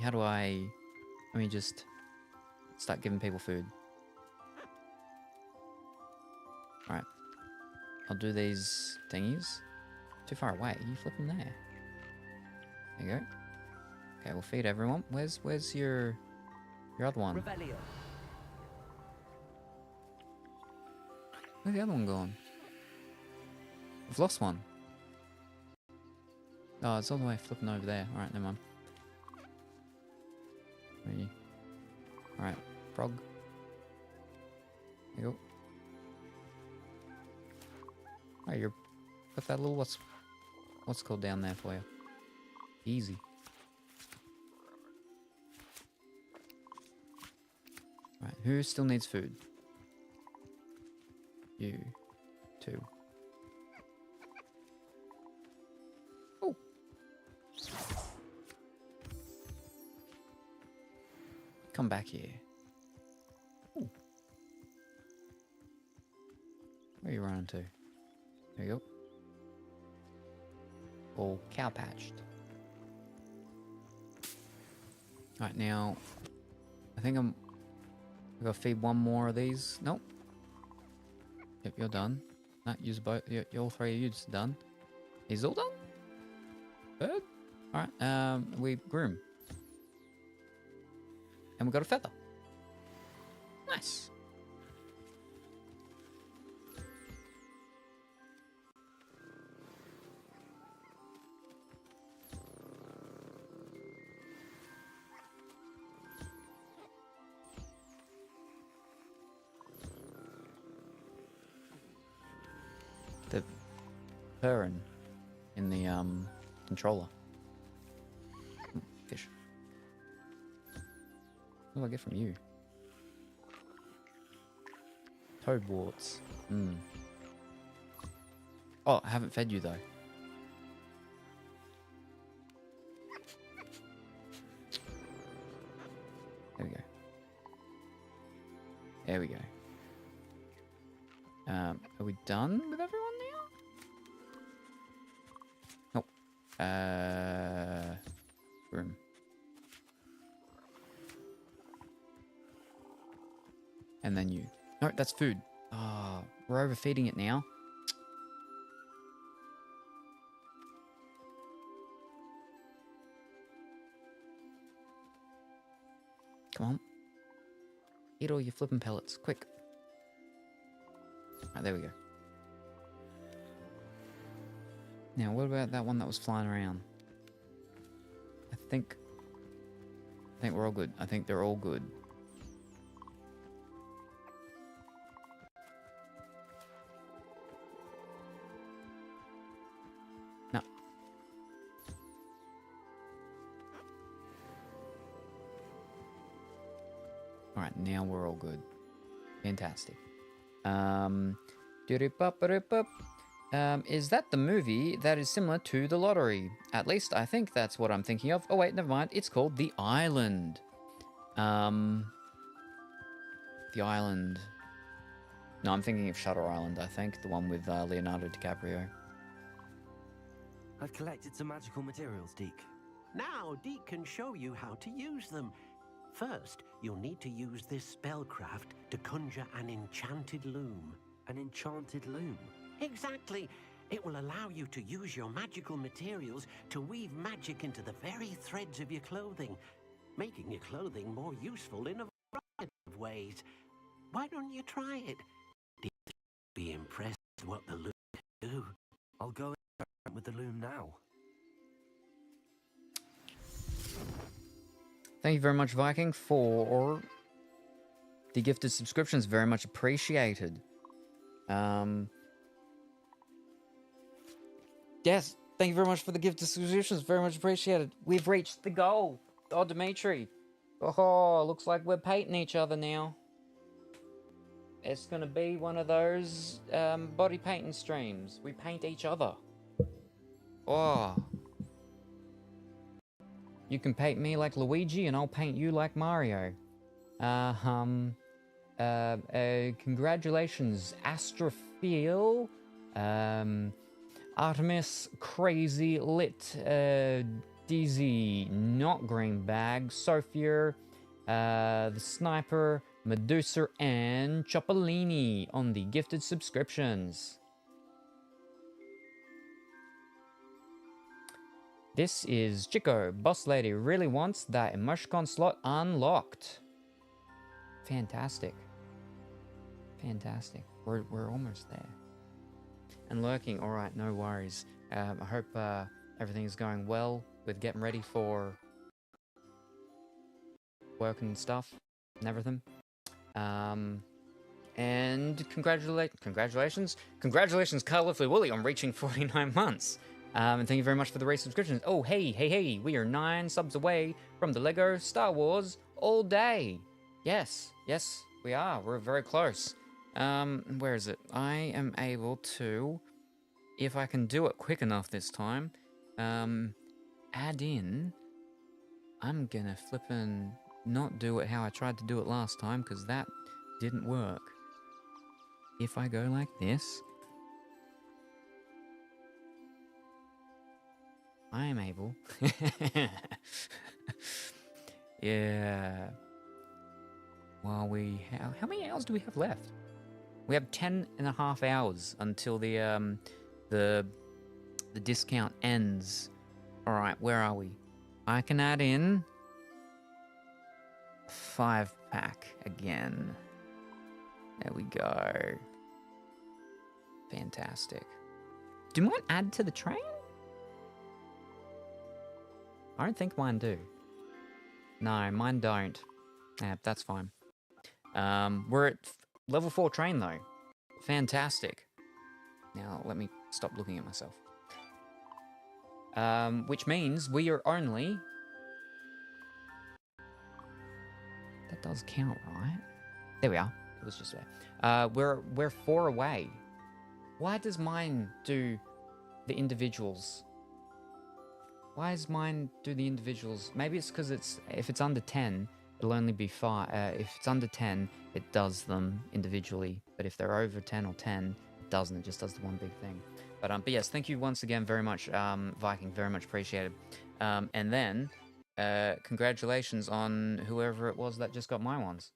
just start giving people food. All right, I'll do these thingies. Too far away, you flip them there. There you go. Okay, we'll feed everyone. Where's your other one? Revelio. Where's the other one gone? I've lost one. Oh, it's all the way flipping over there. Alright, never mind. Alright, frog. There you go. Alright, you're... Put that little... What's called down there for you? Easy. Alright, who still needs food? You. 2. Oh. Come back here. Ooh. Where are you running to? There you go. All cow patched. Alright, now I think I'm gonna feed one more of these. Nope. Yep, you're done. No, use both. All 3 of you just done. He's all done. Bird. Alright, we groom. And we got a feather. Nice. The purring in the controller. Fish. What do I get from you? Toad warts. Oh, I haven't fed you though. There we go. There we go. Are we done with everyone now? Oh. Room. And then you. No, that's food. Oh, we're overfeeding it now. Come on. Eat all your flippin' pellets, quick. Alright, there we go. Now, what about that one that was flying around? I think we're all good. I think they're all good. No. Alright, now we're all good. Fantastic. Is that the movie that is similar to The Lottery? At least I think that's what I'm thinking of. Oh wait, never mind. It's called The Island. The Island. No, I'm thinking of Shutter Island, I think. The one with Leonardo DiCaprio. I've collected some magical materials, Deke. Now, Deke can show you how to use them. First, you'll need to use this spellcraft to conjure an enchanted loom. An enchanted loom? Exactly. It will allow you to use your magical materials to weave magic into the very threads of your clothing, making your clothing more useful in a variety of ways. Why don't you try it? Deke will be impressed with what the loom can do. I'll go with the loom now. Thank you very much, Viking, for the gifted subscriptions. Very much appreciated. Yes, thank you very much for the gifted subscriptions. Very much appreciated. We've reached the goal. Oh, Dimitri. Oh, looks like we're painting each other now. It's gonna be one of those body painting streams. We paint each other. Oh. You can paint me like Luigi and I'll paint you like Mario. Congratulations, Astrophil, Artemis, Crazy, Lit, DZ, Not Green Bag, Sophia, The Sniper, Medusa, and Chopolini on the gifted subscriptions. This is Chico. Boss Lady really wants that Emoticon slot unlocked. Fantastic. Fantastic. We're almost there. And lurking, alright, no worries. I hope everything is going well with getting ready for work and stuff and everything. And congratulations, Carlifley Wooly, on reaching 49 months. And thank you very much for the resubscriptions. Oh, hey, we are 9 subs away from the Lego Star Wars all day. Yes, we are. We're very close. Where is it? I am able to, if I can do it quick enough this time, add in, I'm gonna flippin' not do it how I tried to do it last time, because that didn't work. If I go like this, I am able. Yeah. While we have, how many hours do we have left? We have 10.5 hours until the discount ends. All right, where are we? I can add in 5-pack again. There we go. Fantastic. Do mine add to the train? I don't think mine do. No, mine don't. Yeah, that's fine. We're at level 4 train though. Fantastic. Now let me stop looking at myself. Which means we are only... That does count, right? There we are. It was just there. We're 4 away. Why does mine do the individuals? Why does mine do the individuals? Maybe it's because if it's under 10, it'll only be 5. If it's under 10, it does them individually. But if they're over 10 or 10, it doesn't. It just does the one big thing. But yes, thank you once again very much, Viking. Very much appreciated. And then, congratulations on whoever it was that just got my ones.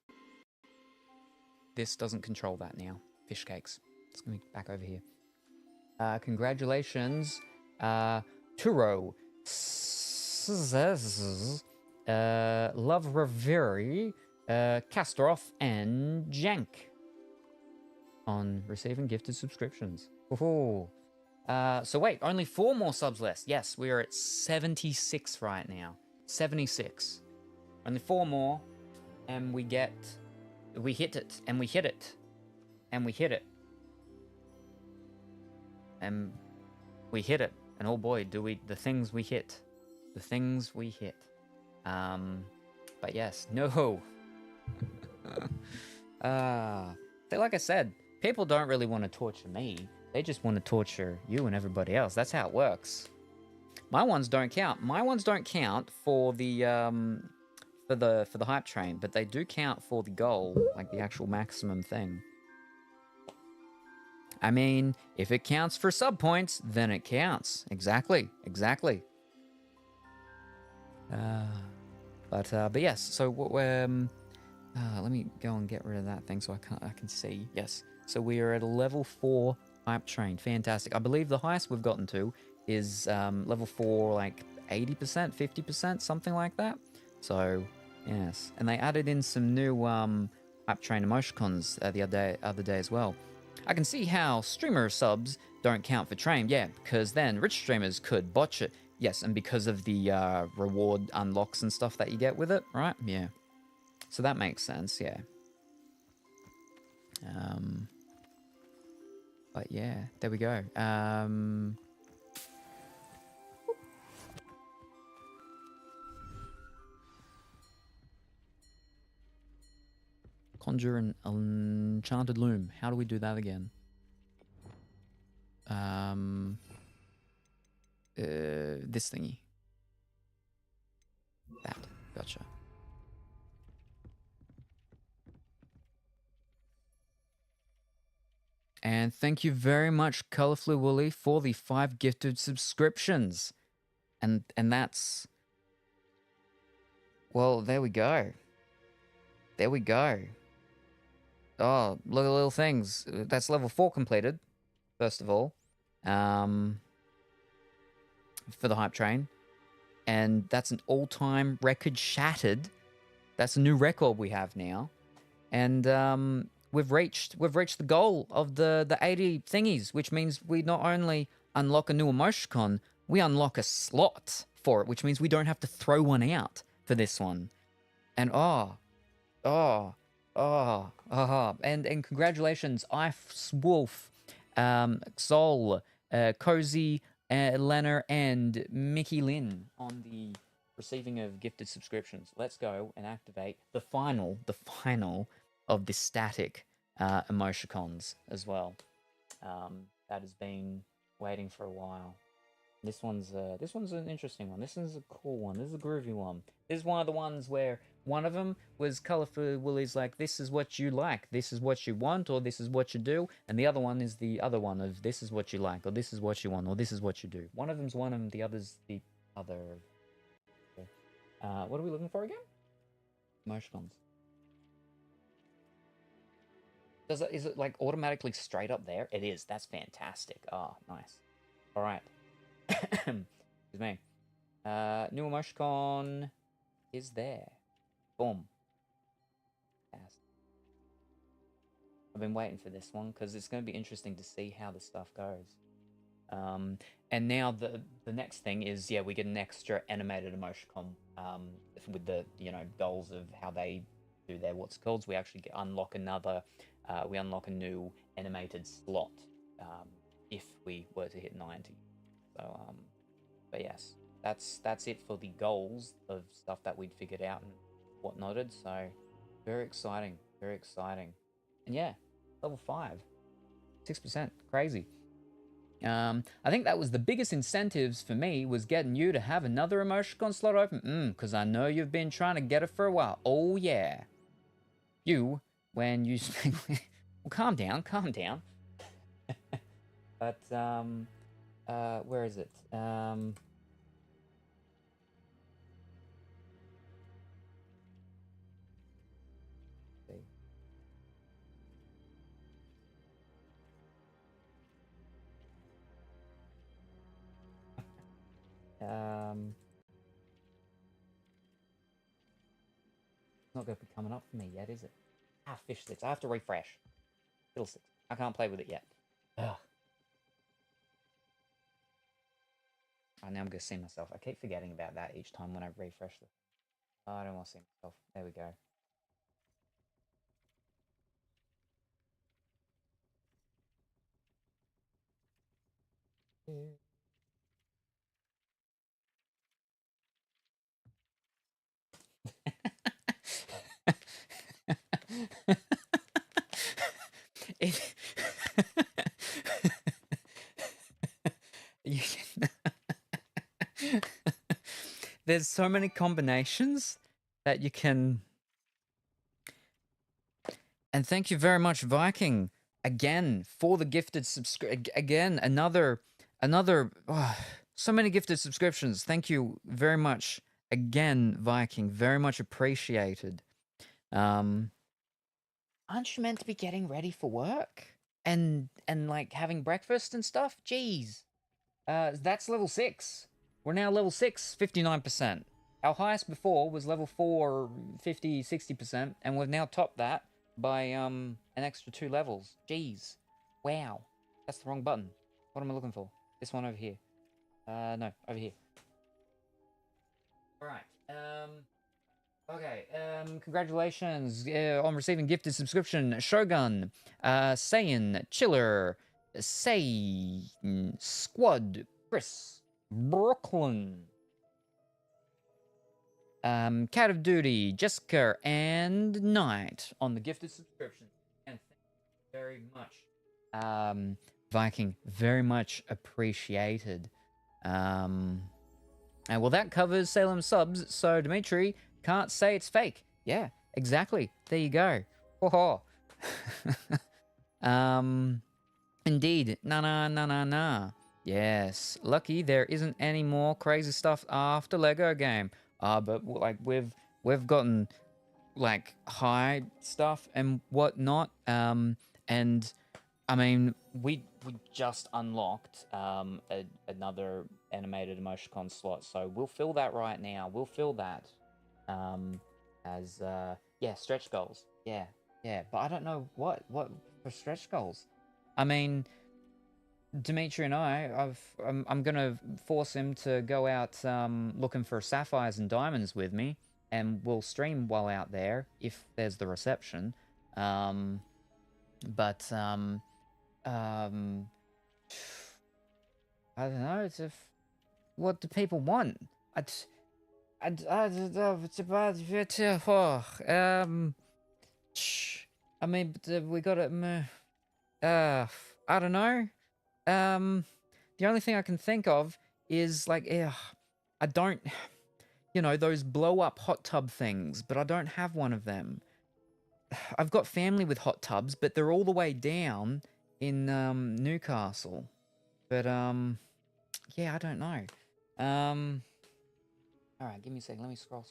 This doesn't control that now. Fish cakes. It's going to be back over here. Congratulations, Turo, Love Reveri, Kastorov, and Jank on receiving gifted subscriptions. Ooh. So wait, only 4 more subs left. Yes, we are at 76 right now. 76. Only 4 more, and we hit it, and we hit it, and we hit it. And we hit it. And oh boy, do we, the things we hit. The things we hit. But yes, no. Like I said, people don't really want to torture me. They just want to torture you and everybody else. That's how it works. My ones don't count. My ones don't count for the hype train, but they do count for the goal, like the actual maximum thing. I mean, if it counts for sub points, then it counts. Exactly. But yes. So let me go and get rid of that thing so I can see. Yes. So we are at a level 4 hype train. Fantastic. I believe the highest we've gotten to is level 4, like 80%, 50%, something like that. So yes. And they added in some new hype train emoticons the other day as well. I can see how streamer subs don't count for train, yeah, because then rich streamers could botch it. Yes, and because of the reward unlocks and stuff that you get with it, right? Yeah. So that makes sense, yeah. But yeah, there we go. Conjure an enchanted loom. How do we do that again? This thingy. That. Gotcha. And thank you very much, Colorful Woolly, for the 5 gifted subscriptions. And that's... Well, there we go. There we go. Oh, look at little things. That's level 4 completed, first of all. For the hype train. And that's an all-time record shattered. That's a new record we have now. And we've reached the goal of the 80 thingies, which means we not only unlock a new emoticon, we unlock a slot for it, which means we don't have to throw one out for this one. And and congratulations, Ice Wolf, Sol, Cozy, Lenner, and Mickey Lynn on the receiving of gifted subscriptions. Let's go and activate the final of the static emoticons as well. That has been waiting for a while. This one's an interesting one. This is a cool one. This is a groovy one. This is one of the ones where one of them was Colorful Woolly's like, this is what you like, this is what you want, or this is what you do, and the other one is the other one of this is what you like, or this is what you want, or this is what you do. One of them's one and the other's the other. What are we looking for again? Emoticons. Is it like automatically straight up there? It is. That's fantastic. Oh, nice. All right. Excuse me. New emoticon is there. Boom. Yes. I've been waiting for this one because it's going to be interesting to see how this stuff goes. And now the next thing is, yeah, we get an extra animated emoticon with the, goals of how they do their what's called. So we actually unlock another, we unlock a new animated slot if we were to hit 90. So, but yes, that's it for the goals of stuff that we'd figured out and whatnoted. So very exciting, and yeah, level 5, 6%, crazy. I think that was the biggest incentives for me, was getting you to have another emoticon slot open. Because I know you've been trying to get it for a while. Oh, yeah. You, when you... well, calm down, calm down. But, where is it? It's not going to be coming up for me yet, is it? Ah, fish sticks. I have to refresh. Fiddlesticks. I can't play with it yet. Ugh. Oh, now I'm going to see myself. I keep forgetting about that each time when I refresh the... Oh, I don't want to see myself. There we go. It... There's so many combinations that you can... And thank you very much, Viking, again, for the gifted again, another, so many gifted subscriptions. Thank you very much again, Viking. Very much appreciated. Aren't you meant to be getting ready for work? And like having breakfast and stuff? Jeez. That's level 6. We're now level 6, 59%. Our highest before was level 4, 50, 60%, and we've now topped that by an extra 2 levels. Jeez. Wow. That's the wrong button. What am I looking for? This one over here. No, over here. Alright. Okay, congratulations on receiving gifted subscription. Shogun, Saiyan, Chiller, Squad, Chris, Brooklyn, Cat of Duty, Jessica, and Knight on the gifted subscription. And thank you very much. Viking, very much appreciated. And well, that covers Salem subs, so Dimitri can't say it's fake. Yeah, exactly. There you go. Ho Indeed. Nah. Yes. Lucky there isn't any more crazy stuff after Lego game. But like we've gotten like high stuff and whatnot. And I mean we just unlocked another animated emoticon slot, so we'll fill that right now. We'll fill that as yeah, stretch goals. Yeah. But I don't know what for stretch goals. I mean, Dimitri and I'm gonna force him to go out looking for sapphires and diamonds with me, and we'll stream while out there if there's the reception. But I don't know. It's what do people want? I mean, we got it. I don't know. The only thing I can think of is like, I don't, you know, those blow up hot tub things, but I don't have one of them. I've got family with hot tubs, but they're all the way down in Newcastle. But yeah, I don't know. All right, give me a second. Let me scroll.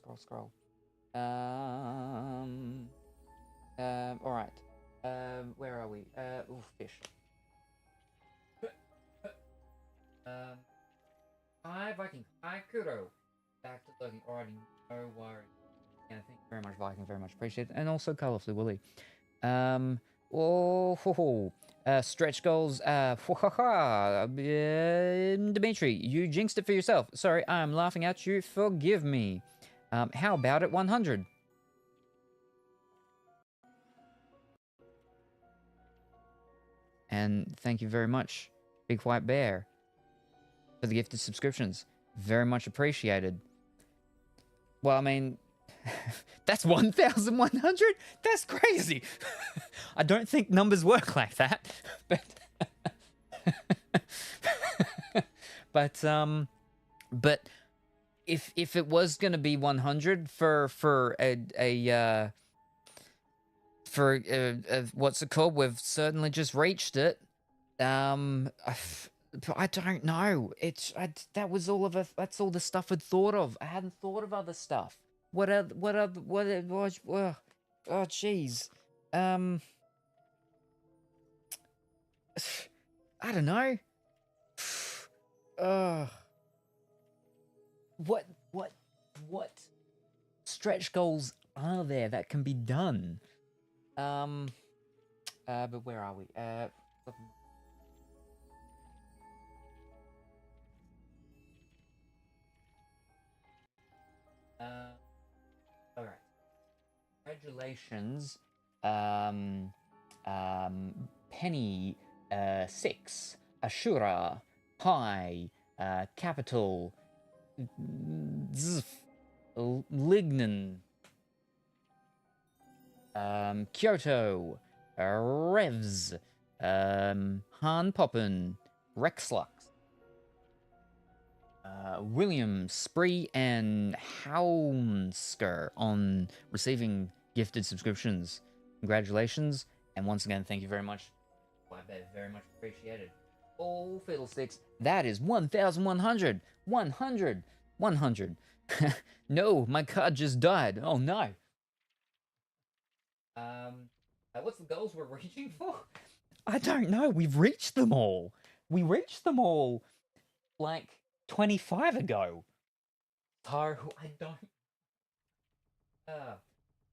All right. Where are we? Oh, fish. Hi, Viking. Hi, Kuro. Back to looking. Alrighty, no worries. Yeah, thank you very much, Viking. Very much appreciated. And also, Colorfully Willy. Stretch goals. Dimitri, you jinxed it for yourself. Sorry, I'm laughing at you. Forgive me. How about it 100? And thank you very much, Big White Bear, for the gifted subscriptions. Very much appreciated. Well, I mean, that's 1,100? That's crazy. I don't think numbers work like that. But but if it was gonna be 100 for what's it called? We've certainly just reached it. I don't know. That was all of it. That's all the stuff I'd thought of. I hadn't thought of other stuff. What it was? Oh, jeez. I don't know. What stretch goals are there that can be done? But where are we? All right. Congratulations, Penny, 6, Ashura, High, Capital, Zf, Lignan, Kyoto, Revs, Han Poppin, Rexlux, William, Spree, and Haumsker on receiving gifted subscriptions. Congratulations, and once again, thank you very much. Very much appreciated. Oh, fiddlesticks. That is 1,100. 100. 100. No, my card just died. Oh, no. What's the goals we're reaching for? I don't know. We've reached them all. We reached them all, like, 25 ago. So, I don't...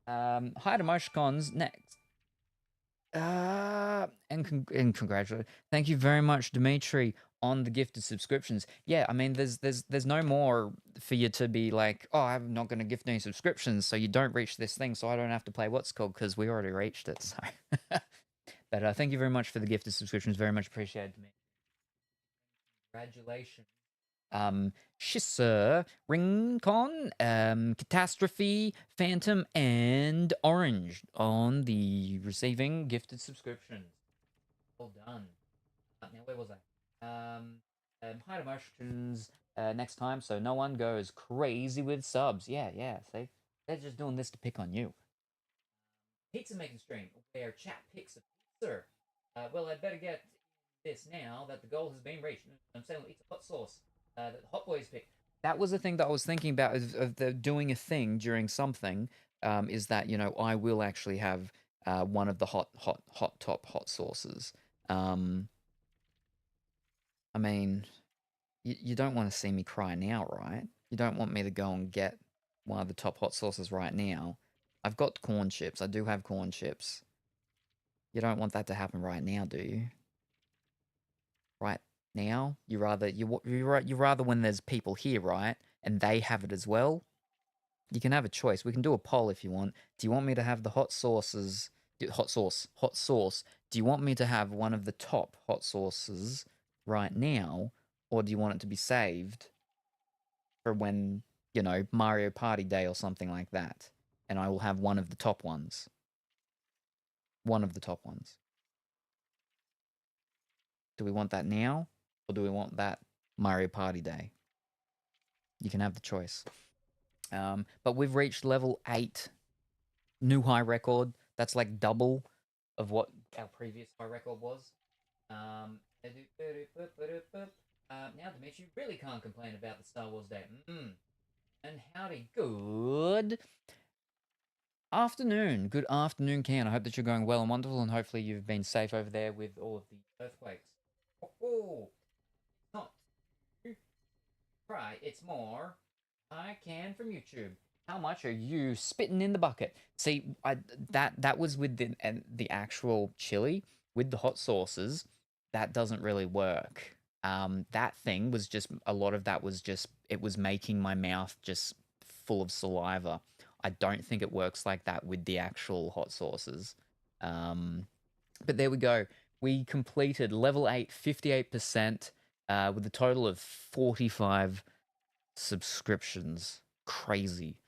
Hi to Moshcons next. And congratulations. Thank you very much, Dimitri, on the gifted subscriptions. Yeah, I mean, there's no more for you to be like, oh, I'm not going to gift any subscriptions, so you don't reach this thing, so I don't have to play what's called, because we already reached it, so. But thank you very much for the gifted subscriptions. Very much appreciated, Dimitri. Congratulations. Shisser, Ringcon, Catastrophe, Phantom, and Orange on the receiving gifted subscriptions. Well done. Now, where was I? Hide emotions next time, so no one goes crazy with subs. Yeah, see? They're just doing this to pick on you. Pizza making stream, where chat picks a pizza. Well, I'd better get this now that the goal has been reached. I'm saying it's a hot sauce. That the Hot Boys pick. That was the thing that I was thinking about of the doing a thing during something. Is that, you know, I will actually have one of the hot sauces. I mean, you don't want to see me cry now, right? You don't want me to go and get one of the top hot sauces right now. I've got corn chips. I do have corn chips. You don't want that to happen right now, do you? Right now? You rather when there's people here, right? And they have it as well? You can have a choice. We can do a poll if you want. Do you want me to have the hot sauce? Do you want me to have one of the top hot sauces right now? Or do you want it to be saved for when, you know, Mario Party Day or something like that? And I will have one of the top ones. One of the top ones. Do we want that now? Or do we want that Mario Party Day? You can have the choice. But we've reached level 8. New high record. That's like double of what our previous high record was. Now, Dimitri, you really can't complain about the Star Wars Day. And howdy, good afternoon. Good afternoon, Ken. I hope that you're going well and wonderful, and hopefully you've been safe over there with all of the earthquakes. Oh, not right. It's more. I can from YouTube. How much are you spitting in the bucket? See, that was with the actual chili with the hot sauces. That doesn't really work. That thing was just a lot of that was just it was making my mouth just full of saliva. I don't think it works like that with the actual hot sauces. But there we go. We completed level 8, 58%, with a total of 45 subscriptions. Crazy.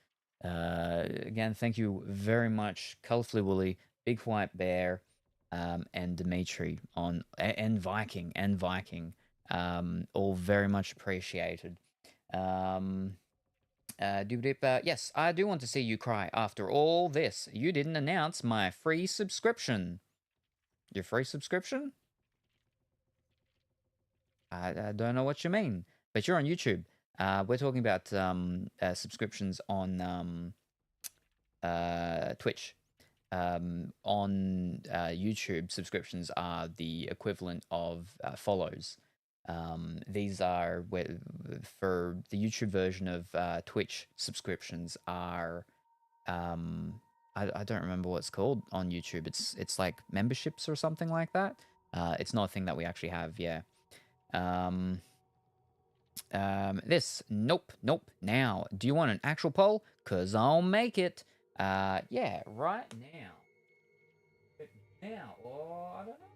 Again, thank you very much, Colorfully Woolly, Big White Bear, and Dimitri and Viking, all very much appreciated. Yes, I do want to see you cry. After all this, you didn't announce my free subscription. Your free subscription? I don't know what you mean, but you're on YouTube. We're talking about subscriptions on Twitch. On YouTube, subscriptions are the equivalent of follows. These are for the YouTube version of Twitch. Subscriptions are I don't remember what it's called on YouTube. It's like memberships or something like that. It's not a thing that we actually have. Yeah. This nope. Now, do you want an actual poll? Cause I'll make it. Yeah, right now. Oh, I don't know.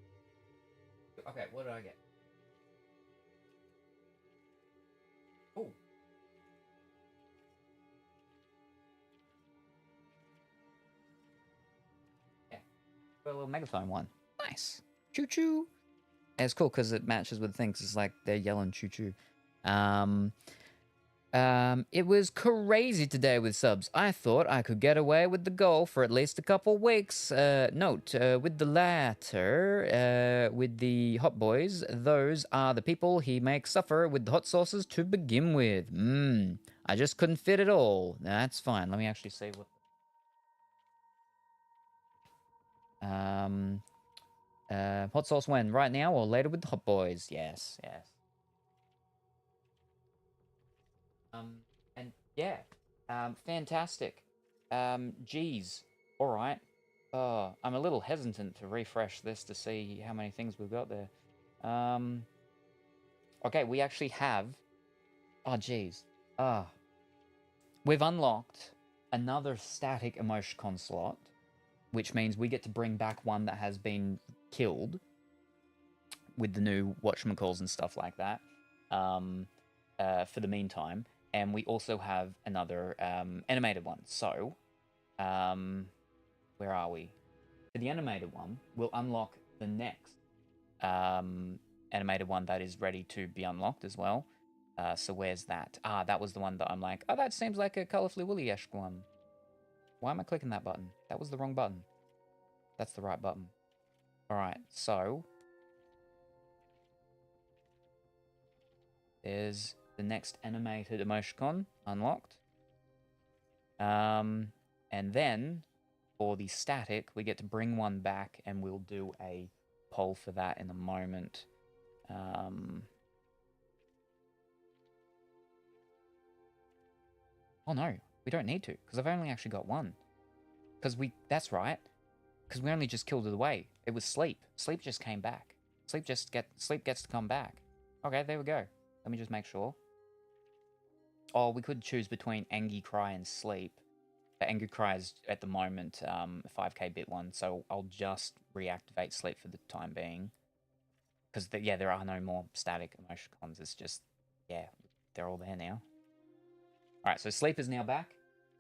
Okay, what did I get? Oh. Yeah, got a little megaphone one. Nice. Choo choo. And it's cool because it matches with things. It's like they're yelling choo choo. It was crazy today with subs. I thought I could get away with the goal for at least a couple weeks. Note, with the latter, with the hot boys, those are the people he makes suffer with the hot sauces to begin with. I just couldn't fit it all. That's fine. Let me actually see what... hot sauce when? Right now or later with the hot boys? Yes. And yeah, fantastic. Geez, all right. I'm a little hesitant to refresh this to see how many things we've got there. Okay, we actually have... Oh, geez. We've unlocked another static emoticon slot, which means we get to bring back one that has been killed with the new whatchamacalls and stuff like that for the meantime. And we also have another animated one. So, where are we? For the animated one, we'll unlock the next animated one that is ready to be unlocked as well. So where's that? That was the one that I'm like, oh, that seems like a Colorfully Woolly-esque one. Why am I clicking that button? That was the wrong button. That's the right button. All right, so there's the next animated emoticon unlocked. And then for the static, we get to bring one back and we'll do a poll for that in a moment. Oh no, we don't need to, because I've only actually got one. That's right, because we only just killed it away. It was Sleep. Sleep just came back. Sleep gets to come back. Okay, there we go. Let me just make sure. Oh, we could choose between Angie Cry and Sleep. But Angie Cry is, at the moment, a 5k bit one, so I'll just reactivate Sleep for the time being. Because, yeah, there are no more static emoticons. It's just, yeah, they're all there now. Alright, so Sleep is now back.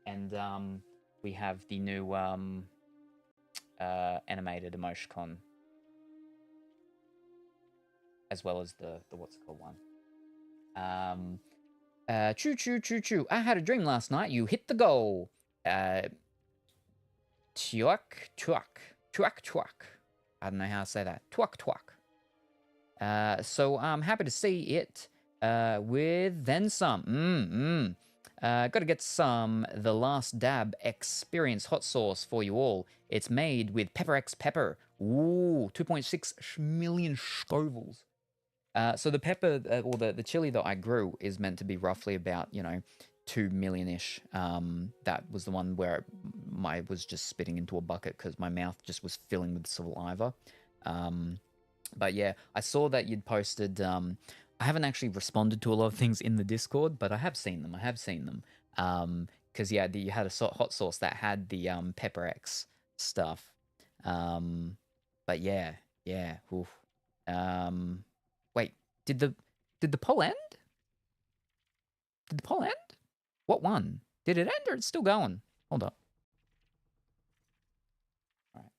And we have the new animated emoticon. As well as the what's it called one. Choo choo choo choo. I had a dream last night. You hit the goal. Tuak. I don't know how to say that. Tuak. So I'm happy to see it with then some. Gotta get some The Last Dab Experience hot sauce for you all. It's made with Pepper X Pepper. Ooh, 2.6 million Scovilles. So the pepper, or the chili that I grew is meant to be roughly about, 2 million-ish. That was the one where I was just spitting into a bucket because my mouth just was filling with saliva. But yeah, I saw that you'd posted... I haven't actually responded to a lot of things in the Discord, but I have seen them. Because, yeah, you had a hot sauce that had the Pepper X stuff. But yeah. Oof. Wait, did the poll end? Did the poll end? What one? Did it end or it's still going? Hold up. All right.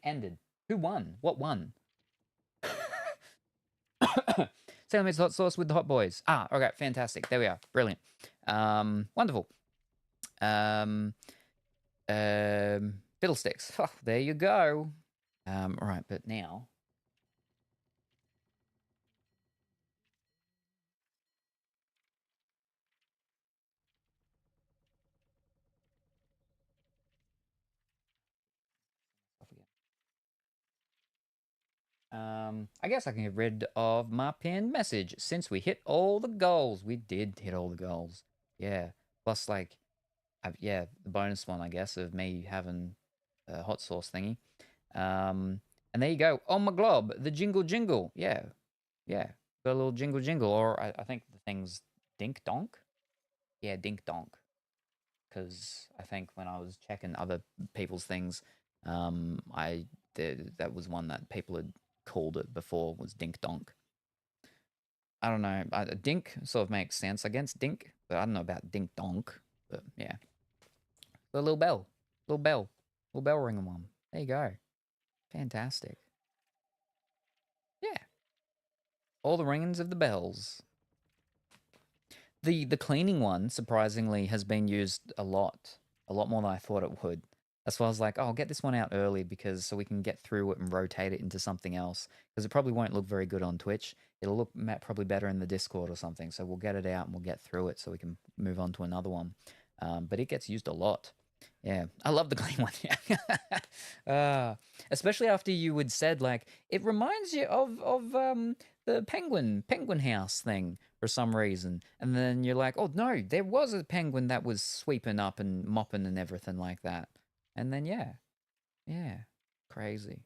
ended. Who won? What won? Salem makes hot sauce with the hot boys. Ah, okay, fantastic. There we are. Brilliant. Wonderful. Fiddlesticks. Oh, there you go. All right, but now. I guess I can get rid of my pinned message since we hit all the goals. We did hit all the goals. Yeah. Plus, like, yeah, the bonus one, I guess, of me having a hot sauce thingy. And there you go. On my glob, the jingle jingle. Yeah. Yeah. Got a little jingle jingle. Or I think the thing's dink donk. Yeah, dink donk. Because I think when I was checking other people's things, that was one that people had called it before was dink donk. I don't know. Dink sort of makes sense against dink, but I don't know about dink donk. But yeah, the little bell ringing one. There you go. Fantastic. Yeah, all the ringings of the bells. The cleaning one surprisingly has been used a lot more than I thought it would. That's why I was like, oh, I'll get this one out early because so we can get through it and rotate it into something else. Because it probably won't look very good on Twitch. It'll look probably better in the Discord or something. So we'll get it out and we'll get through it so we can move on to another one. But it gets used a lot. Yeah, I love the clean one. Especially after you had said like it reminds you of the penguin house thing for some reason, and then you're like, oh no, there was a penguin that was sweeping up and mopping and everything like that, and then yeah, crazy.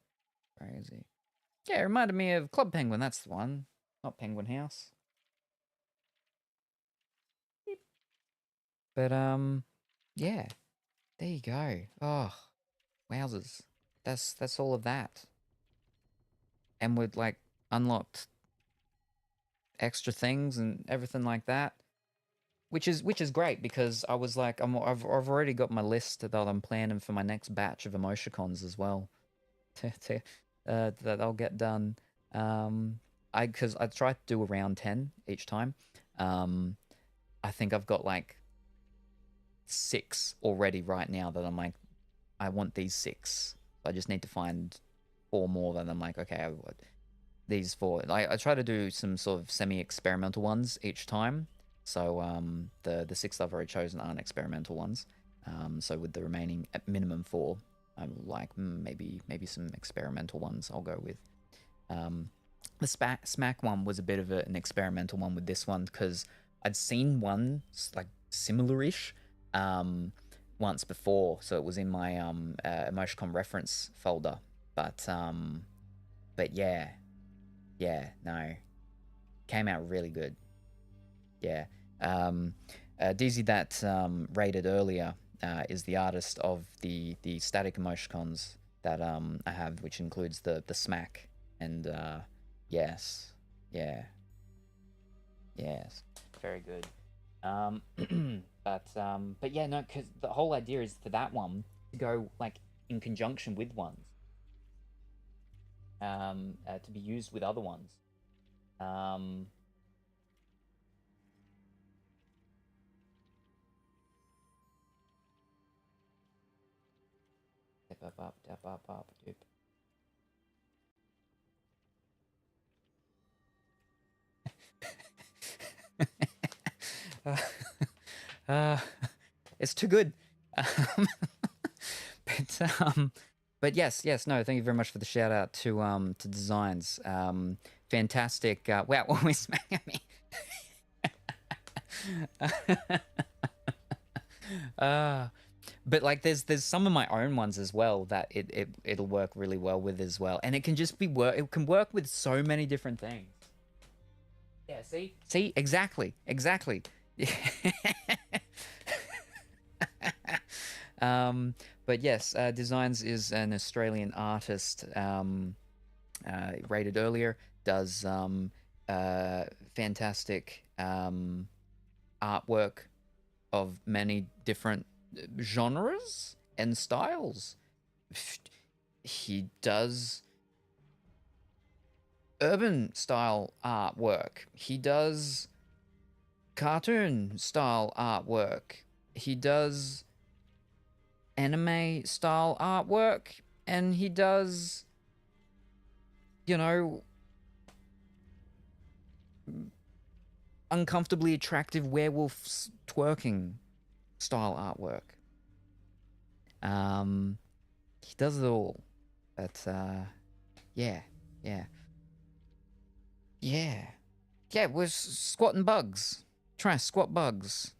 Yeah, it reminded me of Club Penguin. That's the one, not Penguin House. But yeah. There you go. Oh, wowzers. That's all of that. And we'd like unlocked extra things and everything like that. Which is great because I was like I've already got my list that I'm planning for my next batch of emoticons as well. That I'll get done. Because I try to do around 10 each time. I think I've got like 6 already right now that I'm like, I want these 6. I just need to find 4 more that I'm like, okay, these 4. I try to do some sort of semi-experimental ones each time. So the 6 I've already chosen aren't experimental ones. So with the remaining at minimum 4, I'm like maybe some experimental ones I'll go with. The Smack one was a bit of an experimental one with this one because I'd seen one like similar-ish once before, so it was in my emoticon reference folder. But yeah, no, came out really good. Yeah, DZ that rated earlier is the artist of the static emoticons that I have, which includes the smack and yes, very good. But yeah, no, because the whole idea is for that one to go like in conjunction with ones, to be used with other ones. Step up, dip. It's too good. But yes, no, thank you very much for the shout out to Designs. Fantastic. Wow, always smacking at me. But like there's some of my own ones as well that it'll work really well with as well. And it can just be it can work with so many different things. Yeah, see? Exactly. But yes, Designs is an Australian artist, rated earlier, does fantastic artwork of many different genres and styles. he does urban style artwork. He does cartoon style artwork. He does anime style artwork, and he does, you know, uncomfortably attractive werewolves twerking style artwork. He does it all. But yeah. We're squatting bugs. Try squat bugs.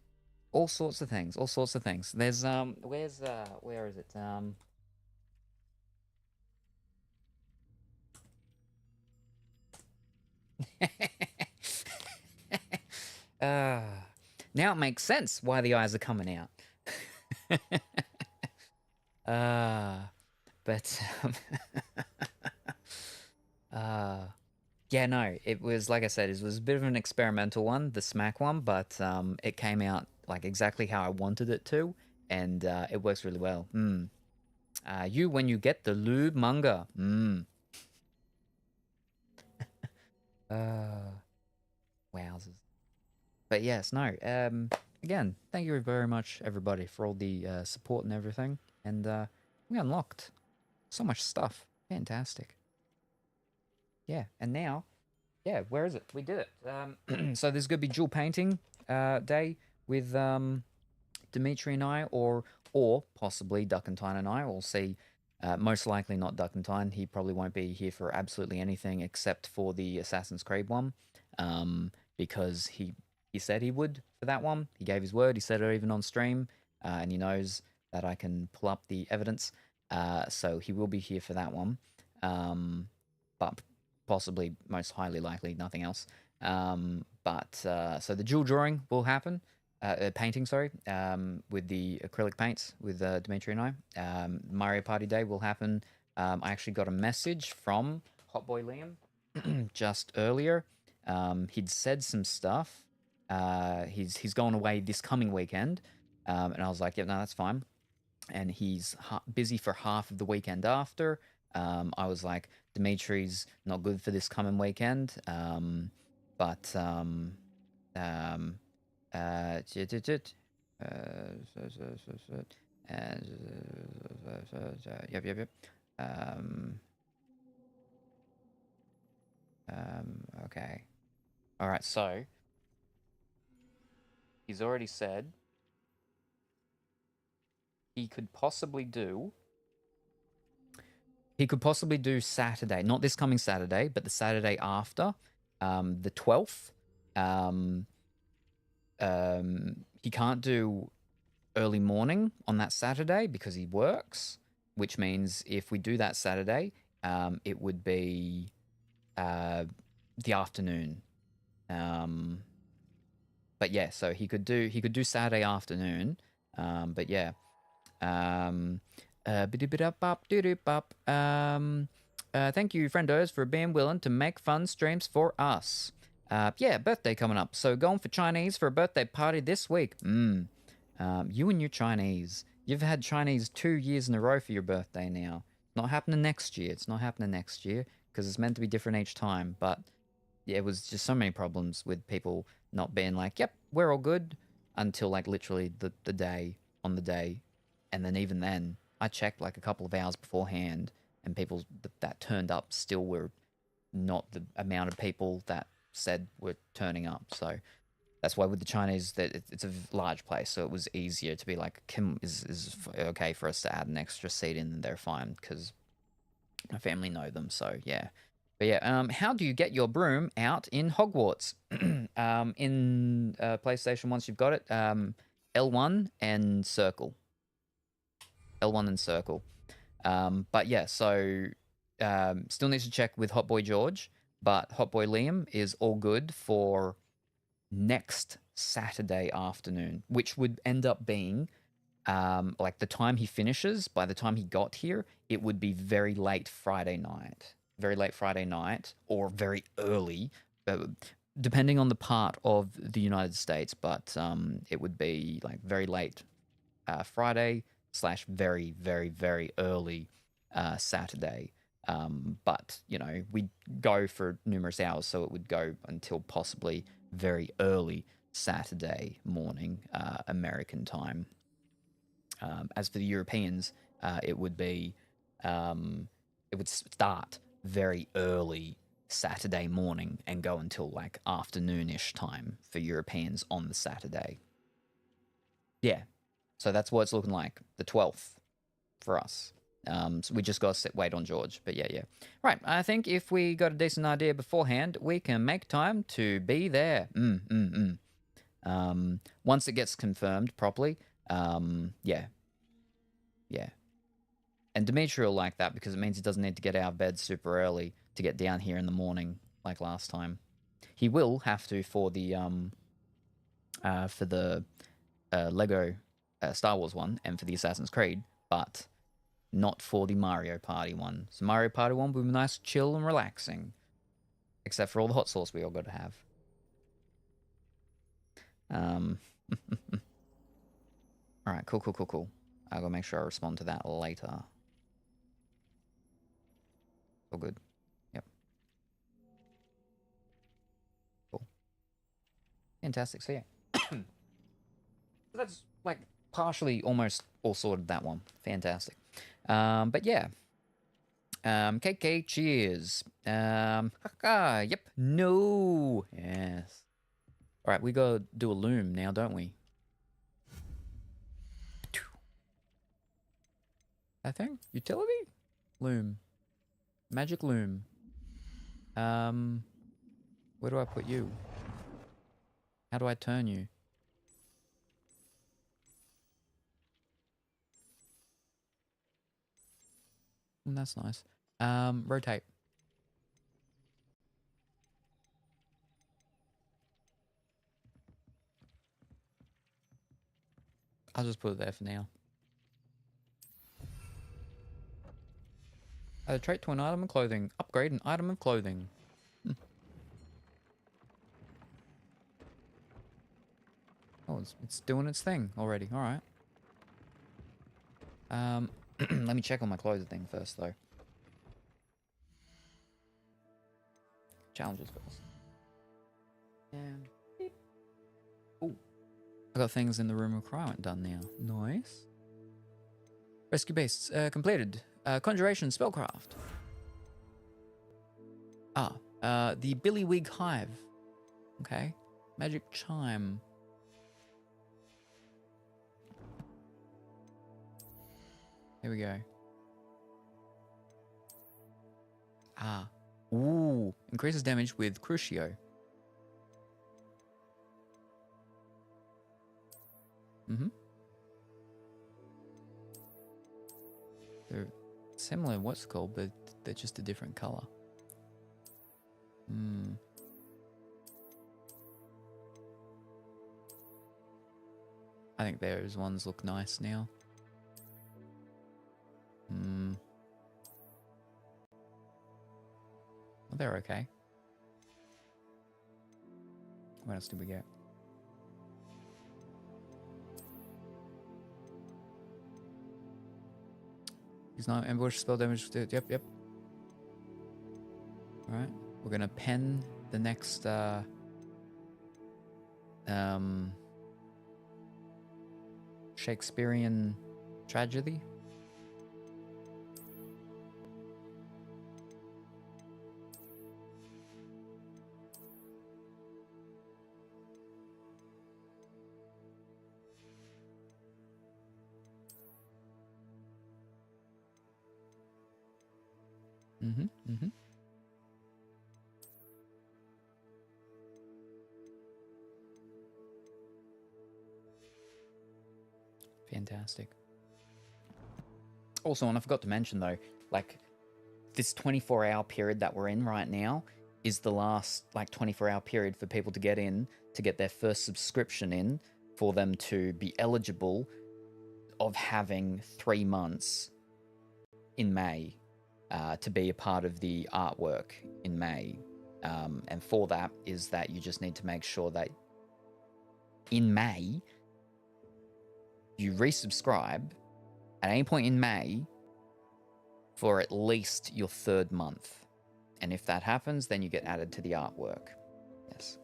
All sorts of things. There's where is it? Now it makes sense why the eyes are coming out. But yeah, no, it was, like I said, it was a bit of an experimental one, the smack one, but it came out like exactly how I wanted it to, and it works really well. You, when you get the lube manga. Wowzers. But yes, no. Again, thank you very much, everybody, for all the support and everything. And we unlocked so much stuff. Fantastic. Yeah, and now, yeah, where is it? We did it. So there's going to be dual painting day with Dimitri and I, or possibly Duckentine and I. We'll see. Most likely not Duckentine. He probably won't be here for absolutely anything except for the Assassin's Creed one, because he said he would for that one. He gave his word. He said it even on stream, and he knows that I can pull up the evidence. So he will be here for that one, but possibly, most highly likely, nothing else. So the dual drawing will happen. Painting, sorry, with the acrylic paints with Dimitri and I. Mario Party Day will happen. I actually got a message from Hot Boy Liam just earlier. He'd said some stuff. He's going away this coming weekend, and I was like, yeah, no, that's fine. And he's busy for half of the weekend after. I was like, Dimitri's not good for this coming weekend, but yep. Okay. All right. So he's already said he could possibly do Saturday, not this coming Saturday, but the Saturday after, the 12th. He can't do early morning on that Saturday because he works, which means if we do that Saturday, it would be the afternoon. But yeah, so he could do Saturday afternoon. But yeah. Thank you, friendos, for being willing to make fun streams for us. Yeah, birthday coming up. So going for Chinese for a birthday party this week. You and your Chinese. You've had Chinese 2 years in a row for your birthday now. Not happening next year. It's not happening next year because it's meant to be different each time. But yeah, it was just so many problems with people not being like, yep, we're all good, until like literally the day, on the day. And then even then, I checked like a couple of hours beforehand, and people that turned up still were not the amount of people that said were turning up. So that's why with the Chinese, that it's a large place, so it was easier to be like, Kim is okay for us to add an extra seat in, and they're fine because my family know them. So yeah. But yeah, how do you get your broom out in Hogwarts? In PlayStation, once you've got it, L1 and circle. L1 and circle. But yeah, so still needs to check with Hot Boy George, but Hot Boy Liam is all good for next Saturday afternoon, which would end up being like the time he finishes. By the time he got here, it would be very late Friday night, or very early, depending on the part of the United States. But it would be like very late Friday / very, very, very early Saturday. But, you know, we'd go for numerous hours, so it would go until possibly very early Saturday morning, American time. As for the Europeans, it would be, it would start very early Saturday morning and go until like afternoonish time for Europeans on the Saturday. Yeah, so that's what it's looking like, the 12th for us. So we just got to wait on George, but yeah. Right, I think if we got a decent idea beforehand, we can make time to be there. Once it gets confirmed properly, yeah. And Dimitri will like that because it means he doesn't need to get out of bed super early to get down here in the morning like last time. He will have to for the Lego Star Wars one and for the Assassin's Creed, but not for the Mario Party one. So Mario Party one will be nice, chill, and relaxing. Except for all the hot sauce we all got to have. Alright, cool. I'll go make sure I respond to that later. All good. Yep. Cool. Fantastic. So yeah. That's like partially almost all sorted, that one. Fantastic. But yeah. KK, cheers. Yep. No. Yes. Alright, we gotta do a loom now, don't we? I think? Utility? Loom. Magic loom. Where do I put you? How do I turn you? That's nice. Rotate. I'll just put it there for now. Add a trait to an item of clothing. Upgrade an item of clothing. Oh, it's doing its thing already. All right. Let me check on my clothes thing first, though. Challenges first. Yeah. Oh, I got things in the room of requirement done now. Nice. Rescue base completed. Conjuration spellcraft. The Billywig Hive. Okay. Magic chime. Here we go. Ooh. Increases damage with Crucio. They're similar in what's called, but they're just a different color. I think those ones look nice now. Well, they're okay. What else did we get? He's not ambush, spell damage. Yep. Alright. We're gonna pen the next Shakespearean tragedy. Fantastic. Also, and I forgot to mention though, like this 24-hour period that we're in right now is the last like 24-hour period for people to get in to get their first subscription in for them to be eligible of having 3 months in May to be a part of the artwork in May. And for that is that you just need to make sure that in May you resubscribe at any point in May for at least your 3rd month. And if that happens, then you get added to the artwork. Yes.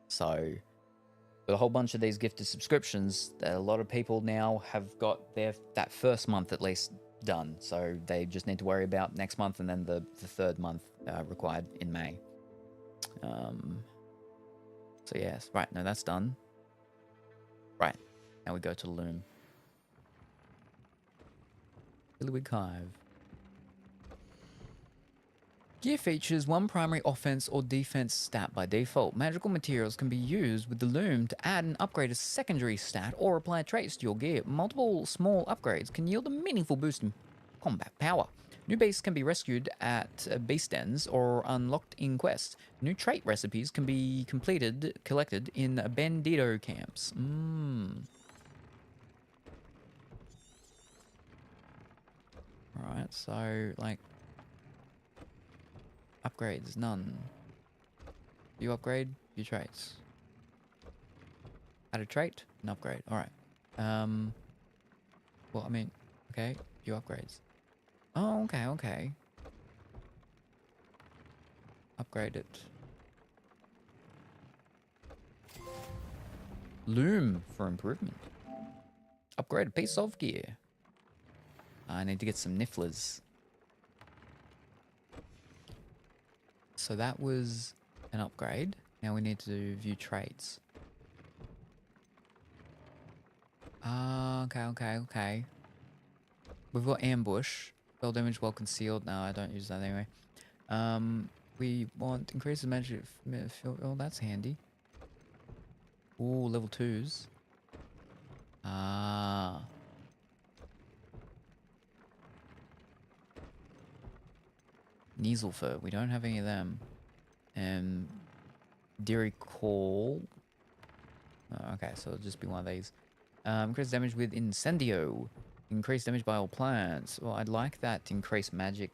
So with a whole bunch of these gifted subscriptions, a lot of people now have got that 1st month at least done. So they just need to worry about next month and then the 3rd month required in May. So yes, right, no, that's done. Right, now we go to Loom. Illywig Hive. Gear features one primary offense or defense stat by default. Magical materials can be used with the Loom to add and upgrade a secondary stat or apply traits to your gear. Multiple small upgrades can yield a meaningful boost in combat power. New beasts can be rescued at beast dens or unlocked in quests. New trait recipes can be collected in bandito camps. Alright, so, like, upgrades, none. You upgrade your traits. Add a trait, an upgrade. Alright. Well, I mean, okay, you upgrades. Oh, okay. Upgrade it. Loom for improvement. Upgrade a piece of gear. I need to get some nifflers. So that was an upgrade. Now we need to view traits. Okay. We've got ambush. Spell damage well concealed. No, I don't use that anyway. We want increase the magic. Oh, that's handy. Ooh, level 2s. Neaselfur. We don't have any of them. Deary Call. Oh, okay, so it'll just be one of these. Increase damage with Incendio. Increase damage by all plants. Well, I'd like that increased magic,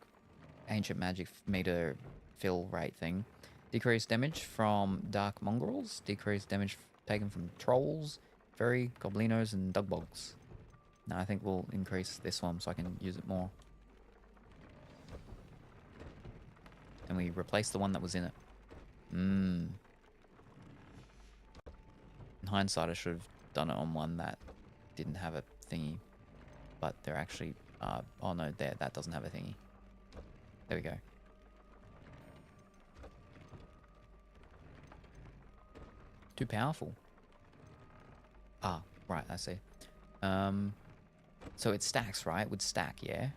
ancient magic meter fill rate thing. Decrease damage from dark mongrels. Decrease damage taken from trolls, fairy, goblinos, and dugbogs. No, I think we'll increase this one so I can use it more. And we replace the one that was in it. In hindsight, I should have done it on one that didn't have a thingy. But they're actually... oh no, that doesn't have a thingy. There we go. Too powerful. Ah, right, I see. So it stacks, right? Would stack, yeah?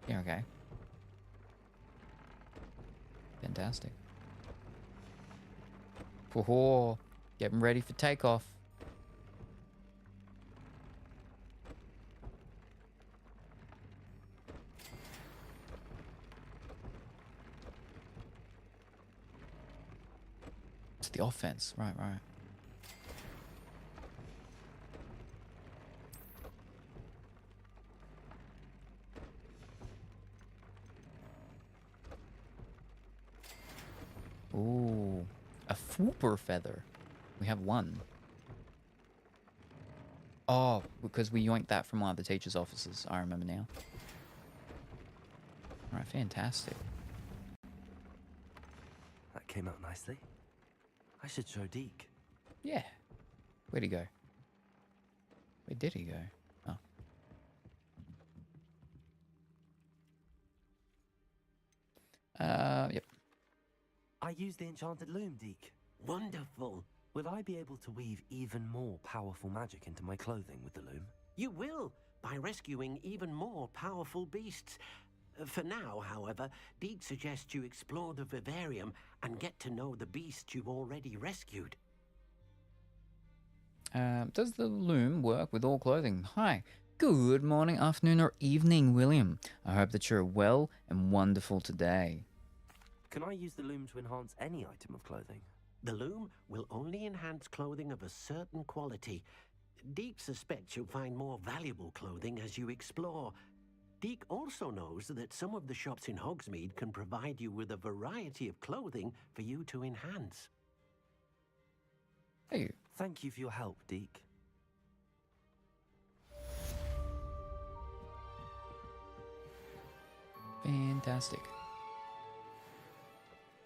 Yeah, okay. Fantastic. Whoa, getting ready for takeoff. It's the offense, right. Ooh, a Fwooper feather. We have one. Oh, because we yoinked that from one of the teacher's offices. I remember now. Alright, fantastic. That came out nicely. I should show Deke. Yeah. Where'd he go? Where did he go? Oh. Yep. I used the enchanted loom, Deke. Wonderful. Will I be able to weave even more powerful magic into my clothing with the loom? You will, by rescuing even more powerful beasts. For now, however, Deke suggests you explore the vivarium and get to know the beasts you've already rescued. Does the loom work with all clothing? Hi. Good morning, afternoon, or evening, William. I hope that you're well and wonderful today. Can I use the loom to enhance any item of clothing? The loom will only enhance clothing of a certain quality. Deke suspects you'll find more valuable clothing as you explore. Deke also knows that some of the shops in Hogsmeade can provide you with a variety of clothing for you to enhance. Hey. Thank you for your help, Deke. Fantastic.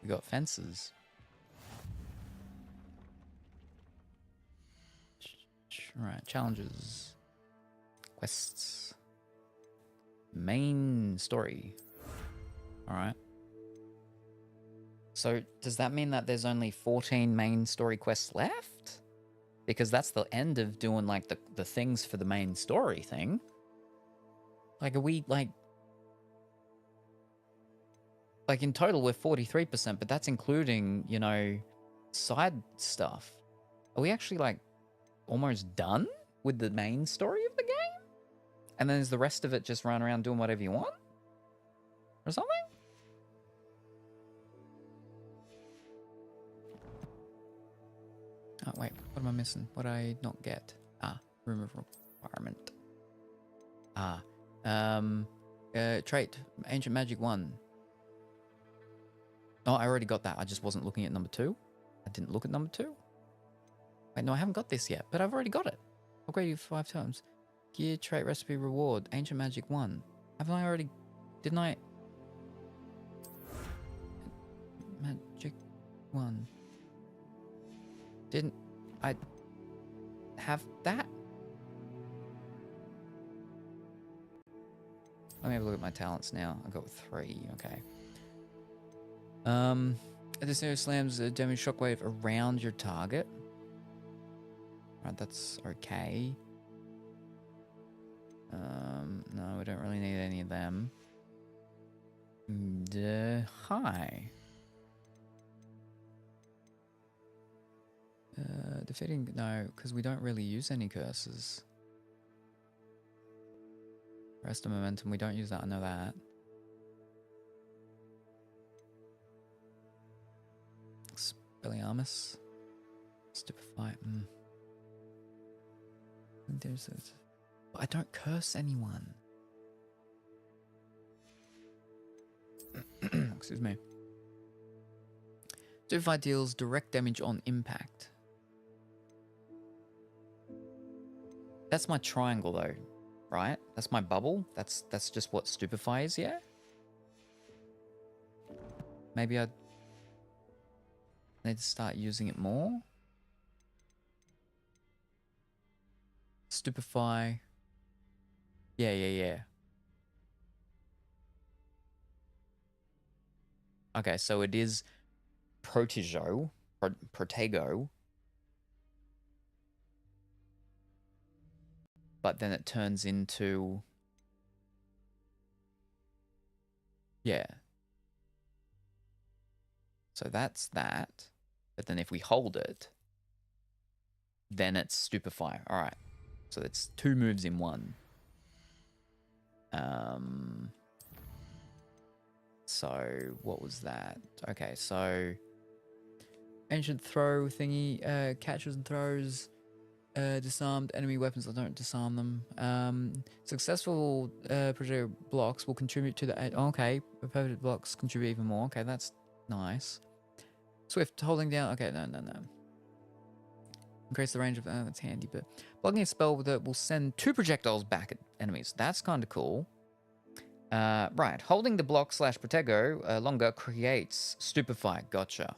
We got fences. Right, challenges. Quests. Main story. Alright. So, does that mean that there's only 14 main story quests left? Because that's the end of doing, like, the things for the main story thing. Like, are we, like, in total, we're 43%, but that's including, you know, side stuff. Are we actually, like, almost done with the main story of the game? And then is the rest of it just run around doing whatever you want? Or something? Oh, wait. What am I missing? What did I not get? Room of requirement. Trait. Ancient Magic 1. Oh, I already got that. I just wasn't looking at number 2. I didn't look at number 2. Wait, no, I haven't got this yet, but I've already got it. Upgrade you 5 times. Gear, trait, recipe, reward. Ancient Magic 1. Haven't I already... Didn't I... Magic 1. Didn't I have that? Let me have a look at my talents now. I got 3, okay. This area slams a damage shockwave around your target. Right, that's okay. No, we don't really need any of them. Hi. Defeating, no, because we don't really use any curses. Rest of momentum, we don't use that, I know that. Expelliarmus. Stupefy, There's it. But I don't curse anyone. Excuse me. Stupefy deals direct damage on impact. That's my triangle though, right? That's my bubble. That's just what Stupefy is, yeah? Maybe I need to start using it more. Stupefy. Yeah. Okay, so it is Protego. But then it turns into... Yeah. So that's that. But then if we hold it, then it's Stupefy. Alright. So it's 2 moves in 1. So what was that? Okay, so ancient throw thingy, catches and throws disarmed enemy weapons. I don't disarm them. Successful projectile blocks will contribute to the... Okay, perfect blocks contribute even more. Okay, that's nice. Swift, holding down... Okay, no. Increase the range of... that's handy, but... Blocking a spell that will send 2 projectiles back at enemies. That's kind of cool. Right, holding the block / protego longer creates Stupefy. Gotcha.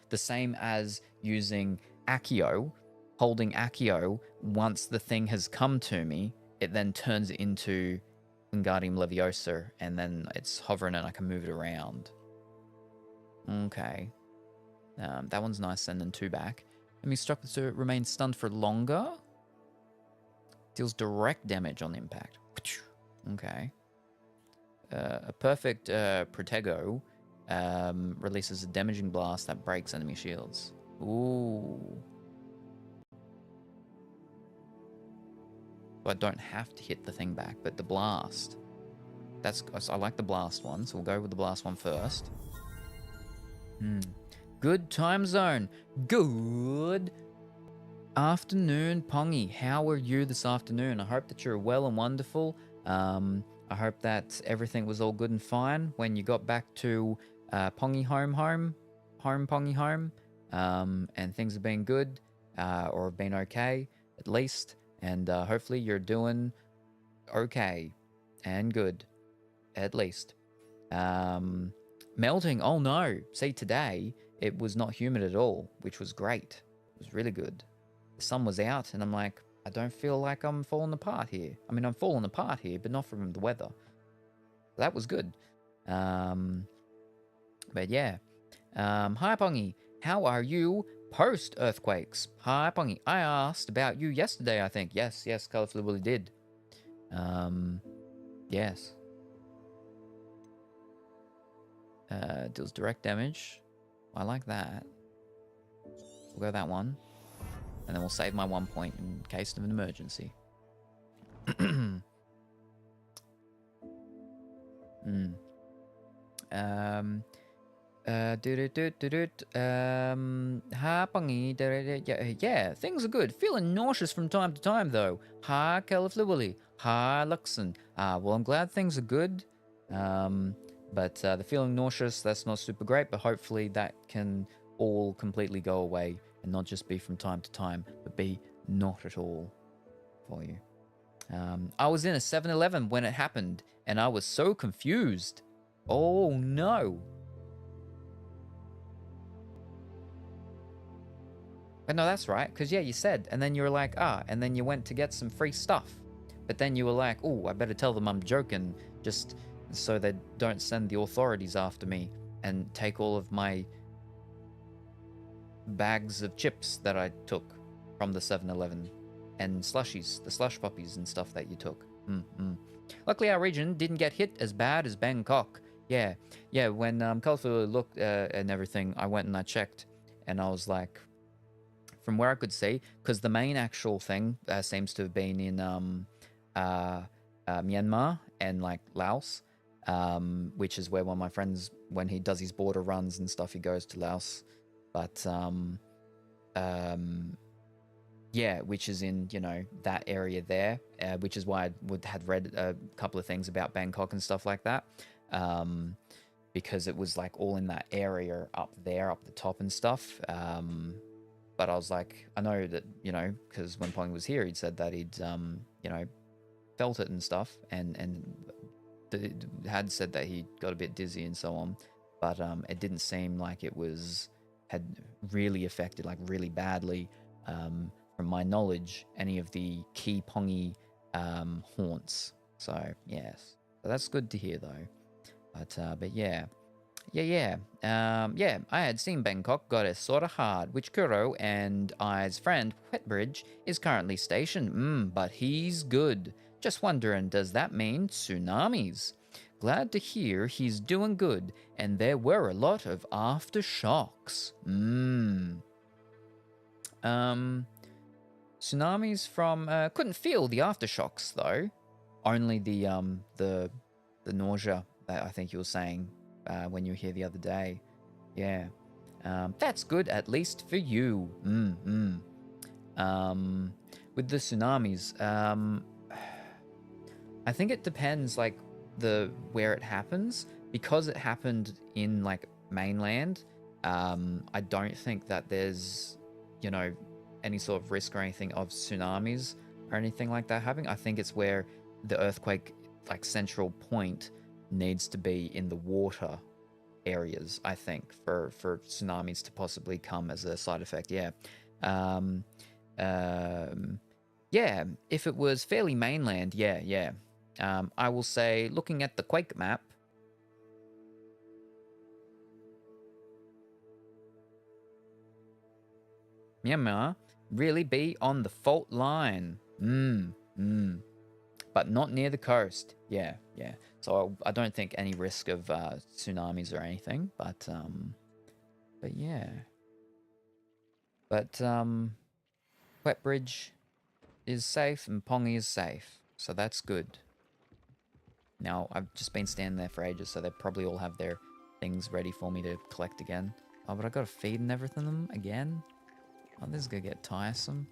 The same as using Accio. Holding Accio, once the thing has come to me, it then turns into Wingardium Leviosa, and then it's hovering and I can move it around. Okay. That one's nice, sending 2 back. Enemy struck to remain stunned for longer. Deals direct damage on impact. Okay. A perfect Protego releases a damaging blast that breaks enemy shields. Ooh. So I don't have to hit the thing back, but the blast. I like the blast one, so we'll go with the blast one first. Good time zone. Good afternoon, Pongy. How are you this afternoon? I hope that you're well and wonderful. I hope that everything was all good and fine when you got back to Pongy home, Pongy home, and things have been good, or have been okay, at least, and hopefully you're doing okay and good, at least. Melting, oh no. See, today it was not humid at all, which was great. It was really good. The sun was out, and I'm like, I don't feel like I'm falling apart here. I mean, I'm falling apart here, but not from the weather. That was good. But yeah. Hi, Pongy. How are you post-earthquakes? Hi, Pongy. I asked about you yesterday, I think. Yes, Colorfully Willy did. Yes. Deals direct damage. I like that. We'll go that one. And then we'll save my 1 point in case of an emergency. Yeah, things are good. Feeling nauseous from time to time, though. Hi, Califluwilly. Hi, Luxon. Well, I'm glad things are good. But the feeling nauseous, that's not super great, but hopefully that can all completely go away and not just be from time to time, but be not at all for you. I was in a 7-Eleven when it happened, and I was so confused. Oh, no. But no, that's right, because yeah, you said, and then you were like, and then you went to get some free stuff. But then you were like, oh, I better tell them I'm joking, just so they don't send the authorities after me and take all of my bags of chips that I took from the 7-Eleven and slushies, the slush puppies and stuff that you took. Luckily, our region didn't get hit as bad as Bangkok. Yeah, when Colorful looked and everything, I went and I checked, and I was like, from where I could see, because the main actual thing seems to have been in Myanmar and like Laos, which is where one of my friends, when he does his border runs and stuff, he goes to Laos. But yeah, which is in, you know, that area there, which is why I had read a couple of things about Bangkok and stuff like that, because it was like all in that area up there, up the top and stuff. But I was like, I know that, you know, because when Pong was here, he'd said that he'd, you know, felt it and stuff, and had said that he got a bit dizzy and so on, but it didn't seem like it had really affected, like really badly, from my knowledge, any of the key Pongy haunts. So yes, so that's good to hear though. But yeah. I had seen Bangkok got it sorta hard, which Kuro and I's friend Wetbridge is currently stationed. But he's good. Just wondering, does that mean tsunamis? Glad to hear he's doing good, and there were a lot of aftershocks. Tsunamis from couldn't feel the aftershocks though. Only the nausea that I think you were saying when you were here the other day. Yeah. That's good, at least for you. With the tsunamis, I think it depends, like, where it happens. Because it happened in, like, mainland, I don't think that there's, you know, any sort of risk or anything of tsunamis or anything like that happening. I think it's where the earthquake, like, central point needs to be in the water areas, I think, for tsunamis to possibly come as a side effect. Yeah. Yeah, if it was fairly mainland, yeah. I will say, looking at the quake map, Myanmar really be on the fault line. But not near the coast. Yeah. So I don't think any risk of tsunamis or anything, but yeah. But Wetbridge is safe and Pongy is safe, so that's good. Now, I've just been standing there for ages, so they probably all have their things ready for me to collect again. Oh, but I gotta feed and everything them again? Oh, this is gonna get tiresome.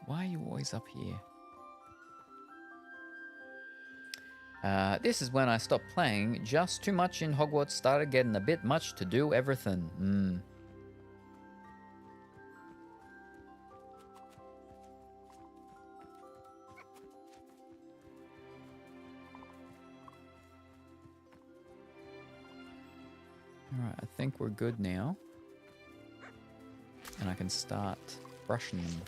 Why are you always up here? This is when I stopped playing. Just too much in Hogwarts, started getting a bit much to do everything. Alright, I think we're good now. And I can start brushing them.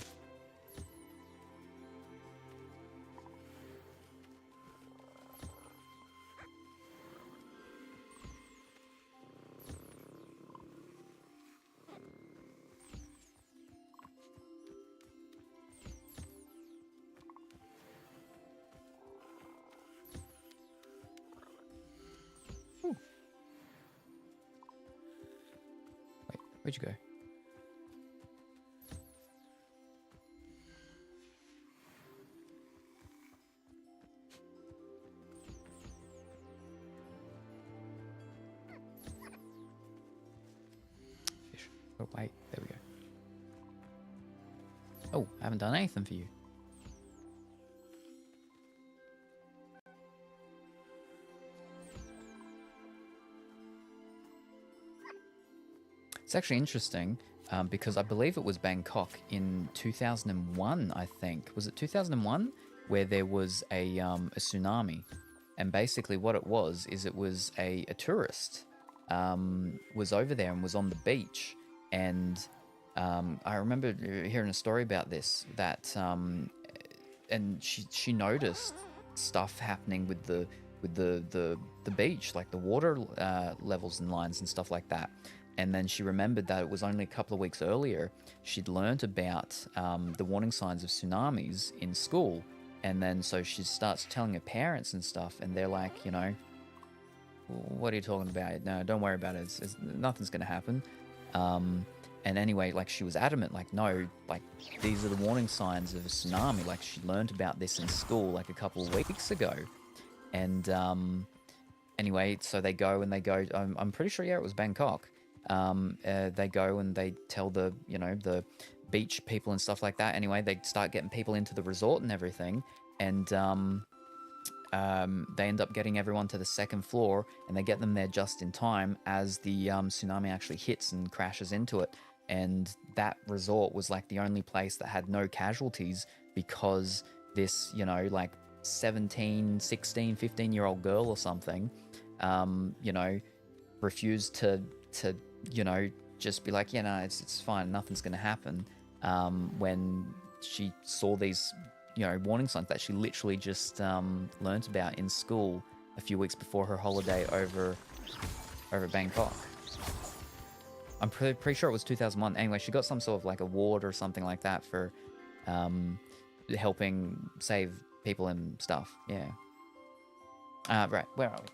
Where'd you go? Fish. Oh, wait. There we go. Oh, I haven't done anything for you. It's actually interesting because I believe it was Bangkok in 2001, I think. Was it 2001? Where there was a tsunami. And basically what it was is it was a tourist was over there and was on the beach. And I remember hearing a story about this, that and she noticed stuff happening with the beach, like the water levels and lines and stuff like that. And then she remembered that it was only a couple of weeks earlier she'd learnt about the warning signs of tsunamis in school. And then so she starts telling her parents and stuff, and they're like, you know, what are you talking about? No, don't worry about it. Nothing's going to happen. And anyway, like she was adamant, like, no, like these are the warning signs of a tsunami. Like she learnt about this in school like a couple of weeks ago. And anyway, so they go, I'm pretty sure, yeah, it was Bangkok. They go and they tell the, you know, the beach people and stuff like that. Anyway, they start getting people into the resort and everything, and they end up getting everyone to the second floor, and they get them there just in time as the tsunami actually hits and crashes into it. And that resort was like the only place that had no casualties because this, you know, like 17, 16, 15-year-old girl or something, you know, refused to you know, just be like, yeah, no, it's fine, nothing's going to happen, when she saw these, you know, warning signs that she literally just learnt about in school a few weeks before her holiday over Bangkok. I'm pretty sure it was 2001. Anyway, she got some sort of like award or something like that for helping save people and stuff. Yeah. Right, where are we?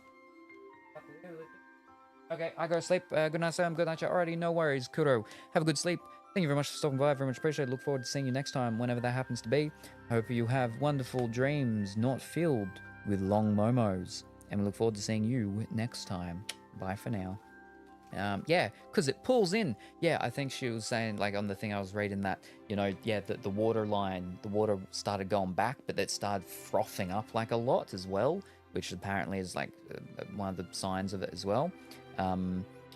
Okay, I go to sleep. Good night, Sam. Good night, chat. Alrighty, no worries. Kuro. Have a good sleep. Thank you very much for stopping by. Very much appreciated. Look forward to seeing you next time, whenever that happens to be. Hope you have wonderful dreams, not filled with long momos. And we look forward to seeing you next time. Bye for now. Yeah, because it pulls in. Yeah, I think she was saying, like, on the thing I was reading that, you know, yeah, the water line, the water started going back, but it started frothing up, like, a lot as well, which apparently is, like, one of the signs of it as well.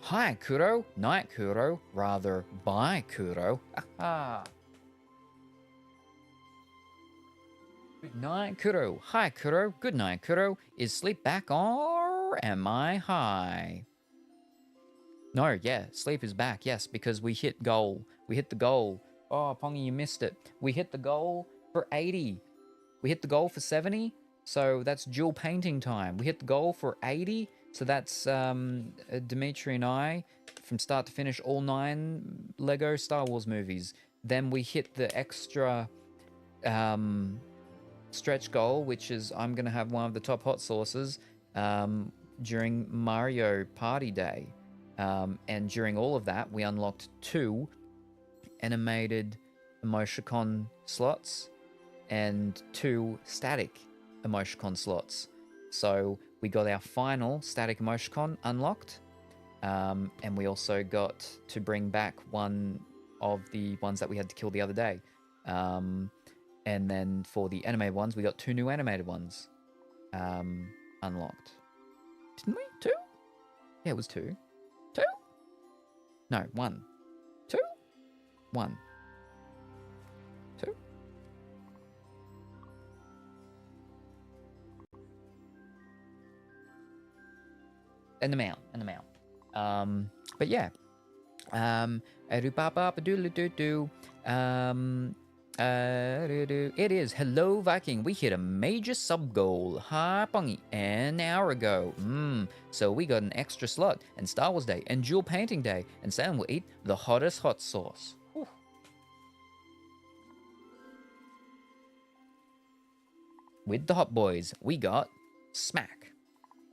Hi, Kuro. Night, Kuro. Rather, bye, Kuro. Aha. Good night, Kuro. Hi, Kuro. Good night, Kuro. Is sleep back or am I high? No, yeah, sleep is back, yes, because we hit goal. We hit the goal. Oh, Pongy, you missed it. We hit the goal for 80. We hit the goal for 70, so that's dual painting time. We hit the goal for 80, so that's Dimitri and I, from start to finish, all 9 Lego Star Wars movies. Then we hit the extra stretch goal, which is I'm going to have one of the top hot sauces during Mario Party Day. And during all of that, we unlocked 2 animated emoticon slots and 2 static emoticon slots. So we got our final static emoticon unlocked, and we also got to bring back one of the ones that we had to kill the other day. And then for the animated ones, we got 2 new animated ones unlocked. Didn't we? 2? Yeah, it was 2. 2? No, 1. 2? 1. 2? And the mount. But yeah. It is Hello Viking. We hit a major sub goal. Hi Pongy. An hour ago. So we got an extra slot and Star Wars Day and Jewel Painting Day, and Sam will eat the hottest hot sauce. Whew. With the hot boys, we got Smack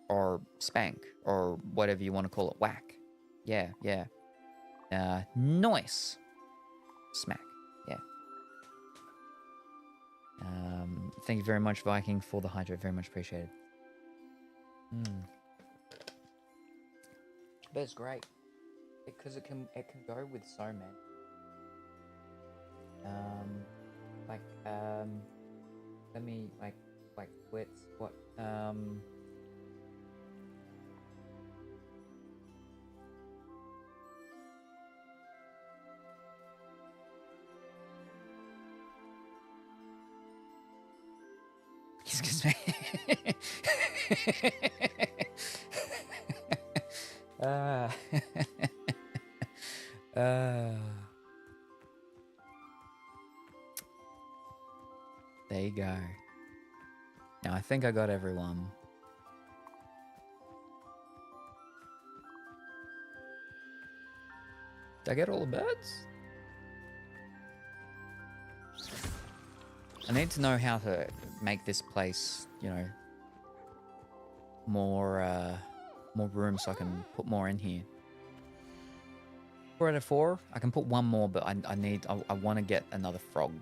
or Spank or whatever you want to call it. Whack. Yeah. Nice. Smack. Yeah. Thank you very much, Viking, for the hydrate. Very much appreciated. But it's great because it can go with so many. Let me like with what excuse me. There you go. Now I think I got everyone. Did I get all the birds? I need to know how to make this place, you know, more room so I can put more in here. 4 out of 4. I can put one more, but I want to get another frog.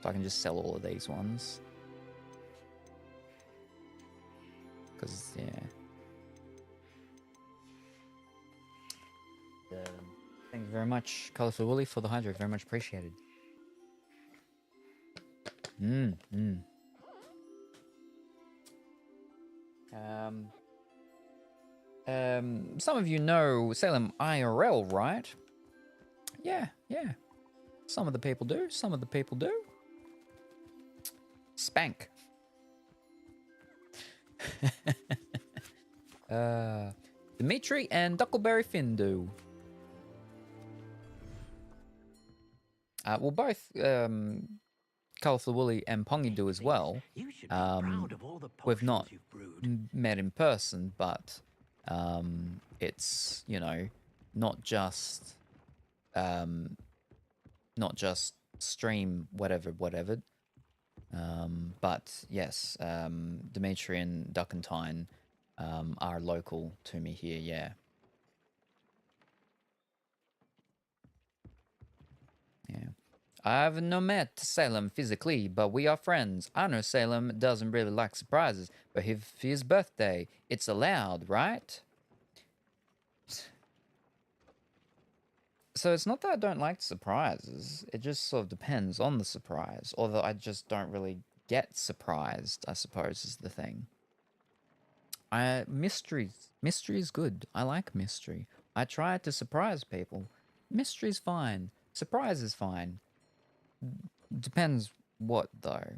So I can just sell all of these ones. Because, yeah. Thank you very much, Colourful Woolly, for the hydrate. Very much appreciated. Some of you know Salem IRL, right? Yeah. Some of the people do. Spank. Dimitri and Duckleberry Finn do. Well, both Colourful Woolly and Pongy do as well. We've not met in person, but it's, you know, not just stream whatever. But yes, Dimitri and Duckentine are local to me here, yeah. I've not met Salem physically, but we are friends. I know Salem doesn't really like surprises, but for his birthday, it's allowed, right? So it's not that I don't like surprises. It just sort of depends on the surprise, or that I just don't really get surprised, I suppose, is the thing. Mystery is good. I like mystery. I try to surprise people. Mystery's fine. Surprise is fine. Depends what, though.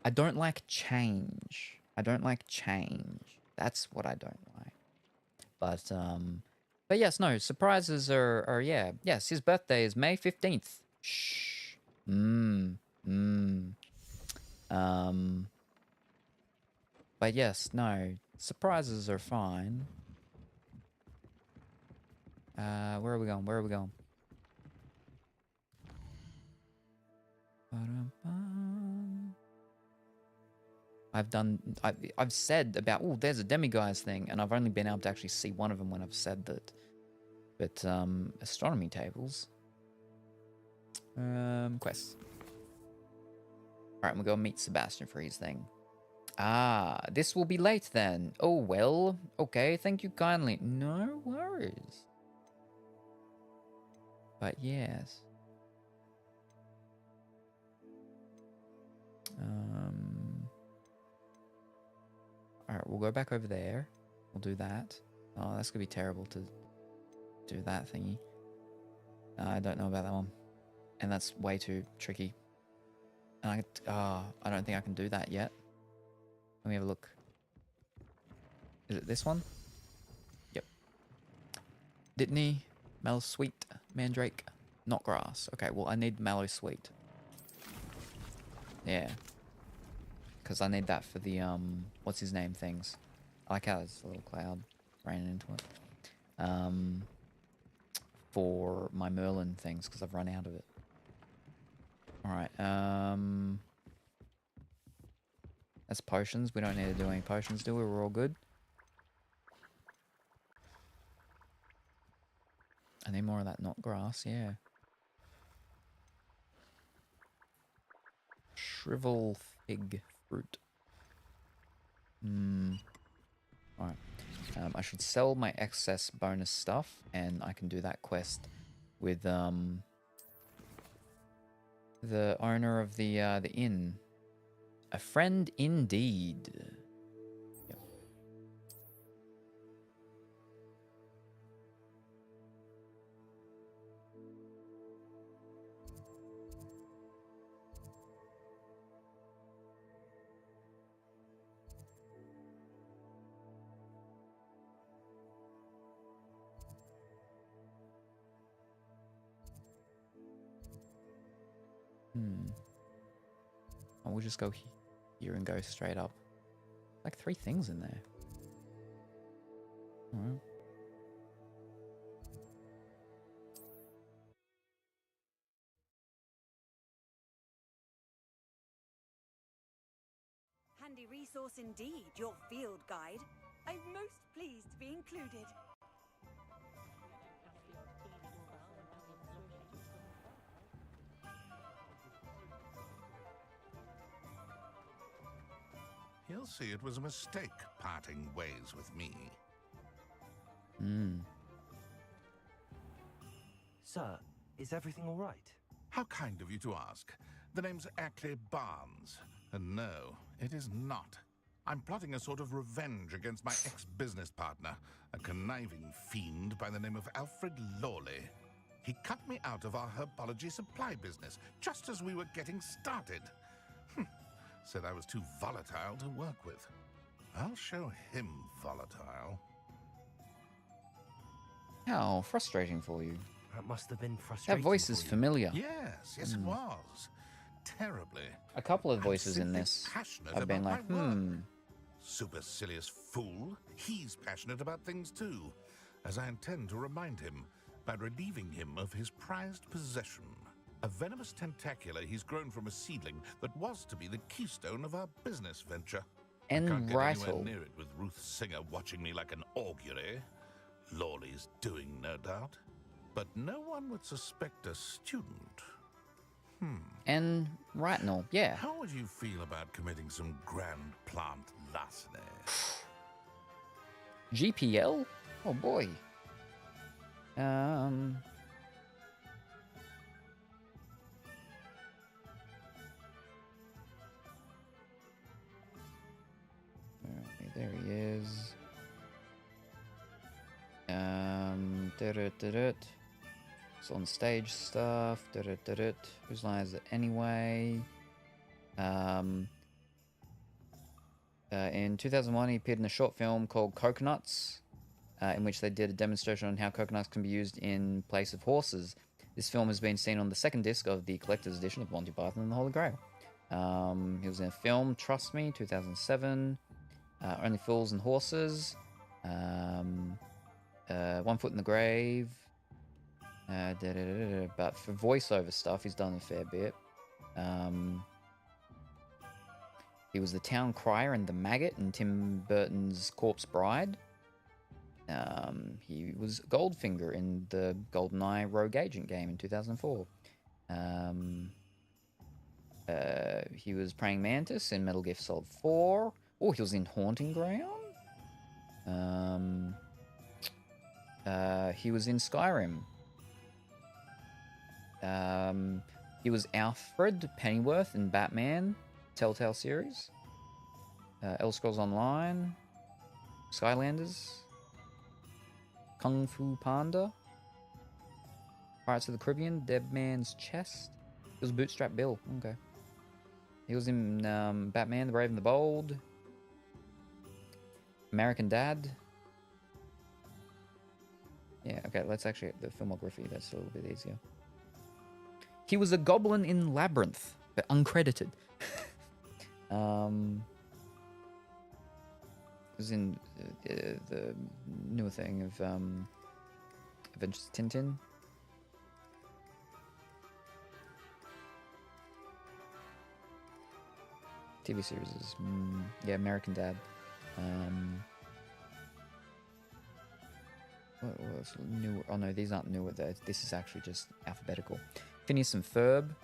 I don't like change. That's what I don't like. But yes, no, surprises are yeah. Yes, his birthday is May 15th. Shh. But yes, no, surprises are fine. Where are we going? I've said about, oh, there's a demiguise thing, and I've only been able to actually see one of them when I've said that. But astronomy tables. Quests. Alright, we'll go meet Sebastian for his thing. This will be late then. Oh well. Okay, thank you kindly. No worries. But yes. we'll go back over there. We'll do that. Oh, that's gonna be terrible to do that thingy. I don't know about that one. And that's way too tricky. And I don't think I can do that yet. Let me have a look. Is it this one? Yep. Dittany, Mallow Sweet, Mandrake, not grass. Okay, well I need Mallow Sweet. Yeah. Because I need that for the, what's his name things. I like how there's a little cloud raining into it. For my Merlin things, because I've run out of it. Alright, that's potions. We don't need to do any potions, do we? We're all good. I need more of that not grass, yeah. Shrivel fig fruit. Alright. I should sell my excess bonus stuff, and I can do that quest with the owner of the inn. A friend indeed. Yep. We'll just go here and go straight up. Like 3 things in there. Alright. Handy resource indeed, your field guide. I'm most pleased to be included. He'll see it was a mistake parting ways with me. Sir, is everything all right? How kind of you to ask. The name's Ackley Barnes. And no, it is not. I'm plotting a sort of revenge against my ex-business partner, a conniving fiend by the name of Alfred Lawley. He cut me out of our herbology supply business just as we were getting started. Said I was too volatile to work with. I'll show him volatile. How frustrating for you. That must have been frustrating. That voice is familiar. Yes, it was. Terribly. A couple of voices in this. I've been like, Supercilious fool. He's passionate about things too, as I intend to remind him by relieving him of his prized possession. A venomous tentacula he's grown from a seedling that was to be the keystone of our business venture. And I can't get rattle. anywhere near it with Ruth Singer watching me like an augury. Lawley's doing, no doubt. But no one would suspect a student. And Ratnell, yeah. How would you feel about committing some grand plant larceny? GPL? Oh boy. There he is. It's on stage stuff. Whose line is it anyway? In 2001, he appeared in a short film called Coconuts, in which they did a demonstration on how coconuts can be used in place of horses. This film has been seen on the second disc of the collector's edition of Monty Python and the Holy Grail. He was in a film, Trust Me, 2007. Only Fools and Horses. One Foot in the Grave. But for voiceover stuff, he's done a fair bit. He was the town crier in The Maggot in Tim Burton's Corpse Bride. He was Goldfinger in the GoldenEye Rogue Agent game in 2004. He was Praying Mantis in Metal Gear Solid 4. Oh, he was in Haunting Ground. He was in Skyrim. He was Alfred Pennyworth in Batman Telltale series. Elder Scrolls Online. Skylanders. Kung Fu Panda. Pirates of the Caribbean. Dead Man's Chest. It was Bootstrap Bill. Okay. He was in Batman, The Brave and the Bold. American Dad. Yeah, okay, let's actually the filmography. That's a little bit easier. He was a goblin in Labyrinth, but uncredited. It was in the newer thing of Adventures of Tintin. TV series is yeah, American Dad. What was newer? Oh no, these aren't newer. This is actually just alphabetical. Phineas and Ferb.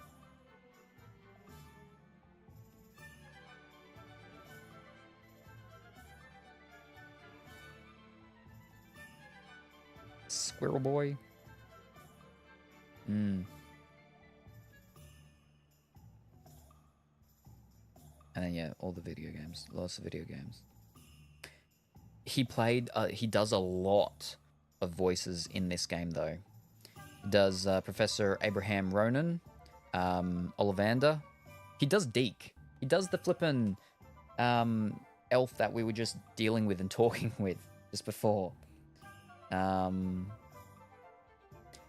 Squirrel Boy. And then yeah, all the video games. Lots of video games. He played. He does a lot of voices in this game though. He does Professor Abraham Ronan, Ollivander. He does Deke. He does the flippin' elf that we were just dealing with and talking with just before.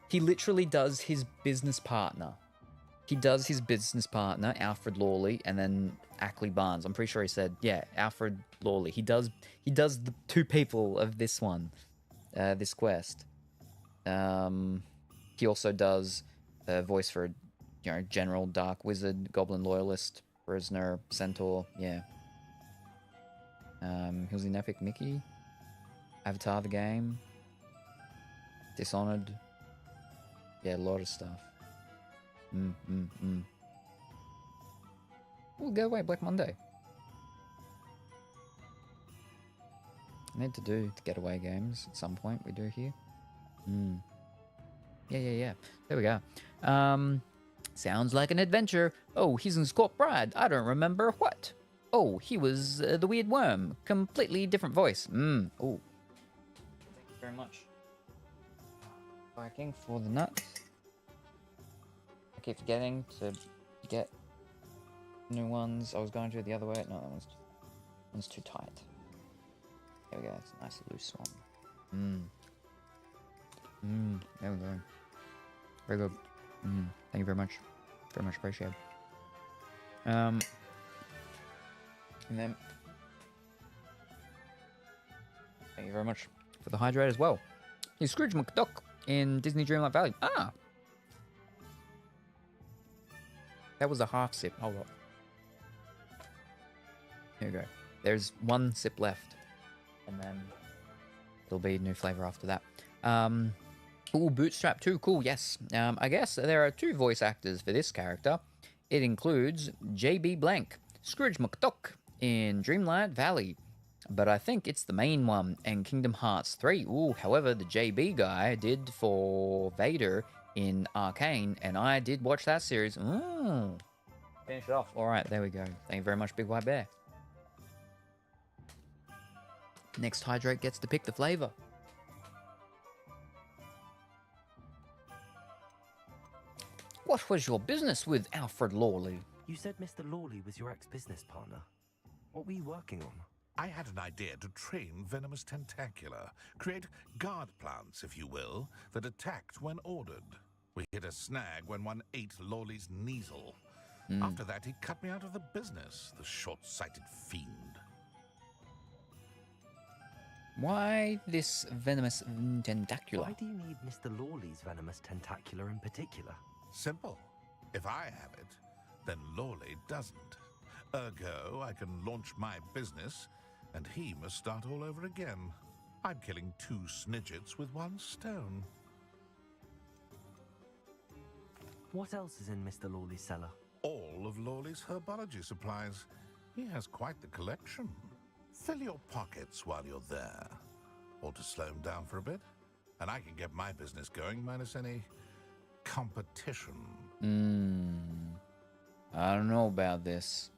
He literally does his business partner. He does his business partner, Alfred Lawley, and then Ackley Barnes. I'm pretty sure he said, yeah, Alfred Lawley. He does the two people of this one, this quest. He also does a voice for, you know, General, Dark Wizard, Goblin Loyalist, Prisoner, Centaur, yeah. He was in Epic Mickey, Avatar the Game, Dishonored. Yeah, a lot of stuff. We'll go away, Black Monday. I need to do the getaway games at some point. We do here. Yeah. There we go. Sounds like an adventure. Oh, he's in Scorp Bride. I don't remember what. Oh, he was the weird worm. Completely different voice. Oh. Thank you very much. Viking for the nuts. I keep forgetting to get new ones. I was going to do it the other way. No, that one's too tight. There we go. It's a nice loose one. There we go. Very good. Thank you very much. Very much appreciated. And then thank you very much for the hydrate as well. He's Scrooge McDuck in Disney Dreamlight Valley. Ah! That was a half sip. Hold up. Here we go. There's one sip left. And then there'll be new flavor after that. Ooh, Bootstrap 2. Cool, yes. I guess there are two voice actors for this character. It includes J.B. Blank, Scrooge McDuck in Dreamlight Valley. But I think it's the main one in Kingdom Hearts 3. Ooh, however, the JB guy did for Vader in Arcane, and I did watch that series. Finish it off. All right, there we go. Thank you very much, Big White Bear. Next hydrate gets to pick the flavor. What was your business with Alfred Lawley? You said Mr. Lawley was your ex-business partner. What were you working on? I had an idea to train Venomous Tentacula, create guard plants, if you will, that attacked when ordered. We hit a snag when one ate Lawley's Kneasel. After that, he cut me out of the business, the short-sighted fiend. Why this Venomous Tentacula? Why do you need Mr. Lawley's Venomous Tentacula in particular? Simple. If I have it, then Lawley doesn't. Ergo, I can launch my business, and he must start all over again. I'm killing two snidgets with one stone. What else is in Mr. Lawley's cellar? All of Lawley's herbology supplies. He has quite the collection. Fill your pockets while you're there. Or to slow him down for a bit. And I can get my business going minus any competition. I don't know about this.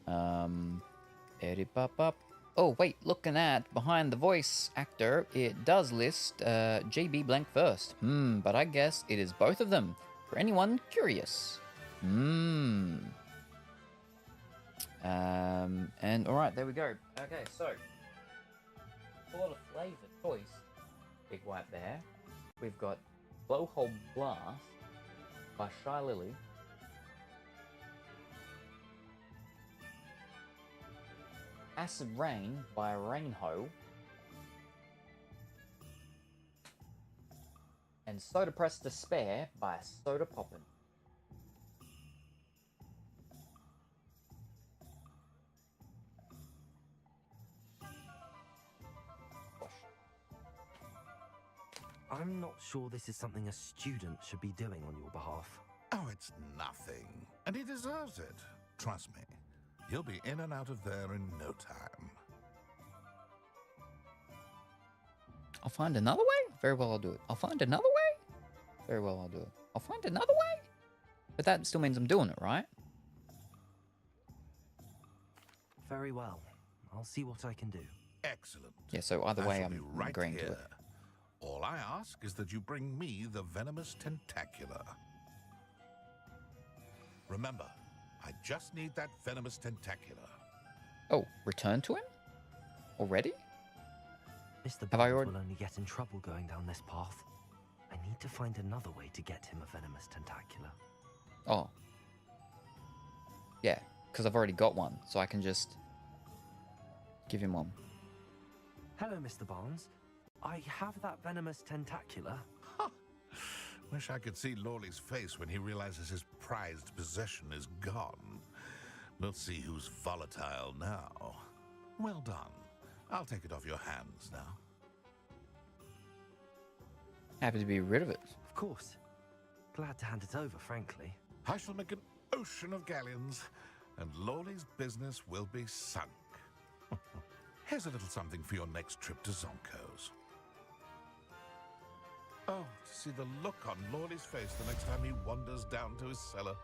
Eddie pop up. Oh, wait, looking at behind the voice actor, it does list JB Blank first. But I guess it is both of them, for anyone curious. And alright, there we go. Okay, so, a lot of flavour choice. Big White Bear. We've got Blowhole Blast by Shy Lily. Acid Rain by Rainho. And Soda Press Despair by Soda Poppin'. I'm not sure this is something a student should be doing on your behalf. Oh, it's nothing. And he deserves it. Trust me. He'll be in and out of there in no time. I'll find another way? Very well, I'll do it. I'll find another way? Very well, I'll do it. I'll find another way? But that still means I'm doing it, right? Very well. I'll see what I can do. Excellent. Yeah, so either way, I'm right agreeing to here. it. All I ask is that you bring me the venomous tentacular. Remember, I just need that venomous tentacular. Oh, return to him? Already? Mr. Have I Barnes already... will only get in trouble going down this path. I need to find another way to get him a venomous tentacular. Oh. Yeah, because I've already got one, so I can just give him one. Hello, Mr. Barnes. I have that venomous tentacular. Wish I could see Lawley's face when he realizes his prized possession is gone. We'll see who's volatile now. Well done. I'll take it off your hands now. Happy to be rid of it. Of course. Glad to hand it over, frankly. I shall make an ocean of galleons, and Lawley's business will be sunk. Here's a little something for your next trip to Zonko's. Oh, to see the look on Lawley's face the next time he wanders down to his cellar.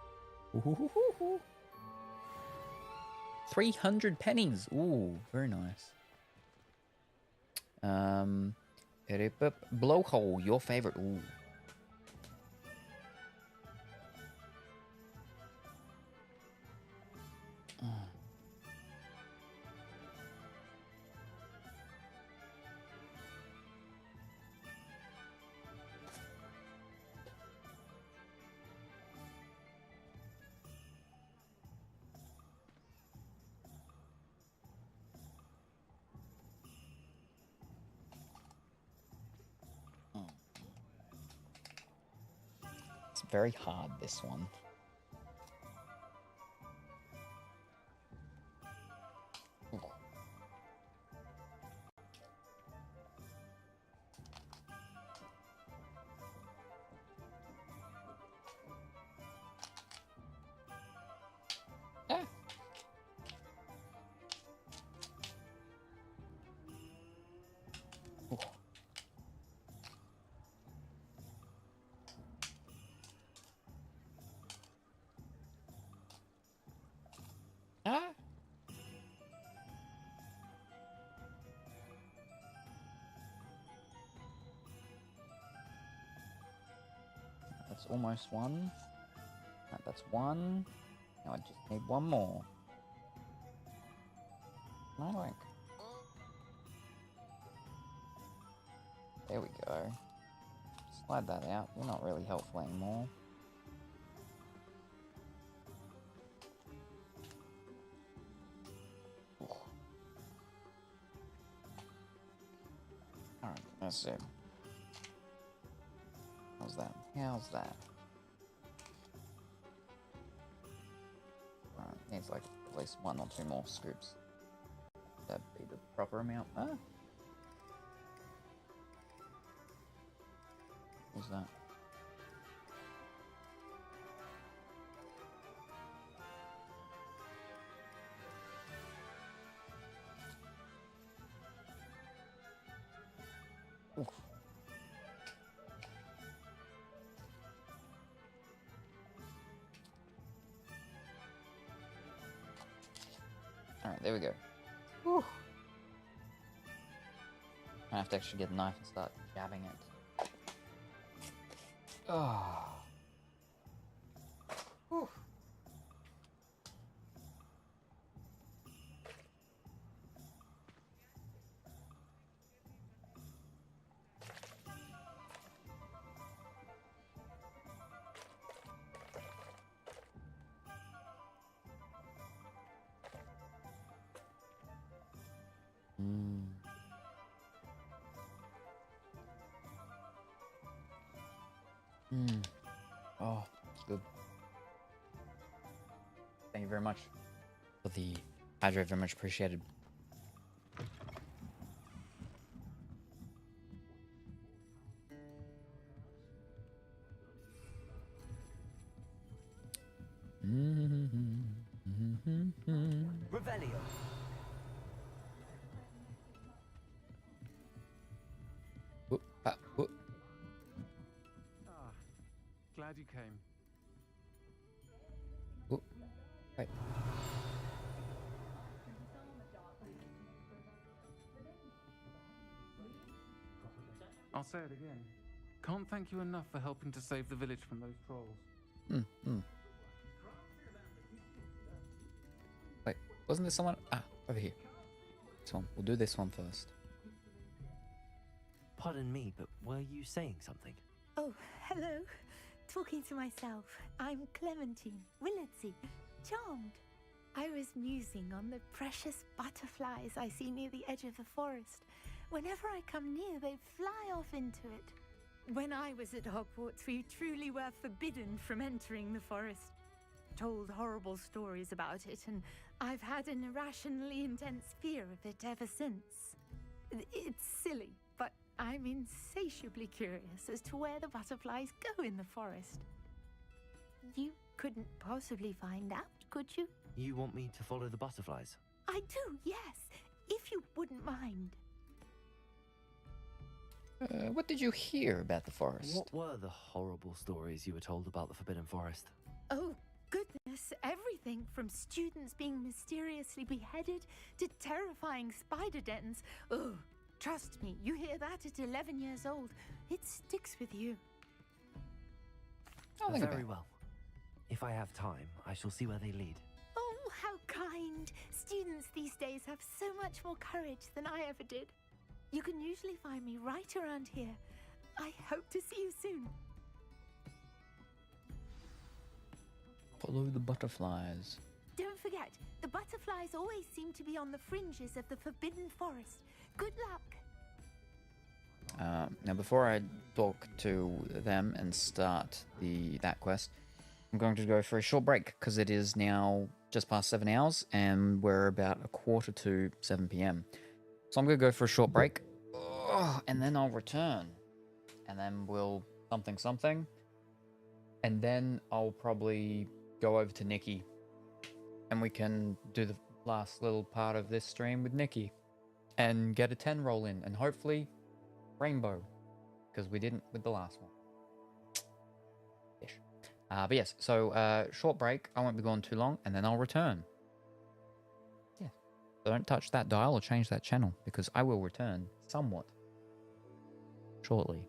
300 pennies. Ooh, very nice. Blowhole, your favorite. Ooh. It's very hard, this one. Ooh. Ah. Ooh. Ah. That's almost one. Right, that's one. Now I just need one more. No, like. There we go. Slide that out. You're not really helpful anymore. Alright, that's it. How's that? How's that? Alright, needs like at least one or two more scoops. That'd be the proper amount. Ah! What's that? Oof. Alright, there we go. Whew. I have to actually get a knife and start jabbing it. Oh. Whew. Oh, good. Thank you very much for the hydrate. Very much appreciated. Revelio. Whoop, whoop. Ah, glad you came. Whoop. Right. I'll say it again. Can't thank you enough for helping to save the village from those trolls. Wait, wasn't there someone? Ah, over here. This one. We'll do this one first. Pardon me, but were you saying something? Oh, hello. Talking to myself. I'm Clementine, Willardsy, charmed. I was musing on the precious butterflies I see near the edge of the forest. Whenever I come near, they fly off into it. When I was at Hogwarts, we truly were forbidden from entering the forest. Told horrible stories about it, and I've had an irrationally intense fear of it ever since. It's silly, but I'm insatiably curious as to where the butterflies go in the forest. You couldn't possibly find out, could you? You want me to follow the butterflies? I do, yes, if you wouldn't mind. What did you hear about the forest? What were the horrible stories you were told about the Forbidden Forest? Oh, goodness, everything from students being mysteriously beheaded to terrifying spider dens. Oh, trust me, you hear that at 11 years old, it sticks with you. Very well. If I have time, I shall see where they lead. Oh, how kind. Students these days have so much more courage than I ever did. You can usually find me right around here. I hope to see you soon. Follow the butterflies. Don't forget, the butterflies always seem to be on the fringes of the Forbidden Forest. Good luck. Now, before I talk to them and start that quest, I'm going to go for a short break because it is now just past 7 hours and we're about 7:15 p.m. So I'm going to go for a short break, and then I'll return, and then we'll something, and then I'll probably go over to Nikki, and we can do the last little part of this stream with Nikki, and get a 10 roll in, and hopefully rainbow, because we didn't with the last one. Ish. But yes, so short break, I won't be gone too long, and then I'll return. Don't touch that dial or change that channel, because I will return somewhat shortly.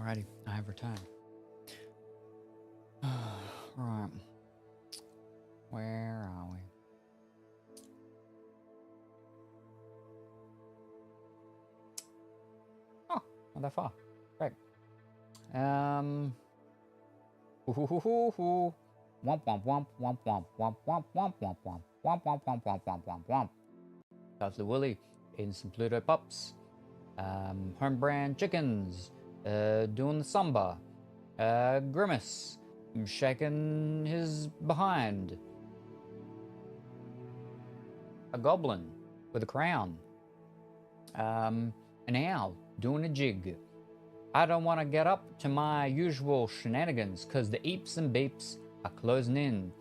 Alrighty, I have returned. Right. Where are we? Oh, not that far. Great. Womp womp womp womp womp womp womp womp womp womp womp womp womp womp womp womp womp. Lovely Willy eating some Pluto Pops. Home brand chickens. Doing the samba. Grimace shaking his behind. A goblin with a crown. An owl doing a jig. I don't want to get up to my usual shenanigans because the eeps and beeps are closing in.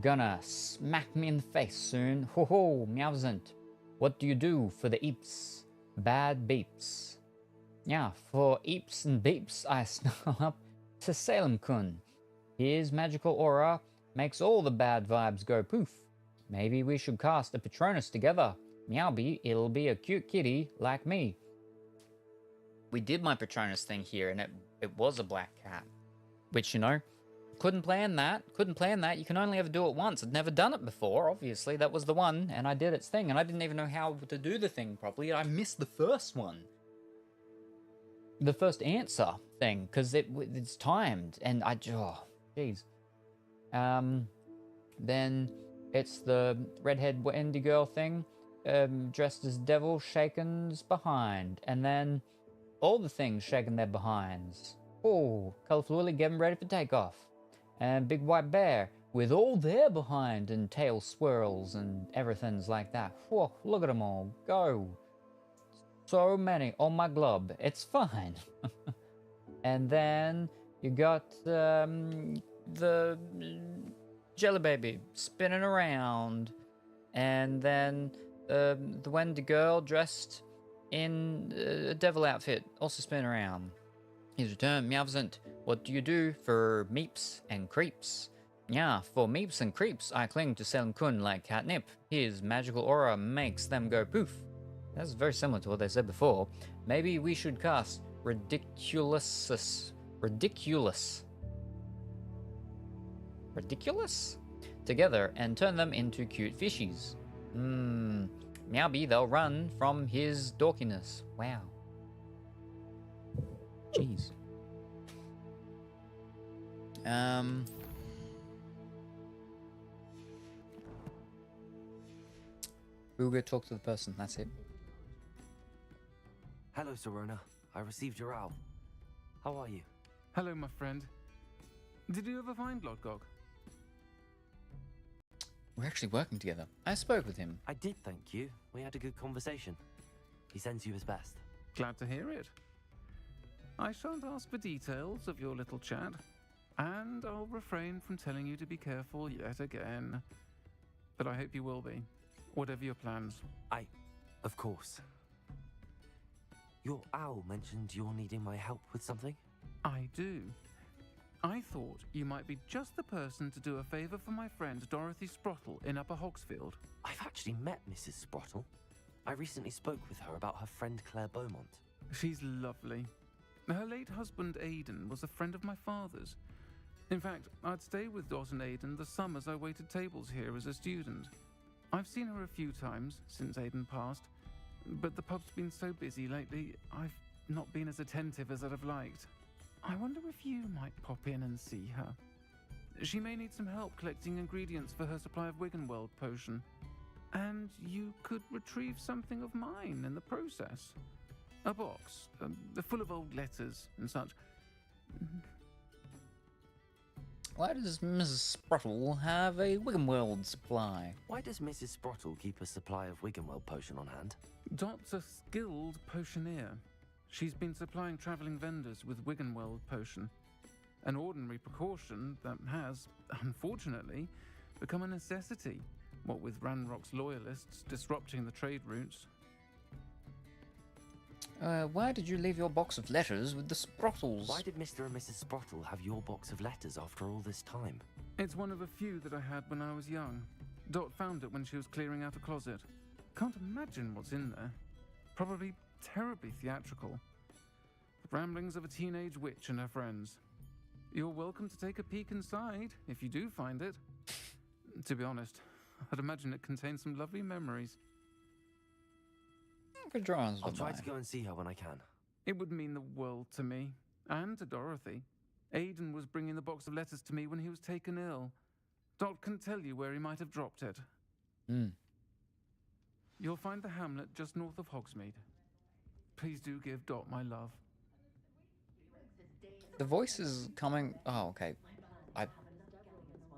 Gonna smack me in the face soon. Ho ho, Meowsant. What do you do for the eeps? Bad beeps. Yeah, for eeps and beeps, I snuggle up to Salem-kun. His magical aura makes all the bad vibes go poof. Maybe we should cast a Patronus together. Meowby, it'll be a cute kitty like me. We did my Patronus thing here, and it was a black cat. Which, you know, couldn't plan that. You can only ever do it once. I'd never done it before, obviously. That was the one, and I did its thing, and I didn't even know how to do the thing properly. I missed the first one. The first answer thing, because it's timed, and oh, jeez. Then it's the redhead Wendy girl thing, dressed as devil, shaken's behind, and then all the things shaking their behinds. Oh, Colourful Willy getting ready for takeoff. And Big White Bear with all their behind and tail swirls and everything's like that. Whoa, look at them all go. So many on my glob. It's fine. And then you got the Jelly Baby spinning around. And then the Wendy girl dressed in a devil outfit, also spinning around. His return, Meowsant. What do you do for meeps and creeps? Yeah, for meeps and creeps, I cling to Salem-kun like catnip. His magical aura makes them go poof. That's very similar to what they said before. Maybe we should cast Ridiculous together and turn them into cute fishies. Meowby, they'll run from his dorkiness. Wow. Jeez. We'll go talk to the person, that's it. Hello, Serona. I received your owl. How are you? Hello, my friend. Did you ever find Lodgog? We're actually working together. I spoke with him. I did, thank you. We had a good conversation. He sends you his best. Glad to hear it. I shan't ask for details of your little chat, and I'll refrain from telling you to be careful yet again. But I hope you will be, whatever your plans. Of course. Your owl mentioned you're needing my help with something? I do. I thought you might be just the person to do a favor for my friend Dorothy Sprottle in Upper Hogsfield. I've actually met Mrs. Sprottle. I recently spoke with her about her friend Claire Beaumont. She's lovely. Her late husband Aidan was a friend of my father's. In fact, I'd stay with Dot and Aidan the summers I waited tables here as a student. I've seen her a few times since Aidan passed, but the pub's been so busy lately, I've not been as attentive as I'd have liked. I wonder if you might pop in and see her. She may need some help collecting ingredients for her supply of Wiggenweld potion. And you could retrieve something of mine in the process. A box, full of old letters and such. Why does Mrs. Sprottle have a Wiggenweld supply? Why does Mrs. Sprottle keep a supply of Wiggenweld potion on hand? Dot's a skilled potioneer. She's been supplying travelling vendors with Wiggenweld potion. An ordinary precaution that has, unfortunately, become a necessity, what with Ranrock's loyalists disrupting the trade routes. Why did you leave your box of letters with the Sprottles? Why did Mr. and Mrs. Sprottle have your box of letters after all this time? It's one of a few that I had when I was young. Dot found it when she was clearing out a closet. Can't imagine what's in there. Probably terribly theatrical. The Ramblings of a teenage witch and her friends. You're welcome to take a peek inside, if you do find it. To be honest, I'd imagine it contains some lovely memories. Good drawings. I'll try to go and see her when I can. It would mean the world to me, and to Dorothy. Aiden was bringing the box of letters to me when he was taken ill. Dot can tell you where he might have dropped it. You'll find the hamlet just north of Hogsmeade. Please do give Dot my love. The voice is coming... Oh, okay. I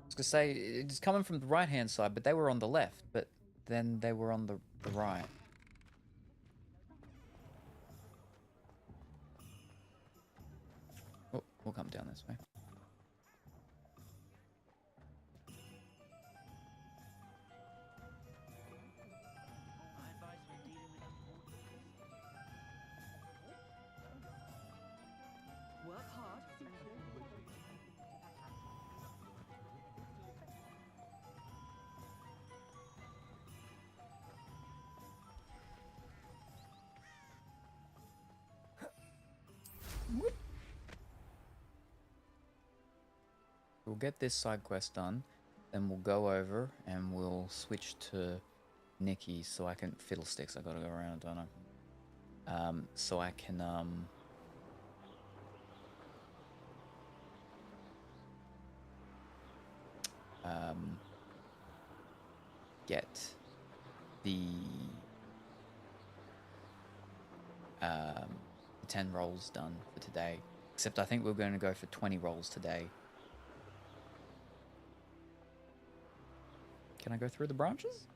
was going to say, it's coming from the right-hand side, but they were on the left, but then they were on the right. Oh, we'll come down this way. Work hard. We'll get this side quest done, then we'll go over and we'll switch to Nikki so I can... Fiddlesticks, I gotta go around, don't I? So I can, get the 10 rolls done for today. Except I think we're going to go for 20 rolls today. Can I go through the branches?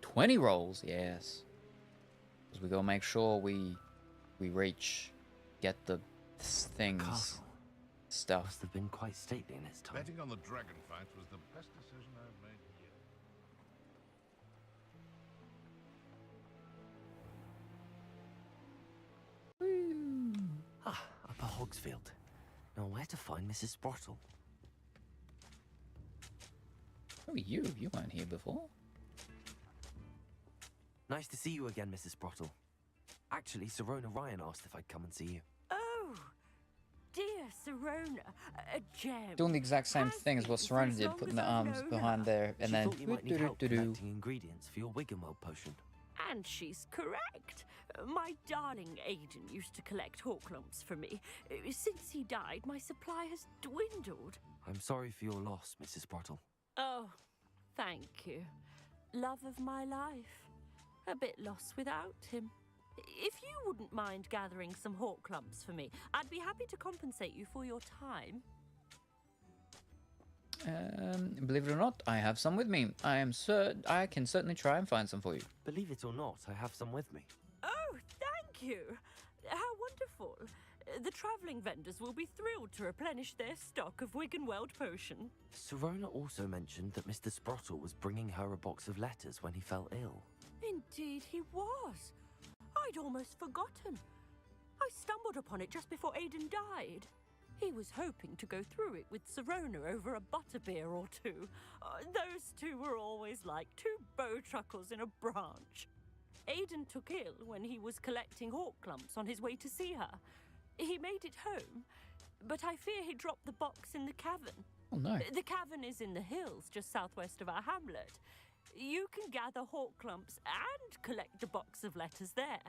20 rolls, yes. Because we gotta make sure we get the things, Castle. stuff. Must have been quite stately in its time. Betting on the dragon fight was the best decision I've made yet. Ah, Upper Hogsfield. Now where to find Mrs. Sprottle? Who are you? You weren't here before. Nice to see you again, Mrs. Sprottle. Actually, Sirona Ryan asked if I'd come and see you. Oh, dear Sirona, a gem. Doing the exact same thing as what Serena did, putting the arms behind there, and She then... thought you might need help collecting ingredients for your Wiggenweld potion. And she's correct. My darling Aiden used to collect Hawklumps for me. Since he died, my supply has dwindled. I'm sorry for your loss, Mrs. Sprottle. Oh, thank you. Love of my life. A bit lost without him. If you wouldn't mind gathering some Hawklumps for me, I'd be happy to compensate you for your time. Believe it or not, I have some with me. I can certainly try and find some for you. Believe it or not, I have some with me. Oh, thank you. How wonderful. The travelling vendors will be thrilled to replenish their stock of Wiggenweld potion. Sirona also mentioned that Mr. Sprottle was bringing her a box of letters when he fell ill. Indeed he was. I'd almost forgotten. I stumbled upon it just before Aiden died. He was hoping to go through it with Sirona over a butterbeer or two. Those two were always like two bowtruckles in a branch. Aiden took ill when he was collecting Hawklumps on his way to see her. He made it home, but I fear he dropped the box in the cavern. Oh, no. The cavern is in the hills just southwest of our hamlet. You can gather Hawklumps and collect the box of letters there.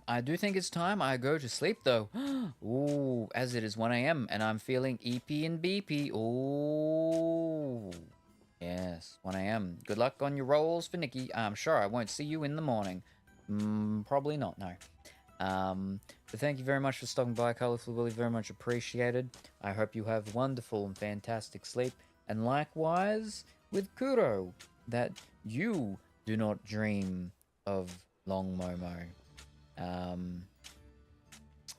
I do think it's time I go to sleep, though. Ooh, as it is 1 a.m. and I'm feeling EP and BP. Ooh. Yes, 1 a.m. Good luck on your rolls for Nikki. I'm sure I won't see you in the morning. Probably not, no. But thank you very much for stopping by, Colorful Willy. Very much appreciated. I hope you have wonderful and fantastic sleep. And likewise with Kuro, that you do not dream of Long Momo.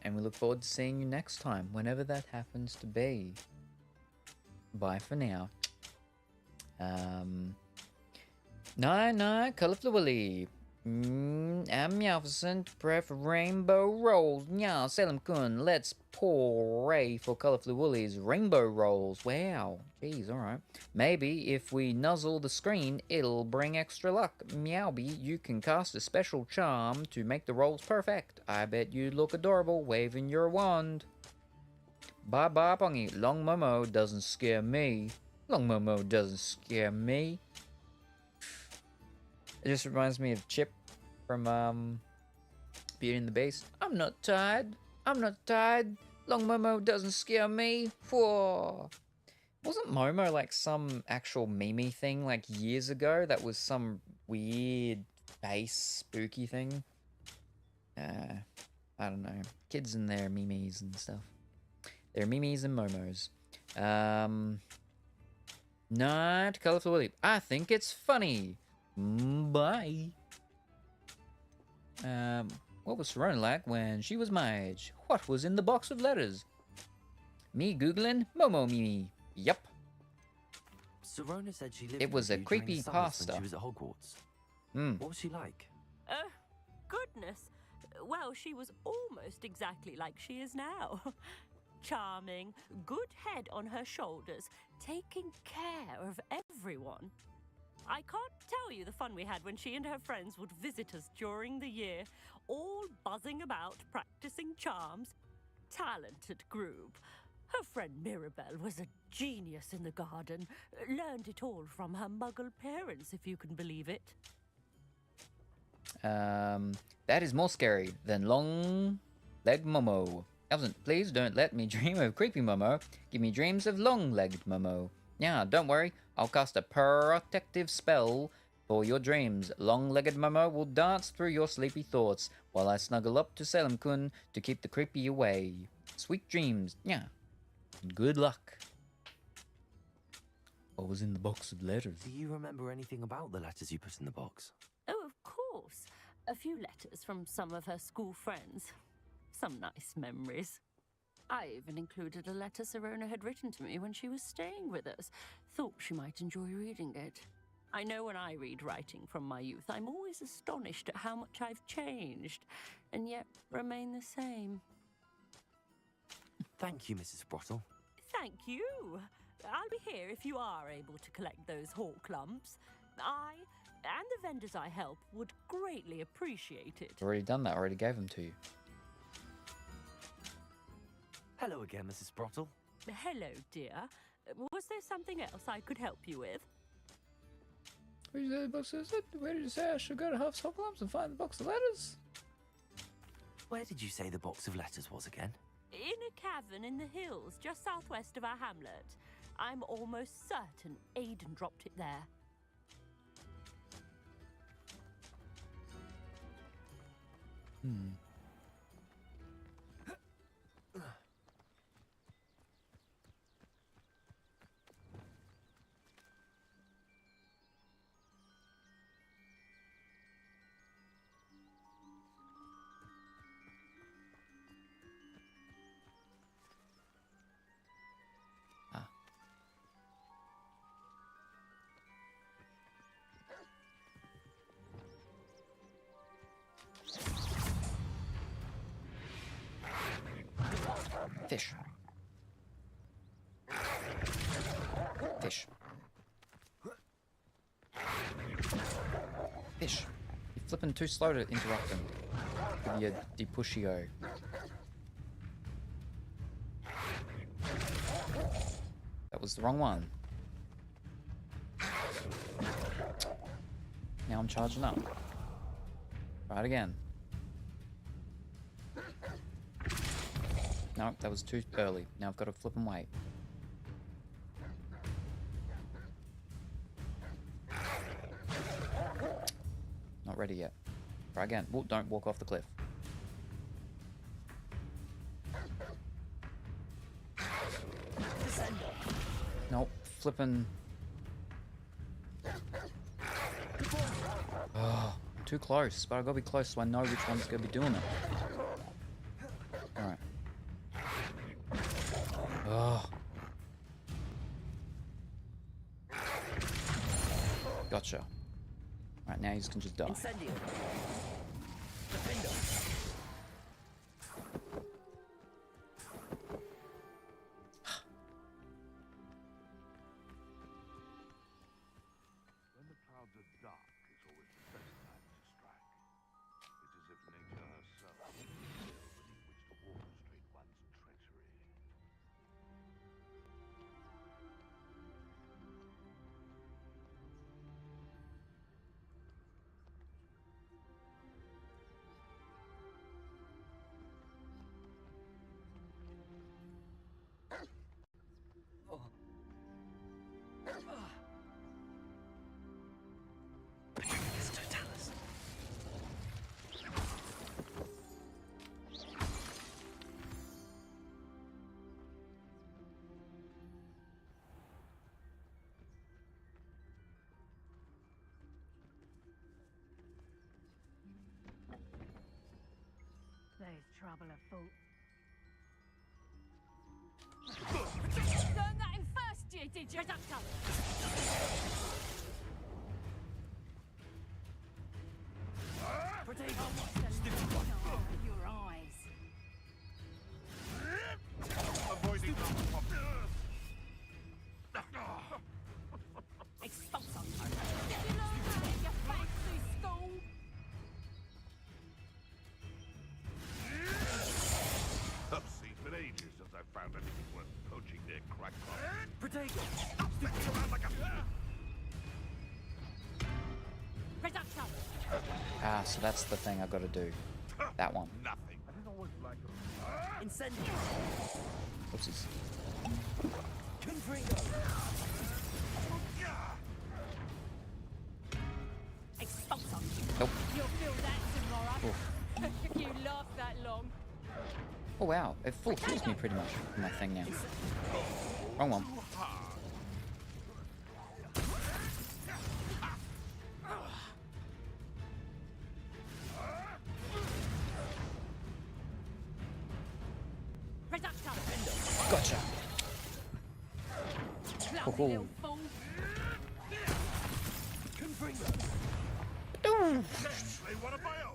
And we look forward to seeing you next time, whenever that happens to be. Bye for now. Night, Colorful Willy. I'm Meowficent, prep for rainbow rolls. Yeah, Salem Kun, let's pray for Colorful Woolies rainbow rolls. Wow, jeez, alright. Maybe if we nuzzle the screen, it'll bring extra luck. Meowby, you can cast a special charm to make the rolls perfect. I bet you look adorable waving your wand. Bye bye, Pongy. Long Momo doesn't scare me. Long Momo doesn't scare me. It just reminds me of Chip from Beauty and the Beast. I'm not tired. I'm not tired. Long Momo doesn't scare me. Whoa. Wasn't Momo like some actual Mimi thing like years ago? That was some weird face spooky thing. I don't know. Kids and their Mimis and stuff. Their Mimis and Momos. Not Colorful Willy. I think it's funny. Bye. What was Serona like when she was my age? What was in the box of letters? Me googling Momo Mimi. Yep. Serona said she lived It was with a you during the creepy summers pasta. when she was at Hogwarts. What was she like? Oh, goodness. Well, she was almost exactly like she is now. Charming, good head on her shoulders, taking care of everyone. I can't tell you the fun we had when she and her friends would visit us during the year, all buzzing about, practicing charms. Talented group. Her friend Mirabelle was a genius in the garden. Learned it all from her muggle parents, if you can believe it. That is more scary than long-legged Momo. Elton, please don't let me dream of creepy Momo. Give me dreams of long-legged Momo. Yeah, don't worry. I'll cast a protective spell for your dreams. Long-legged Momo will dance through your sleepy thoughts while I snuggle up to Salem Kun to keep the creepy away. Sweet dreams. Yeah. Good luck. What was in the box of letters? Do you remember anything about the letters you put in the box? Oh, of course. A few letters from some of her school friends. Some nice memories. I even included a letter Serona had written to me when she was staying with us. Thought she might enjoy reading it. I know when I read writing from my youth, I'm always astonished at how much I've changed, and yet remain the same. Thank you, Mrs. Sprottle. Thank you. I'll be here if you are able to collect those hawk lumps. I and the vendors I help would greatly appreciate it. Already done that. Already gave them to you. Hello again, Mrs. Sprottle. Hello, dear. Was there something else I could help you with? Where did you say the box of letters? Where did you say I should go to Huff's Hopalumps and find the box of letters? Where did you say the box of letters was again? In a cavern in the hills, just southwest of our hamlet. I'm almost certain Aiden dropped it there. Fish. Fish. Fish. You're flipping too slow to interrupt them. With your depushio. That was the wrong one. Now I'm charging up. Try it again. No, that was too early. Now I've got to flip and wait. Not ready yet. Try again. Whoa, don't walk off the cliff. Nope, flipping. Oh, I'm too close, but I gotta be close so I know which one's gonna be doing it. Alright. Oh. Gotcha. Right now, you can just die. Incendio. Defender. When the clouds are dark, it's always the best time to strike. It's as if nature herself is the veil beneath which to orchestrate one's treachery. There's trouble afoot. Learn that in first year, did you? Reductor! Protego. Your eyes. Avoiding Expulsor. Did you learn that in your fancy school? It's been ages since I found anything worth poaching near Crackpot. Protego. Sticking around like a... Reductor. Ah, so that's the thing I gotta do. That one. Nothing. I didn't always like them. Incendio. Oopsies. Confringo. Expulsor. Nope. You'll feel that tomorrow. Oof. You laughed that long. Oh wow, it full heals me pretty much from that thing now. Wrong one. Reductor. Gotcha. Clumsy little fool. Confringo. They want a bio.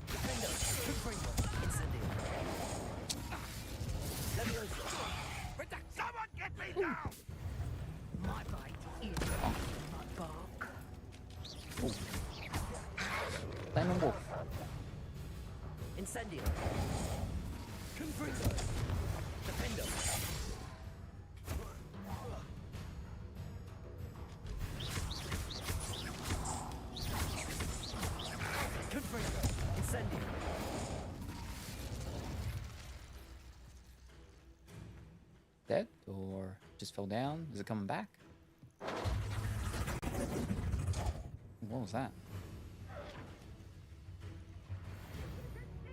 Defender. Confringo. Incendio. Leviosa. Someone get me down! My bite is my bark. Ooh. Flaming wolf. Incendio. Confringo. Defender. Confringo. Incendio. Dead? Or just fell down? Is it coming back? What was that?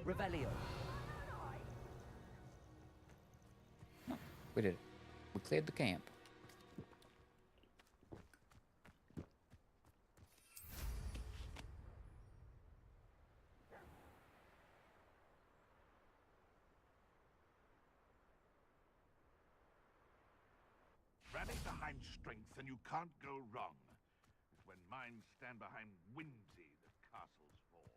Revelio. We did it. We cleared the camp. Rally behind strength and you can't go wrong. It's when minds stand behind whimsy that castles fall.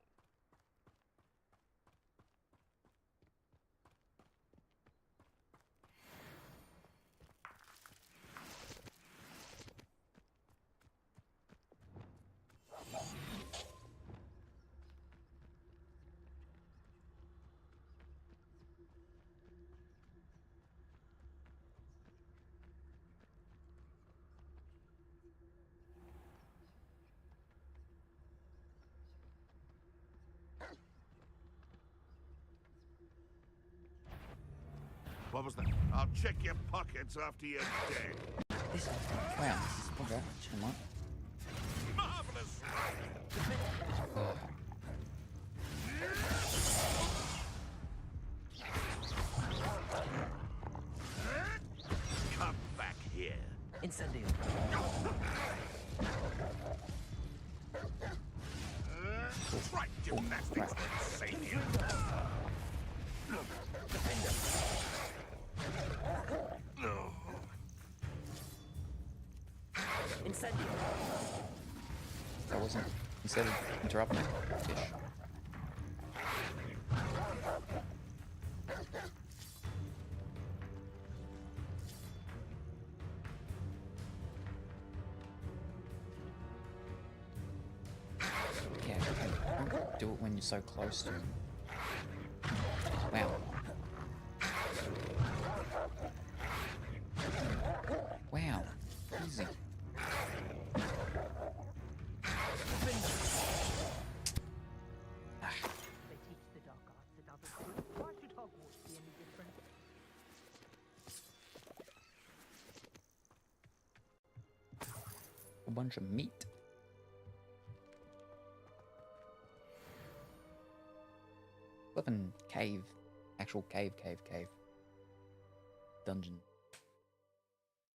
What was that? I'll check your pockets after you're dead. Wow. Okay. Come on. Marvelous! Come back here. Incendio. Try gymnastics, then save you. Defender. Incendio. That wasn't instead of interrupting. Fish. Yeah, don't do it when you're so close to him. Wow. Wow. Easy. They teach the dark arts at other schools. Why should Hogwarts be any different? A bunch of meat. Flippin' cave. Actual cave. Dungeon.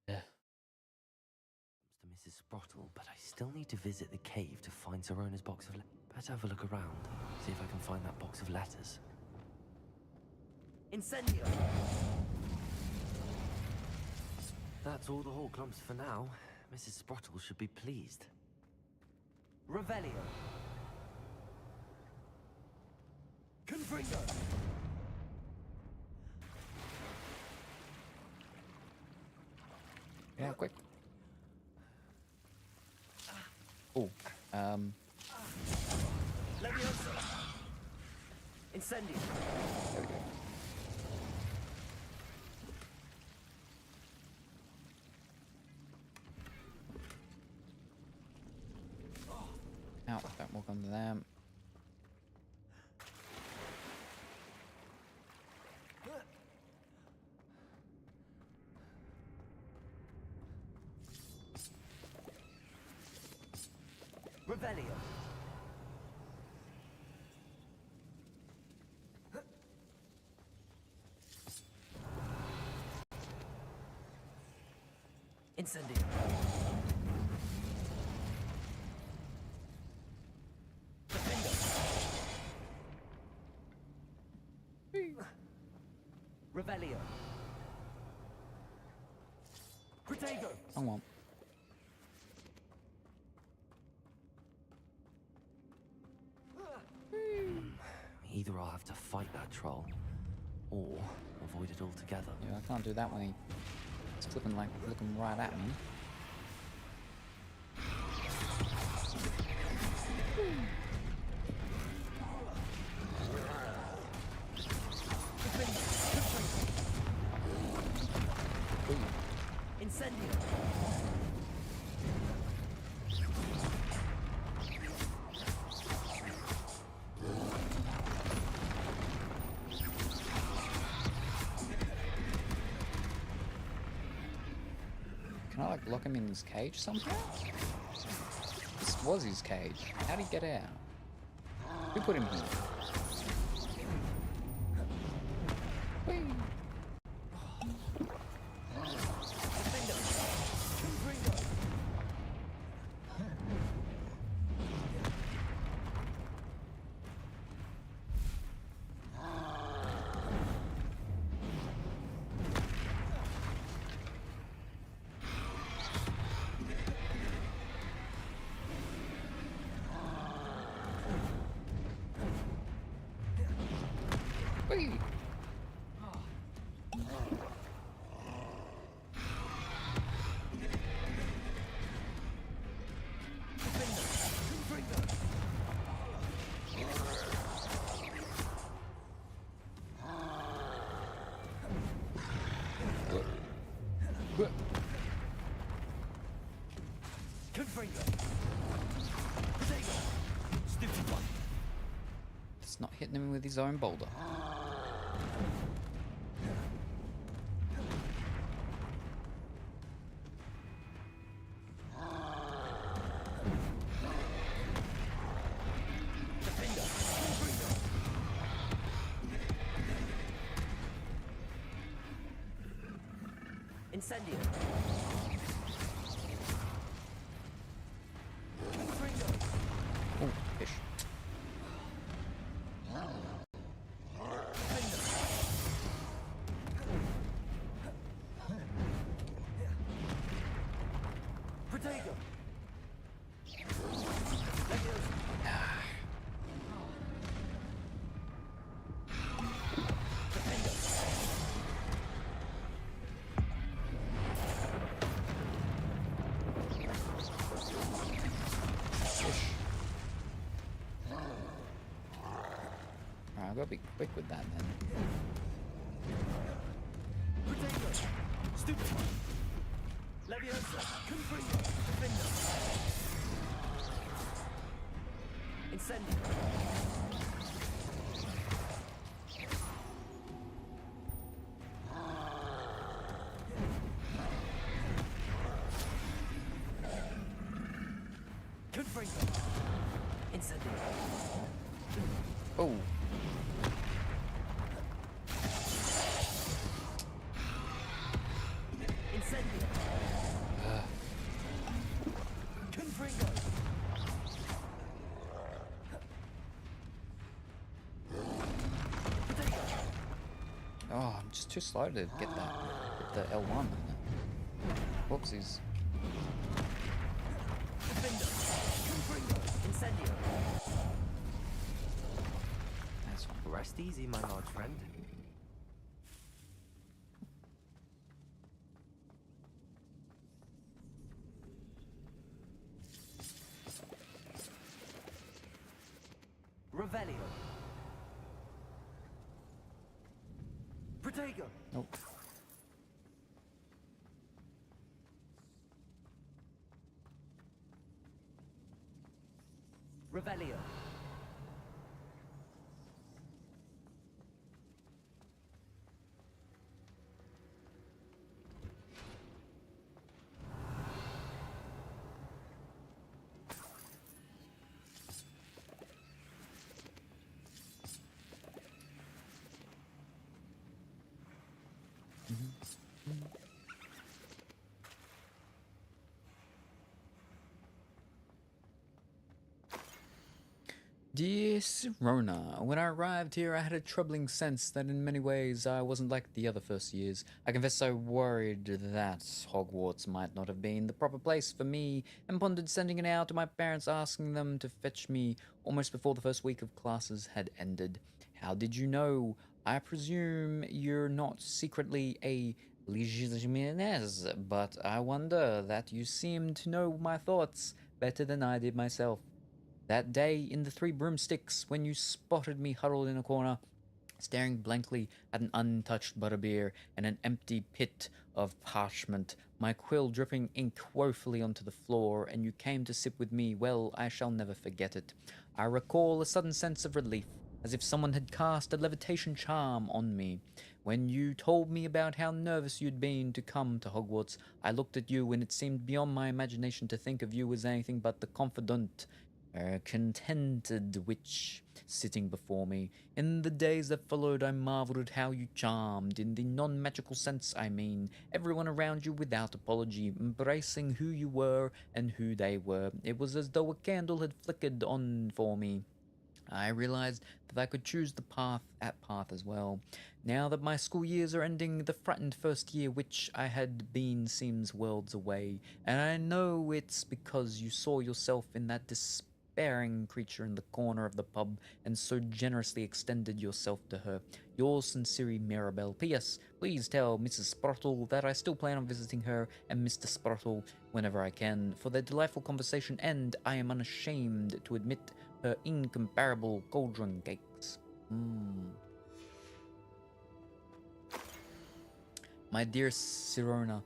To Mrs. Sprottle, but I still need to visit the cave to find Serona's box of letters. Better have a look around, see if I can find that box of letters. Incendio! That's all the hall clumps for now. Mrs. Sprottle should be pleased. Revelio! Confringo! Yeah, quick. Oh, Leviosa! Incendio! There we go. Out, don't walk onto them. Revelio! Incendio! Revelio! Protego! Wrong one. Either I'll have to fight that troll, or avoid it altogether. Yeah, I can't do that when he's flipping like looking right at me. Incendio! Can I like lock him in his cage somehow? This was his cage. How'd he get out? Who put him here? Whee! Whee! It's not hitting him with his own boulder. Incendio! Oh, fish. I've got to be quick with that then. Potato! Stupid! Leviosa! Confringo! Defender! Incendio! Confringo! Incendio! Oh. Incendio! Confringo! Oh, I'm just too slow to get that. Get the L1. Whoopsies. Defender! Confringo! Incendio! That's fine. Rest easy, my large friend. Revelio. Protego. Nope. Revelio. Dear Sirona, when I arrived here I had a troubling sense that in many ways I wasn't like the other first years. I confess I worried that Hogwarts might not have been the proper place for me and pondered sending it out to my parents, asking them to fetch me almost before the first week of classes had ended. How did you know? I presume you're not secretly a Legionnaires, but I wonder that you seem to know my thoughts better than I did myself. That day in the Three Broomsticks, when you spotted me huddled in a corner, staring blankly at an untouched butterbeer and an empty pit of parchment, my quill dripping ink woefully onto the floor, and you came to sit with me, well, I shall never forget it. I recall a sudden sense of relief, as if someone had cast a levitation charm on me. When you told me about how nervous you'd been to come to Hogwarts, I looked at you, and it seemed beyond my imagination to think of you as anything but the confidant, contented witch sitting before me. In the days that followed, I marveled at how you charmed, in the non-magical sense I mean, everyone around you without apology, embracing who you were and who they were. It was as though a candle had flickered on for me. I realized that I could choose the path as well. Now that my school years are ending, the frightened first year which I had been seems worlds away, and I know it's because you saw yourself in that despairing creature in the corner of the pub and so generously extended yourself to her. Yours sincerely, Mirabelle. P.S. Please tell Mrs. Sprottle that I still plan on visiting her and Mr. Sprottle whenever I can for their delightful conversation, and I am unashamed to admit her incomparable cauldron cakes. My dear Sirona,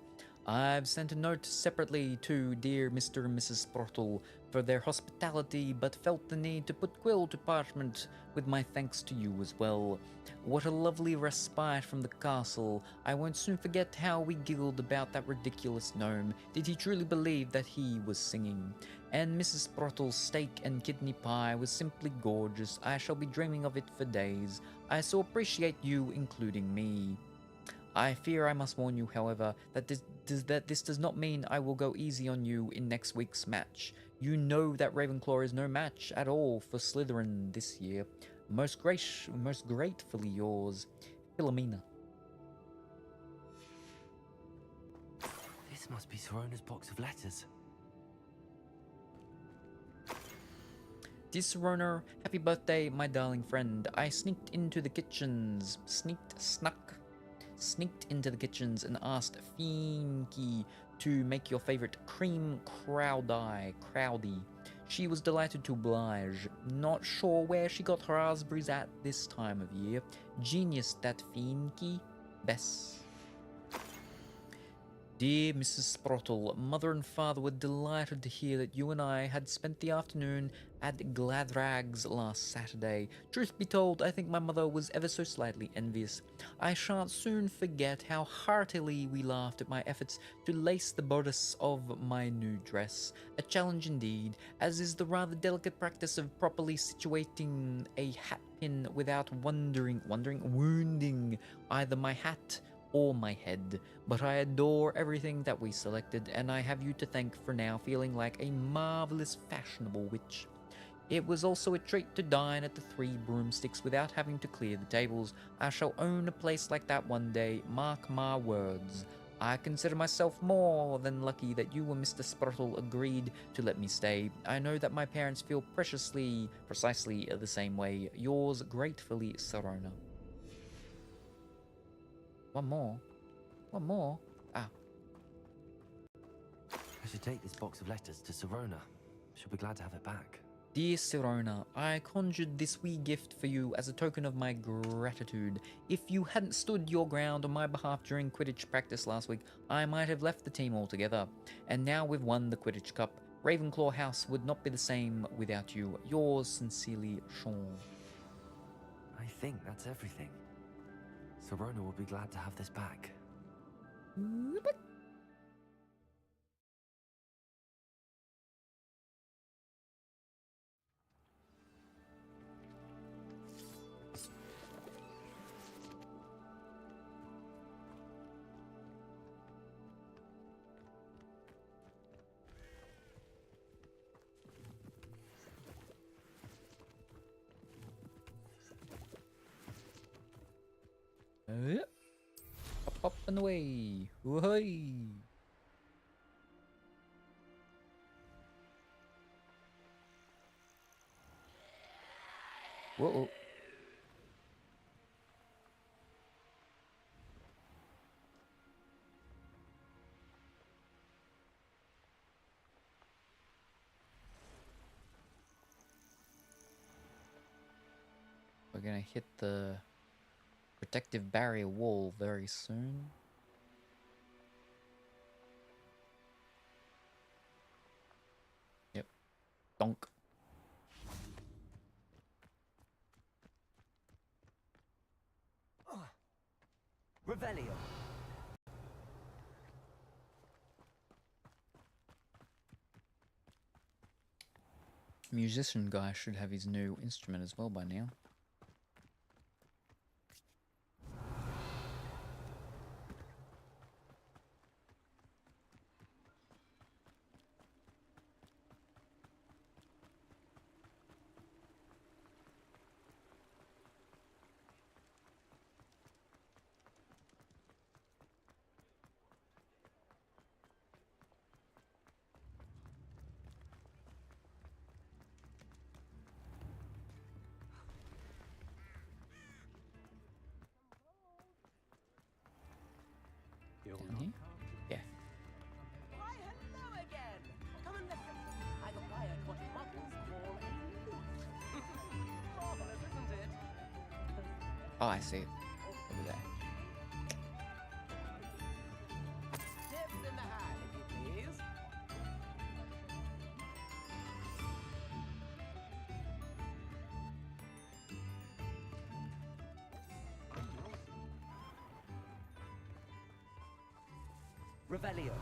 I've sent a note separately to dear Mr. and Mrs. Sprottle for their hospitality, but felt the need to put quill to parchment with my thanks to you as well. What a lovely respite from the castle. I won't soon forget how we giggled about that ridiculous gnome. Did he truly believe that he was singing? And Mrs. Sprottle's steak and kidney pie was simply gorgeous. I shall be dreaming of it for days. I so appreciate you including me. I fear I must warn you, however, that this does not mean I will go easy on you in next week's match. You know that Ravenclaw is no match at all for Slytherin this year. Most gratefully yours, Philomena. This must be Sirona's box of letters. Dear Sirona, happy birthday, my darling friend. I sneaked into the kitchens, sneaked into the kitchens and asked Finky to make your favorite cream crowdy. She was delighted to oblige. Not sure where she got her raspberries at this time of year. Genius, that Finky. Bess. Dear Mrs. Sprottle, Mother and Father were delighted to hear that you and I had spent the afternoon at Gladrags last Saturday. Truth be told, I think my mother was ever so slightly envious. I shan't soon forget how heartily we laughed at my efforts to lace the bodice of my new dress. A challenge indeed, as is the rather delicate practice of properly situating a hat pin without wounding either my hat or my head, but I adore everything that we selected, and I have you to thank for now feeling like a marvelous fashionable witch. It was also a treat to dine at the Three Broomsticks without having to clear the tables. I shall own a place like that one day, mark my words. I consider myself more than lucky that you and Mr. Sprottle agreed to let me stay. I know that my parents feel precisely the same way. Yours gratefully, Serona. One more. Ah. I should take this box of letters to Serona. She'll be glad to have it back. Dear Serona, I conjured this wee gift for you as a token of my gratitude. If you hadn't stood your ground on my behalf during Quidditch practice last week, I might have left the team altogether. And now we've won the Quidditch Cup. Ravenclaw House would not be the same without you. Yours sincerely, Sean. I think that's everything. Serona will be glad to have this back. Up and away. Woohoo! Whoa. We're gonna hit the protective barrier wall very soon. Yep. Donk. Revelio. Musician guy should have his new instrument as well by now. Down here? Yeah. Why, hello again! Come and listen. I've acquired what muggles call a lute. Marvelous, isn't it? Oh, I see it. Over there. Tips in the hat, if you please. Revelio.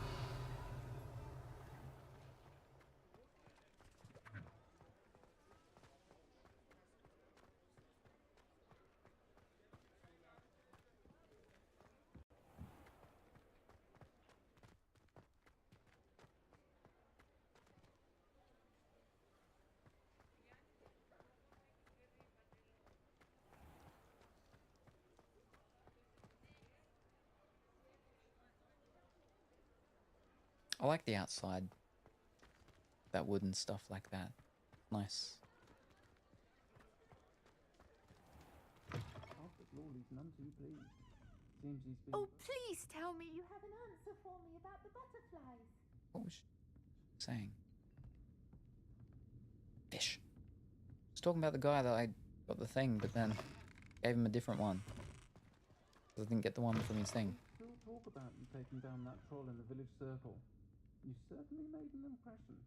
I like the outside. That wooden stuff like that. Nice. Oh, please tell me you have an answer for me about the butterflies. What was she saying? talking about the guy that I got the thing, but then gave him a different one. I didn't get the one from his thing. Still talk about you taking down that troll in the village circle. You certainly made an impression.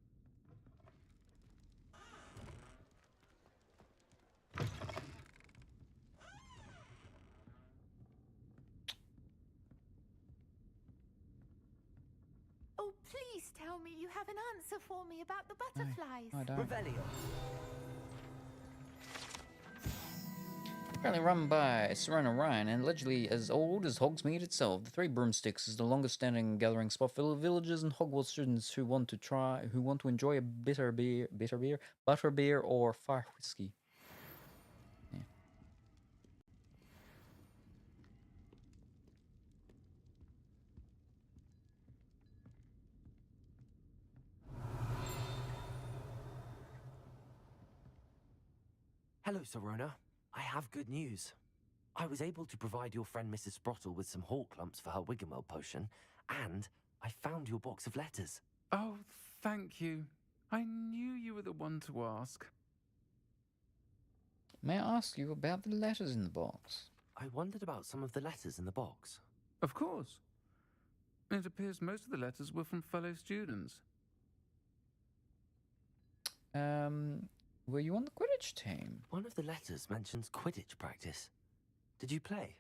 Oh, please tell me you have an answer for me about the butterflies. I don't. Revelio. Apparently run by Serena Ryan and allegedly as old as Hogsmeade itself. The Three Broomsticks is the longest standing gathering spot for villagers and Hogwarts students who want to enjoy a butterbeer, or fire whiskey. Yeah. Hello, Serona. I have good news. I was able to provide your friend Mrs. Sprottle with some hawk lumps for her Wiggenweld potion, and I found your box of letters. Oh, thank you. I knew you were the one to ask. May I ask you about the letters in the box? I wondered about some of the letters in the box. Of course. It appears most of the letters were from fellow students. Were you on the Quidditch team? One of the letters mentions Quidditch practice. Did you play?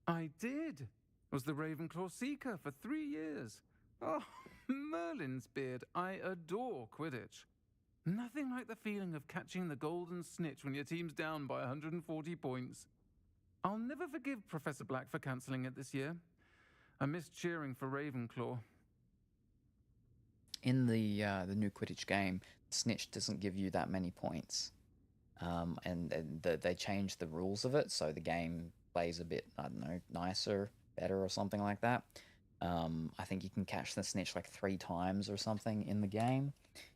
I did. Was the Ravenclaw Seeker for 3 years. Oh, Merlin's beard. I adore Quidditch. Nothing like the feeling of catching the golden snitch when your team's down by 140 points. I'll never forgive Professor Black for cancelling it this year. I missed cheering for Ravenclaw. In the new Quidditch game, Snitch doesn't give you that many points. They changed the rules of it, so the game plays a bit, I don't know, nicer, better or something like that. I think you can catch the Snitch like 3 times or something in the game,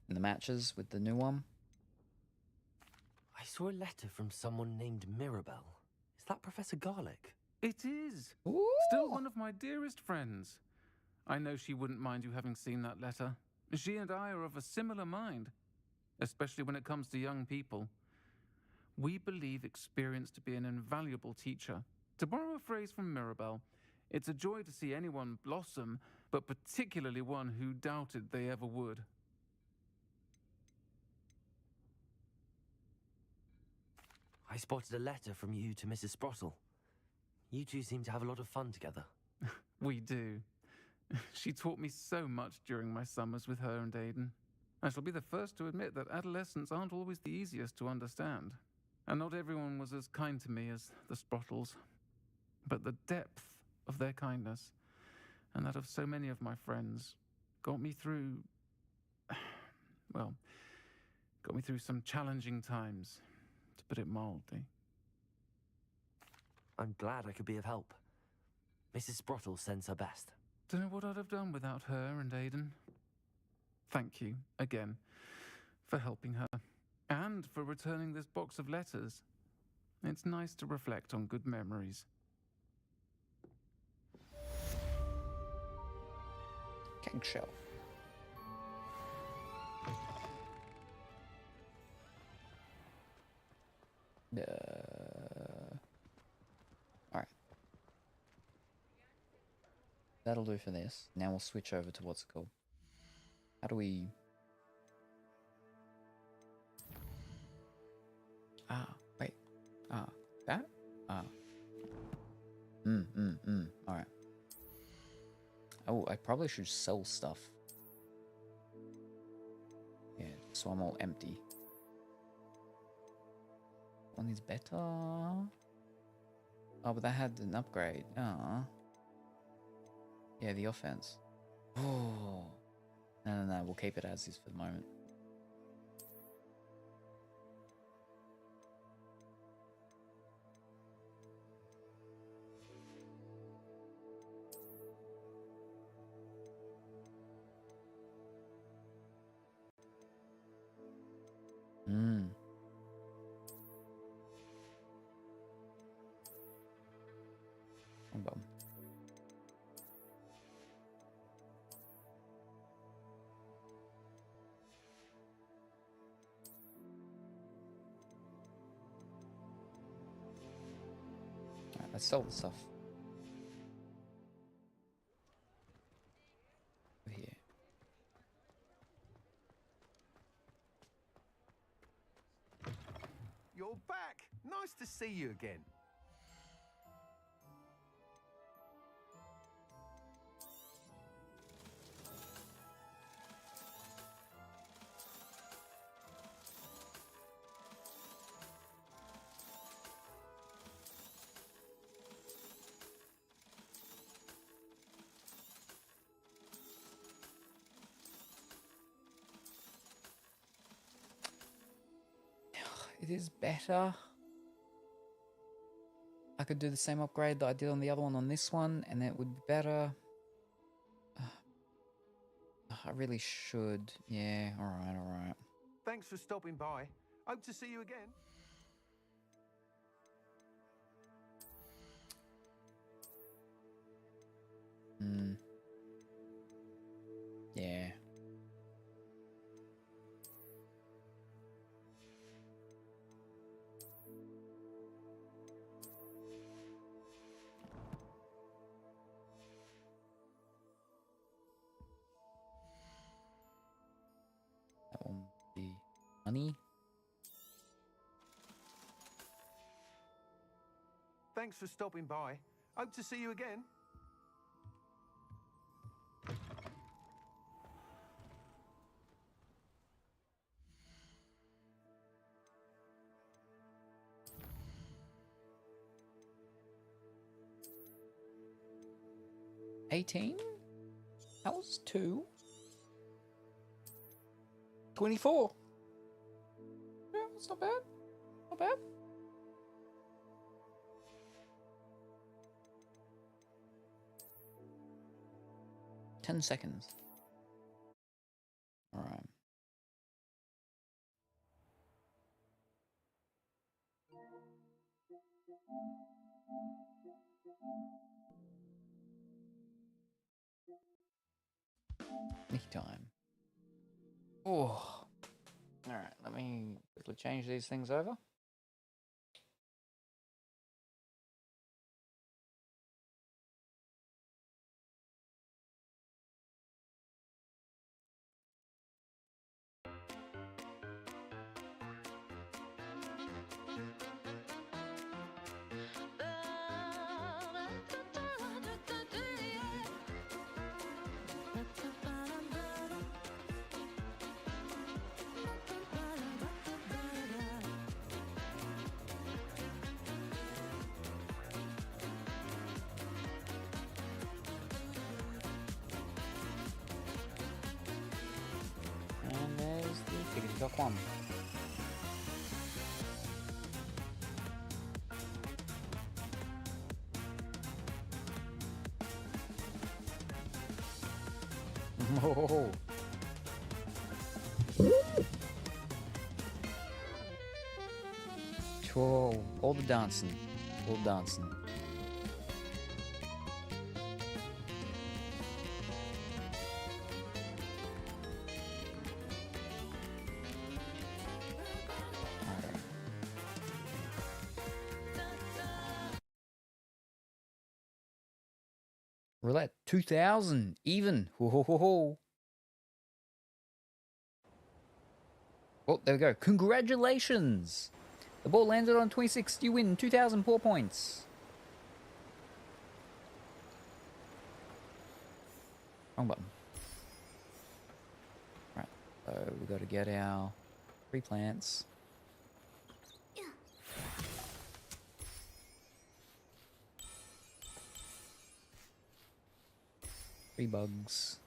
in the matches with the new one. I saw a letter from someone named Mirabelle. Is that Professor Garlick? It is. Ooh. Still one of my dearest friends. I know she wouldn't mind you having seen that letter. She and I are of a similar mind, especially when it comes to young people. We believe experience to be an invaluable teacher. To borrow a phrase from Mirabelle, it's a joy to see anyone blossom, but particularly one who doubted they ever would. I spotted a letter from you to Mrs. Sprottle. You two seem to have a lot of fun together. We do. She taught me so much during my summers with her and Aiden. I shall be the first to admit that adolescents aren't always the easiest to understand. And not everyone was as kind to me as the Sprottles. But the depth of their kindness, and that of so many of my friends, got me through... well, got me through some challenging times, to put it mildly. I'm glad I could be of help. Mrs. Sprottle sends her best. Don't know what I'd have done without her and Aiden. Thank you, again, for helping her, and for returning this box of letters. It's nice to reflect on good memories. Keg shell. Alright. That'll do for this. Now we'll switch over to what's it called. How do we... Wait. That? Alright. Oh, I probably should sell stuff. Yeah, so I'm all empty. One is better. Oh, but that had an upgrade. Yeah, the offense. Oh. No, we'll keep it as is for the moment. Bum. sell the stuff. Over here. You're back. Nice to see you again. It is better. I could do the same upgrade that I did on the other one on this one, and it would be better. I really should. Yeah, alright, alright. Thanks for stopping by. Hope to see you again. Yeah. That one would be money. Thanks for stopping by. Hope to see you again. $18? That was 2. 24. Yeah, that's not bad. Not bad. $10 seconds. All right. Nikki time. Oh. All right. Let me quickly change these things over. And there's the Tickety Tock one. Oh. Whoa, all the dancing. All the dancing. Roulette 2000 even. Ho ho ho ho. Oh, there we go. Congratulations! The ball landed on 26. You win 2,000 poor points. Wrong button. Right. So we got to get our 3 plants. Three bugs.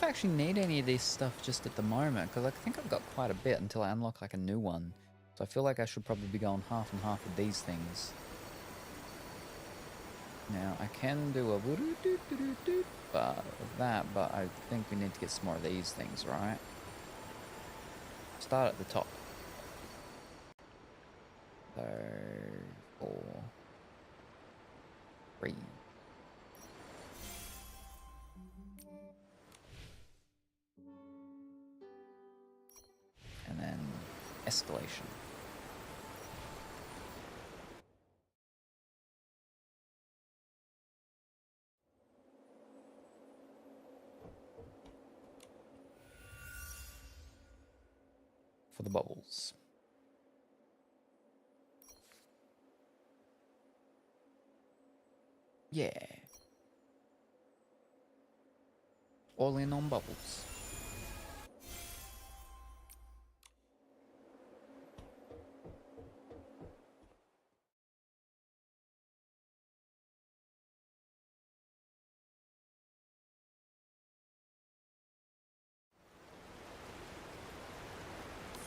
if I actually need any of this stuff just at the moment, because I think I've got quite a bit until I unlock like a new one. So I feel like I should probably be going half and half with these things. Now, I can do a of that, but I think we need to get some more of these things, right? Start at the top. So, 4, 3. And then escalation. For the bubbles. Yeah. All in on bubbles.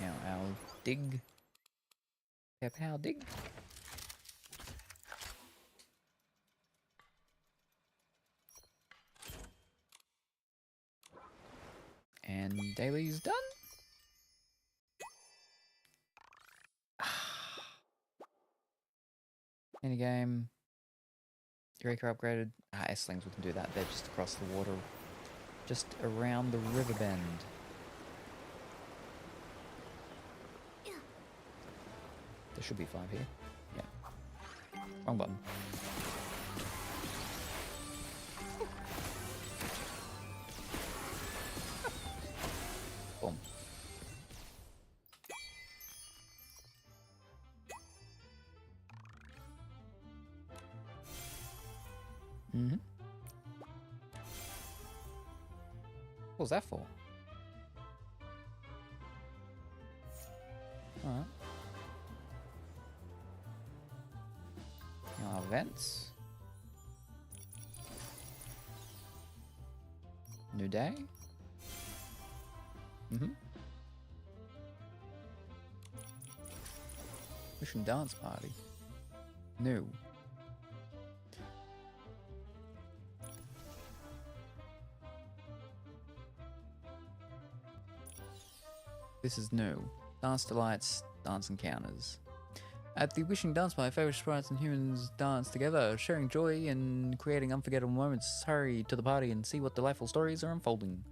Now I'll dig. Yep, I'll dig. And daily's done. Minigame. Eureka upgraded. S-Slings, we can do that. They're just across the water. Just around the river bend. There should be 5 here. Yeah. Wrong button. Boom. Mm-hmm. What was that for? Alright. Now events. New day. Mm-hmm. Wish and dance party. New. This is new. Dance delights, dance encounters. At the Wishing Dance Party, favorite sprites and humans dance together, sharing joy and creating unforgettable moments. Hurry to the party and see what delightful stories are unfolding.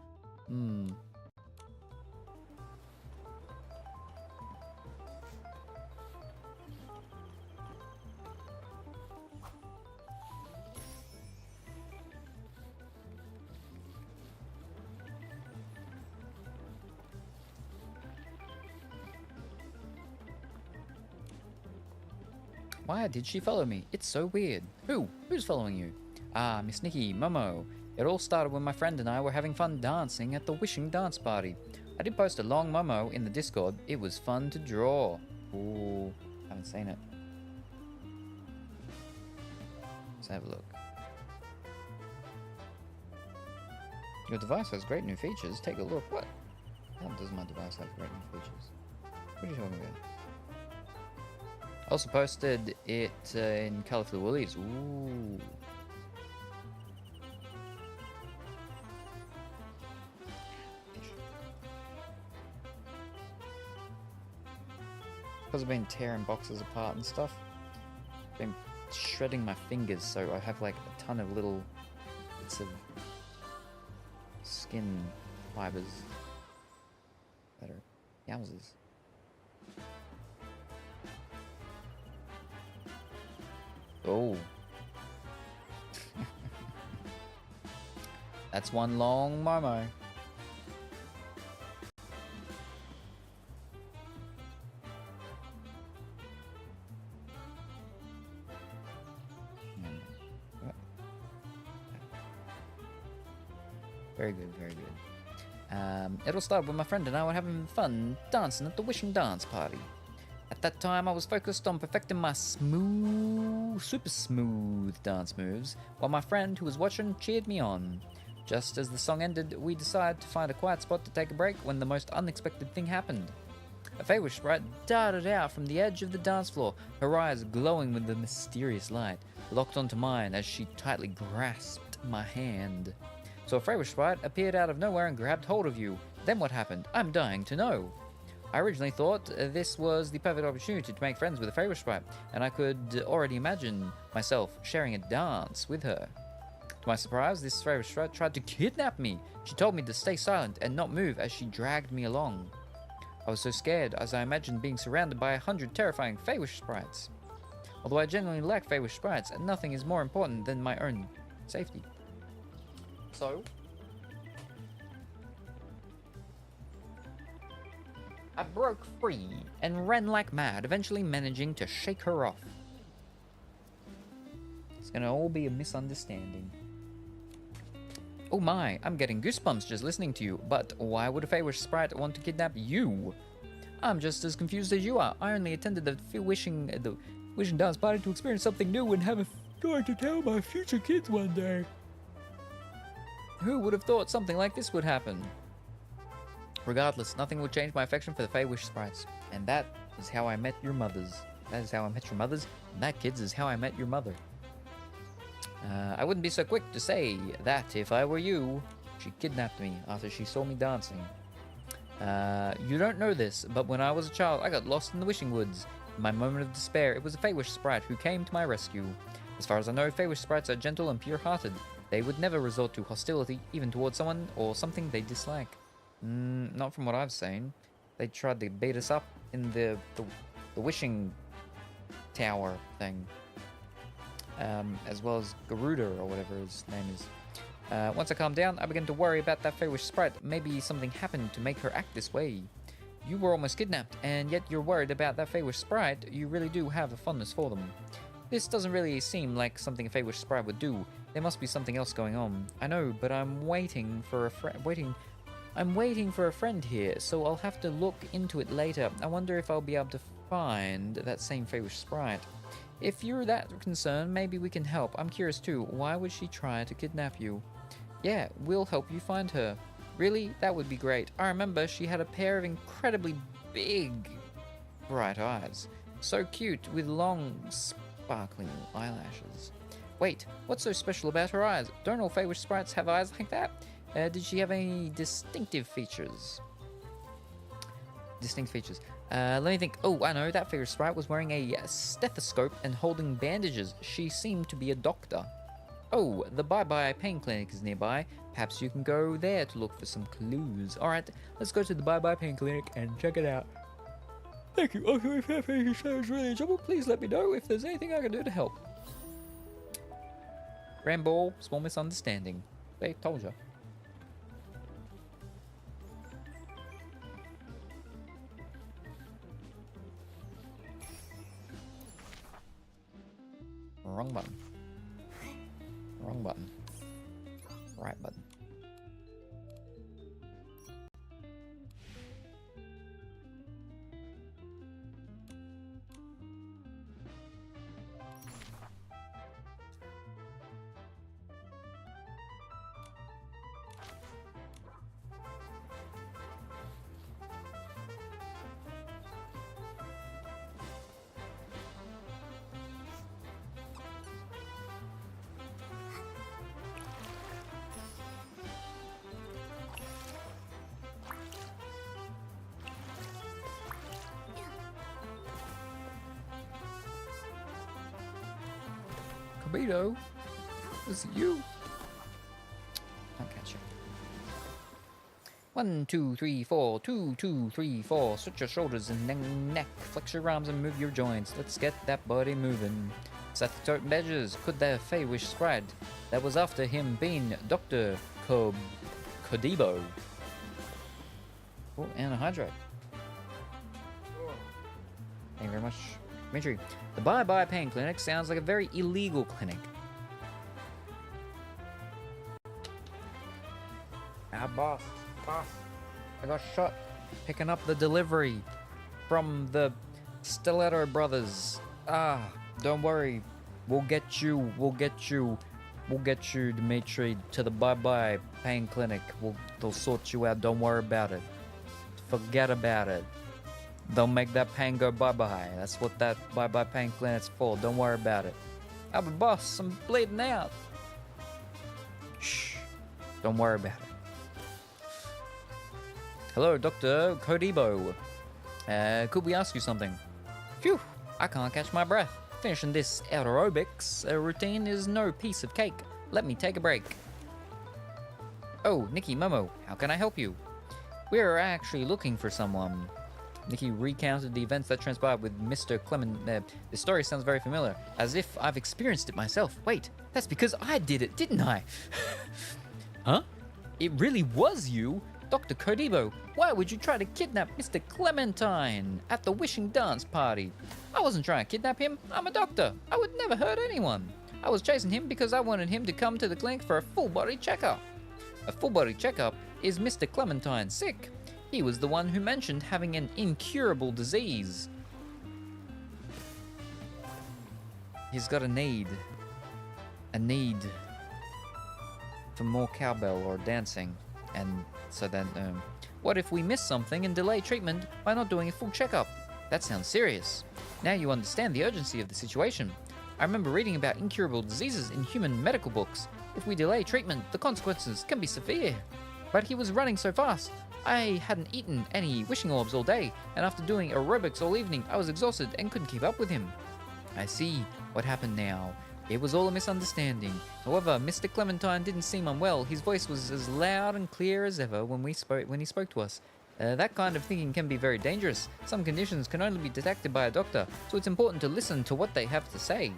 Why did she follow me? It's so weird. Who's following you? Ah, Miss Nikki, Momo. It all started when my friend and I were having fun dancing at the Wishing Dance Party. I did post a long Momo in the Discord. It was fun to draw. Ooh, haven't seen it. Let's have a look. Your device has great new features. Take a look. What? How does my device have great new features? What are you talking about? I also posted it in Colourful Woolies. Ooh. Because I've been tearing boxes apart and stuff, I've been shredding my fingers, so I have like a ton of little bits of skin fibers that are yowzers. Oh. That's one long Momo. Very good, very good. It all started when my friend and I were having fun dancing at the Wishing Dance Party. At that time, I was focused on perfecting my super smooth dance moves, while my friend who was watching cheered me on. Just as the song ended, we decided to find a quiet spot to take a break when the most unexpected thing happened. A Feywish sprite darted out from the edge of the dance floor, her eyes glowing with the mysterious light, locked onto mine as she tightly grasped my hand. So a Feywish sprite appeared out of nowhere and grabbed hold of you. Then what happened? I'm dying to know. I originally thought this was the perfect opportunity to make friends with a Feywish sprite, and I could already imagine myself sharing a dance with her. To my surprise, this Feywish sprite tried to kidnap me. She told me to stay silent and not move as she dragged me along. I was so scared as I imagined being surrounded by 100 terrifying Feywish sprites. Although I genuinely like Feywish sprites, nothing is more important than my own safety. So, I broke free and ran like mad, eventually managing to shake her off. It's gonna all be a misunderstanding. Oh my, I'm getting goosebumps just listening to you, but why would a Feywish sprite want to kidnap you? I'm just as confused as you are. I only attended the wishing dance party to experience something new and have a story to tell my future kids one day. Who would have thought something like this would happen? Regardless, nothing will change my affection for the Feywish sprites. And that is how I met your mothers. That is how I met your mothers, and that, kids, is how I met your mother. I wouldn't be so quick to say that if I were you. She kidnapped me after she saw me dancing. You don't know this, but when I was a child, I got lost in the wishing woods. In my moment of despair, it was a Feywish sprite who came to my rescue. As far as I know, Feywish sprites are gentle and pure-hearted. They would never resort to hostility, even towards someone or something they dislike. Not from what I've seen. They tried to beat us up in the wishing tower thing. As well as Garuda, or whatever his name is. Once I calmed down, I began to worry about that Feywish sprite. Maybe something happened to make her act this way. You were almost kidnapped, and yet you're worried about that Feywish sprite. You really do have a fondness for them. This doesn't really seem like something a Feywish sprite would do. There must be something else going on. I know, but I'm waiting for a friend here, so I'll have to look into it later. I wonder if I'll be able to find that same Feywish sprite. If you're that concerned, maybe we can help. I'm curious too. Why would she try to kidnap you? Yeah, we'll help you find her. Really? That would be great. I remember she had a pair of incredibly big, bright eyes. So cute, with long, sparkling eyelashes. Wait, what's so special about her eyes? Don't all Feywish sprites have eyes like that? Did she have any distinctive features? Let me think. Oh, I know. That Feywish sprite was wearing a stethoscope and holding bandages. She seemed to be a doctor. Oh, the Bye Bye Pain Clinic is nearby. Perhaps you can go there to look for some clues. Alright, let's go to the Bye Bye Pain Clinic and check it out. Thank you. Also, if that Feywish sprite is really in trouble, please let me know if there's anything I can do to help. Ramble, small misunderstanding. They told you. Wrong button. Wrong button. Right button. Kabito, is it you? I'll catch you. 1, 2, 3, 4. 2, 2, 3, 4. Stretch your shoulders and neck. Flex your arms and move your joints. Let's get that body moving. Set the totem measures. Could the Feywish sprite that was after him been Dr. Kodibo? Oh, and a hydrate. Thank you very much, Dimitri. The Bye Bye Pain Clinic sounds like a very illegal clinic. Boss, I got shot picking up the delivery from the Stiletto brothers. Don't worry, we'll get you. We'll get you, Dimitri, to the bye-bye pain clinic. They'll sort you out. Don't worry about it. Forget about it. They'll make that pain go bye-bye. That's what that bye-bye pain clinic's for. Don't worry about it. Oh, but boss, I'm bleeding out. Shh. Don't worry about it. Hello, Dr. Codibo. Could we ask you something? Phew, I can't catch my breath. Finishing this aerobics routine is no piece of cake. Let me take a break. Oh, Nikki, Momo, how can I help you? We're actually looking for someone. Nikki recounted the events that transpired with Mr. Clement. The story sounds very familiar, as if I've experienced it myself. Wait, that's because I did it, didn't I? Huh? It really was you? Dr. Codibo, why would you try to kidnap Mr. Clementine at the wishing dance party? I wasn't trying to kidnap him. I'm a doctor. I would never hurt anyone. I was chasing him because I wanted him to come to the clinic for a full-body checkup. A full-body checkup? Is Mr. Clementine sick? He was the one who mentioned having an incurable disease. He's got a need for more cowbell or dancing. And so then, what if we miss something and delay treatment by not doing a full checkup? That sounds serious. Now you understand the urgency of the situation. I remember reading about incurable diseases in human medical books. If we delay treatment, the consequences can be severe. But he was running so fast. I hadn't eaten any wishing orbs all day, and after doing aerobics all evening, I was exhausted and couldn't keep up with him. I see what happened now. It was all a misunderstanding. However, Mr. Clementine didn't seem unwell. His voice was as loud and clear as ever when he spoke to us. That kind of thinking can be very dangerous. Some conditions can only be detected by a doctor, so it's important to listen to what they have to say.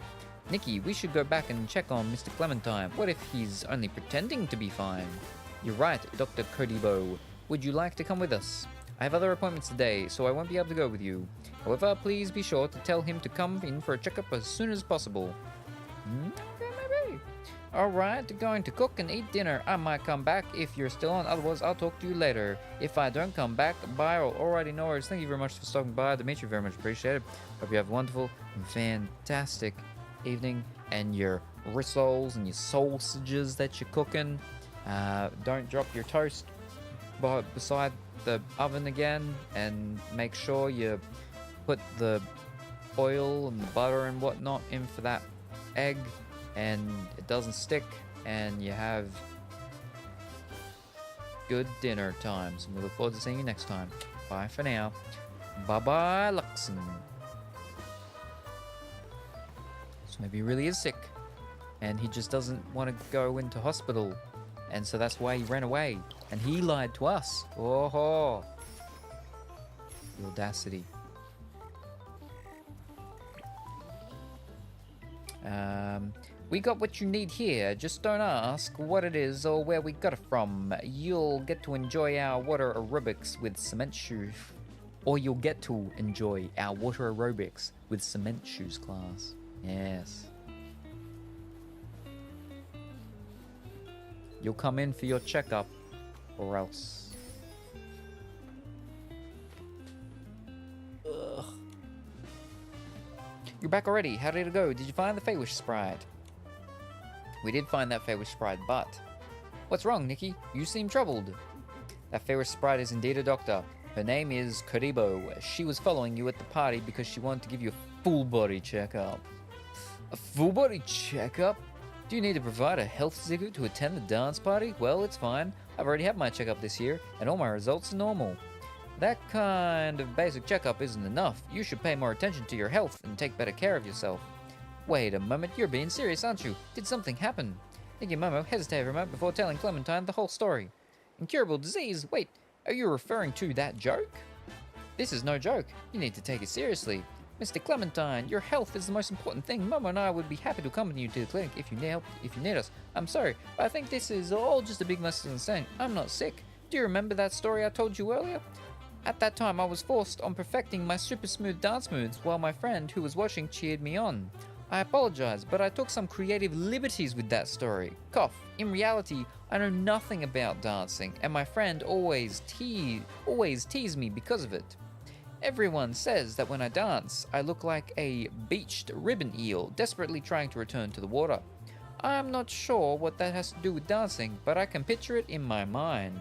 Nikki, we should go back and check on Mr. Clementine. What if he's only pretending to be fine? You're right, Dr. Codibo. Would you like to come with us? I have other appointments today, so I won't be able to go with you. However, please be sure to tell him to come in for a checkup as soon as possible. Okay, maybe. Alright, going to cook and eat dinner. I might come back if you're still on, otherwise I'll talk to you later. If I don't come back, bye or already know worries. Thank you very much for stopping by. Dimitri, very much appreciated. Hope you have a wonderful and fantastic evening, and your rissoles and your sausages that you're cooking. Don't drop your toast beside the oven again, and make sure you put the oil and the butter and whatnot in for that egg, and it doesn't stick, and you have good dinner times. We look forward to seeing you next time. Bye for now. Bye bye, Luxon. So maybe he really is sick, and he just doesn't want to go into hospital, and so that's why he ran away, and he lied to us. Oh, the audacity. We got what you need here. Just don't ask what it is or where we got it from. You'll get to enjoy our water aerobics with cement shoes. Or you'll get to enjoy our water aerobics with cement shoes class. Yes. You'll come in for your checkup, or else. Ugh. You're back already. How did it go? Did you find the Feywish Sprite? We did find that Feywish Sprite, but... What's wrong, Nikki? You seem troubled. That Feywish Sprite is indeed a doctor. Her name is Karibo. She was following you at the party because she wanted to give you a full-body checkup. A full-body checkup? Do you need to provide a health certificate to attend the dance party? Well, it's fine. I've already had my checkup this year, and all my results are normal. That kind of basic checkup isn't enough. You should pay more attention to your health and take better care of yourself. Wait a moment, you're being serious, aren't you? Did something happen? Nikki Momo hesitated a moment before telling Clementine the whole story. Incurable disease? Wait, are you referring to that joke? This is no joke. You need to take it seriously. Mr. Clementine, your health is the most important thing. Momo and I would be happy to accompany you to the clinic if you need help, if you need us. I'm sorry, but I think this is all just a big misunderstanding. I'm not sick. Do you remember that story I told you earlier? At that time, I was forced on perfecting my super smooth dance moves while my friend who was watching cheered me on. I apologize, but I took some creative liberties with that story. Cough. In reality, I know nothing about dancing, and my friend always teased me because of it. Everyone says that when I dance, I look like a beached ribbon eel desperately trying to return to the water. I'm not sure what that has to do with dancing, but I can picture it in my mind.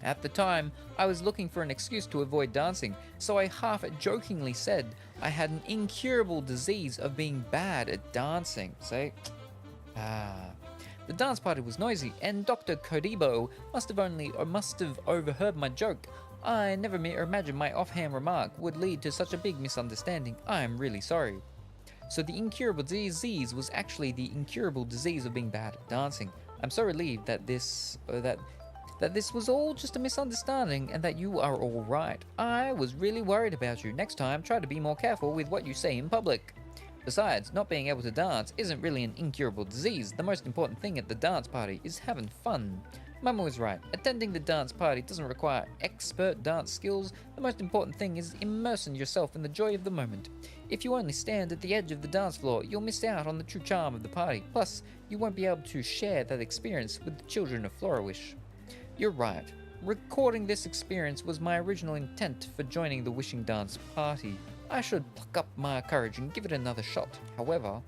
At the time, I was looking for an excuse to avoid dancing, so I half-jokingly said I had an incurable disease of being bad at dancing. See? The dance party was noisy, and Dr. Kodibo must have overheard my joke. I never imagined my offhand remark would lead to such a big misunderstanding. I am really sorry. So the incurable disease was actually the incurable disease of being bad at dancing. I'm so relieved that this was all just a misunderstanding and that you are all right. I was really worried about you. Next time, try to be more careful with what you say in public. Besides, not being able to dance isn't really an incurable disease. The most important thing at the dance party is having fun. Mama was right. Attending the dance party doesn't require expert dance skills. The most important thing is immersing yourself in the joy of the moment. If you only stand at the edge of the dance floor, you'll miss out on the true charm of the party. Plus, you won't be able to share that experience with the children of Flourish. You're right. Recording this experience was my original intent for joining the Wishing Dance party. I should pluck up my courage and give it another shot. However,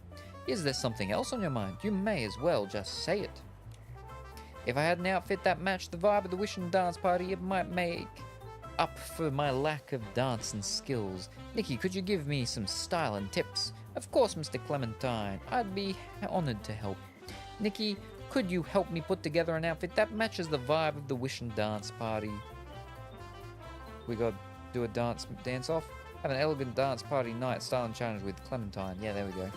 is there something else on your mind? You may as well just say it. If I had an outfit that matched the vibe of the Wishing Dance party, it might make up for my lack of dancing skills. Nikki, could you give me some style and tips? Of course, Mr. Clementine. I'd be honored to help. Nikki, could you help me put together an outfit that matches the vibe of the Wishing Dance party? We got to do a dance off? Have an elegant dance party night style and challenge with Clementine. Yeah, there we go.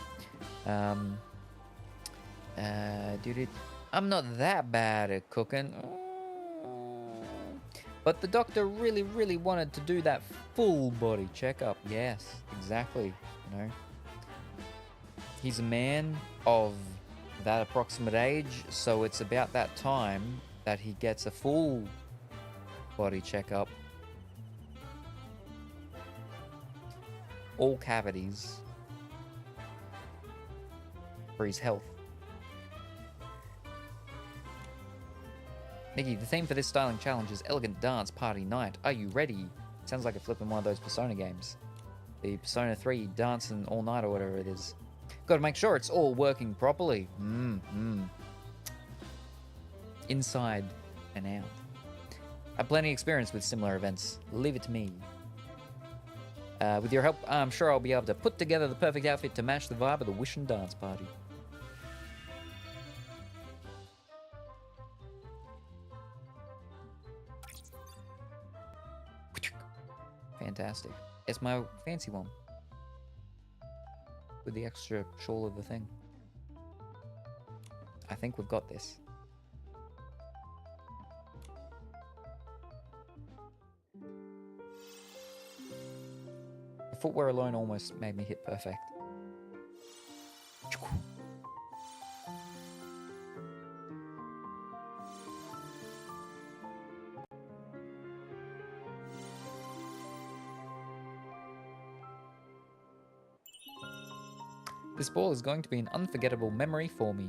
I'm not that bad at cooking. But the doctor really wanted to do that full body checkup. Yes, exactly. You know, he's a man of that approximate age, so it's about that time that he gets a full body checkup. All cavities for his health. Nikki, the theme for this styling challenge is Elegant Dance Party Night. Are you ready? Sounds like a flip in one of those Persona games. The Persona 3 Dancing All Night or whatever it is. Gotta make sure it's all working properly. Inside and out. I have plenty of experience with similar events. Leave it to me. With your help, I'm sure I'll be able to put together the perfect outfit to match the vibe of the Wishing Dance party. Fantastic. It's my fancy one. With the extra shawl of the thing. I think we've got this. The footwear alone almost made me hit perfect. This ball is going to be an unforgettable memory for me.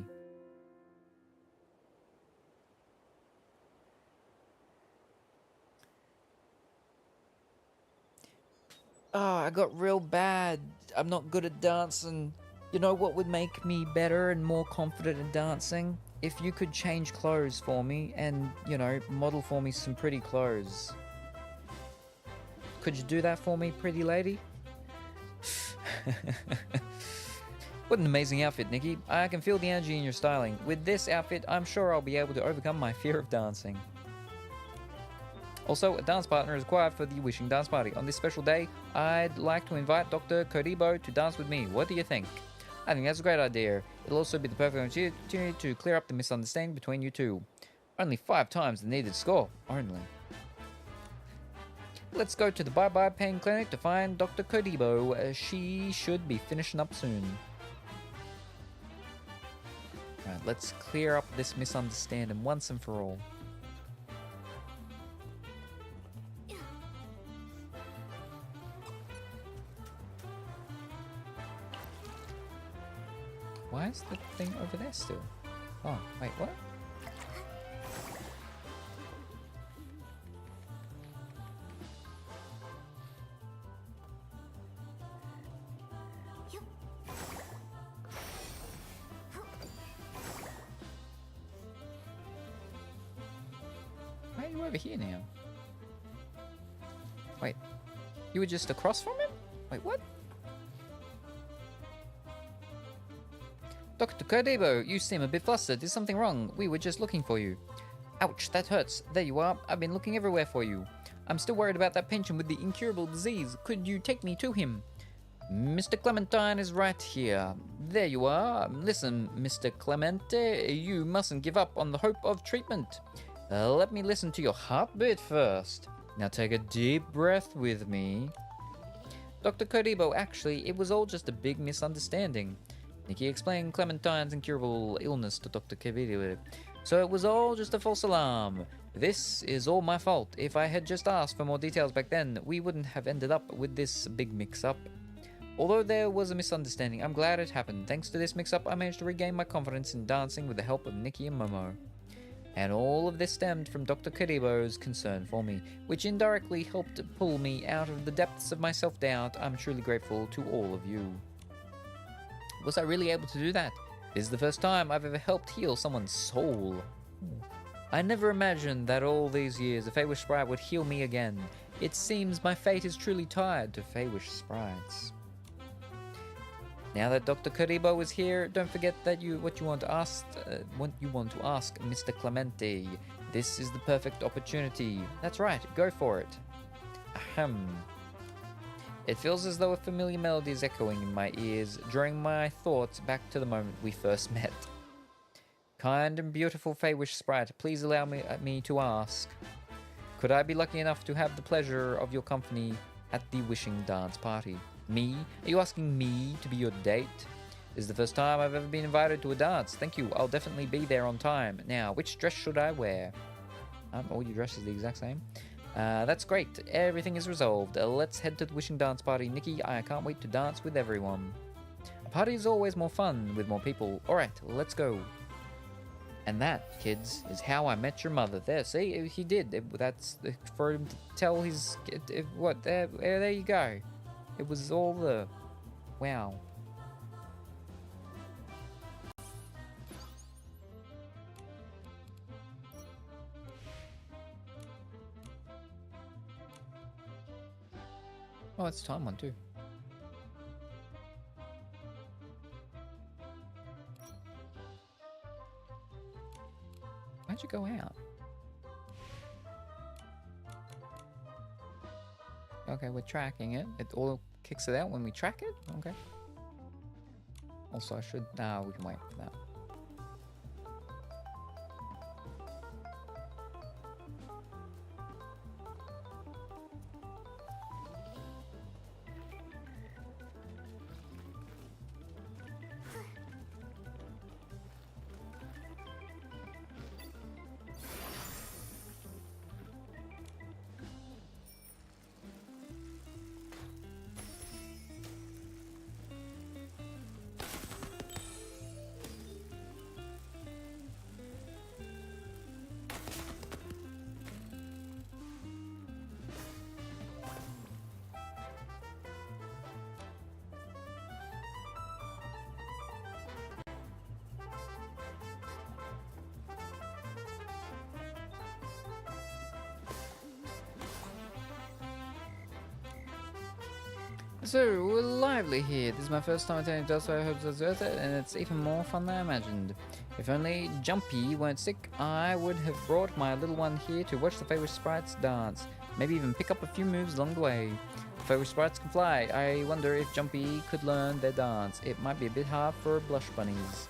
Oh, I got real bad. I'm not good at dancing. You know what would make me better and more confident in dancing? If you could change clothes for me and, you know, model for me some pretty clothes. Could you do that for me, pretty lady? What an amazing outfit, Nikki. I can feel the energy in your styling. With this outfit, I'm sure I'll be able to overcome my fear of dancing. Also, a dance partner is required for the Wishing Dance Party. On this special day, I'd like to invite Dr. Kodibo to dance with me. What do you think? I think that's a great idea. It'll also be the perfect opportunity to clear up the misunderstanding between you two. Only 5 times the needed score. Only. Let's go to the Bye-Bye Pain Clinic to find Dr. Kodibo. She should be finishing up soon. Right, let's clear up this misunderstanding once and for all. Why is the thing over there still? Oh, wait, what? over here now. Wait, you were just across from him? Wait, what? Dr. Codebo, you seem a bit flustered. Is something wrong? We were just looking for you. Ouch, that hurts. There you are. I've been looking everywhere for you. I'm still worried about that patient with the incurable disease. Could you take me to him? Mr. Clementine is right here. There you are. Listen, Mr. Clemente, you mustn't give up on the hope of treatment. Let me listen to your heartbeat first. Now take a deep breath with me. Dr. Codebo, actually, it was all just a big misunderstanding. Nikki explained Clementine's incurable illness to Dr. Codebo. So it was all just a false alarm. This is all my fault. If I had just asked for more details back then, we wouldn't have ended up with this big mix-up. Although there was a misunderstanding, I'm glad it happened. Thanks to this mix-up, I managed to regain my confidence in dancing with the help of Nikki and Momo. And all of this stemmed from Dr. Codebo's concern for me, which indirectly helped pull me out of the depths of my self-doubt. I'm truly grateful to all of you. Was I really able to do that? This is the first time I've ever helped heal someone's soul. I never imagined that all these years a Feywish sprite would heal me again. It seems my fate is truly tied to Feywish sprites. Now that Dr. Codebo is here, don't forget that what you want to ask Mr. Clemente. This is the perfect opportunity. That's right, go for it. Ahem. It feels as though a familiar melody is echoing in my ears, drawing my thoughts back to the moment we first met. Kind and beautiful Feywish sprite, please allow me to ask. Could I be lucky enough to have the pleasure of your company at the wishing dance party? Me? Are you asking me to be your date? This is the first time I've ever been invited to a dance. Thank you, I'll definitely be there on time. Now, which dress should I wear? All your dresses are the exact same. That's great. Everything is resolved. Let's head to the wishing dance party. Nikki, I can't wait to dance with everyone. A party is always more fun with more people. Alright, let's go. And that, kids, is how I met your mother. There, see? He did. That's for him to tell his... What? There you go. It was all the... Wow. Oh, it's time one too. Why'd you go out? Okay, we're tracking it. It all kicks it out when we track it? Okay. Also, I should... Nah, we can wait for that. So, we're lively here. This is my first time attending Dust, so I hope it's worth it, and it's even more fun than I imagined. If only Jumpy weren't sick, I would have brought my little one here to watch the Feywish sprites dance. Maybe even pick up a few moves along the way. The Feywish sprites can fly. I wonder if Jumpy could learn their dance. It might be a bit hard for blush bunnies.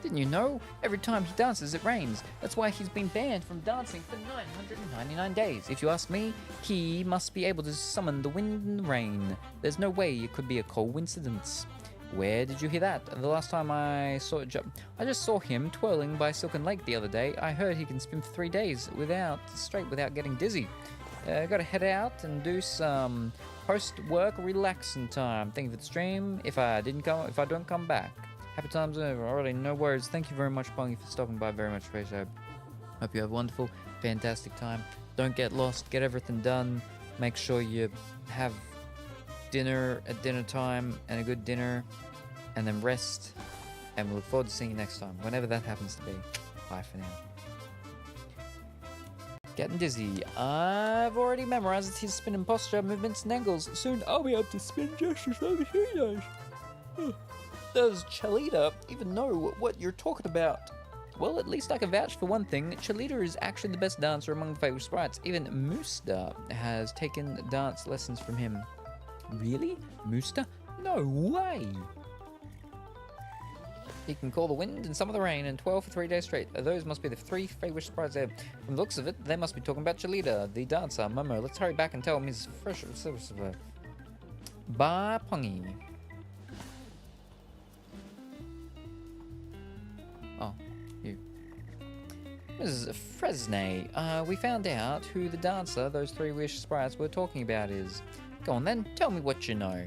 Didn't you know? Every time he dances, it rains. That's why he's been banned from dancing for 999 days. If you ask me, he must be able to summon the wind and the rain. There's no way it could be a coincidence. Where did you hear that? The last time I saw it, I just saw him twirling by Silken Lake the other day. I heard he can spin for 3 days without getting dizzy. Gotta head out and do some post-work relaxing time. Thank you for the stream. If I don't come back. Happy times over. Alrighty, no worries. Thank you very much, Bongi, for stopping by. Very much appreciated. Hope you have a wonderful, fantastic time. Don't get lost. Get everything done. Make sure you have dinner at dinner time and a good dinner, and then rest. And we look forward to seeing you next time, whenever that happens to be. Bye for now. Getting dizzy. I've already memorized his spin and posture, movements and angles. Soon I'll be able to spin gestures like he does. Does Chalita even know what you're talking about? Well, at least I can vouch for one thing. Chalita is actually the best dancer among the favorite sprites. Even Moosta has taken dance lessons from him. Really? Moosta? No way! He can call the wind and some of the rain and 12 for 3 days straight. Those must be the 3 favorite sprites there. From the looks of it, they must be talking about Chalita, the dancer. Momo, let's hurry back and tell him he's fresh. Bye, Pongy. Oh, you. Mrs. Fresnay, we found out who the dancer those 3 wish sprites were talking about is. Go on then, tell me what you know.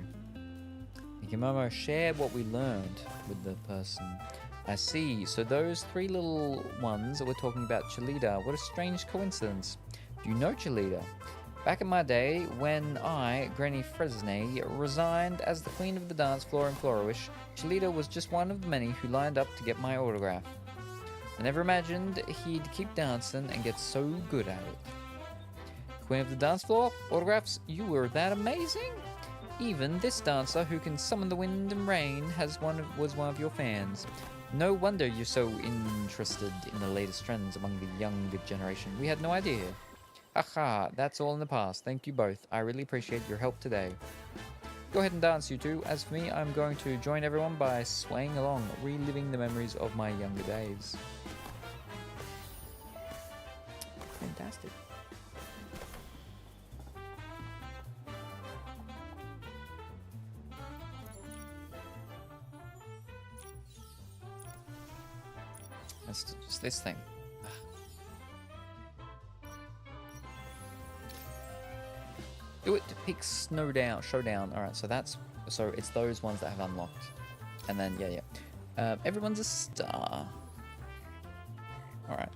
Momo, share what we learned with the person. I see, so those 3 little ones that were talking about Chalita, what a strange coincidence. Do you know Chalita? Back in my day, when I, Granny Fresnay, resigned as the queen of the dance floor in Flourish, Chalita was just one of the many who lined up to get my autograph. I never imagined he'd keep dancing and get so good at it. Queen of the dance floor? Autographs? You were that amazing? Even this dancer who can summon the wind and rain was one of your fans. No wonder you're so interested in the latest trends among the younger generation. We had no idea. Haha, that's all in the past. Thank you both. I really appreciate your help today. Go ahead and dance, you two. As for me, I'm going to join everyone by swaying along, reliving the memories of my younger days. Fantastic. It's just this thing. Do it to pick showdown. Alright, so it's those ones that have unlocked. And then everyone's a star. Alright.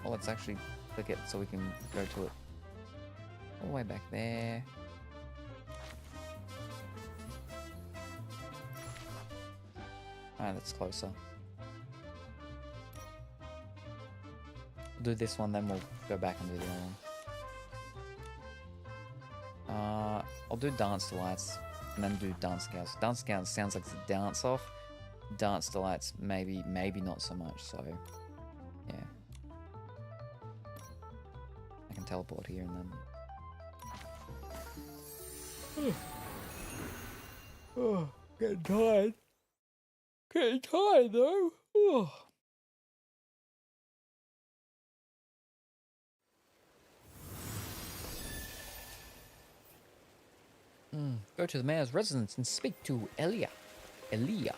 Well, let's actually click it so we can go to it. All the way back there. Alright, that's closer. We'll do this one, then we'll go back and do the other one. I'll do Dance Delights and then do Dance Scouts. Dance Scouts sounds like it's a dance off. Dance Delights maybe not so much, so yeah. I can teleport here and then. Oh, getting tired. Getting tired though. Oh. Go to the mayor's residence and speak to Elia. L.A.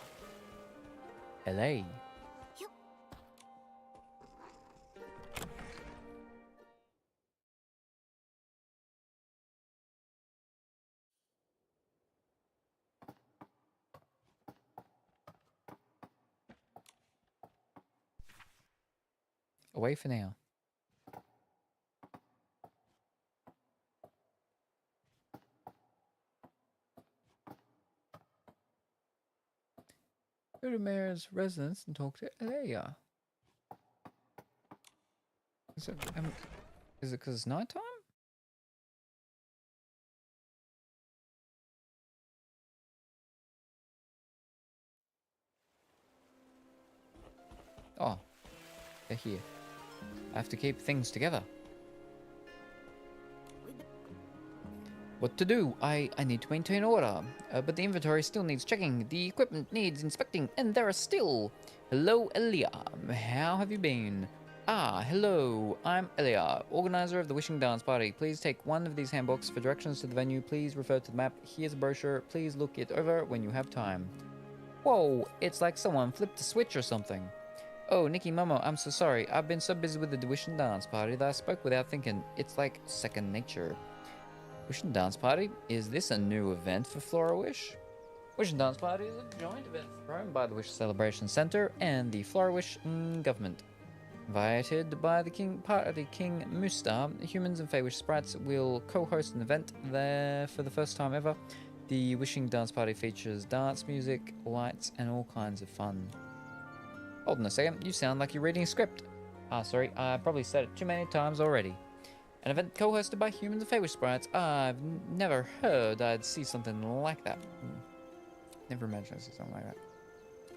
Away for now. Go to Mayor's residence and talk to Elia. Is it because it's nighttime? Oh, they're here. I have to keep things together. What to do? I need to maintain order, but the inventory still needs checking, the equipment needs inspecting, and there are still... Hello, Elia. How have you been? Ah, hello. I'm Elia, organizer of the Wishing Dance Party. Please take one of these handbooks for directions to the venue. Please refer to the map. Here's a brochure. Please look it over when you have time. Whoa, it's like someone flipped a switch or something. Oh, Nikki, Momo, I'm so sorry. I've been so busy with the Wishing Dance Party that I spoke without thinking. It's like second nature. Wish and Dance Party? Is this a new event for Flora Wish? Wish and Dance Party is a joint event run by the Wish Celebration Center and the Flora Wish government. Invited by the King Musta, humans and Fey Wish sprites will co-host an event there for the first time ever. The wishing dance party features dance, music, lights, and all kinds of fun. Hold on a second, you sound like you're reading a script. Ah, sorry, I probably said it too many times already. An event co-hosted by humans and fey sprites. I've never heard I'd see something like that. Never imagined I'd see something like that.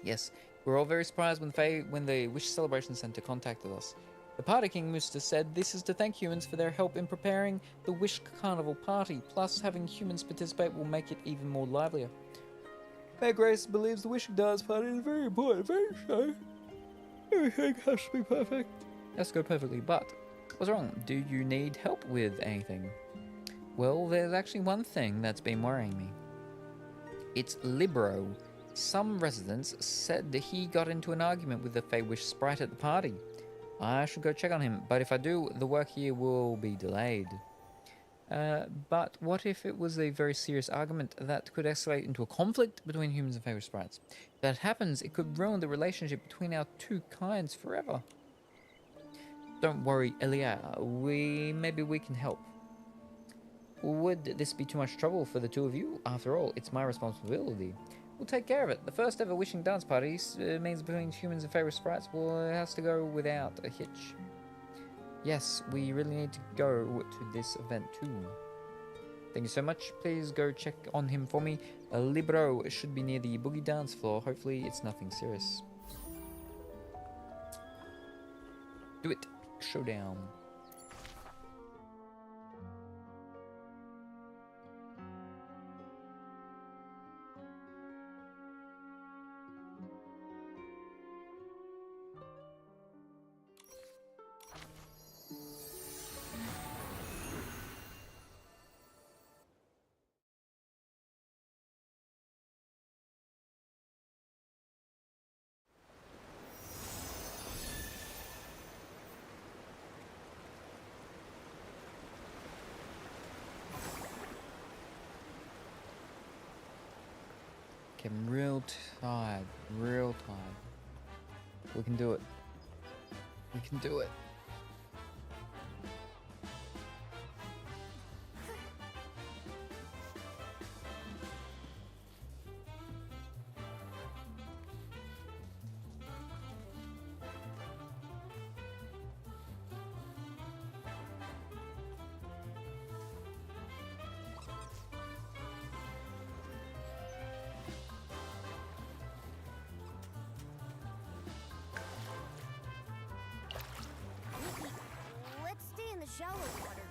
Yes, we're all very surprised when the Wish Celebration Center contacted us. The Party King Mooster said this is to thank humans for their help in preparing the Wish Carnival party, plus having humans participate will make it even more livelier. Meg Grace believes the Wishing Dance Party is a very important event, so everything has to be perfect. Has to go perfectly, but what's wrong? Do you need help with anything? Well, there's actually one thing that's been worrying me. It's Libro. Some residents said that he got into an argument with the Fey Wish sprite at the party. I should go check on him, but if I do, the work here will be delayed. But what if it was a very serious argument that could escalate into a conflict between humans and Fey Wish sprites? If that happens, it could ruin the relationship between our two kinds forever. Don't worry, Elia. Maybe we can help. Would this be too much trouble for the two of you? After all, it's my responsibility. We'll take care of it. The first ever wishing dance party means between humans and Fey Wish sprites it has to go without a hitch. Yes, we really need to go to this event too. Thank you so much. Please go check on him for me. Libro should be near the boogie dance floor. Hopefully it's nothing serious. Do it. Showdown. I'm real tired, real tired. We can do it. We can do it. Let's stay in the shallow water.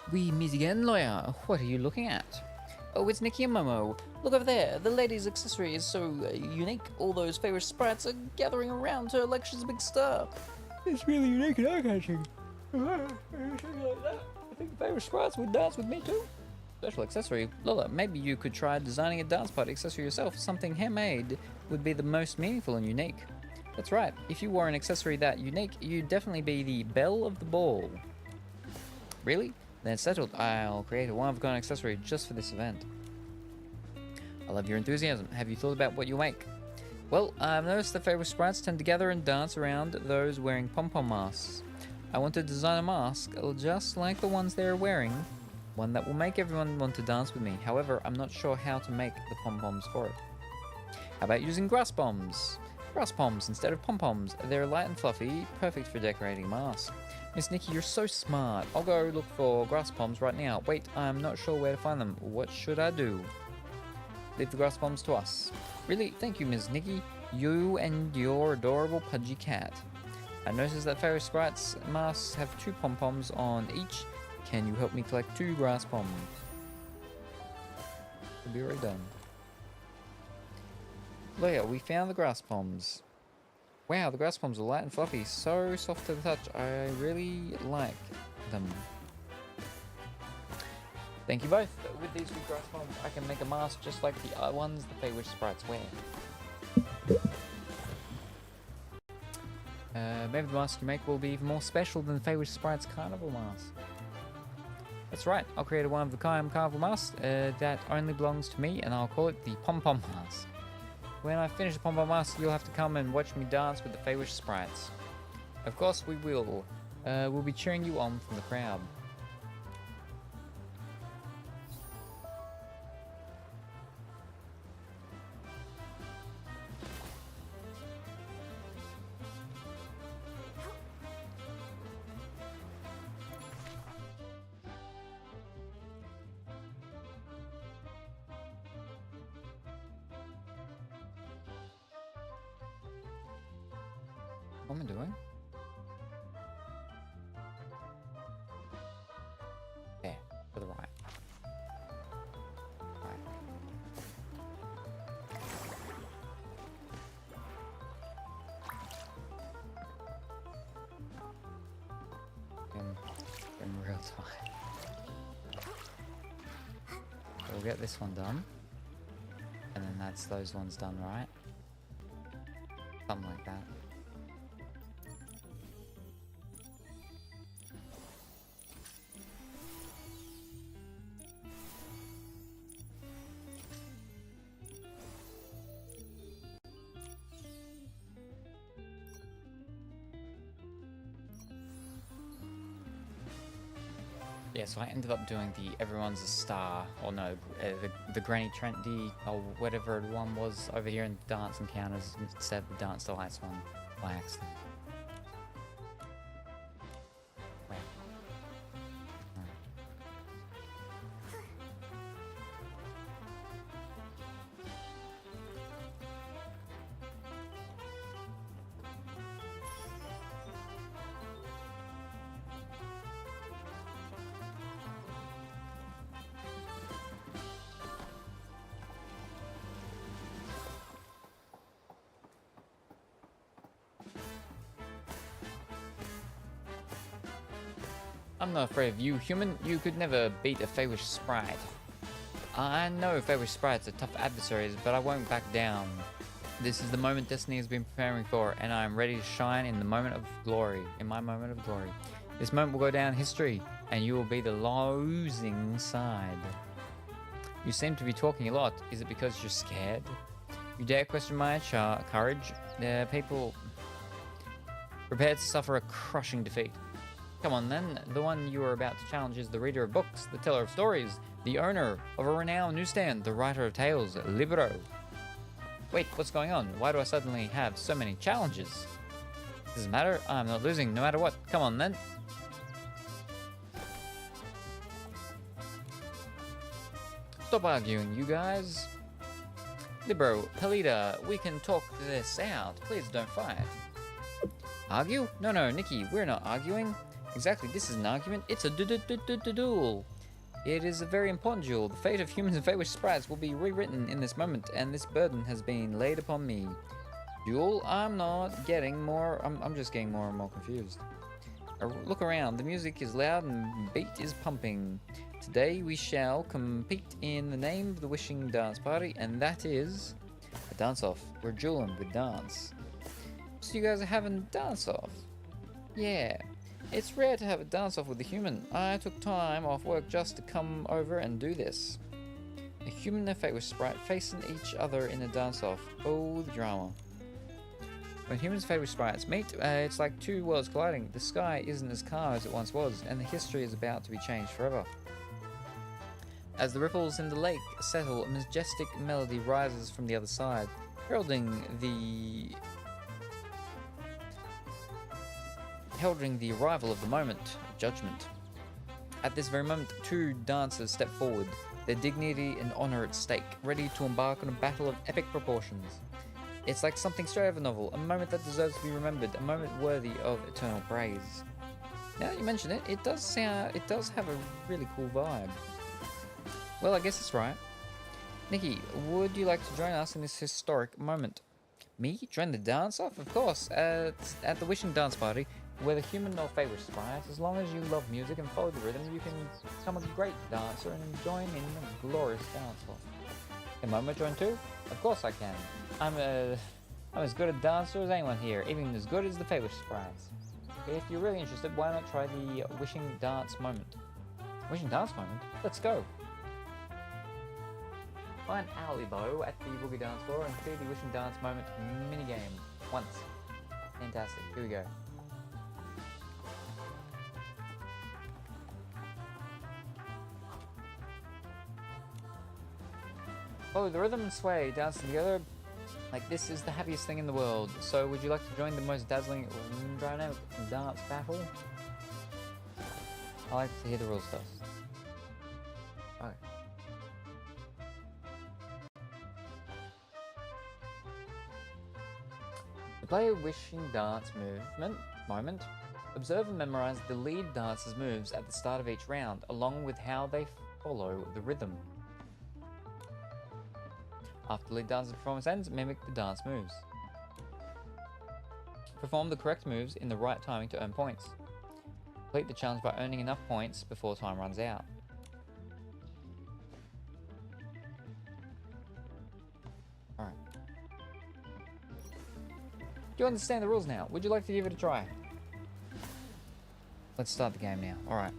We meet again, lawyer. What are you looking at? Oh, it's Nikki and Momo. Look over there. The lady's accessory is so unique. All those favorite sprites are gathering around her like she's a big star. It's really unique and eye-catching. I think favorite sprites would dance with me too. Special accessory. Lola, maybe you could try designing a dance party accessory yourself. Something handmade would be the most meaningful and unique. That's right. If you wore an accessory that unique, you'd definitely be the belle of the ball. Really? Then it's settled. I'll create a one-of-a-kind accessory just for this event. I love your enthusiasm. Have you thought about what you'll make? Well, I've noticed the favorite sprites tend to gather and dance around those wearing pom-pom masks. I want to design a mask just like the ones they're wearing, one that will make everyone want to dance with me. However, I'm not sure how to make the pom-poms for it. How about using grass bombs? Grass poms instead of pom-poms. They're light and fluffy, perfect for decorating a mask. Miss Nikki, you're so smart. I'll go look for grass poms right now. Wait, I'm not sure where to find them. What should I do? Leave the grass poms to us. Really? Thank you, Miss Nikki. You and your adorable pudgy cat. I noticed that Fairy Sprite's masks have 2 pom-poms on each. Can you help me collect 2 grass poms? We'll be right done. Leia, we found the grass poms. Wow, the grass poms are light and fluffy, so soft to the touch. I really like them. Thank you both. With these 2 grass poms, I can make a mask just like the ones the Fey Wish sprites wear. maybe the mask you make will be even more special than Feywish Sprite's carnival mask. That's right, I'll create a one-of-the-kind carnival mask that only belongs to me, and I'll call it the Pom-Pom mask. When I finish the Pom-Pom mask, you'll have to come and watch me dance with the Feywish Sprites. Of course we will. We'll be cheering you on from the crowd. What am I doing? There, to the right. Right. I'm real tired. We'll get this one done. And then that's those ones done, right? Something like that. Yeah, so I ended up doing the Everyone's a Star, or no, the Granny Trendy, or whatever one was over here in the Dance Encounters instead of the Dance Delights one by accident. Wow. I'm not afraid of you, human. You could never beat a Feywish Sprite. I know Feywish Sprites are tough adversaries, but I won't back down. This is the moment Destiny has been preparing for, and I am ready to shine in the moment of glory. In my moment of glory. This moment will go down in history, and you will be the losing side. You seem to be talking a lot. Is it because you're scared? You dare question my courage? People prepared to suffer a crushing defeat. Come on then, the one you are about to challenge is the reader of books, the teller of stories, the owner of a renowned newsstand, the writer of tales, Libero. Wait, what's going on? Why do I suddenly have so many challenges? Doesn't matter, I'm not losing no matter what. Come on then. Stop arguing, you guys. Libero, Pelita, we can talk this out. Please don't fight. Argue? No, Nikki, we're not arguing. Exactly, this is an argument. It's a duel. It is a very important duel. The fate of humans and Feywish Sprites will be rewritten in this moment, and this burden has been laid upon me. Duel? I'm not getting more... I'm just getting more and more confused. Look around. The music is loud and beat is pumping. Today we shall compete in the name of the Wishing Dance Party, and that is a dance-off. We're dueling with dance. So you guys are having a dance-off? Yeah. It's rare to have a dance-off with a human. I took time off work just to come over and do this. A human and a Feywish Sprite facing each other in a dance-off. Oh, the drama. When humans and Feywish Sprites meet, it's like two worlds colliding. The sky isn't as calm as it once was, and the history is about to be changed forever. As the ripples in the lake settle, a majestic melody rises from the other side, heralding the arrival of the moment of judgment. At this very moment, two dancers step forward, their dignity and honor at stake, ready to embark on a battle of epic proportions. It's like something straight out of a novel, a moment that deserves to be remembered, a moment worthy of eternal praise. Now that you mention it, it does have a really cool vibe. Well, I guess it's right. Nikki, would you like to join us in this historic moment? Me? Join the dance-off? Of course, at the Wishing Dance Party, whether human or Feywish Sprite, as long as you love music and follow the rhythm, you can become a great dancer and join in a glorious dance-off. Can Momo join too? Of course I can. I'm as good a dancer as anyone here, even as good as the Fable sprites. If you're really interested, why not try the wishing dance moment? Wishing dance moment? Let's go! Find Alibo at the boogie dance floor and clear the wishing dance moment minigame once. Fantastic. Here we go. Follow the rhythm and sway, dancing together like this is the happiest thing in the world. So, would you like to join the most dazzling dynamic dance battle? I like to hear the rules first. Okay. To play a wishing dance moment, observe and memorize the lead dancer's moves at the start of each round, along with how they follow the rhythm. After the lead dancer's performance ends, mimic the dance moves. Perform the correct moves in the right timing to earn points. Complete the challenge by earning enough points before time runs out. Alright. Do you understand the rules now? Would you like to give it a try? Let's start the game now. Alright.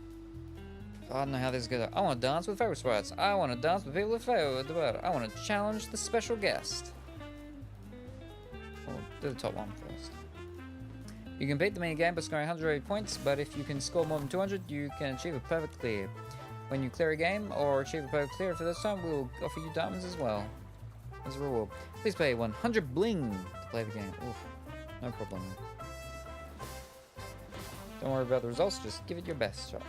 I don't know how this is going. I want to dance with favorite sprites. I want to dance with people with favorite. I want to challenge the special guest. We'll do the top one first. You can beat the mini game by scoring 180 points, but if you can score more than 200, you can achieve a perfect clear. When you clear a game or achieve a perfect clear for this time, we'll offer you diamonds as well as a reward. Please pay 100 bling to play the game. Oof, no problem. Don't worry about the results, just give it your best shot.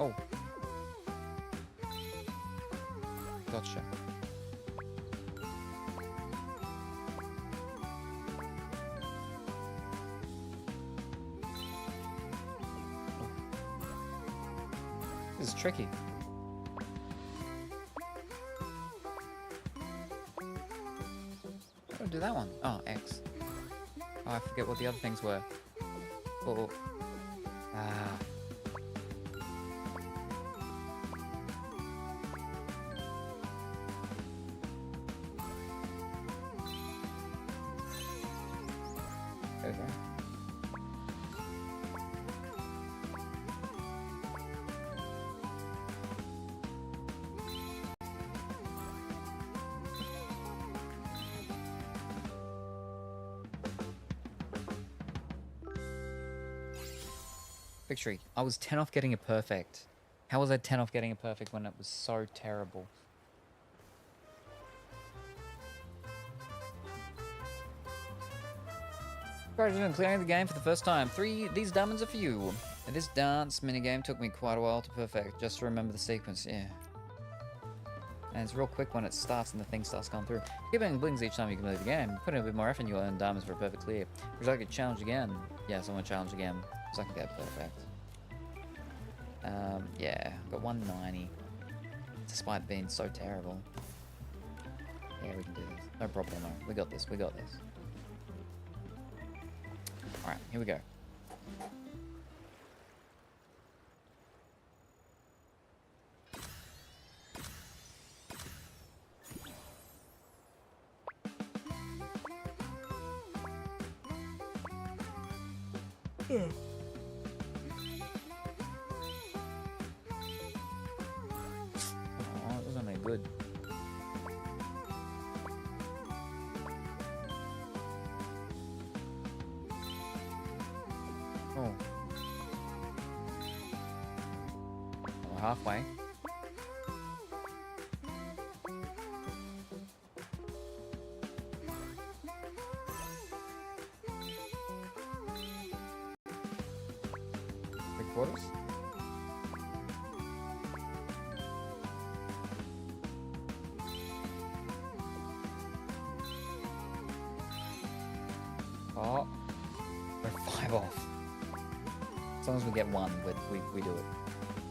Oh. Gotcha. This is tricky. I'll do that one. Oh, X. Oh, I forget what the other things were. Oh. Ah. Okay. Victory. I was 10 off getting a perfect. How was I 10 off getting a perfect when it was so terrible? Congratulations on clearing the game for the first time. These diamonds are for you. And this dance minigame took me quite a while to perfect, just to remember the sequence, yeah. And it's real quick when it starts and the thing starts going through. Keep getting blings each time you complete the game. Put in a bit more effort and you'll earn diamonds for a perfect clear. Would you like a challenge again? Yes, I want to challenge again, so I can get perfect. Yeah, got 190. Despite being so terrible. Yeah, we can do this. No problem, no. We got this, we got this. Alright, here we go. Yeah. Oh, it wasn't any good. Oh. We're halfway. Three-quarters? Oh, we're 5 off. As long as we get one, we do it.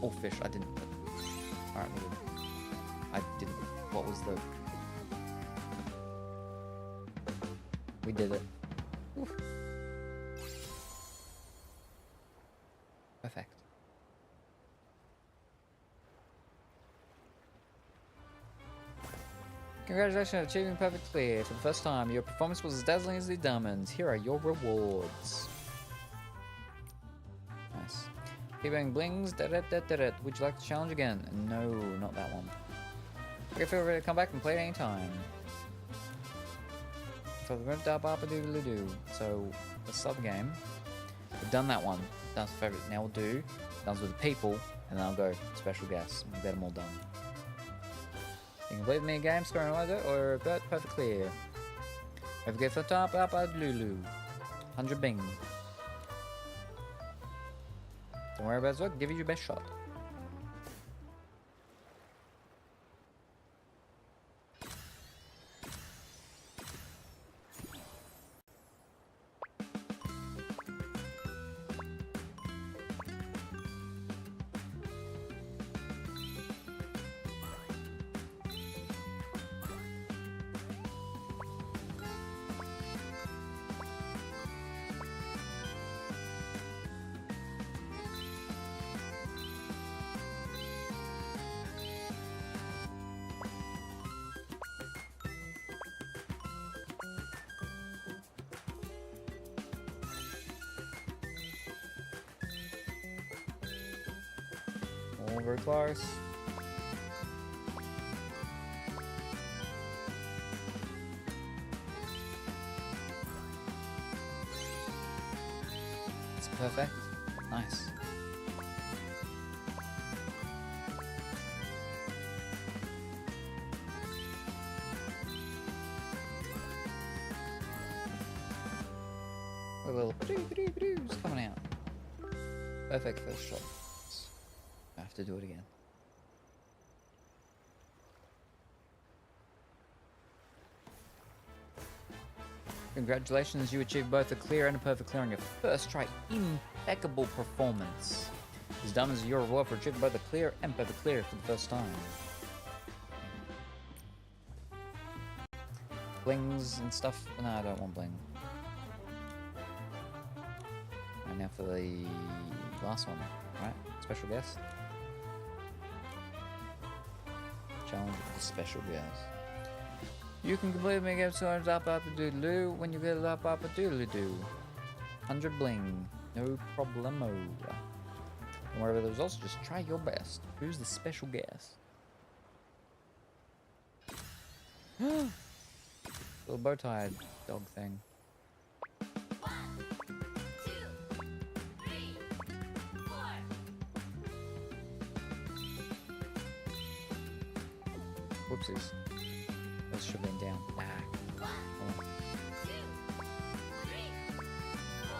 Oh, fish, I didn't. Alright, we did. I didn't. What was the... We did it. Oof. Perfect. Congratulations on achieving perfect clear. For the first time, your performance was as dazzling as the diamonds. Here are your rewards. Nice. Keep getting blings. Would you like to challenge again? No, not that one. Okay, feel ready to come back and play at any time. For the do. So let's start the game. We've done that one. That's my favorite. Now we'll do dance with the people, and then I'll go special guests. We'll get them all done. You can play with me a game, scoring a ladder, or perfect clear. Don't forget for top up at Lulu. 100 bing. Don't worry about it, give it your best shot. Very close. It's perfect. Nice. A little coming out. Perfect first shot. I have to do it again. Congratulations, you achieved both a clear and a perfect clear on your first try. Impeccable performance. These diamonds are your reward for achieving both a clear and perfect clear for the first time. Blings and stuff. No, I don't want bling. And now for the last one, right? Special guest. Challenge with the special guest. You can complete me against up a doodaloo when you get it up a doodaloo. 100 bling. No problemo. And wherever the results, just try your best. Who's the special guest? Little bow tie dog thing. 1, 2, 3, 4. Whoopsies. That should have been down. Ah. 1, 2, 3, 4.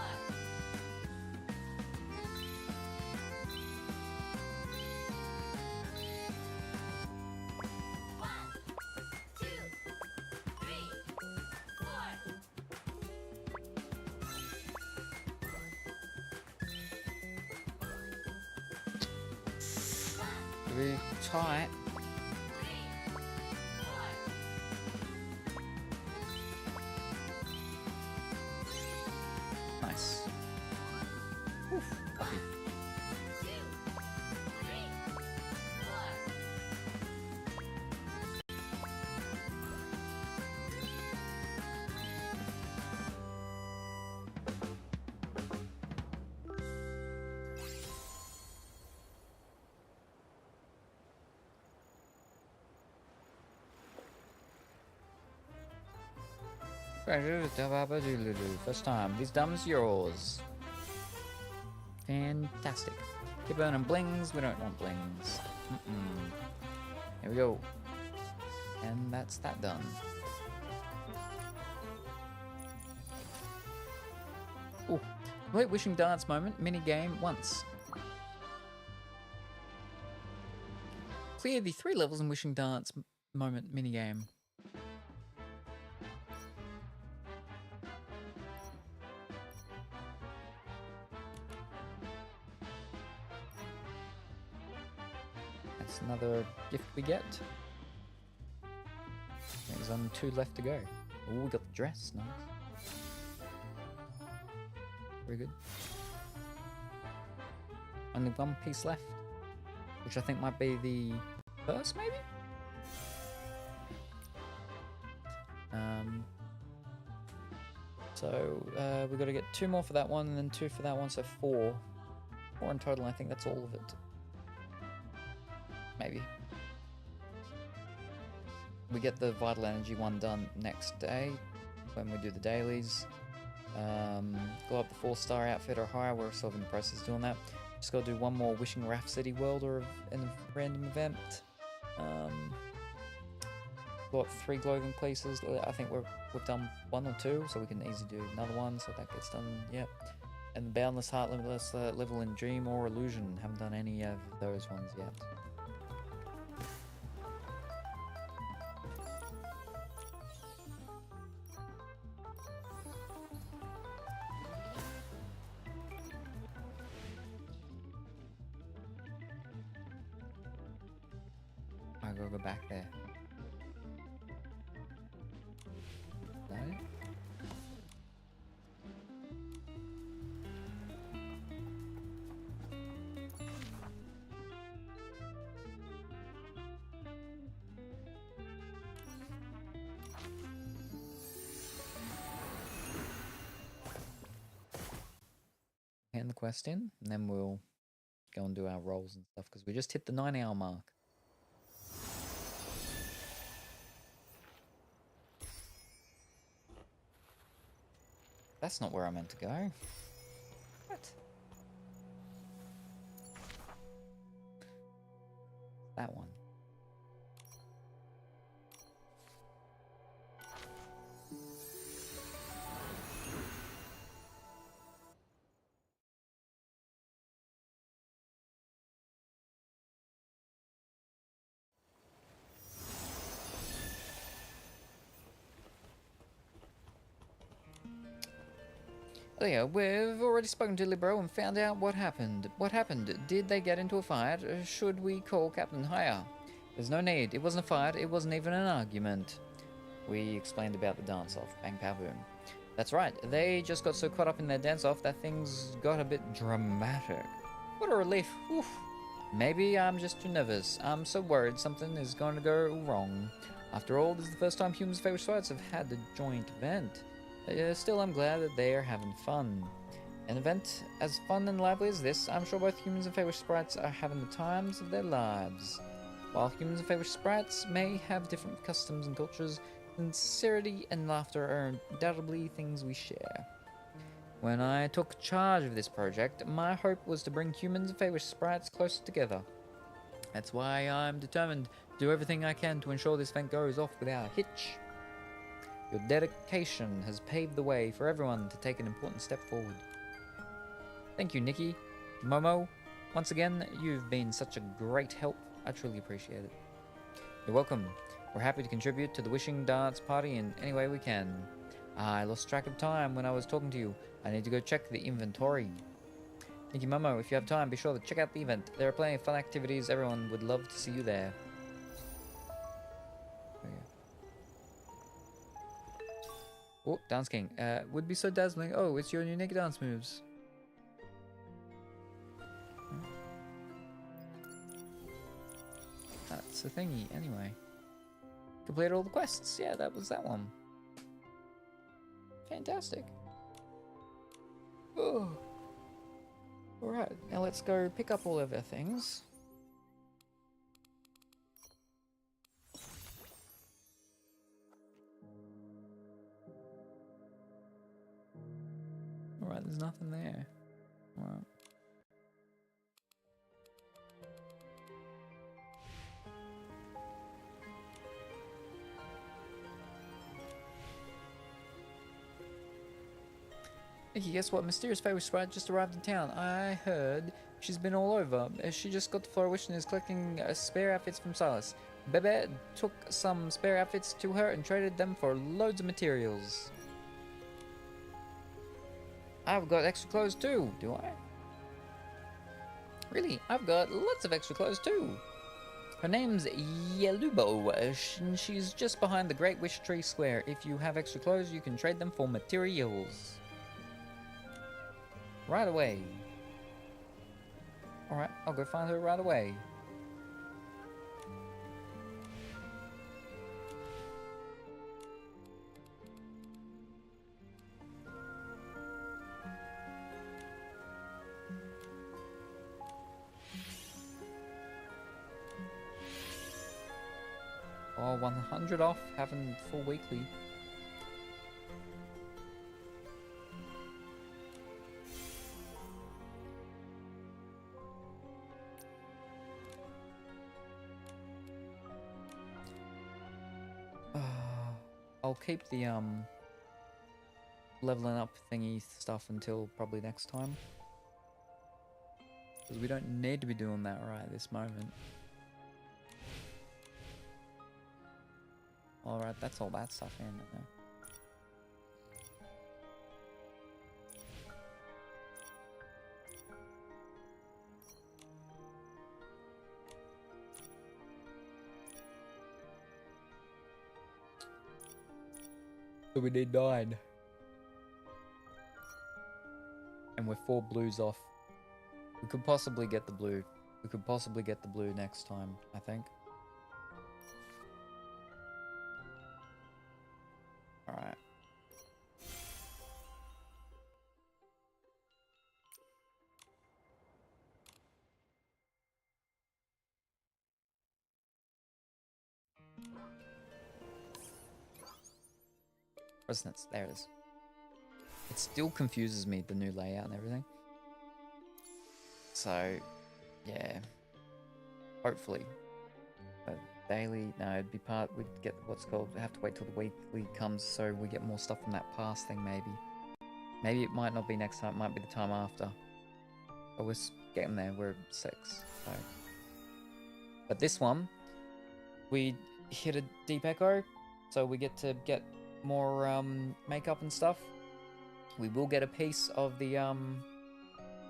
1, 2, 3, 4. Really tight. Nice. Oof, lucky. 2, 3, 4. First time. These diamonds are yours. Fantastic. Keep earning blings. We don't want blings. Here we go. And that's that done. Ooh. Complete wishing dance moment mini game once. Clear the 3 levels in wishing dance moment mini game. That's another gift we get. There's only 2 left to go. Oh, we got the dress, nice. Very good. Only one piece left, which I think might be the first, maybe? So we've got to get 2 more for that one, and then 2 for that one, so 4. 4 in total, I think that's all of it. Maybe. We get the Vital Energy one done next day, when we do the dailies. Go up the 4-star outfit or higher, we're still in the process of doing that. Just gotta do 1 more Wishing Raft City World or in a random event. Go up 3 clothing places. I think we've done 1 or 2, so we can easily do another one, so that gets done, yep. And Boundless Heart, Limitless Level in Dream or Illusion. Haven't done any of those ones yet. I gotta go back there. Is that it? Hand the quest in, and then we'll go and do our rolls and stuff, because we just hit the 9-hour mark. That's not where I meant to go. What? That one. Oh yeah, we've already spoken to Libro and found out what happened. What happened? Did they get into a fight? Should we call Captain Hire? There's no need. It wasn't a fight. It wasn't even an argument. We explained about the dance-off. Bang, pow, boom. That's right. They just got so caught up in their dance-off that things got a bit dramatic. What a relief. Oof. Maybe I'm just too nervous. I'm so worried something is going to go wrong. After all, this is the first time humans' favorite sprites have had a joint event. Still, I'm glad that they are having fun. An event as fun and lively as this, I'm sure both humans and favorite sprites are having the times of their lives. While humans and favorite sprites may have different customs and cultures, sincerity and laughter are undoubtedly things we share. When I took charge of this project, my hope was to bring humans and favorite sprites closer together. That's why I'm determined to do everything I can to ensure this event goes off without a hitch. Your dedication has paved the way for everyone to take an important step forward. Thank you, Nikki. Momo, once again, you've been such a great help. I truly appreciate it. You're welcome. We're happy to contribute to the Wishing Dance Party in any way we can. I lost track of time when I was talking to you. I need to go check the inventory. Thank you, Momo. If you have time, be sure to check out the event. There are plenty of fun activities. Everyone would love to see you there. Oh, Dance King. Would be so dazzling. Oh, it's your unique dance moves. That's a thingy, anyway. Completed all the quests. Yeah, that was that one. Fantastic. Oh. Alright, now let's go pick up all of our things. Alright, there's nothing there. Alright. Nikki, guess what? Mysterious favorite sprite just arrived in town. I heard she's been all over. She just got to Flourish and is collecting spare outfits from Silas. Bebe took some spare outfits to her and traded them for loads of materials. I've got extra clothes too, do I? Really? I've got lots of extra clothes too. Her name's Yelubo, and she's just behind the Great Wish Tree Square. If you have extra clothes, you can trade them for materials. right away. Alright, I'll go find her right away. Oh, 100 off, having full weekly. I'll keep the leveling up thingy stuff until probably next time. Because we don't need to be doing that right this moment. Alright, that's all that stuff in there. So we need 9. And we're 4 blues off. We could possibly get the blue. We could possibly get the blue next time, I think. Alright. Resonance, there it is. It still confuses me, the new layout and everything. So, yeah. Hopefully. But daily, no, it'd be we'd get what's called, we have to wait till the weekly comes so we get more stuff from that past thing maybe. Maybe it might not be next time, it might be the time after. But we're getting there, we're 6, so. But this one, we hit a deep echo, so we get to get more makeup and stuff. We will get a piece of the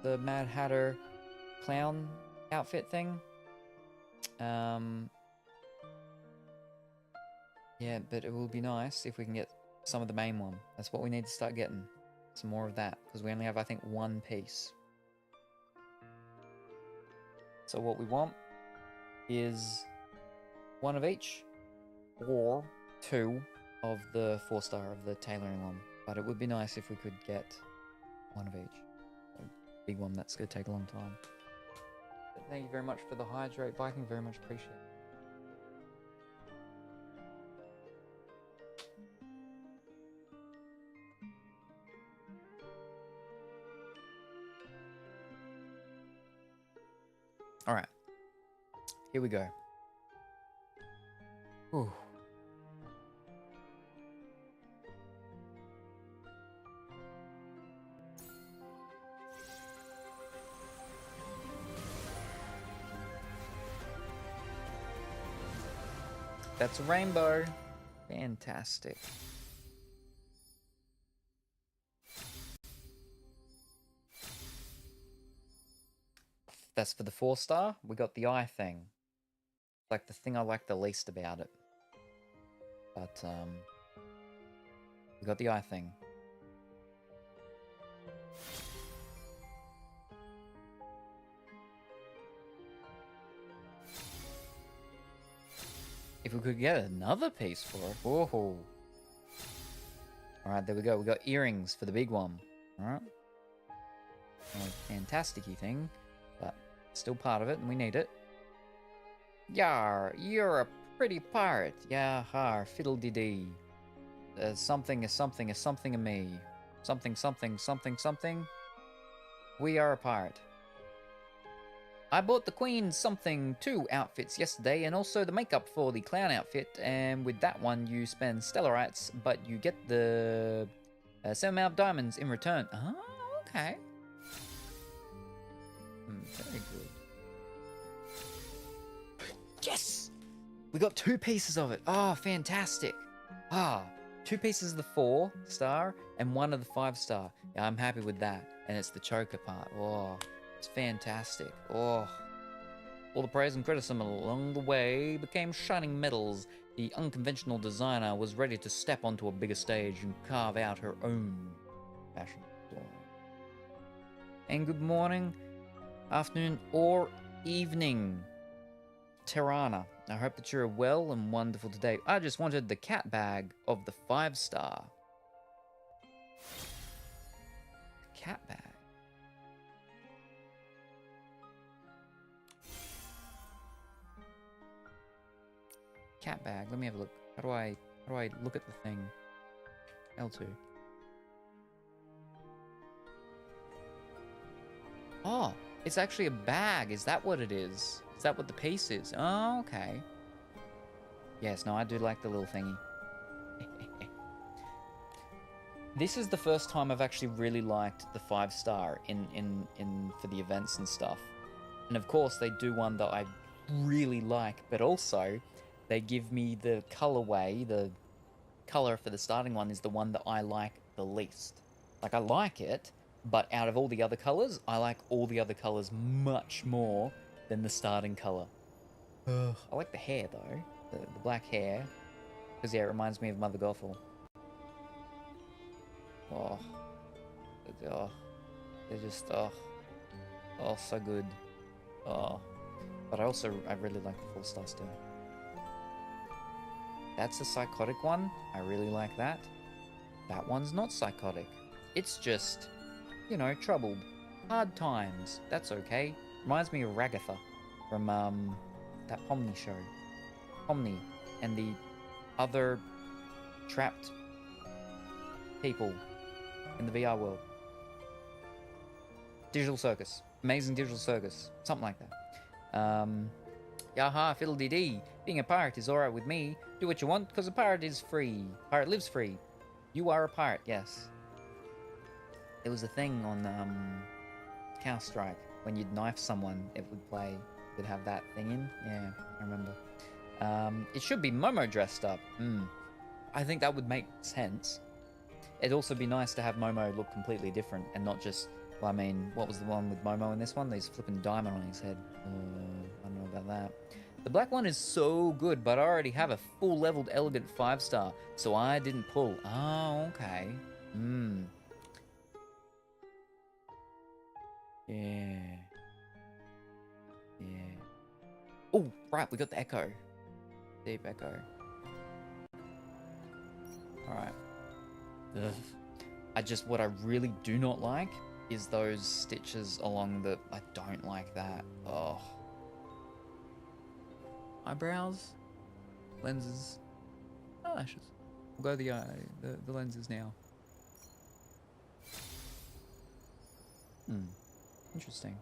Mad Hatter clown outfit thing. Yeah, but it will be nice if we can get some of the main one. That's what we need to start getting. Some more of that, because we only have, I think, 1 piece. So what we want is 1 of each, or 2 of the 4-star of the tailoring one. But it would be nice if we could get 1 of each. A big one, that's going to take a long time. But thank you very much for the hydrate, Viking. Very much appreciate it. Alright. Here we go. Whew. That's a rainbow. Fantastic. That's for the 4-star. We got the eye thing. Like the thing I like the least about it. But, we got the eye thing. If we could get another piece for it. Whoa. Alright, there we go. We got earrings for the big one. Alright. Fantastic-y thing. But still part of it, and we need it. Yar, you're a pretty pirate. Yeah, har, fiddle-dee-dee. Something is something is something of me. Something, something, something, something. We are a pirate. I bought the Queen something 2 outfits yesterday, and also the makeup for the clown outfit, and with that one you spend stellarites, but you get the same amount of diamonds in return. Oh, okay. Very good. Yes! We got 2 pieces of it. Oh, fantastic. 2 pieces of the 4-star and 1 of the 5-star. Yeah, I'm happy with that. And it's the choker part. Oh, it's fantastic. Oh. All the praise and criticism along the way became shining medals. The unconventional designer was ready to step onto a bigger stage and carve out her own fashion story. and good morning, afternoon, or evening, Tirana. I hope that you're well and wonderful today. I just wanted the cat bag of the 5-star. Cat bag. Cat bag. Let me have a look. How do I look at the thing? L2. Oh, it's actually a bag. Is that what it is? Is that what the piece is? Oh, okay. Yes, no, I do like the little thingy. This is the first time I've actually really liked the 5-star in for the events and stuff. And of course, they do one that I really like, but also they give me the colorway. The color for the starting one is the one that I like the least. Like, I like it, but out of all the other colors, I like all the other colors much more than the starting color. I like the hair though, the black hair, because yeah, it reminds me of Mother Gothel. Oh, they're just so good. But I really like the 4-star still. That's a psychotic one. I really like that. That one's not psychotic. It's just, you know, troubled. Hard times. That's okay. Reminds me of Ragatha from that Pomni show. Pomni and the other trapped people in the VR world. Digital Circus. Amazing Digital Circus. Something like that. Yaha, fiddle-dee-dee. Being a pirate is alright with me. Do what you want, because a pirate is free. Pirate lives free. You are a pirate, yes. There was a thing on Counter-Strike. When you'd knife someone, it would play. It would have that thing in. Yeah, I remember. It should be Momo dressed up. I think that would make sense. It'd also be nice to have Momo look completely different and not just... Well, I mean, what was the one with Momo in this one? There's flipping diamond on his head. I don't know about that. The black one is so good, but I already have a full leveled elegant 5-star, so I didn't pull. Oh, okay. Yeah. Oh, right, we got the echo. Deep echo. Alright. What I really do not like is those stitches along the... I don't like that. Oh. Eyebrows. Lenses. Eyelashes. We'll go the lenses now. Interesting.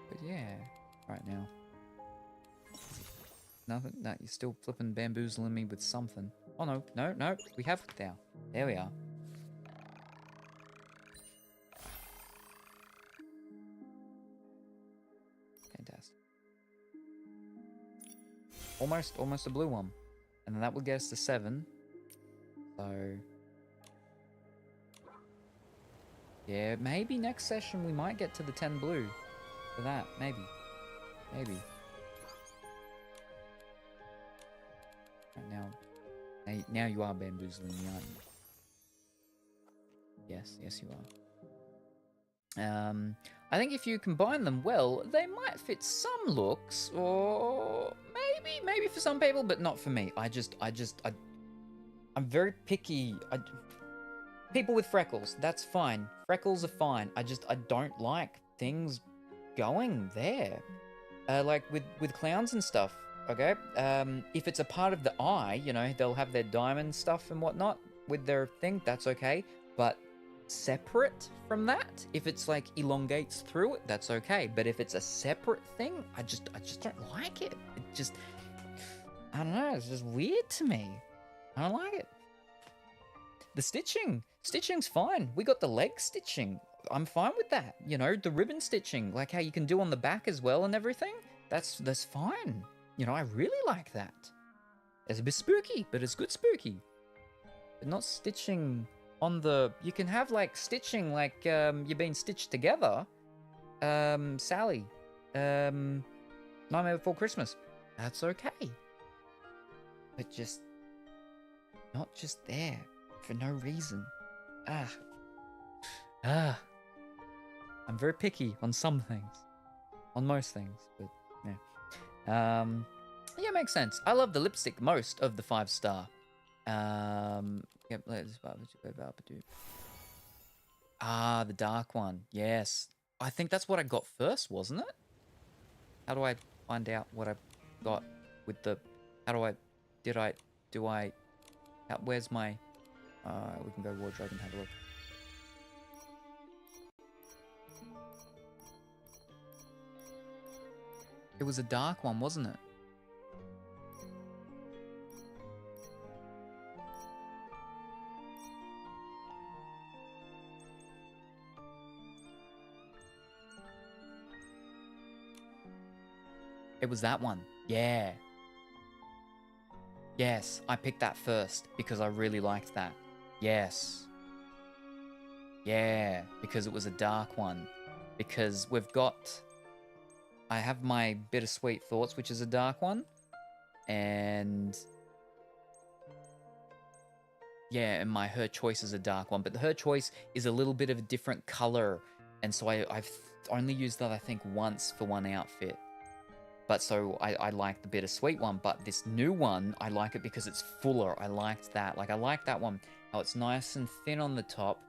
But yeah, right now. Nothing. No, you're still flipping bamboozling me with something. Oh no, no. We have it now. There we are. Fantastic. Almost a blue one. And then that will get us to 7. So... yeah, maybe next session we might get to the 10 blue. For that, maybe. Maybe. Right now you are bamboozling me, aren't you? Yes you are. I think if you combine them well, they might fit some looks, or maybe for some people, but not for me. I'm very picky. People with freckles, that's fine. Freckles are fine. I don't like things going there. Like with clowns and stuff, okay? If it's a part of the eye, you know, they'll have their diamond stuff and whatnot with their thing, that's okay. But separate from that, if it's like elongates through it, that's okay. But if it's a separate thing, I just don't like it. It just, I don't know, it's just weird to me. I don't like it. The stitching's fine. We got the leg stitching. I'm fine with that. You know, the ribbon stitching, like how you can do on the back as well and everything. That's fine. You know, I really like that. It's a bit spooky, but it's good spooky. But not stitching on the... You can have, like, stitching like you're being stitched together. Sally. Nightmare Before Christmas. That's okay. but just not just there for no reason. I'm very picky on some things, on most things, but yeah. Yeah, makes sense. I love the lipstick most of the 5-star. Yep, the dark one. Yes. I think that's what I got first, wasn't it? How do I find out what I got with the... where's my... we can go wardrobe and have a look. It was a dark one, wasn't it? It was that one. Yeah. Yes, I picked that first because I really liked that. Yes. Yeah, because it was a dark one. Because we've got... I have my Bittersweet Thoughts, which is a dark one. And... yeah, and my Her Choice is a dark one. But the Her Choice is a little bit of a different color. And so I've only used that, I think, once for one outfit. But so I like the Bittersweet one. But this new one, I like it because it's fuller. I liked that. Like, I like that one. How it's nice and thin on the top.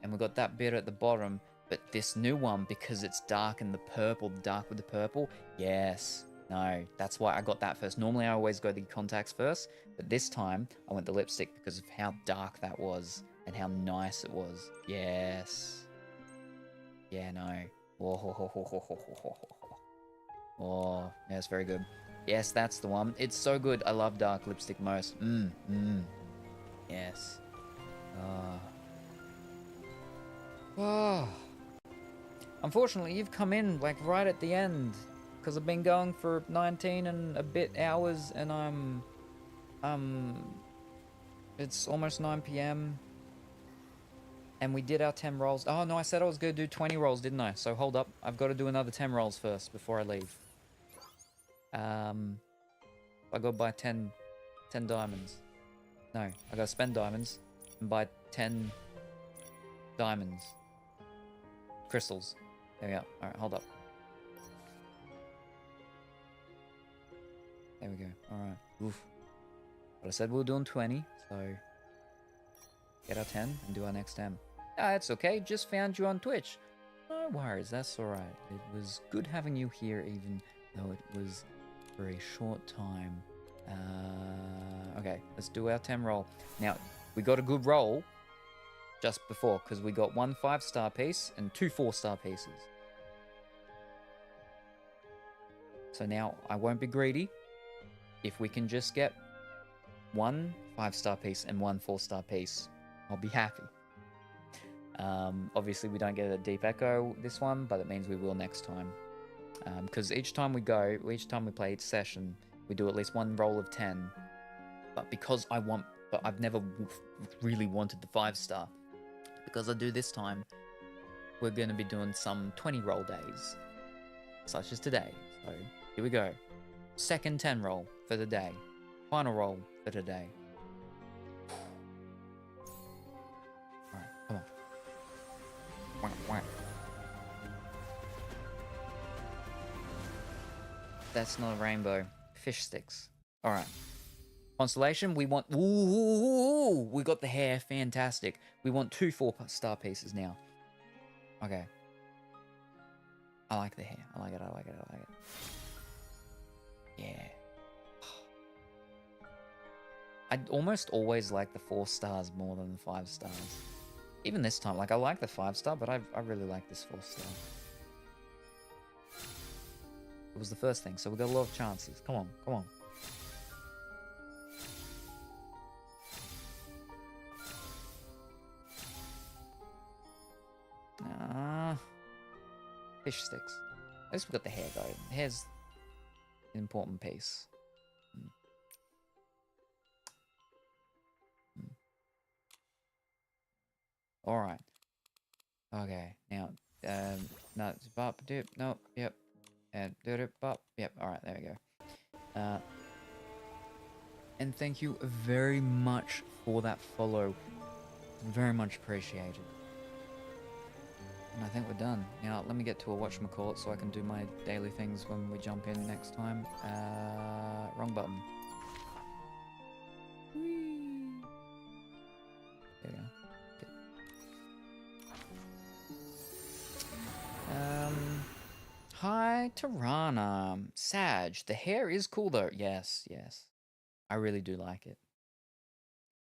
And we've got that bit at the bottom. But this new one, because it's dark and the purple, dark with the purple, yes. No, that's why I got that first. Normally I always go the contacts first, but this time I went the lipstick because of how dark that was and how nice it was. Yes. Yeah, no. Oh, yeah, it's very good. Yes, that's the one. It's so good. I love dark lipstick most. Yes. Oh. Unfortunately, you've come in, like, right at the end. Because I've been going for 19 and a bit hours, and it's almost 9 p.m. And we did our 10 rolls. Oh, no, I said I was going to do 20 rolls, didn't I? So, hold up. I've got to do another 10 rolls first before I leave. I got to buy 10 diamonds. No, I got to spend diamonds and buy 10 diamonds. Crystals. There we go. Alright, hold up. There we go. Alright. Oof. But I said we were doing 20, so... get our 10 and do our next 10. Ah, it's okay. Just found you on Twitch. No worries. That's alright. It was good having you here, even though it was for a short time. Okay, let's do our 10 roll. Now, we got a good roll just before, because we got 1 5-star piece and 2 4-star pieces. So now, I won't be greedy. If we can just get 1 5-star piece and 1 4-star piece, I'll be happy. Obviously, we don't get a deep echo this one, but it means we will next time. Because each time we play each session, we do at least 1 roll of 10. But because but I've never really wanted the 5-star. Because I do this time, we're going to be doing some 20 roll days, such as today. So here we go. Second 10 roll for the day. Final roll for today. Alright, come on. Whack, whack. That's not a rainbow. Fish sticks. Alright. Constellation, we want... Ooh, we got the hair. Fantastic. We want 2 4-star pieces now. Okay. I like the hair. I like it. Yeah. I almost always like the 4 stars more than the 5 stars. Even this time. Like, I like the 5-star, but I really like this 4-star. It was the first thing, so we got a lot of chances. Come on, come on. Fish sticks. At least we got the hair though. The hair's an important piece. Alright. Okay, now, no, it's bop, dip, no, yep. And do it, bop, yep, alright, there we go. And thank you very much for that follow. Very much appreciated. And I think we're done. Now, let me get to a whatchamacallit so I can do my daily things when we jump in next time. Wrong button. Whee. There we go. Hi, Tirana. Sag, the hair is cool though. Yes, yes. I really do like it.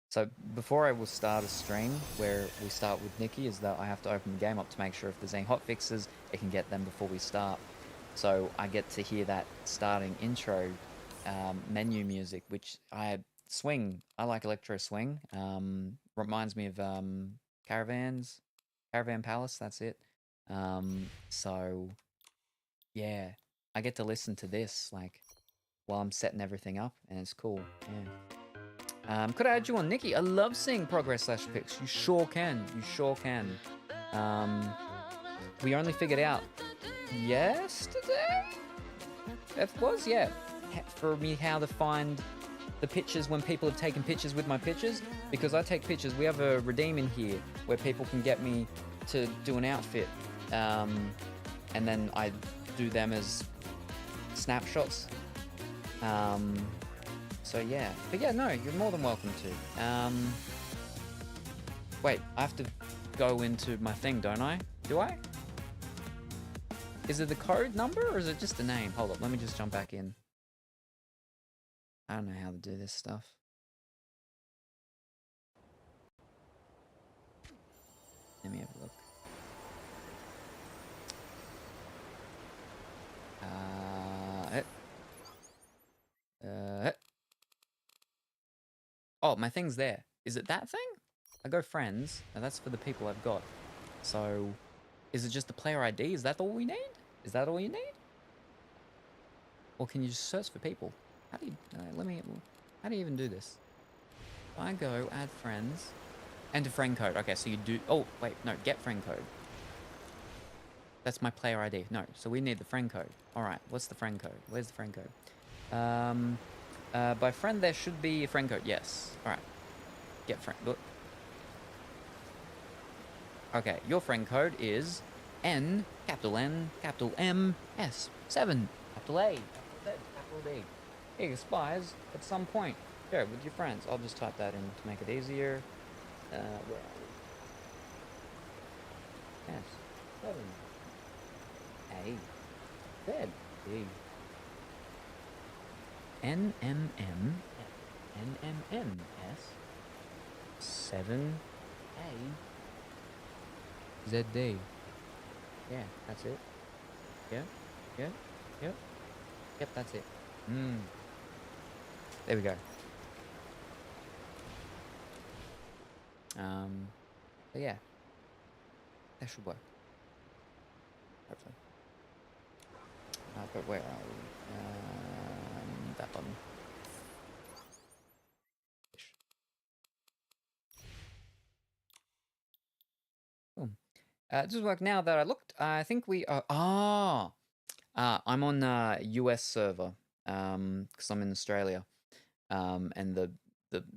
So before I will start a stream where we start with Nikki, is that I have to open the game up to make sure if there's any hotfixes, it can get them before we start. So I get to hear that starting intro menu music, which I like electro swing. Reminds me of Caravan Palace, that's it. So yeah, I get to listen to this like while I'm setting everything up, and it's cool. Yeah. Could I add you on, Nikki? I love seeing progress/pics. You sure can. You sure can. We only figured out yesterday? It was, yeah. For me, how to find the pictures when people have taken pictures with my pictures. Because I take pictures. We have a redeem in here where people can get me to do an outfit. And then I do them as snapshots. So yeah, but yeah, no, you're more than welcome to. Wait, I have to go into my thing, don't I? Do I? Is it the code number or is it just a name? Hold up, let me just jump back in. I don't know how to do this stuff. Let me have a look. Oh, my thing's there. Is it that thing? I go friends. Now that's for the people I've got. So, is it just the player ID? Is that all we need? Is that all you need? Or can you just search for people? How do you, how do you even do this? I go add friends, enter friend code. Okay, so you do, oh, wait, no, get friend code. That's my player ID. No, so we need the friend code. All right, what's the friend code? Where's the friend code? By friend, there should be a friend code. Yes. All right. Get friend. Look. Okay, your friend code is N, capital M, S, 7, capital A, capital Z, capital D. It expires at some point. Share it with your friends. I'll just type that in to make it easier. Where are we? S, 7, A, Z, D. NMM, NMMS, 7A, ZD. Yeah, that's it. Yeah, yeah, yep. Yep, that's it. There we go. So yeah, that should work. Hopefully. But where are we? That button. Cool. Just work now that I looked. I think we are. I'm on a US server. Because I'm in Australia. And the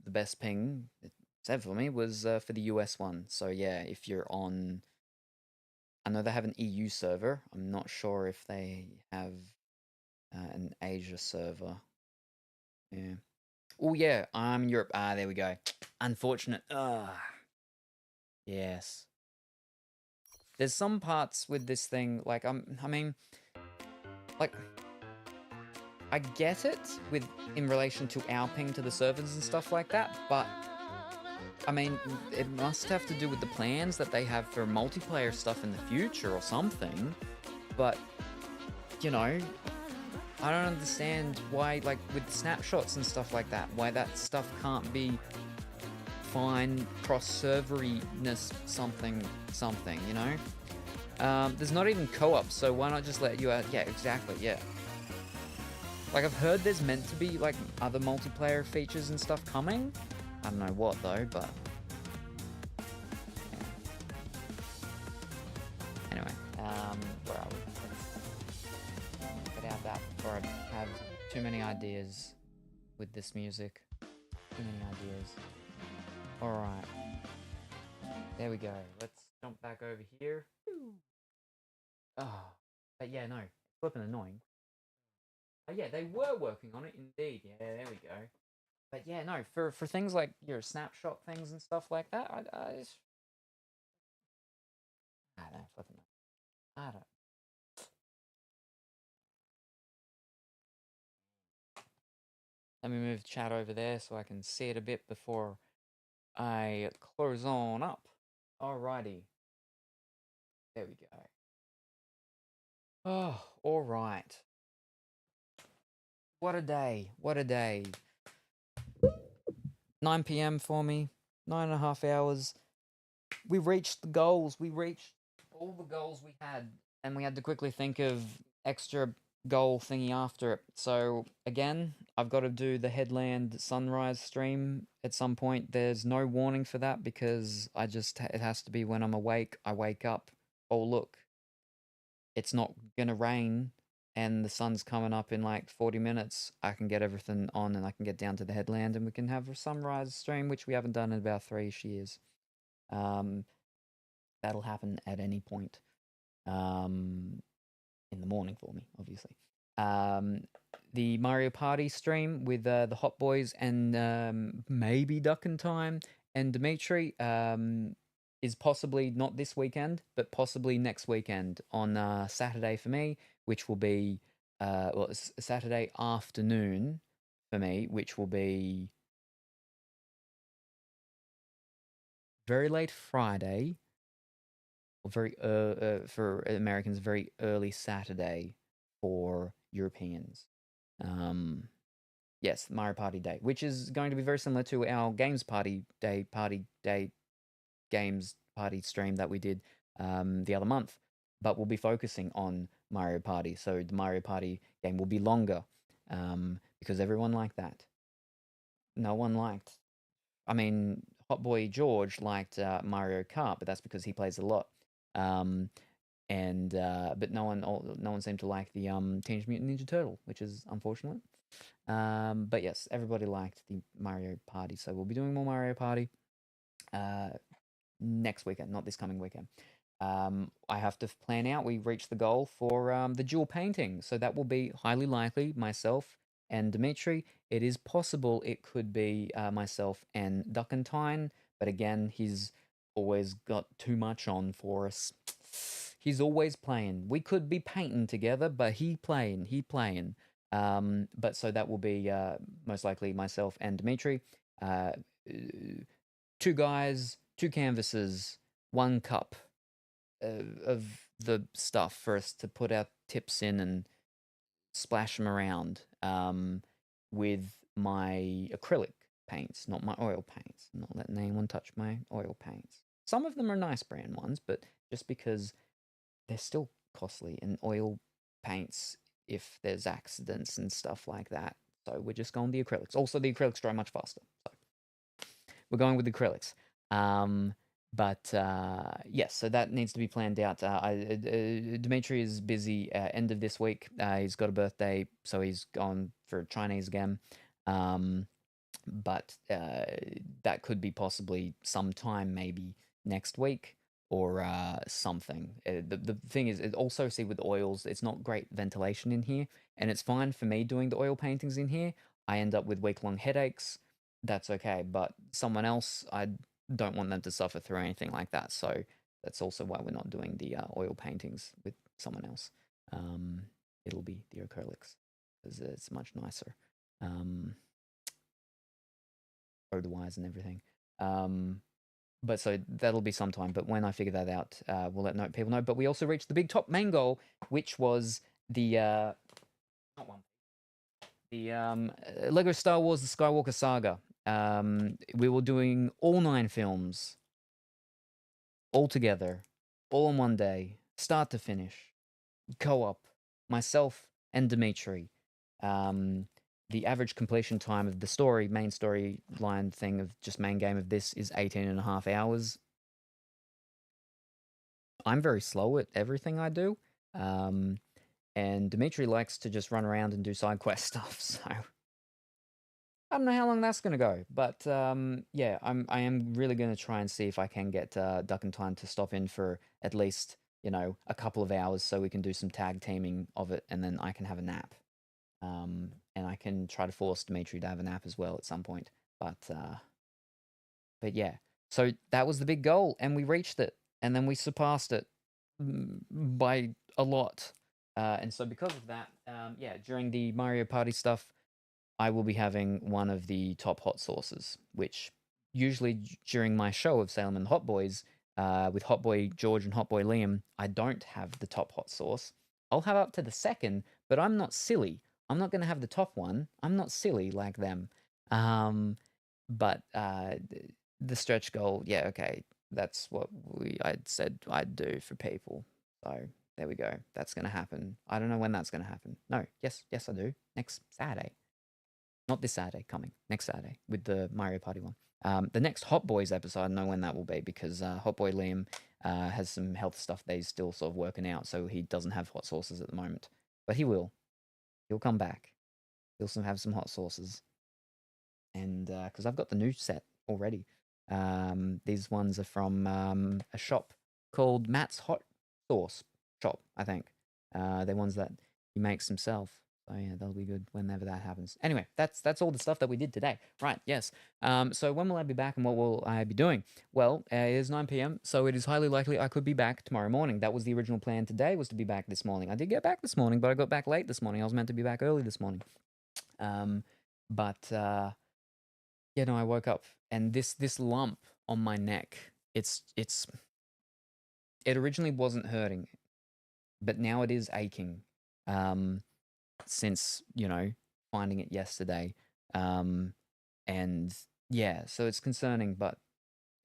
best ping it said for me was for the US one. So yeah, if you're on, I know they have an EU server. I'm not sure if they have an Asia server. Yeah. Oh yeah, I'm in Europe. There we go. Unfortunate. Yes. There's some parts with this thing, like I mean, like I get it with in relation to our ping to the servers and stuff like that, but I mean, it must have to do with the plans that they have for multiplayer stuff in the future or something. But you know, I don't understand why, like, with snapshots and stuff like that, why that stuff can't be fine cross-serveriness something, you know? There's not even co-op, so why not just let you out? Yeah, exactly, yeah. Like, I've heard there's meant to be, like, other multiplayer features and stuff coming. I don't know what, though, but... yeah. Anyway, where are we? Get out that before I have too many ideas with this music. Too many ideas. Alright. There we go. Let's jump back over here. Oh, but yeah, no. Flipping annoying. Oh, yeah, they were working on it, indeed. Yeah, there we go. But yeah, no, for things like your snapshot things and stuff like that, I don't flipping. I don't. Let me move chat over there so I can see it a bit before I close on up. Alrighty. There we go. Oh, alright. What a day. What a day. 9 p.m. for me. 9.5 hours. We reached the goals. We reached all the goals we had. And we had to quickly think of extra goal thingy after it. So, again, I've got to do the Headland Sunrise stream at some point. There's no warning for that because it has to be when I'm awake. I wake up. Oh, look. It's not gonna rain and the sun's coming up in like 40 minutes. I can get everything on and I can get down to the headland and we can have a sunrise stream, which we haven't done in about 3-ish years. That'll happen at any point. In the morning for me, obviously. The Mario Party stream with the Hot Boys and maybe Duck and Time and Dimitri is possibly not this weekend, but possibly next weekend on Saturday for me, which will be it's Saturday afternoon for me, which will be very late Friday, or very for Americans, very early Saturday for Europeans. Yes, Mario Party Day, which is going to be very similar to our Games Party Day games party stream that we did the other month, but we'll be focusing on Mario Party. So the Mario Party game will be longer because everyone liked that. No one liked. I mean, Hot Boy George liked Mario Kart, but that's because he plays a lot. But no one seemed to like the Teenage Mutant Ninja Turtle, which is unfortunate. But yes, everybody liked the Mario Party, so we'll be doing more Mario Party next weekend, not this coming weekend. I have to plan out. We reached the goal for the dual painting, so that will be highly likely myself and Dimitri. It is possible it could be myself and Duckentine, but again, he's always got too much on for us. He's always playing. We could be painting together, but he playing. But so that will be most likely myself and Dimitri. 2 guys, 2 canvases, 1 cup of the stuff for us to put our tips in and splash them around with my acrylic paints, not my oil paints. Not letting anyone touch my oil paints. Some of them are nice brand ones, but just because they're still costly, and oil paints, if there's accidents and stuff like that. So we're just going the acrylics. Also, the acrylics dry much faster. So we're going with acrylics. Yes, so that needs to be planned out. Dimitri is busy end of this week. He's got a birthday, so he's gone for Chinese again. That could be possibly sometime maybe next week or something. The thing is, also see with oils, it's not great ventilation in here, and it's fine for me doing the oil paintings in here. I end up with week-long headaches. That's okay, but someone else, I don't want them to suffer through anything like that. So that's also why we're not doing the oil paintings with someone else. It'll be the acrylics because it's much nicer, odor-wise and everything. But so that'll be sometime. But when I figure that out, we'll let people know. But we also reached the big top main goal, which was the Lego Star Wars: The Skywalker Saga. We were doing all 9 films, all together, all in one day, start to finish, co-op, myself and Dimitri. The average completion time of the main storyline thing of just main game of this is 18.5 hours. I'm very slow at everything I do. And Dimitri likes to just run around and do side quest stuff, so I don't know how long that's gonna go, but yeah, I am really gonna try and see if I can get Duck and Time to stop in for at least a couple of hours so we can do some tag teaming of it, and then I can have a nap. And I can try to force Dimitri to have a nap as well at some point. But yeah, so that was the big goal, and we reached it, and then we surpassed it by a lot. And so because of that, yeah, during the Mario Party stuff, I will be having one of the top hot sauces, which usually during my show of Salem and the Hot Boys, with Hot Boy George and Hot Boy Liam, I don't have the top hot sauce. I'll have up to the second, but I'm not silly. I'm not going to have the top one. I'm not silly like them. But the stretch goal, yeah, okay, that's what I'd said I'd do for people. So there we go. That's going to happen. I don't know when that's going to happen. No, yes, I do. Next Saturday. Not this Saturday, coming. Next Saturday with the Mario Party one. The next Hot Boys episode, I don't know when that will be because Hot Boy Liam has some health stuff that he's still sort of working out, so he doesn't have hot sauces at the moment. But he will. He'll come back. He'll have some hot sauces. And because I've got the new set already. These ones are from a shop called Matt's Hot Sauce Shop, I think. They're ones that he makes himself. So yeah, that'll be good whenever that happens. Anyway, that's all the stuff that we did today. Right, yes. So when will I be back and what will I be doing? Well, it is 9 p.m, so it is highly likely I could be back tomorrow morning. That was the original plan today, was to be back this morning. I did get back this morning, but I got back late this morning. I was meant to be back early this morning. Yeah, no, I woke up and this lump on my neck, it originally wasn't hurting, but now it is aching. Since finding it yesterday, and yeah, so it's concerning, but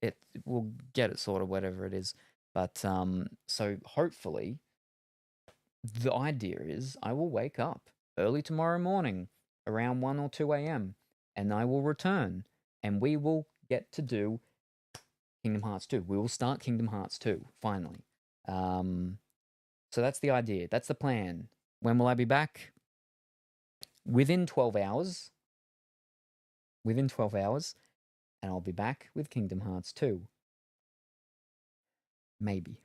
it will get it sorted, whatever it is. But so hopefully, the idea is I will wake up early tomorrow morning around 1 or 2 a.m. and I will return and we will get to do Kingdom Hearts 2. We will start Kingdom Hearts 2 finally. So that's the idea. That's the plan. When will I be back? Within 12 hours. Within 12 hours. And I'll be back with Kingdom Hearts 2. Maybe.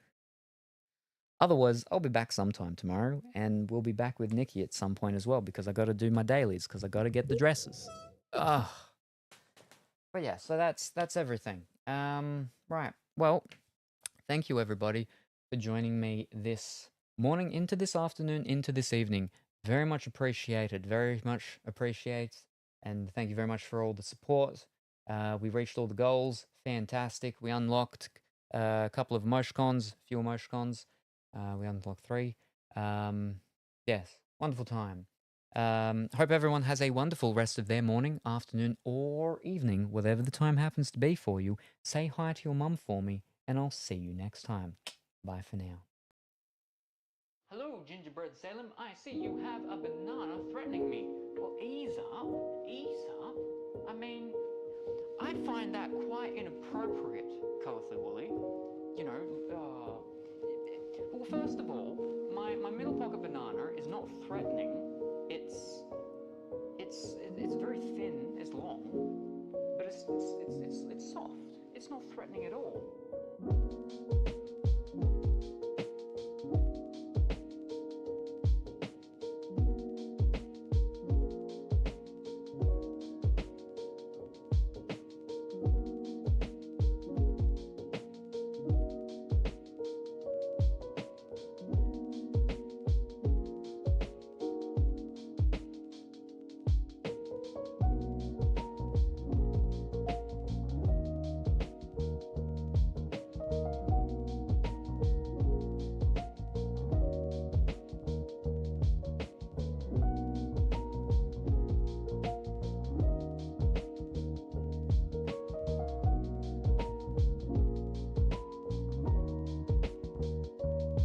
Otherwise, I'll be back sometime tomorrow, and we'll be back with Nikki at some point as well, because I got to do my dailies, because I got to get the dresses. Ugh. But yeah, so that's everything. Right. Well, thank you everybody for joining me this morning, into this afternoon, into this evening. Very much appreciated. Very much appreciate. And thank you very much for all the support. We reached all the goals. Fantastic. We unlocked a couple of emoticons, a few emoticons. We unlocked 3. Yes, wonderful time. Hope everyone has a wonderful rest of their morning, afternoon, or evening, whatever the time happens to be for you. Say hi to your mum for me, and I'll see you next time. Bye for now. Hello, Gingerbread Salem. I see you have a banana threatening me. Well, ease up. Ease up. I mean, I find that quite inappropriate, Colourfully Woolly. You know, well, first of all, my middle pocket banana is not threatening. It's very thin, it's long, but it's soft. It's not threatening at all.